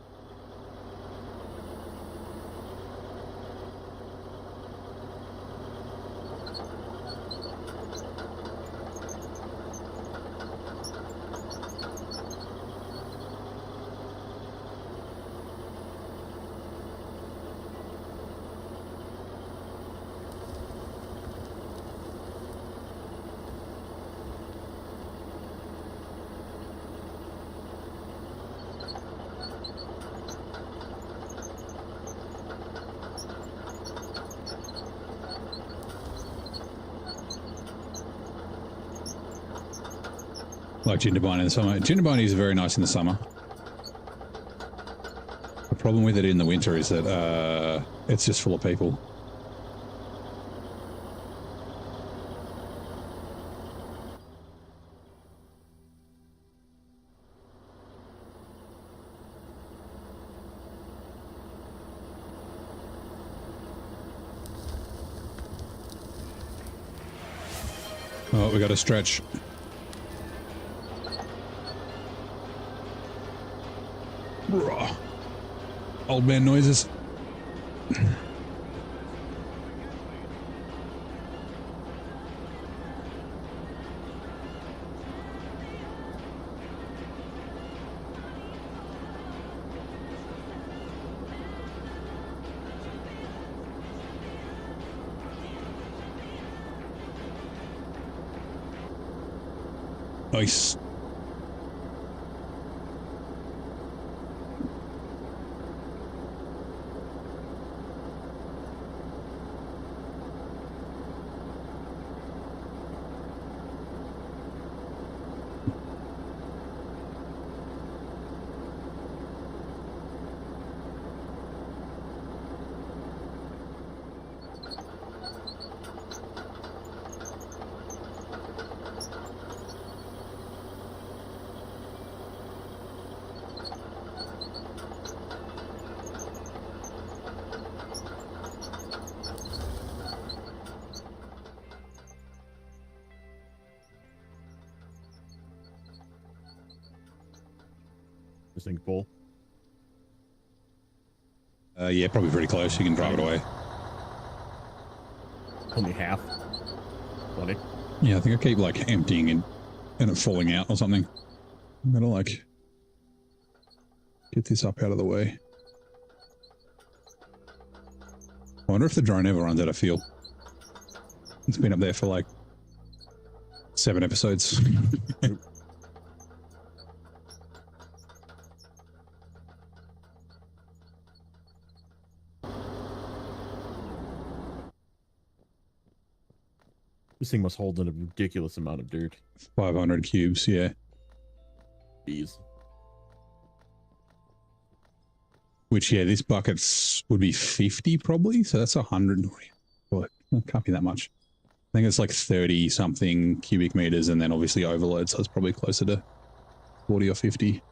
Like gingerbread in the summer. Gingerbread is very nice in the summer. The problem with it in the winter is that it's just full of people. Oh, we got to stretch. Old man noises. Nice. This thing full. Yeah, probably pretty close. You can drive it away. Only half. Funny. Yeah, I think I keep like emptying and it falling out or something. I'm gonna like get this up out of the way. I wonder if the drone ever runs out of fuel. It's been up there for like 7 episodes. This thing must hold in a ridiculous amount of dirt. 500 cubes, yeah. Jeez. Which, yeah, this bucket's would be 50 probably, so that's 100. Well, it can't be that much. I think it's like 30 something cubic meters and then obviously overload, so it's probably closer to 40 or 50.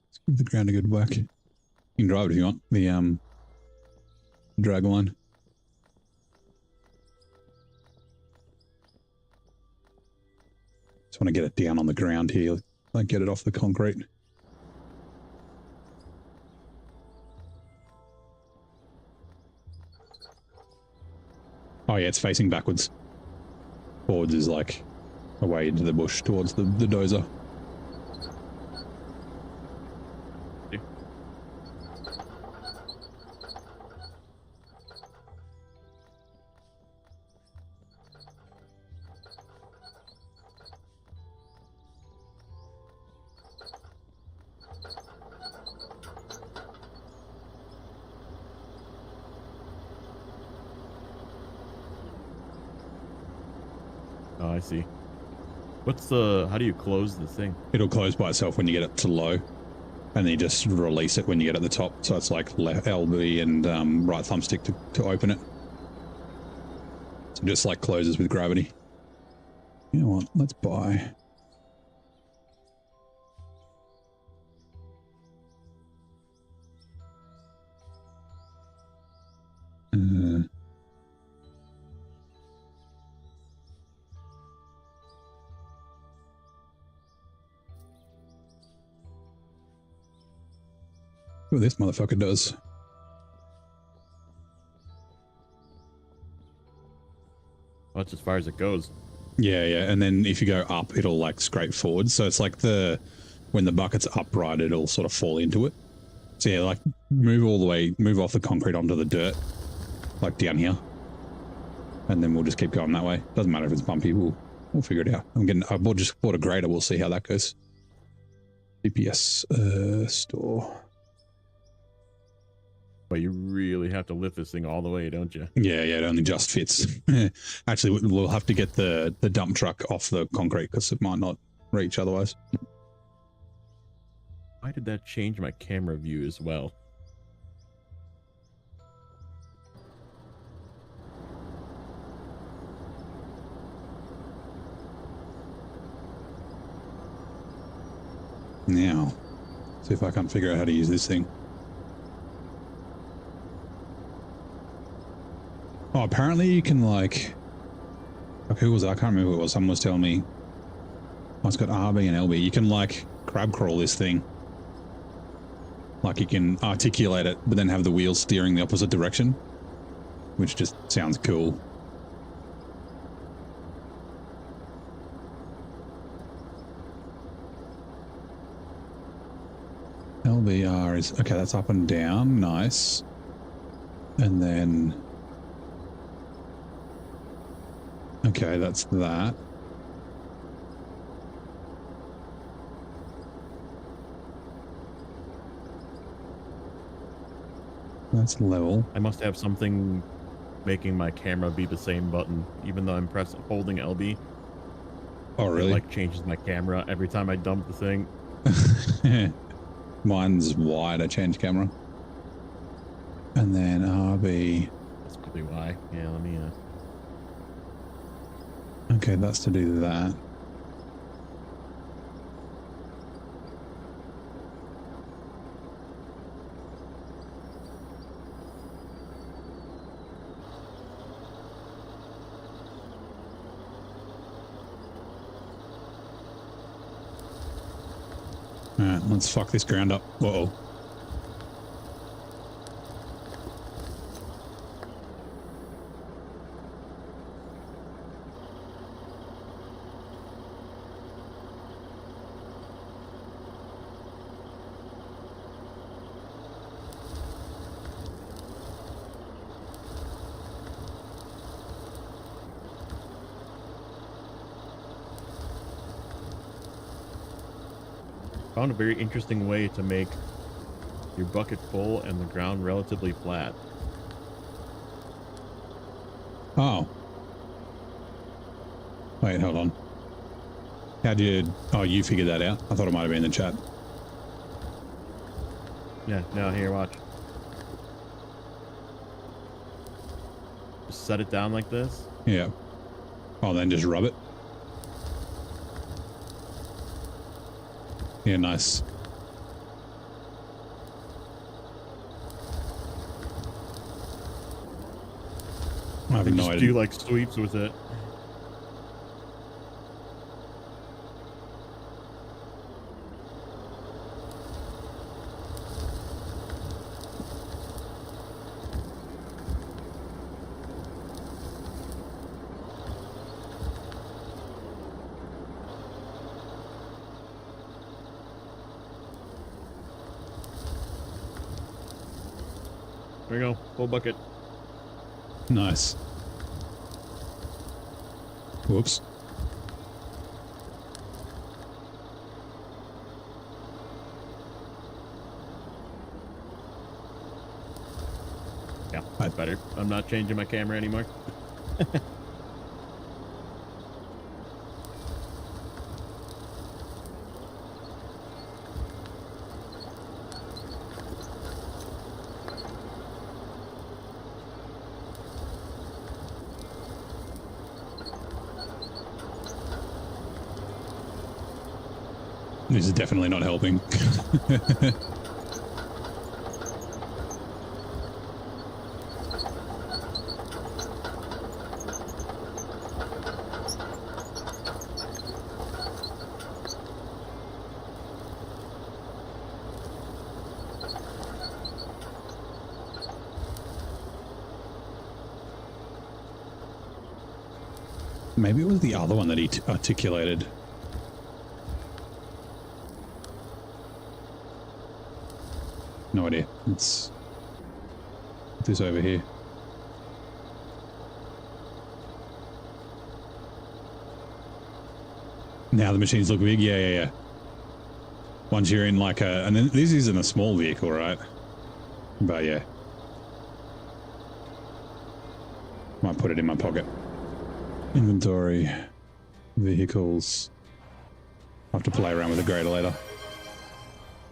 Let's give the ground a good whack. You can drive it if you want, the drag line. Just want to get it down on the ground here, like get it off the concrete. Oh yeah, it's facing backwards. Forwards is like away into the bush towards the dozer. Oh, I see. What's the... How do you close the thing? It'll close by itself when you get it to low, and then you just release it when you get at the top. So it's like LB and right thumbstick to open it. So just like closes with gravity. You know what? Let's buy. what this motherfucker does. Well, that's as far as it goes. Yeah, yeah. And then if you go up, it'll like scrape forward. So it's like when the bucket's upright, it'll sort of fall into it. So yeah, like move off the concrete onto the dirt, like down here. And then we'll just keep going that way. Doesn't matter if it's bumpy, we'll figure it out. I just bought a grader, we'll see how that goes. GPS store. But you really have to lift this thing all the way, don't you? Yeah, it only just fits. Actually, we'll have to get the dump truck off the concrete because it might not reach otherwise. Why did that change my camera view as well? Now, see if I can figure out how to use this thing. Oh, apparently you can like who was it? I can't remember who it was. Someone was telling me. Oh, it's got RB and LB. You can like crab crawl this thing. Like you can articulate it, but then have the wheels steering the opposite direction, which just sounds cool. LBR is, okay, that's up and down, nice. And then, okay, that's that. That's level. I must have something making my camera be the same button, even though I'm holding LB. Oh, really? It like changes my camera every time I dump the thing. Mine's wide, I change camera. And then RB. That's probably why. Yeah, let me Okay, that's to do that. Alright, let's fuck this ground up. Uh-oh. found a very interesting way to make your bucket full and the ground relatively flat. Oh. Wait, hold on. How did... Oh, you figured that out? I thought it might have been in the chat. Yeah, no, here, watch. Just set it down like this. Yeah. Oh, then just rub it. Yeah, nice. I have no Just idea. do like sweeps with it. There we go, full bucket. Nice. Whoops. Yeah, that's better. I'm not changing my camera anymore. This is definitely not helping. Maybe it was the other one that he articulated. No idea. It's this over here. Now the machines look big. Yeah. Once you're in like a, and then this isn't a small vehicle, right? But yeah. Might put it in my pocket. Inventory, vehicles. I'll have to play around with the grader later.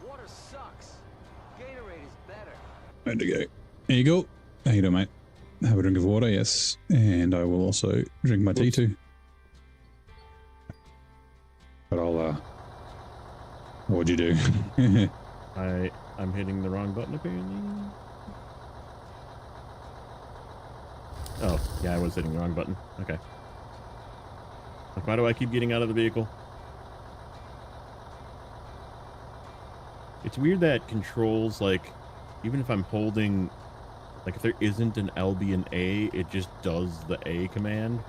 Water sucks. Gatorade is better. Ready to go. There you go. How you doing, mate? Have a drink of water, yes. And I will also drink my tea too. But I'll, what'd you do? I'm hitting the wrong button apparently. Oh, yeah, I was hitting the wrong button. Okay. Like, why do I keep getting out of the vehicle? It's weird that controls, like, even if I'm holding, like, if there isn't an L, B, and A, it just does the A command.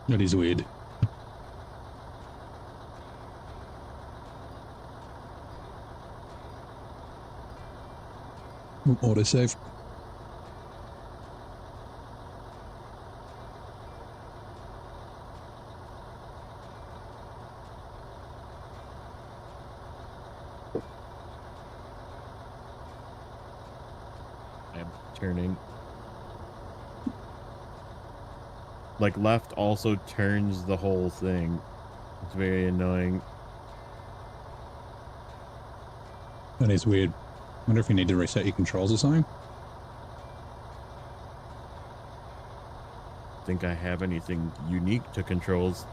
That is weird. Autosave. I'm turning. Like, left also turns the whole thing. It's very annoying. That is weird. Wonder if you need to reset your controls or something. Think I have anything unique to controls.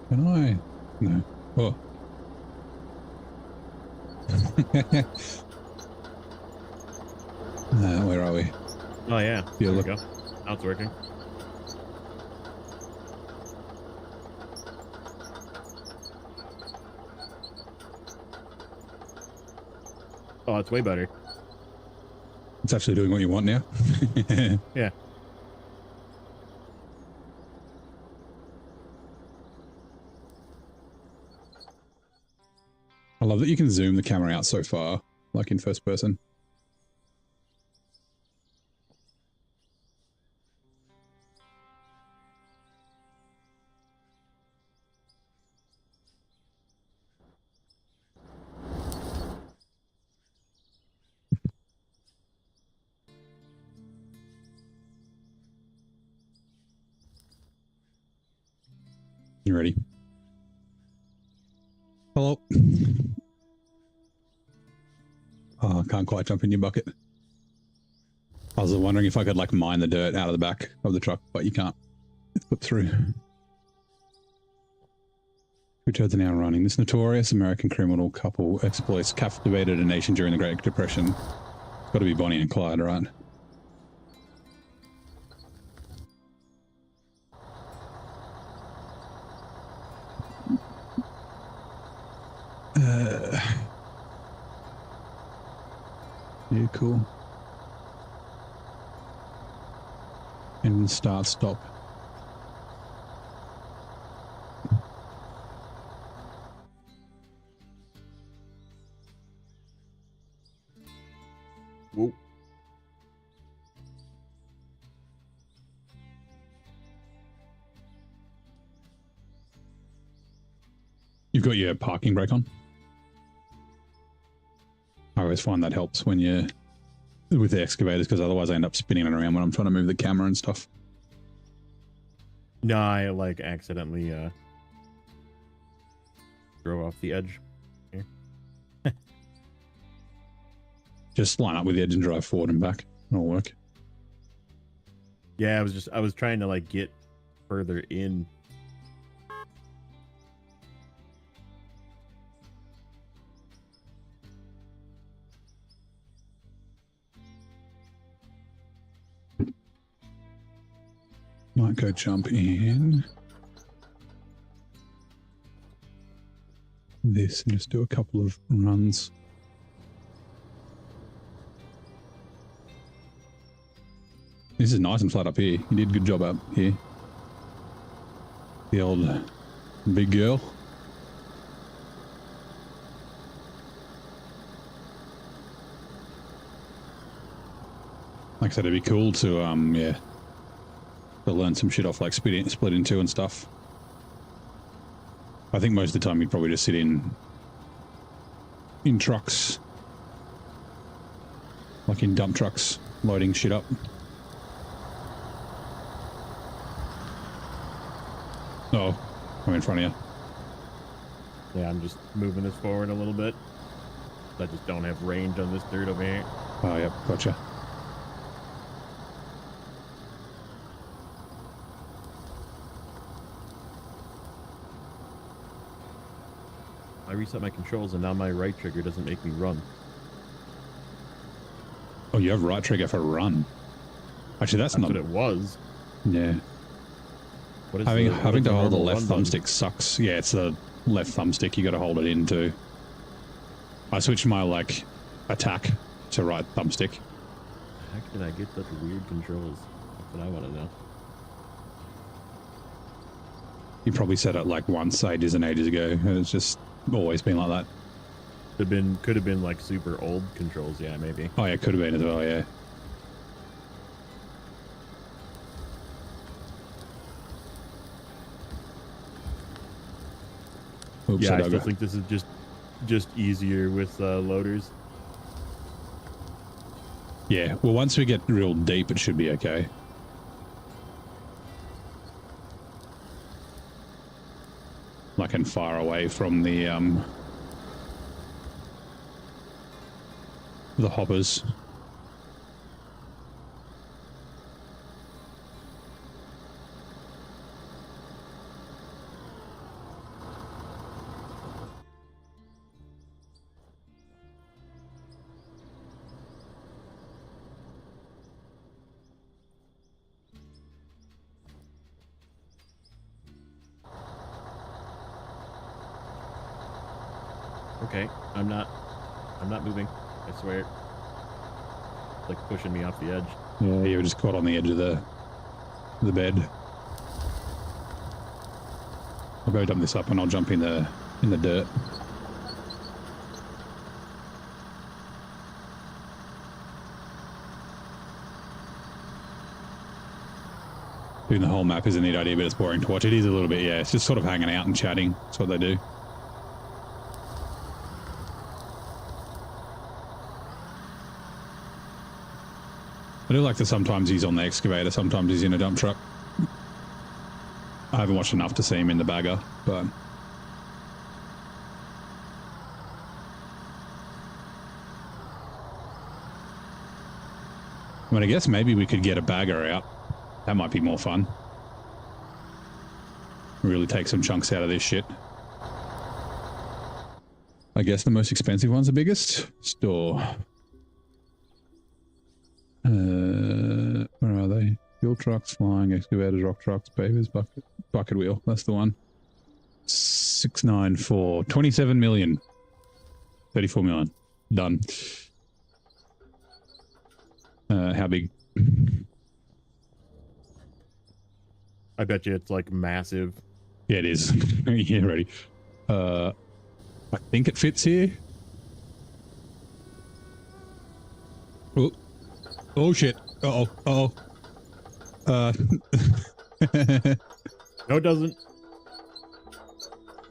Can I? No. Oh. Where are we? Oh yeah, Yeah, there we look. go. Now it's working. Oh, it's way better. It's actually doing what you want now. Yeah. I love that you can zoom the camera out so far, like in first person. You ready? Hello. Oh, I can't quite jump in your bucket. I was wondering if I could like mine the dirt out of the back of the truck, but you can't. It's put through. Two turds an hour running. This notorious American criminal couple exploits captivated a nation during the Great Depression. It's got to be Bonnie and Clyde, right? Yeah, cool. And start, stop. Whoa. You've got your parking brake on? I always find that helps when you're with the excavators, because otherwise I end up spinning it around when I'm trying to move the camera and stuff. No, I like accidentally drove off the edge. Here. Just line up with the edge and drive forward and back. It'll work. Yeah, I was trying to like get further in. Might go jump in this and just do a couple of runs. This is nice and flat up here. You did a good job up here. The old big girl. Like I said, it'd be cool to, yeah, to learn some shit off, like split in two and stuff. I think most of the time you'd probably just sit in trucks, like in dump trucks, loading shit up. Oh, I'm in front of you. Yeah, I'm just moving this forward a little bit. I just don't have range on this dirt over here. Oh, yep, gotcha. I reset my controls and now my right trigger doesn't make me run. Oh, you have right trigger for run. Actually, that's not what it was. Yeah. What is Having to hold the left run button? thumbstick sucks. Yeah, it's the left thumbstick. You got to hold it in too. I switched my like attack to right thumbstick. How can I get such weird controls? That's what I want to know. You probably set it like once ages and ages ago. And it's just always been like that. Could have been like super old controls. Yeah, maybe. Oh yeah, could have been as well. Yeah. Oops, Yeah, I still think this is just easier with loaders. Yeah, well, once we get real deep, it should be okay. Like and far away from the hoppers. Okay, I'm not moving. I swear. It's like pushing me off the edge. Yeah, you were just caught on the edge of the bed. I'll go dump this up and I'll jump in the dirt. Doing the whole map is a neat idea, but it's boring to watch. It is a little bit, yeah. It's just sort of hanging out and chatting. That's what they do. I do like that sometimes he's on the excavator, sometimes he's in a dump truck. I haven't watched enough to see him in the bagger, but... I mean, I guess maybe we could get a bagger out. That might be more fun. Really take some chunks out of this shit. I guess the most expensive one's the biggest. Store. Where are they? Fuel trucks, flying excavators, rock trucks, pavers, bucket wheel. That's the one. 694. 27 million. 34 million. Done. How big? I bet you it's like massive. Yeah, it is. Yeah, ready. I think it fits here. Oh. Oh shit. Uh-oh. Uh-oh. No, it doesn't.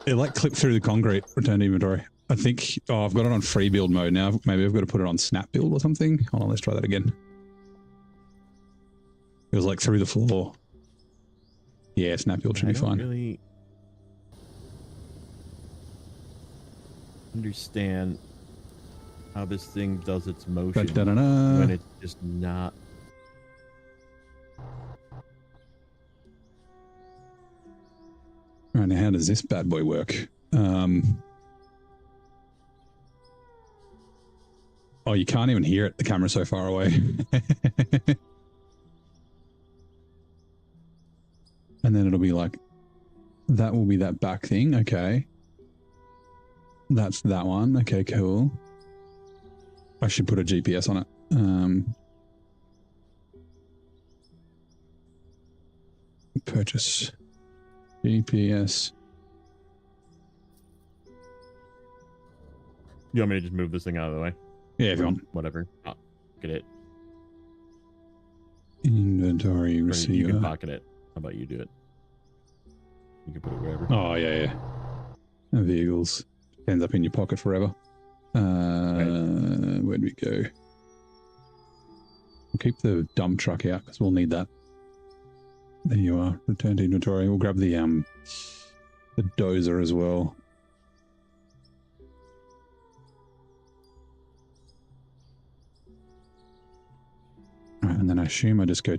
It like clipped through the concrete. Return to inventory. I think... Oh, I've got it on free build mode now. Maybe I've got to put it on snap build or something. Hold on, let's try that again. It was like through the floor. Yeah, snap build should be fine. I don't really understand how this thing does its motion when it's just not. Right, now how does this bad boy work? Oh, you can't even hear it. The camera's so far away. And then it'll be like, that will be that back thing. Okay. That's that one. Okay, cool. I should put a GPS on it. Purchase GPS. You want me to just move this thing out of the way? Yeah, if you want. Whatever. Oh, get it. Inventory Or receiver. you can pocket it. How about you do it? You can put it wherever. Oh, yeah, yeah. And vehicles. Ends up in your pocket forever. Where'd we go? We'll keep the dump truck out because we'll need that. There you are. Return to inventory. We'll grab the dozer as well. All right, and then I assume I just go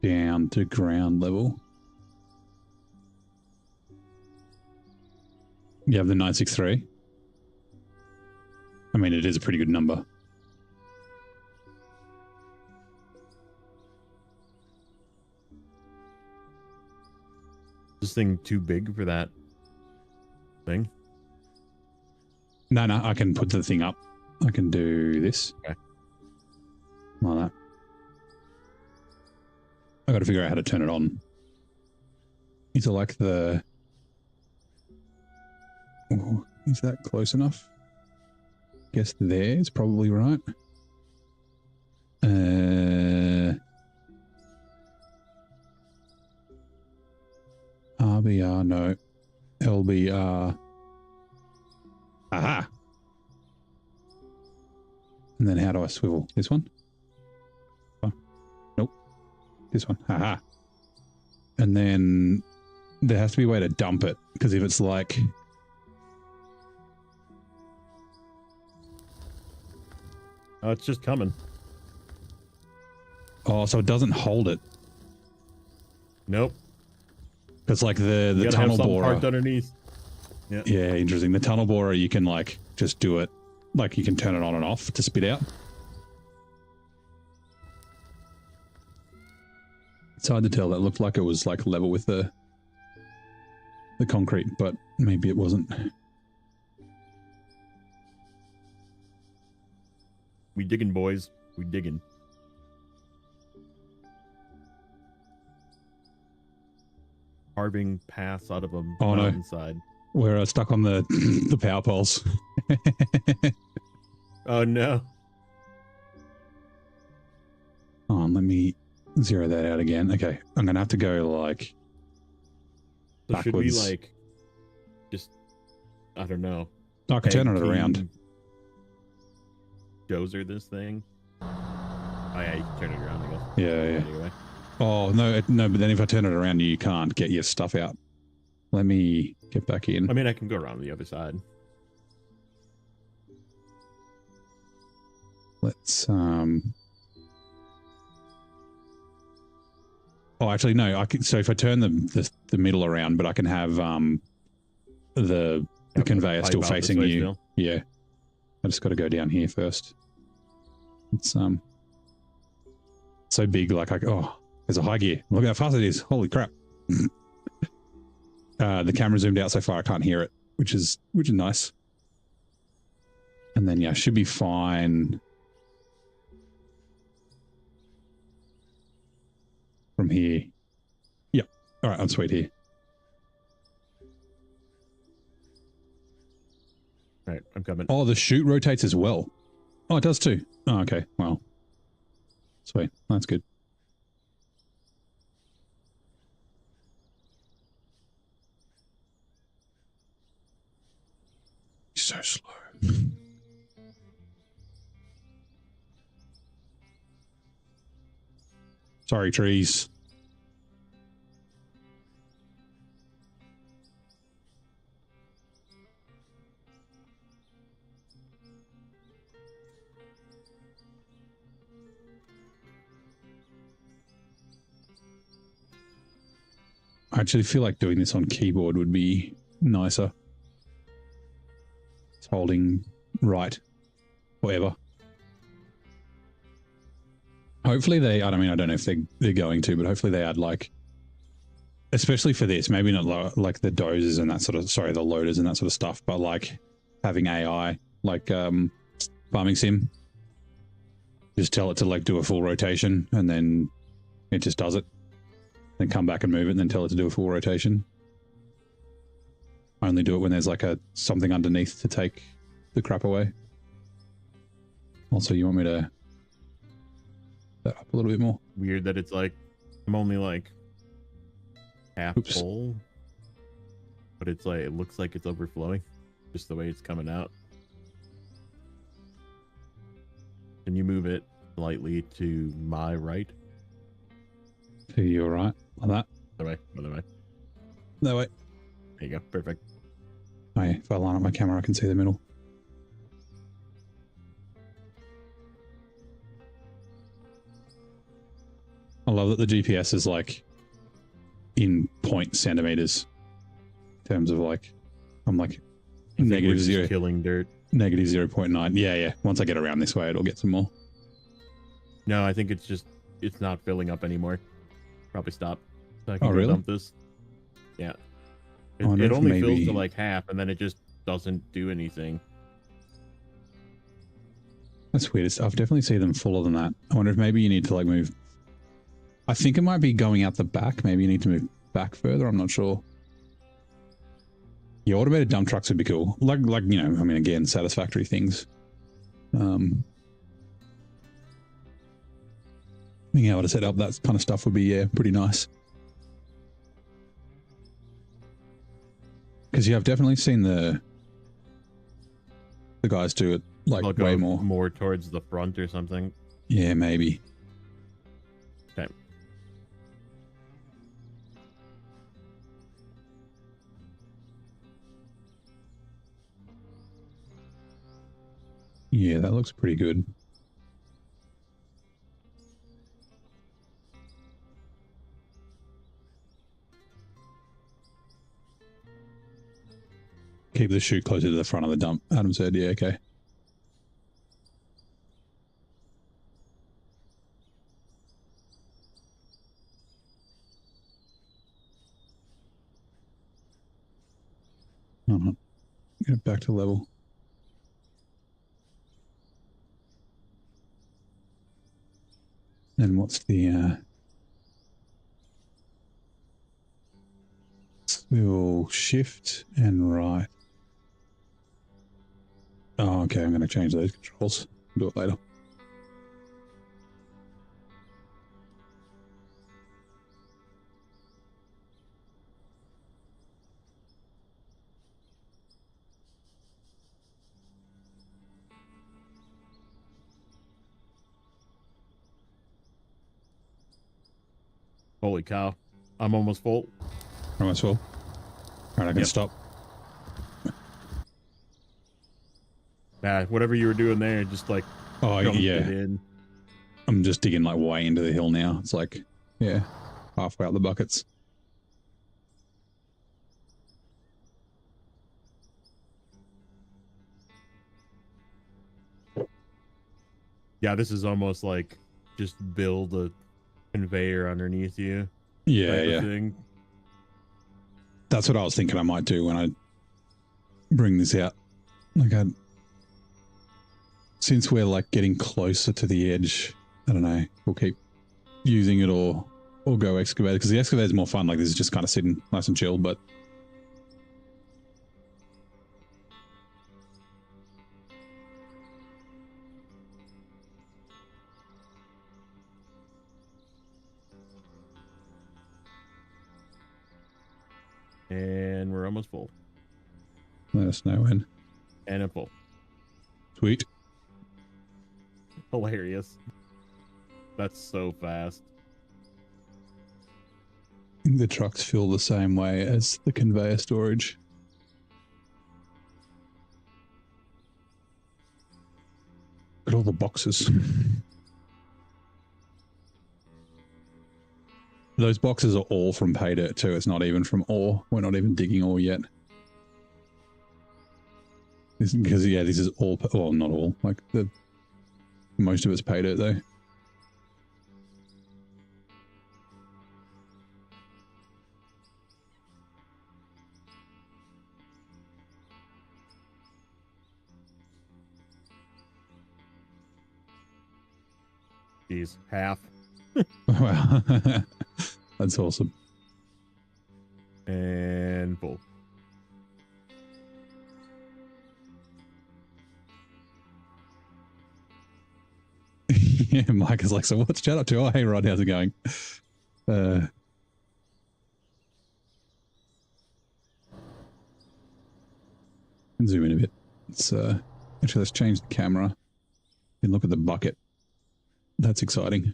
down to ground level. You have the 963. I mean, it is a pretty good number. This thing too big for that thing? No, I can put the thing up. I can do this. Okay. Like that. I got to figure out how to turn it on. Is it like the... Oh, is that close enough? Guess there is probably right. RBR, no. LBR. Aha! And then how do I swivel? This one? Oh, nope. This one. Aha. And then there has to be a way to dump it. Because if it's like... Oh, it's just coming. Oh, so it doesn't hold it. Nope. Because like the You gotta tunnel have something borer. parked underneath. Yeah. Yeah, interesting. The tunnel borer, you can like just do it. Like you can turn it on and off to spit out. It's hard to tell. That looked like it was like level with the concrete, but maybe it wasn't. We digging, boys. We digging. Carving paths out of a Oh, no. mountainside. We're stuck on the the power poles. Oh no. Oh, let me zero that out again. Okay, I'm gonna have to go like So should we backwards. like just I don't know. I can turn tag it around. team Dozer this thing. Oh yeah, you can turn it around, I guess. Yeah. Anyway. Oh no, no. But then if I turn it around, you can't get your stuff out. Let me get back in. I mean, I can go around the other side. Let's Oh, actually, no. I can, so if I turn the middle around, but I can have the Have conveyor pipe still out this facing way you. still. Yeah. I just got to go down here first. It's so big. Like oh, there's a high gear. Look how fast it is. Holy crap. The camera zoomed out so far I can't hear it, which is nice. And then yeah, should be fine from here. Yep. All right, I'm sweet here. All right, I'm coming. Oh, the chute rotates as well. Oh, it does too. Oh, okay. Well, sweet. That's good. So slow. Sorry, trees. I actually feel like doing this on keyboard would be nicer. It's holding right forever. Hopefully they, I don't know if they're going to, but hopefully they add like especially for this, maybe not like the dozers and that sort of, sorry, the loaders and that sort of stuff, but like having AI, like farming sim, just tell it to like do a full rotation and then it just does it. Then come back and move it and then tell it to do a full rotation. Only do it when there's like something underneath to take the crap away. Also, you want me to that up a little bit more? Weird that it's like I'm only like half full, but it's like it looks like it's overflowing, just the way it's coming out. Can you move it slightly to my right? To your right, like that. Other way, other way. That way. There you go. Perfect. Oh yeah, if I line up my camera, I can see the middle. I love that the GPS is like in point centimeters in terms of like, I'm like negative zero. Killing dirt. Negative 0.9. Yeah, yeah. Once I get around this way, it'll get some more. No, I think it's not filling up anymore. Probably stop. So I can Oh, go really? dump this. Yeah. I wonder It if only fills maybe- to like half, and then it just doesn't do anything. That's weird. I've definitely seen them fuller than that. I wonder if maybe you need to like move. I think it might be going out the back. Maybe you need to move back further. I'm not sure. Yeah, automated dump trucks would be cool. Like you know, I mean, again, satisfactory things. Being able to set up that kind of stuff would be, yeah, pretty nice. Because you have definitely seen the guys do it like I'll way go more. more towards the front or something. Yeah, maybe. Okay. Yeah, that looks pretty good. Keep the chute closer to the front of the dump. Adam said, yeah, okay. Oh, no. Get it back to level. Then what's the we'll shift and right. Oh, okay, I'm going to change those controls. Do it later. Holy cow. I'm almost full. Almost full. All right, I can Yep. stop. Nah, whatever you were doing there, just like Oh, dumped yeah. it in. I'm just digging like way into the hill now. It's like, yeah, halfway out the buckets. Yeah, this is almost like just build a conveyor underneath you. Yeah, type of yeah. thing. That's what I was thinking I might do when I bring this out. Like, since we're like getting closer to the edge, I don't know, we'll keep using it or go excavator, because the excavator is more fun. Like, this is just kind of sitting nice and chill, but And we're almost full. let us know when. And I'm full. Sweet. Hilarious. That's so fast. I think the trucks feel the same way as the conveyor storage. Look at all the boxes. Those boxes are all from pay dirt too. It's not even from ore. We're not even digging ore yet. Because yeah, this is all, well, not all. Like most of it's pay dirt though. Geez, half. Wow. That's awesome. And full. Yeah, Mike is like, so what's chat up to? Oh, hey, Rod, how's it going? Zoom in a bit. Actually, let's change the camera and look at the bucket. That's exciting.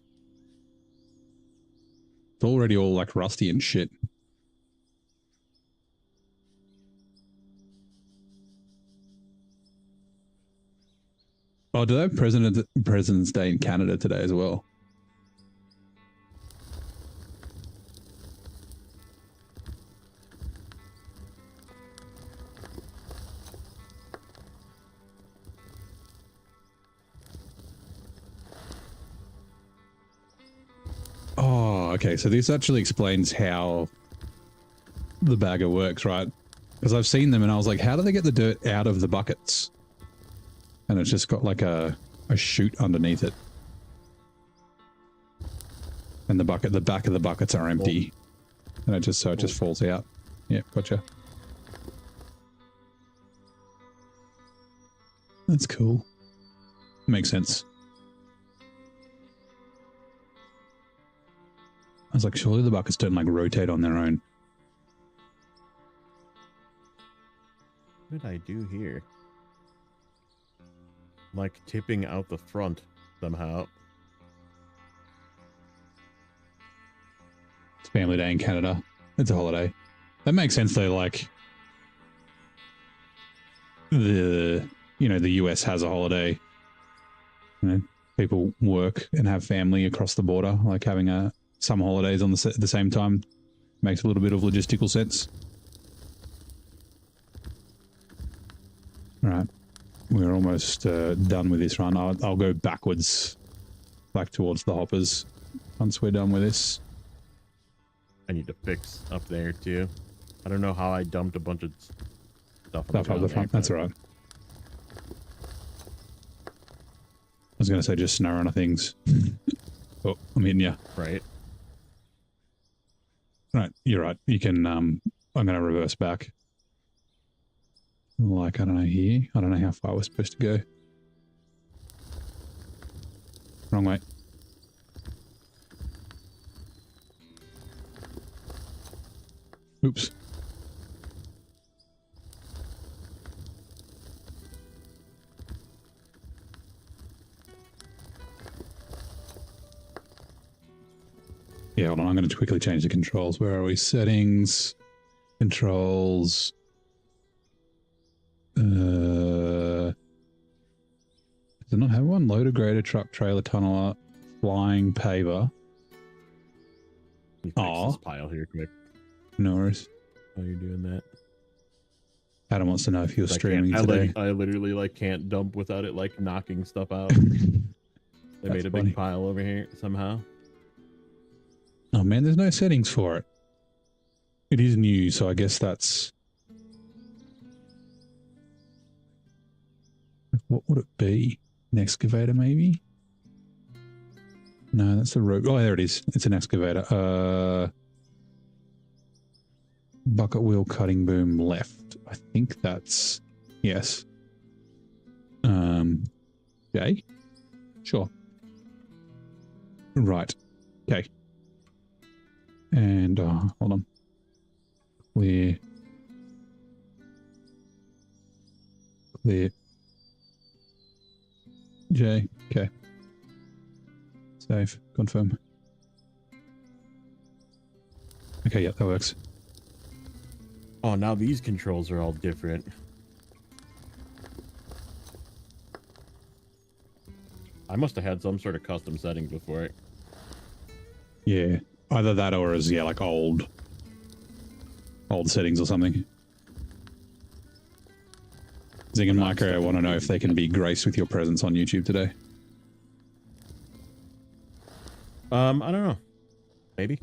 It's already all like rusty and shit. Oh, do they have President's Day in Canada today as well? Oh, okay. So this actually explains how the bagger works, right? Because I've seen them and I was like, how do they get the dirt out of the buckets? And it's just got like a chute underneath it. And the back of the buckets are empty. And it just falls out. Yeah, gotcha. That's cool. Makes sense. I was like, surely the buckets don't like rotate on their own. What did I do here? Like tipping out the front somehow. It's Family Day in Canada. It's a holiday. That makes sense though, like the US has a holiday. You know, people work and have family across the border, like having some holidays on the same time makes a little bit of logistical sense. All right. We're almost done with this run. I'll go backwards, back towards the hoppers once we're done with this. I need to fix up there too. I don't know how I dumped a bunch of stuff Up the front. That's all right. I was going to say just snow runner things. Oh, I'm hitting you. Right. Right, you're right. You can, I'm going to reverse back. Like, I don't know here. I don't know how far we're supposed to go. Wrong way. Oops. Yeah, hold on. I'm going to quickly change the controls. Where are we? Settings, controls. Does it not have one? Loader, grader, truck, trailer, tunneler, flying, paver. You fix this pile here quick. No worries. While you're doing that. Adam wants to know if you're streaming today. I literally like can't dump without it like knocking stuff out. They made a funny. big pile over here somehow. Oh man, there's no settings for it. It is new, so I guess that's... What would it be? An excavator, maybe? No, that's the rope. Oh, there it is. It's an excavator. Bucket wheel, cutting boom, left. I think that's... Yes. Okay. Sure. Right. Okay. And, hold on. Clear. Clear. J. Okay. Save. Confirm. Okay, yeah, that works. Oh, now these controls are all different. I must have had some sort of custom settings before it. Yeah. Either that or as, yeah, like old settings or something. Zing and Micro, I want to know if they can be graced with your presence on YouTube today. I don't know. Maybe.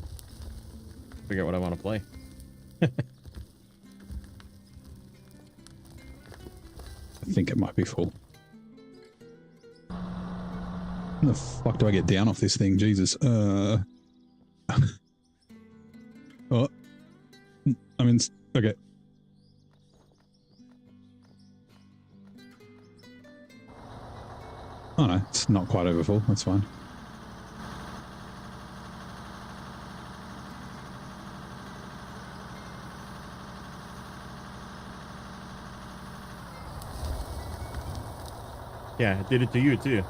Figure out what I want to play. I think it might be full. the fuck do I get down off this thing? Jesus. Oh. I mean, okay. Oh no, it's not quite overfull. That's fine. Yeah, it did it to you too.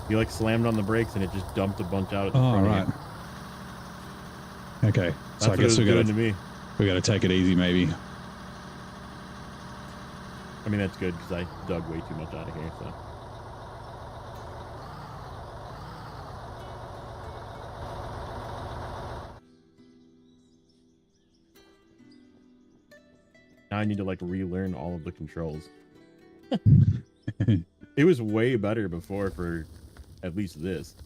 You like slammed on the brakes and it just dumped a bunch out at the front. Right. Of you. Okay. That's So I guess what it was doing to me. we gotta take it easy, maybe. I mean, that's good because I dug way too much out of here. So. Now I need to like relearn all of the controls. It was way better before for at least this.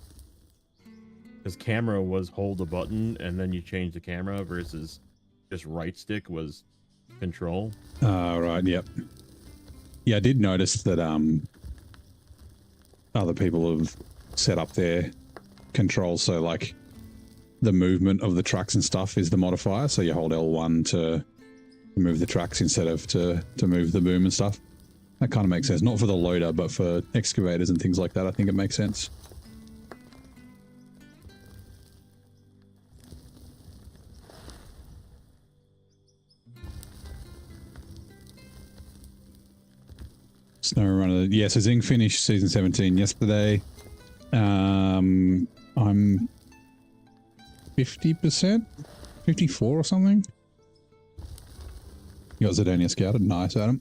Because camera was hold a button and then you change the camera versus just right stick was control. Right, yep. Yeah, I did notice that other people have set up their controls so like the movement of the trucks and stuff is the modifier, so you hold L1 to move the trucks instead of to move the boom and stuff. That kind of makes sense. Not for the loader, but for excavators and things like that, I think it makes sense. Snow Runner. Yeah, so Zing finished season 17 yesterday. I'm 50%? 54 or something? You got Zidonia scouted. Nice, Adam.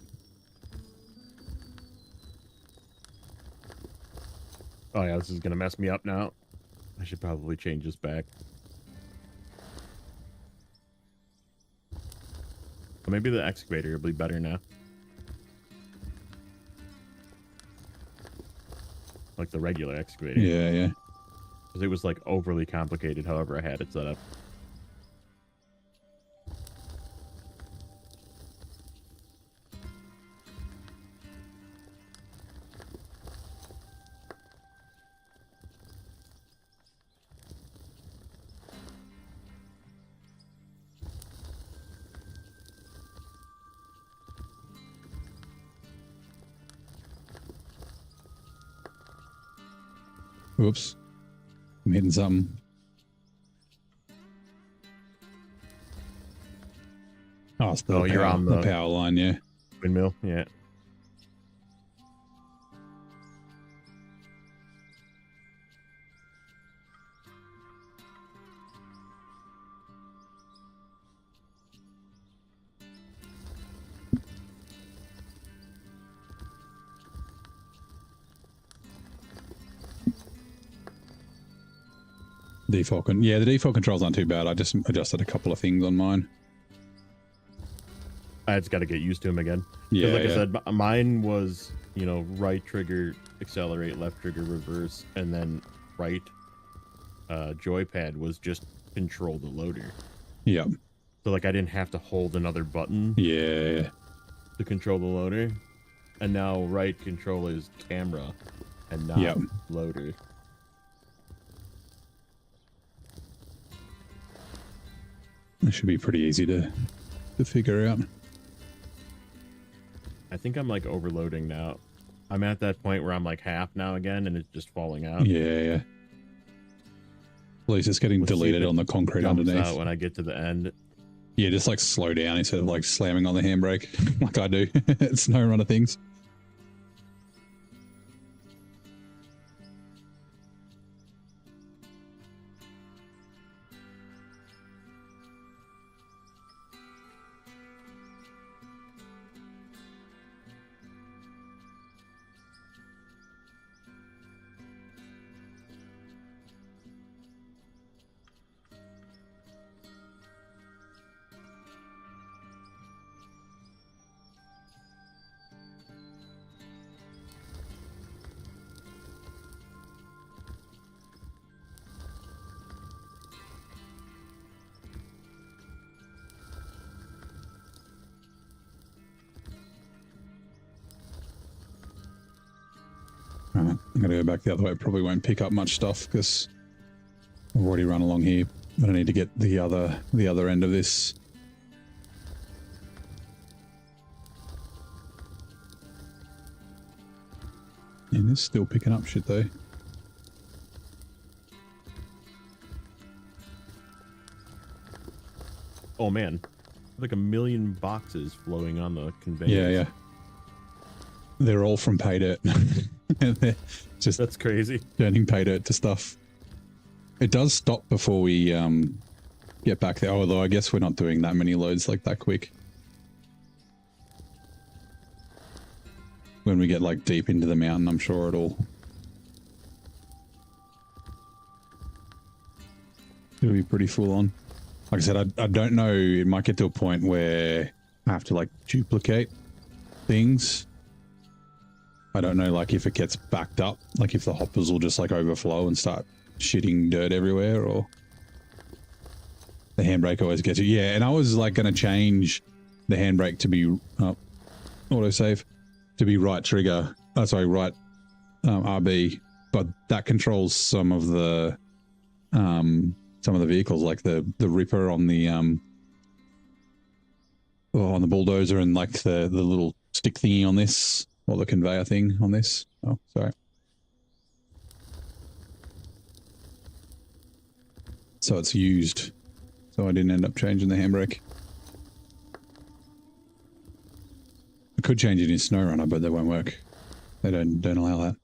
Oh yeah, this is gonna mess me up now. I should probably change this back. Or maybe the excavator will be better now. Like the regular excavator. Yeah, yeah. Because it was like overly complicated however I had it set up. Whoops. I'm hitting something. Oh, it's the, you're on the power line, yeah. Windmill, yeah. Default yeah, the default controls aren't too bad. I just adjusted a couple of things on mine. I just got to get used to them again. Yeah, Like yeah. I said, mine was, you know, right trigger, accelerate, left trigger, reverse, and then right joypad was just control the loader. Yeah. So like I didn't have to hold another button Yeah. to control the loader. And now right control is camera and not loader. It should be pretty easy to figure out. I think I'm like overloading now. I'm at that point where I'm like half now again and it's just falling out. Yeah, yeah. At least it's getting deleted on the concrete Jumps underneath. out when I get to the end. Yeah, just like slow down instead of like slamming on the handbrake like I do. It's no run of things. I'm gonna go back the other way. Probably won't pick up much stuff because I've already run along here. But I need to get the other end of this. And it's still picking up shit though. Oh man, like a million boxes flowing on the conveyor. Yeah, yeah. They're all from pay dirt. They're just That's crazy. turning pay dirt to stuff. It does stop before we get back there, although I guess we're not doing that many loads like that quick. When we get like deep into the mountain, I'm sure it'll be pretty full on. Like I said, I don't know, it might get to a point where I have to like duplicate things. I don't know, like if it gets backed up, like if the hoppers will just like overflow and start shitting dirt everywhere, or the handbrake always gets you. Yeah, and I was like going to change the handbrake to be autosave to be right trigger. Sorry, right RB, but that controls some of the vehicles, like the Ripper on the bulldozer, and like the little stick thingy on this, or the conveyor thing on this. Oh, sorry. So it's used. So I didn't end up changing the handbrake. I could change it in SnowRunner, but that won't work. They don't allow that.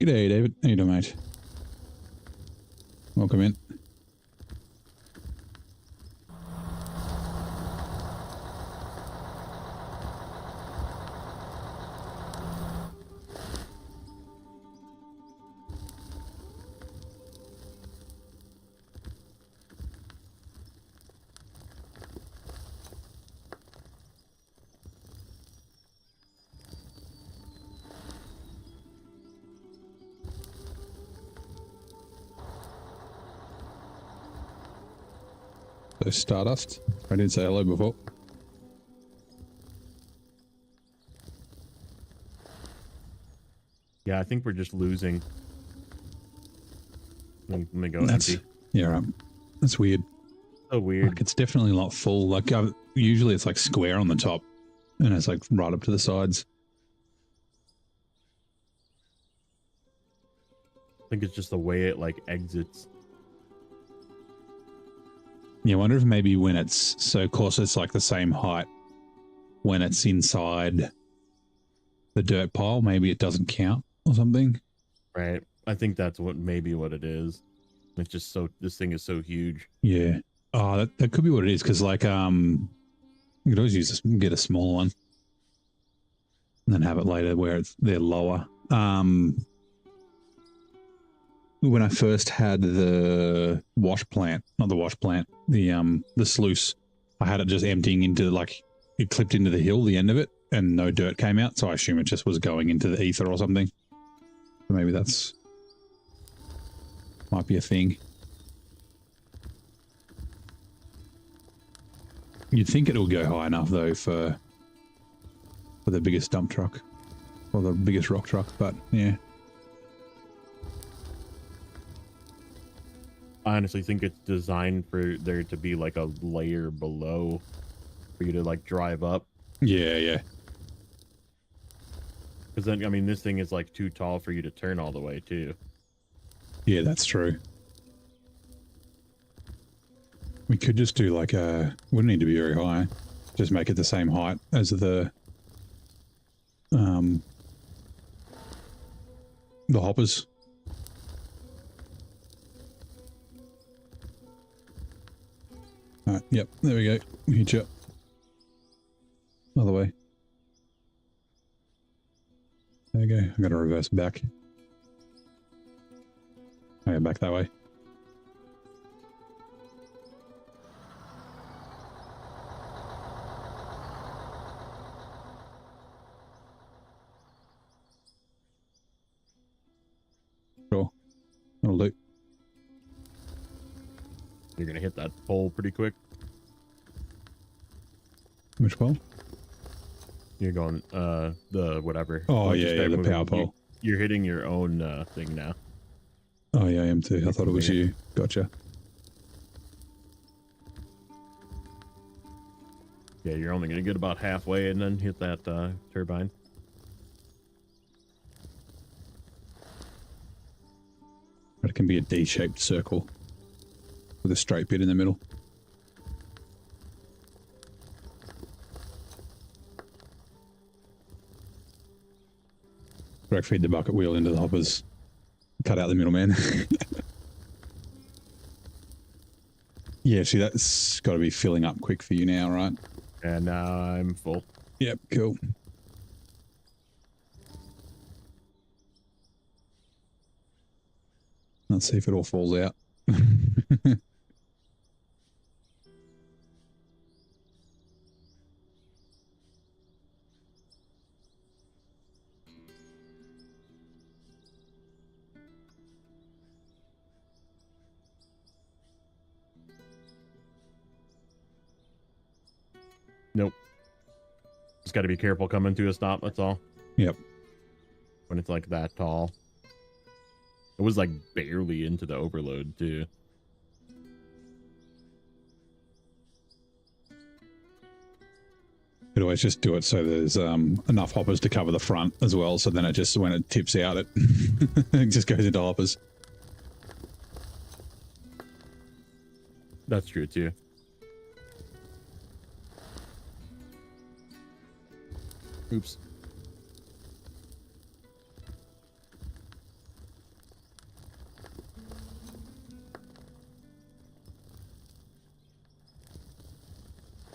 G'day, David. How you doing, mate? Welcome in. So Stardust. I didn't say hello before. Yeah, I think we're just losing. Let me go empty. Yeah, right. That's weird. So weird. Like, it's definitely not full. Like usually it's like square on the top, and it's like right up to the sides. I think it's just the way it like exits. Yeah, I wonder if maybe when it's so close, it's like the same height. When it's inside the dirt pile, maybe it doesn't count or something. Right. I think that's what it is. It's just so, this thing is so huge. Yeah. Oh, that could be what it is. Cause like, you could always use this, get a small one and then have it later where they're lower. When I first had the wash plant, not the wash plant, the sluice, I had it just emptying into, like, it clipped into the hill, the end of it, and no dirt came out. So I assume it just was going into the ether or something. So maybe that's, might be a thing. You'd think it will go high enough though for the biggest dump truck or the biggest rock truck, but yeah. I honestly think it's designed for there to be like a layer below for you to like drive up. Yeah, yeah. Because then, I mean, this thing is like too tall for you to turn all the way too. Yeah, that's true. We could just do like a, wouldn't need to be very high. Just make it the same height as the hoppers. Alright, yep, there we go. Hitch up. Other way. There you go. I gotta reverse back. Okay, back that way. Cool. You're gonna hit that pole pretty quick. Which pole? You're going the whatever. Oh Once you yeah, start the moving, power pole. You're hitting your own thing now. Oh yeah, I am too. I thought it was you. Gotcha. Yeah, you're only gonna get about halfway and then hit that turbine. But it can be a D-shaped circle with a straight bit in the middle. Direct feed the bucket wheel into the hoppers. Cut out the middleman. Yeah, see, that's got to be filling up quick for you now, right? And now I'm full. Yep, cool. Let's see if it all falls out. Nope. Just got to be careful coming to a stop, that's all. Yep. When it's like that tall. It was like barely into the overload too. Could always just do it so there's enough hoppers to cover the front as well, so then it just, when it tips out, it just goes into hoppers. That's true too. Oops.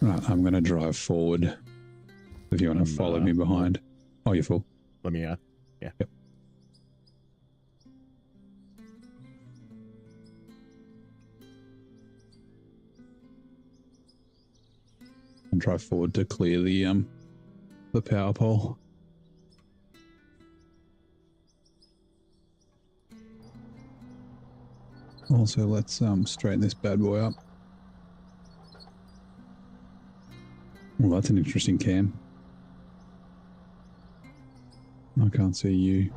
Right, I'm going to drive forward if you want to follow me behind. Oh, you're full. Let me, yeah. Yep. And drive forward to clear the power pole. Also, let's straighten this bad boy up. Well, that's an interesting cam. I can't see you.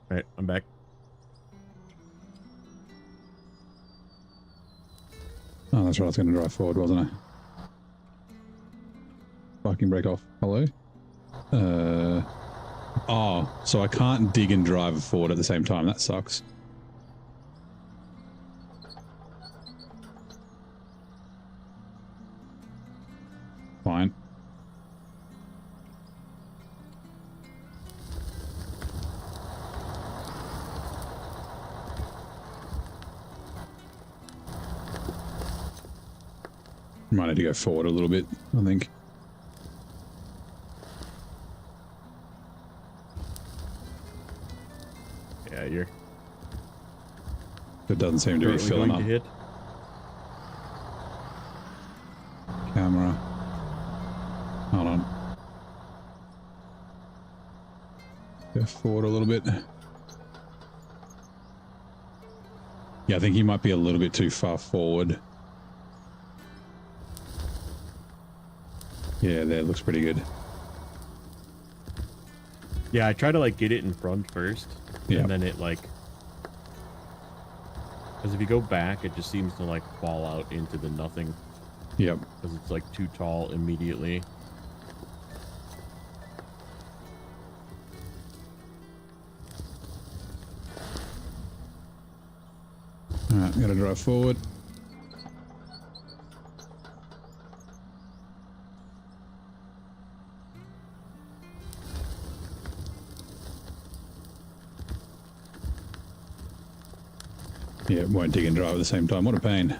All right, I'm back. Oh, that's right. I was going to drive forward, wasn't I? Parking brake off. Hello? Oh, so I can't dig and drive forward at the same time. That sucks. Fine. Might need to go forward a little bit, I think. Yeah, you're It doesn't seem to be currently filling going up. to hit. Camera. Hold on. Go forward a little bit. Yeah, I think he might be a little bit too far forward. Yeah, there, looks pretty good. Yeah, I try to like get it in front first, Yeah. and then it like, because if you go back, it just seems to like fall out into the nothing Yep. because it's like too tall immediately. Alright, gotta drive forward. Yeah, it won't dig and drive at the same time. What a pain.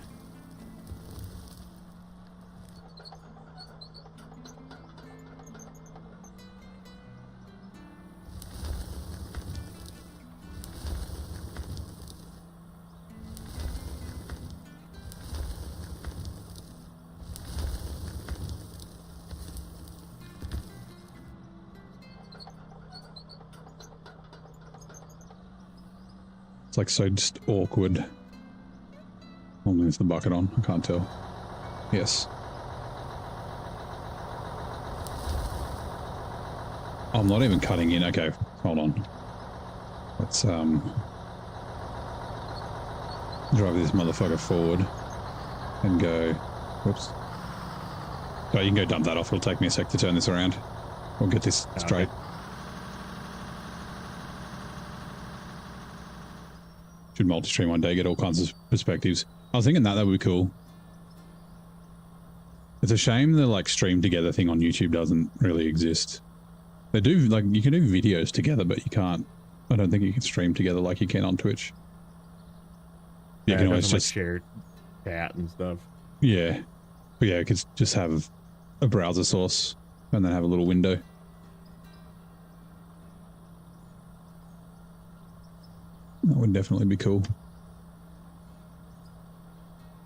It's like so just awkward. I'll move the bucket on. I can't tell. Yes. I'm not even cutting in. Okay, hold on. Let's drive this motherfucker forward and go. Whoops. Oh, you can go dump that off. It'll take me a sec to turn this around. We'll get this straight. Okay. Should multi-stream one day, get all kinds of perspectives. I was thinking that would be cool. It's a shame the like stream together thing on YouTube doesn't really exist. They do, like, you can do videos together, but you can't, I don't think you can stream together like you can on Twitch. You can always just share chat and stuff. Yeah. But yeah, you could just have a browser source and then have a little window. That would definitely be cool.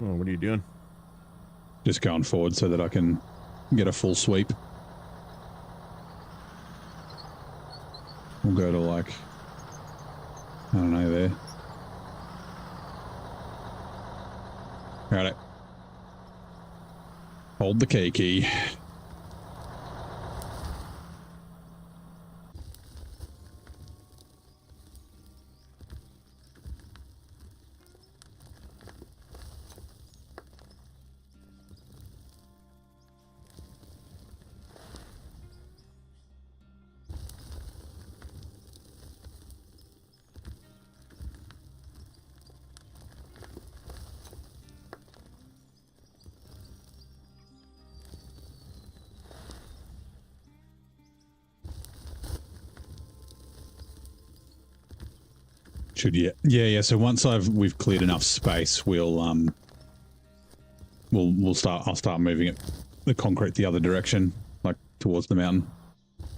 Oh, what are you doing? Just going forward so that I can get a full sweep. We'll go to like, I don't know, there. Righto. Hold the key. Should yeah. So once we've cleared enough space, I'll start moving the concrete the other direction, like towards the mountain.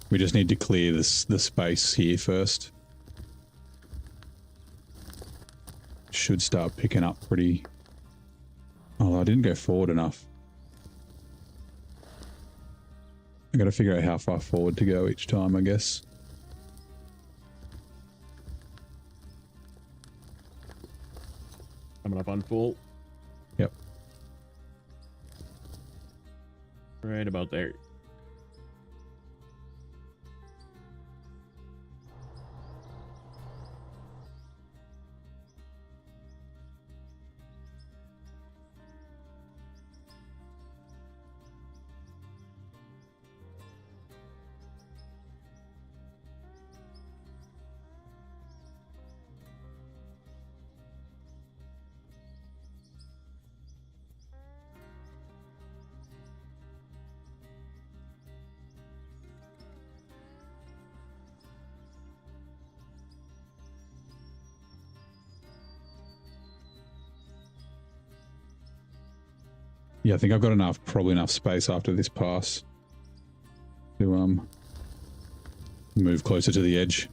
We just need to clear the space here first. Should start picking up pretty. Oh, I didn't go forward enough. I got to figure out how far forward to go each time, I guess. Coming up on full. Yep. Right about there. Yeah, I think I've got probably enough space after this pass to move closer to the edge.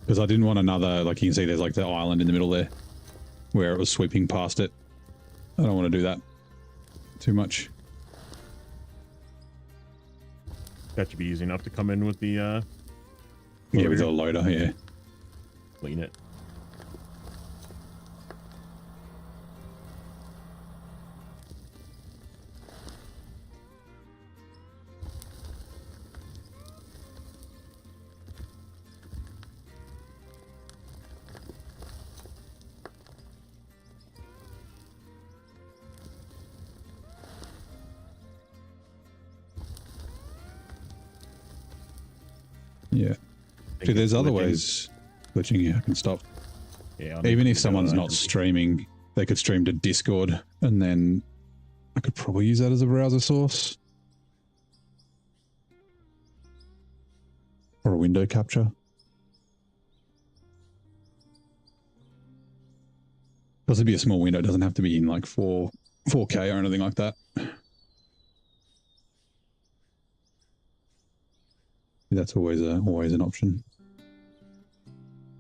Because I didn't want another, like you can see there's like the island in the middle there where it was sweeping past it. I don't want to do that too much. That should be easy enough to come in with the Yeah, with the loader, yeah. Clean it. Yeah. See, there's other ways. Glitching, yeah, I can stop. Yeah. Even if someone's not streaming, they could stream to Discord, and then I could probably use that as a browser source. Or a window capture. Doesn't be a small window, it doesn't have to be in like 4K or anything like that. That's always an option.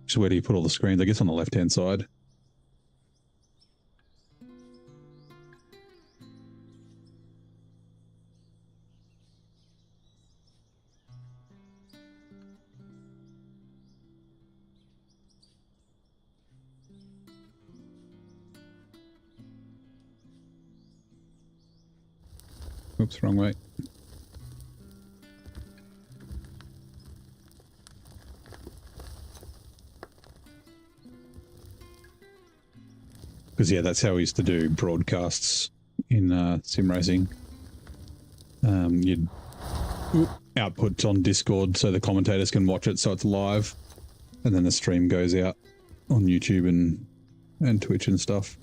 So where do you put all the screens? I guess on the left-hand side. Oops, wrong way. Because yeah, that's how we used to do broadcasts in sim racing. You'd output on Discord so the commentators can watch it, so it's live, and then the stream goes out on YouTube and Twitch and stuff.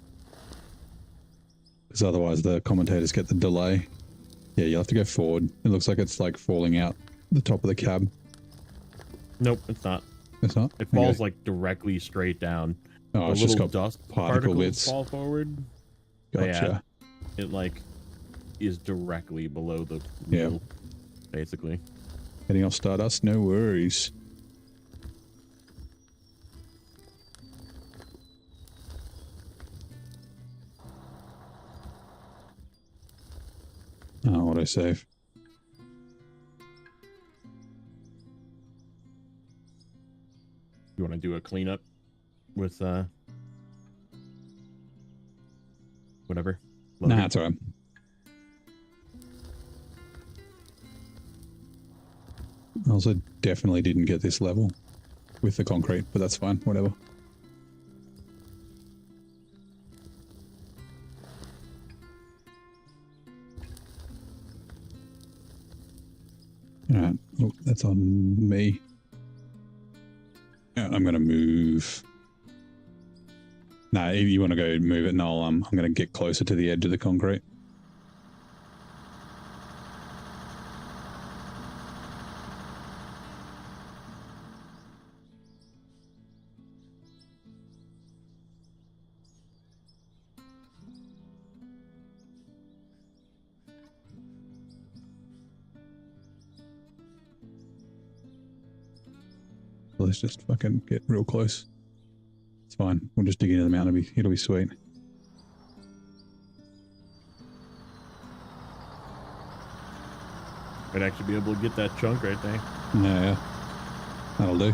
Because otherwise the commentators get the delay. Yeah, you'll have to go forward. It looks like it's like falling out the top of the cab. Nope, it's not. It's not? It falls Okay. like directly straight down. Oh, The it's just little got dust particle particles bits. fall forward. But Gotcha. yeah, it like is directly below the Yeah. wheel, basically. Getting off Stardust? No worries. Oh, what I save? You want to do a cleanup with whatever? Nah, Loading? it's alright. I also definitely didn't get this level with the concrete, but that's fine, whatever. Alright, oh, that's on me. Yeah, I'm gonna move. Nah, if you want to go move it, Noel, I'm gonna get closer to the edge of the concrete. Let's just fucking get real close. It's fine. We'll just dig into the mountain. It'll be sweet. Might actually be able to get that chunk right there. Yeah, that'll do.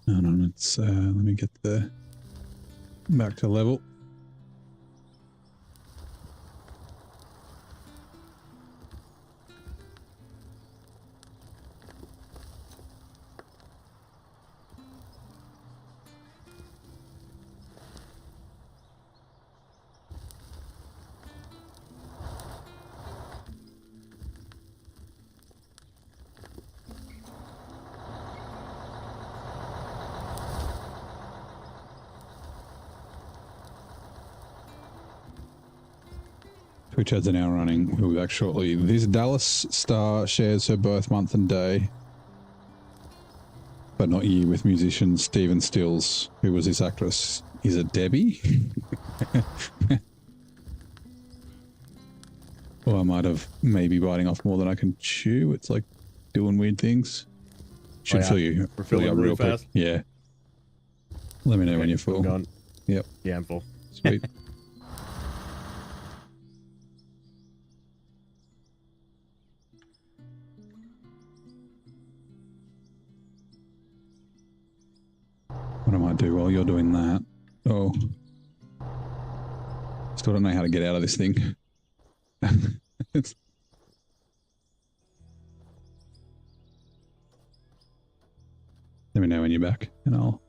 Hold on, let's let me get the back to level. Twitch ads are now running. We'll be back shortly. This Dallas star shares her birth month and day, but not year, with musician Stephen Stills. Who was this actress? Is it Debbie? Or I might have maybe biting off more than I can chew. It's like doing weird things. Should yeah. fill you We're fill you filling up really real quick. fast? Yeah. Let me know when you're full. I'm going. Yep. Yeah, I'm full. Sweet. What I might do while you're doing that? Oh. Still don't know how to get out of this thing. It's... Let me know when you're back and I'll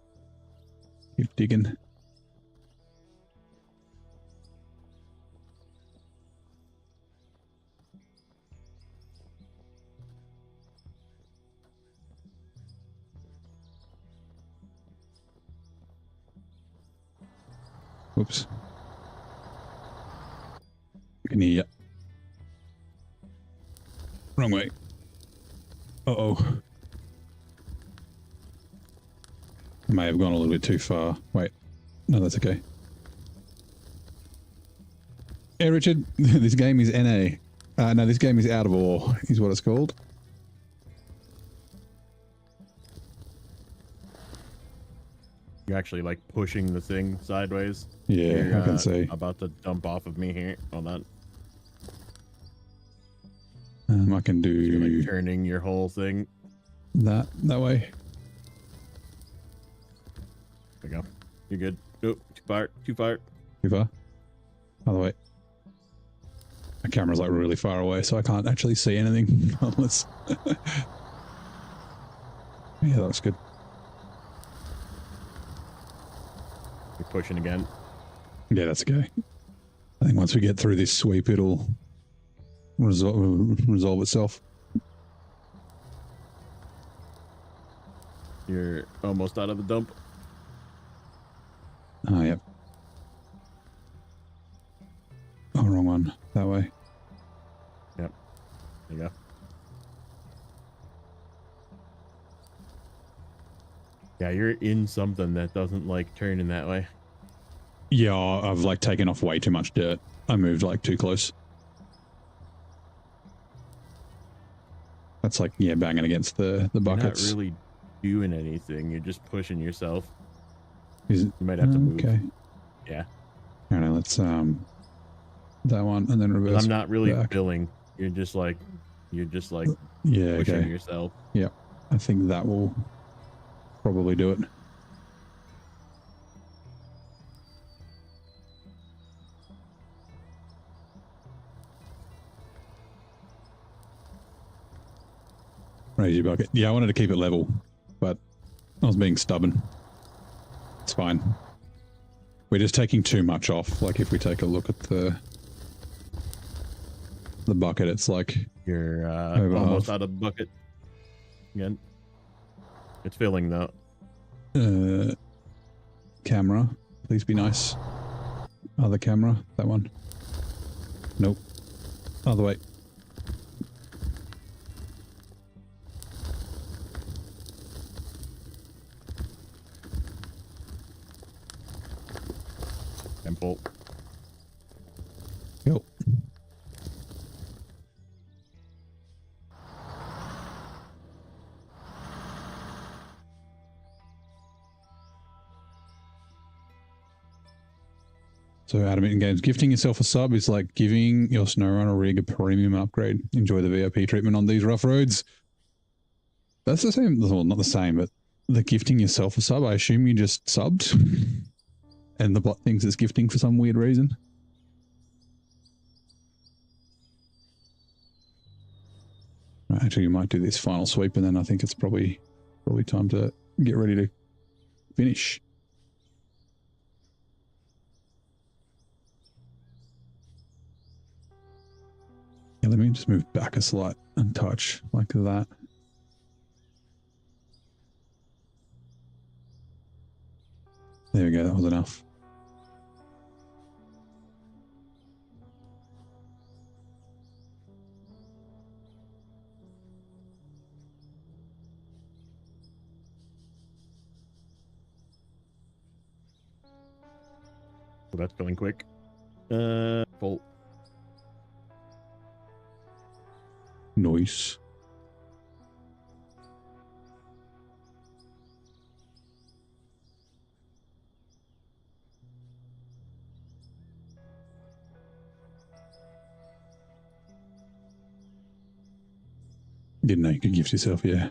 keep digging. Whoops. I can hear you. Wrong way. Uh-oh. I may have gone a little bit too far. Wait. No, that's okay. Hey, Richard. This game is NA. No, this game is Out of Ore, is what it's called. You're actually like pushing the thing sideways. Yeah, You're, I can see. About to dump off of me here. Hold on. I can You're do... like turning your whole thing. that way. There we go. You're good. Nope. Too far. Too far. Too far. Other way. My camera's like really far away, so I can't actually see anything unless. Yeah, that looks good. You're pushing again. Yeah, that's okay. I think once we get through this sweep, it'll resolve itself. You're almost out of the dump. Oh, yep. Oh, wrong one. That way. Yep. There you go. Yeah, you're in something that doesn't like turning that way. Yeah, I've like taken off way too much dirt. I moved like too close. That's like, yeah, banging against the buckets. You're not really doing anything. You're just pushing yourself. Is it? You might have to move. Okay. Yeah. All right, let's that one and then reverse. I'm not really back. billing. You're just like Yeah, pushing okay. yourself. Yeah, I think that will probably do it. Raise your bucket. Yeah, I wanted to keep it level, but I was being stubborn. It's fine. We're just taking too much off. Like if we take a look at the bucket, it's like You're over almost half. out of bucket. Again. It's filling though. Camera, please be nice. Other camera, that one. Nope. Other way. Temple. Yep. So Adamant in Games, gifting yourself a sub is like giving your SnowRunner rig a premium upgrade. Enjoy the VIP treatment on these rough roads. That's the same, well, not the same, but the gifting yourself a sub, I assume you just subbed and the bot thinks it's gifting for some weird reason. Right, actually, you might do this final sweep and then I think it's probably time to get ready to finish. Yeah, let me just move back a slight and touch like that. There we go, that was enough. So that's going quick. Full. Nice. Didn't know you could gift yourself, yeah.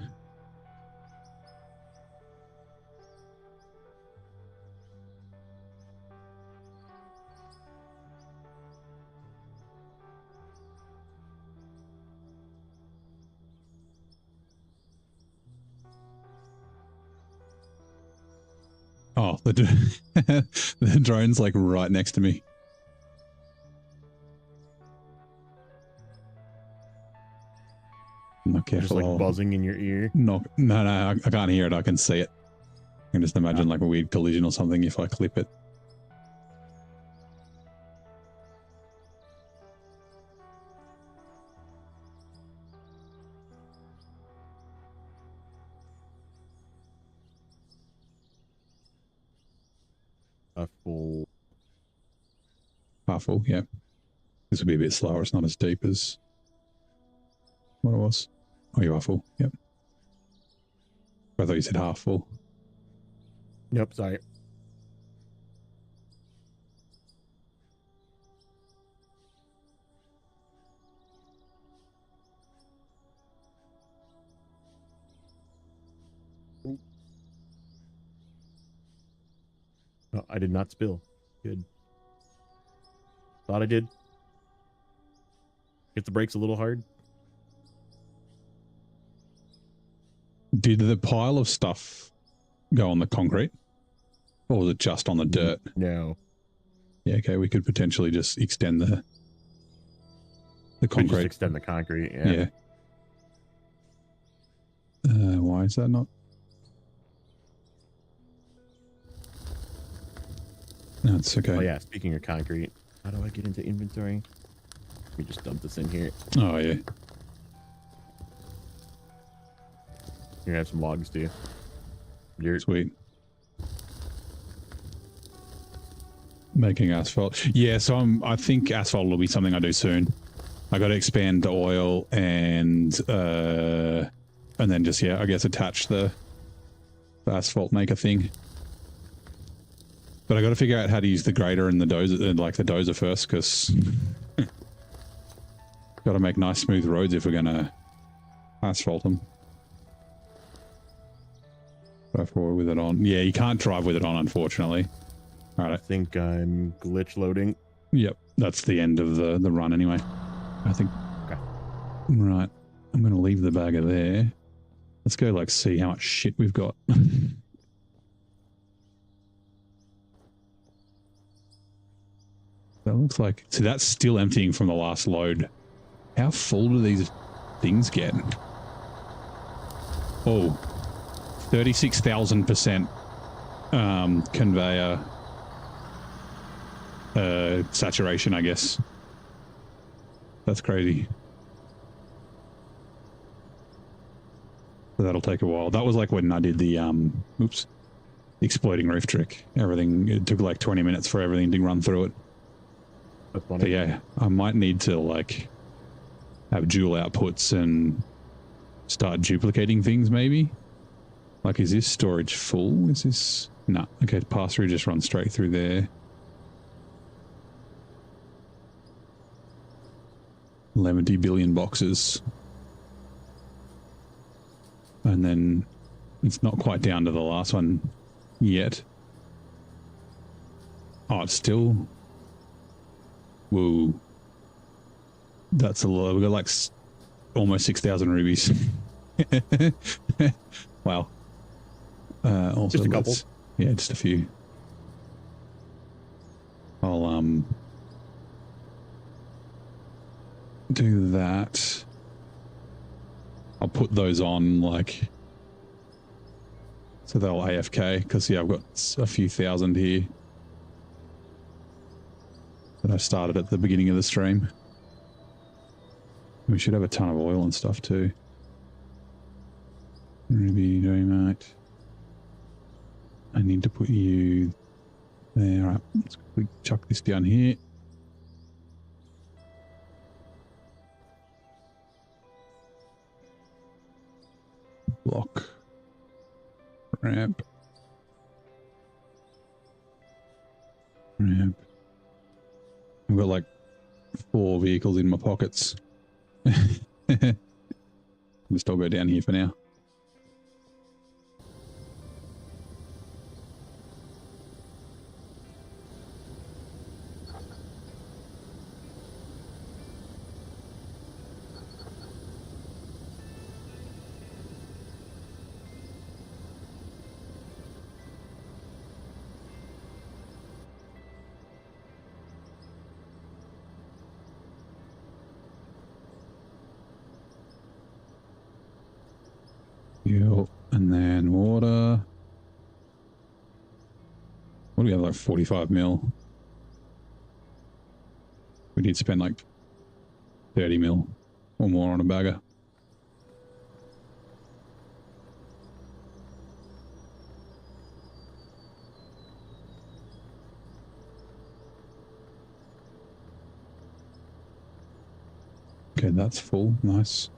Oh, the drone's like right next to me. I'm not careful. Just like buzzing in your ear. No, I can't hear it. I can see it. I can just imagine like a weird collision or something if I clip it. A full. Half full, yeah. This will be a bit slower. It's not as deep as what it was. Oh, you are full. Yep. I thought you said half full. Nope, sorry. Oh, I did not spill. Good. Thought I did. Hit the brakes a little hard. Did the pile of stuff go on the concrete? Or was it just on the dirt? No. Yeah, okay, we could potentially just extend the Could concrete. just extend the concrete. Yeah. Yeah. Why is that not? No, it's okay. Oh yeah. Speaking of concrete, how do I get into inventory? Let me just dump this in here. Oh, yeah. Here, I have some logs too. Dirt. Sweet. Making asphalt. Yeah, so I think asphalt will be something I do soon. I got to expand the oil and then just, yeah, I guess attach the asphalt maker thing. But I got to figure out how to use the grader and the dozer, like the dozer first, because got to make nice smooth roads if we're going to asphalt them. Drive forward with it on. Yeah, you can't drive with it on, unfortunately. All right. I think I'm glitch loading. Yep, that's the end of the run anyway. I think. Okay. Right. I'm going to leave the bagger there. Let's go, like, see how much shit we've got. That looks like... See, that's still emptying from the last load. How full do these things get? Oh. 36,000% conveyor saturation, I guess. That's crazy. So that'll take a while. That was like when I did the exploding roof trick. Everything, it took like 20 minutes for everything to run through it. That's funny. But yeah, I might need to like have dual outputs and start duplicating things maybe. Like, is this storage full? Is this... No. Okay, pass through just runs straight through there. 11 billion boxes. And then it's not quite down to the last one yet. Oh, it's still... Whoa. That's a lot. We've got like almost 6,000 rubies. Wow. Also, Just a couple. Yeah, just a few. I'll do that. I'll put those on like so they'll AFK because yeah, I've got a few thousand here that I started at the beginning of the stream. We should have a ton of oil and stuff too. Ruby, mate. I need to put you there. All right, let's quickly chuck this down here. Block. Ramp. Ramp. I've got like 4 vehicles in my pockets. Just all go down here for now. Fuel, and then water. What do we have, like 45 mil? We need to spend like 30 mil or more on a bagger. Okay, that's full. Nice.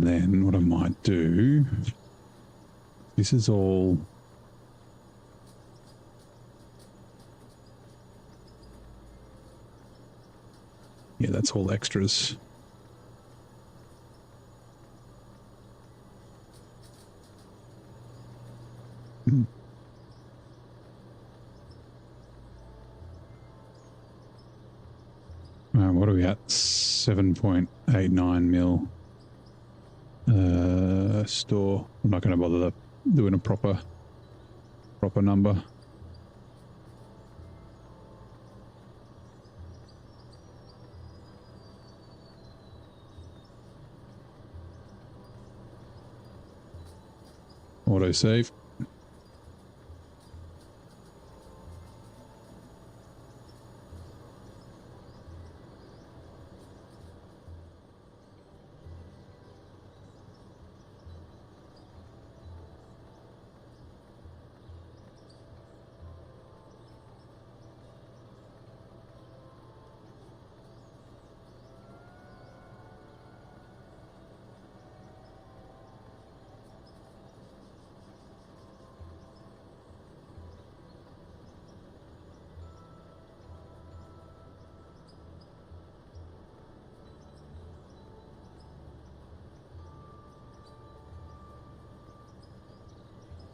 then what I might do, this is all... Yeah, that's all extras. What are we at? 7.89 mil. Store. I'm not going to bother doing a proper number. Auto save.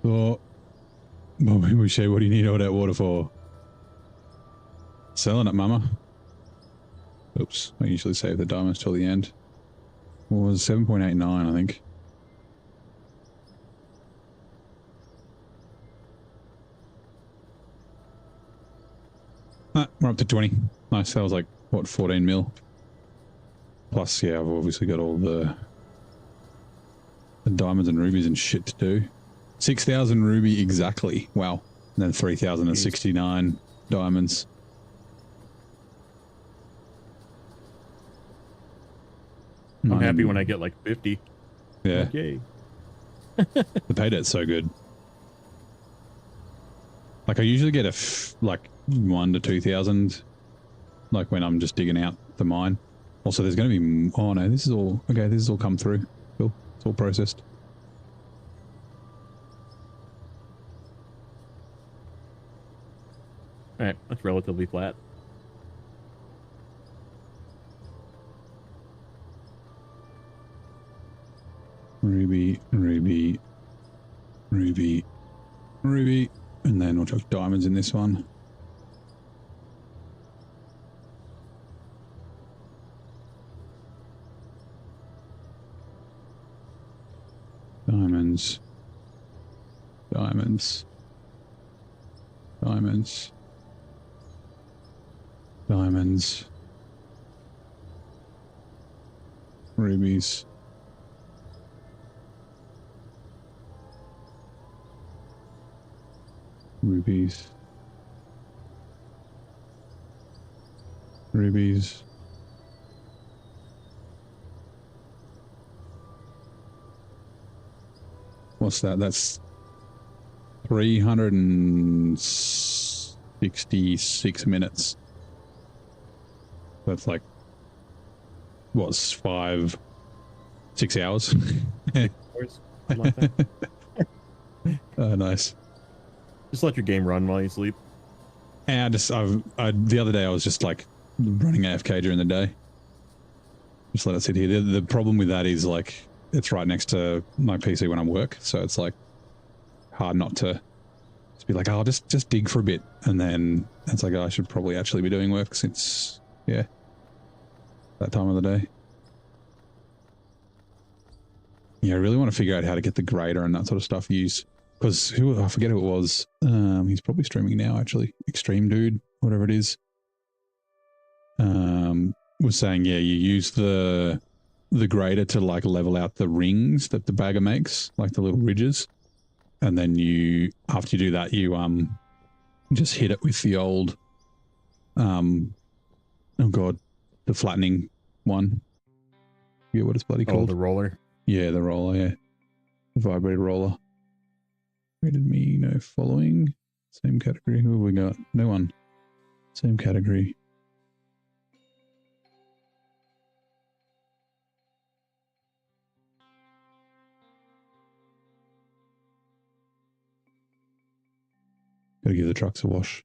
So, Bobby Boucher, what do you need all that water for? Selling it, mama. Oops, I usually save the diamonds till the end. What was 7.89, I think. Ah, we're up to 20. Nice, that was like, what, 14 mil? Plus, yeah, I've obviously got all the diamonds and rubies and shit to do. 6,000 ruby exactly. Wow. And then 3,069 diamonds. I'm happy when I get like 50. Yeah. Okay. The payday's so good. Like I usually get like 1 to 2,000 like when I'm just digging out the mine. Also there's going to be, oh no, this is all, okay, this is all come through. Cool. It's all processed. Alright, that's relatively flat. Ruby, ruby, ruby, ruby, and then we'll chuck diamonds in this one. Diamonds, diamonds, diamonds, diamonds, rubies. Rubies. Rubies. What's that? That's 366 minutes. That's like, what's 5, 6 hours? Like that. Oh, nice. Just let your game run while you sleep. And the other day I was just like running AFK during the day. Just let it sit here. The problem with that is like, it's right next to my PC when I work. So it's like hard not to just be like, oh, I'll just dig for a bit. And then it's like, oh, I should probably actually be doing work since, yeah, that time of the day. Yeah, I really want to figure out how to get the grader and that sort of stuff used. Because I forget who it was. He's probably streaming now, actually. Extreme Dude, whatever it is. Was saying, yeah, you use the grader to like level out the rings that the bagger makes, like the little ridges. And then after you do that, you just hit it with the old, oh god, the flattening one. Yeah, what it's bloody called? Oh, the roller. Yeah, the roller, yeah. The vibrated roller. Rated me, no following. Same category. Who have we got? No one. Same category. Gotta give the trucks a wash.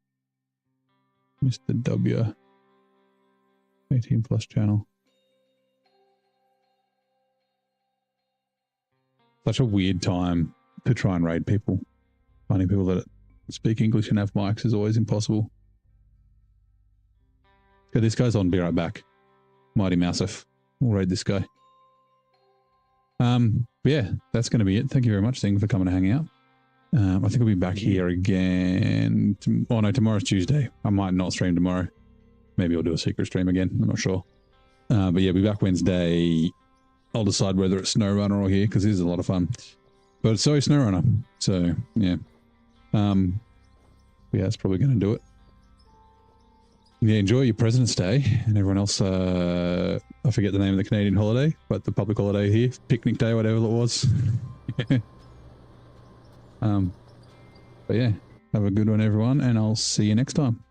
Mr. W. 18 plus channel. Such a weird time to try and raid people. Finding people that speak English and have mics is always impossible. Okay, this guy's on. Be right back. Mighty Mousef. We'll raid this guy. But yeah, that's going to be it. Thank you very much, Thing, for coming to hang out. I think I'll be back here again. Oh no, tomorrow's Tuesday. I might not stream tomorrow. Maybe I'll do a secret stream again. I'm not sure. But yeah, be back Wednesday. I'll decide whether it's SnowRunner or here, because this is a lot of fun. But it's always SnowRunner. So yeah. Yeah, that's probably going to do it. Yeah, enjoy your President's Day, and everyone else, I forget the name of the Canadian holiday, but the public holiday here, picnic day, whatever it was. But yeah, have a good one, everyone, and I'll see you next time.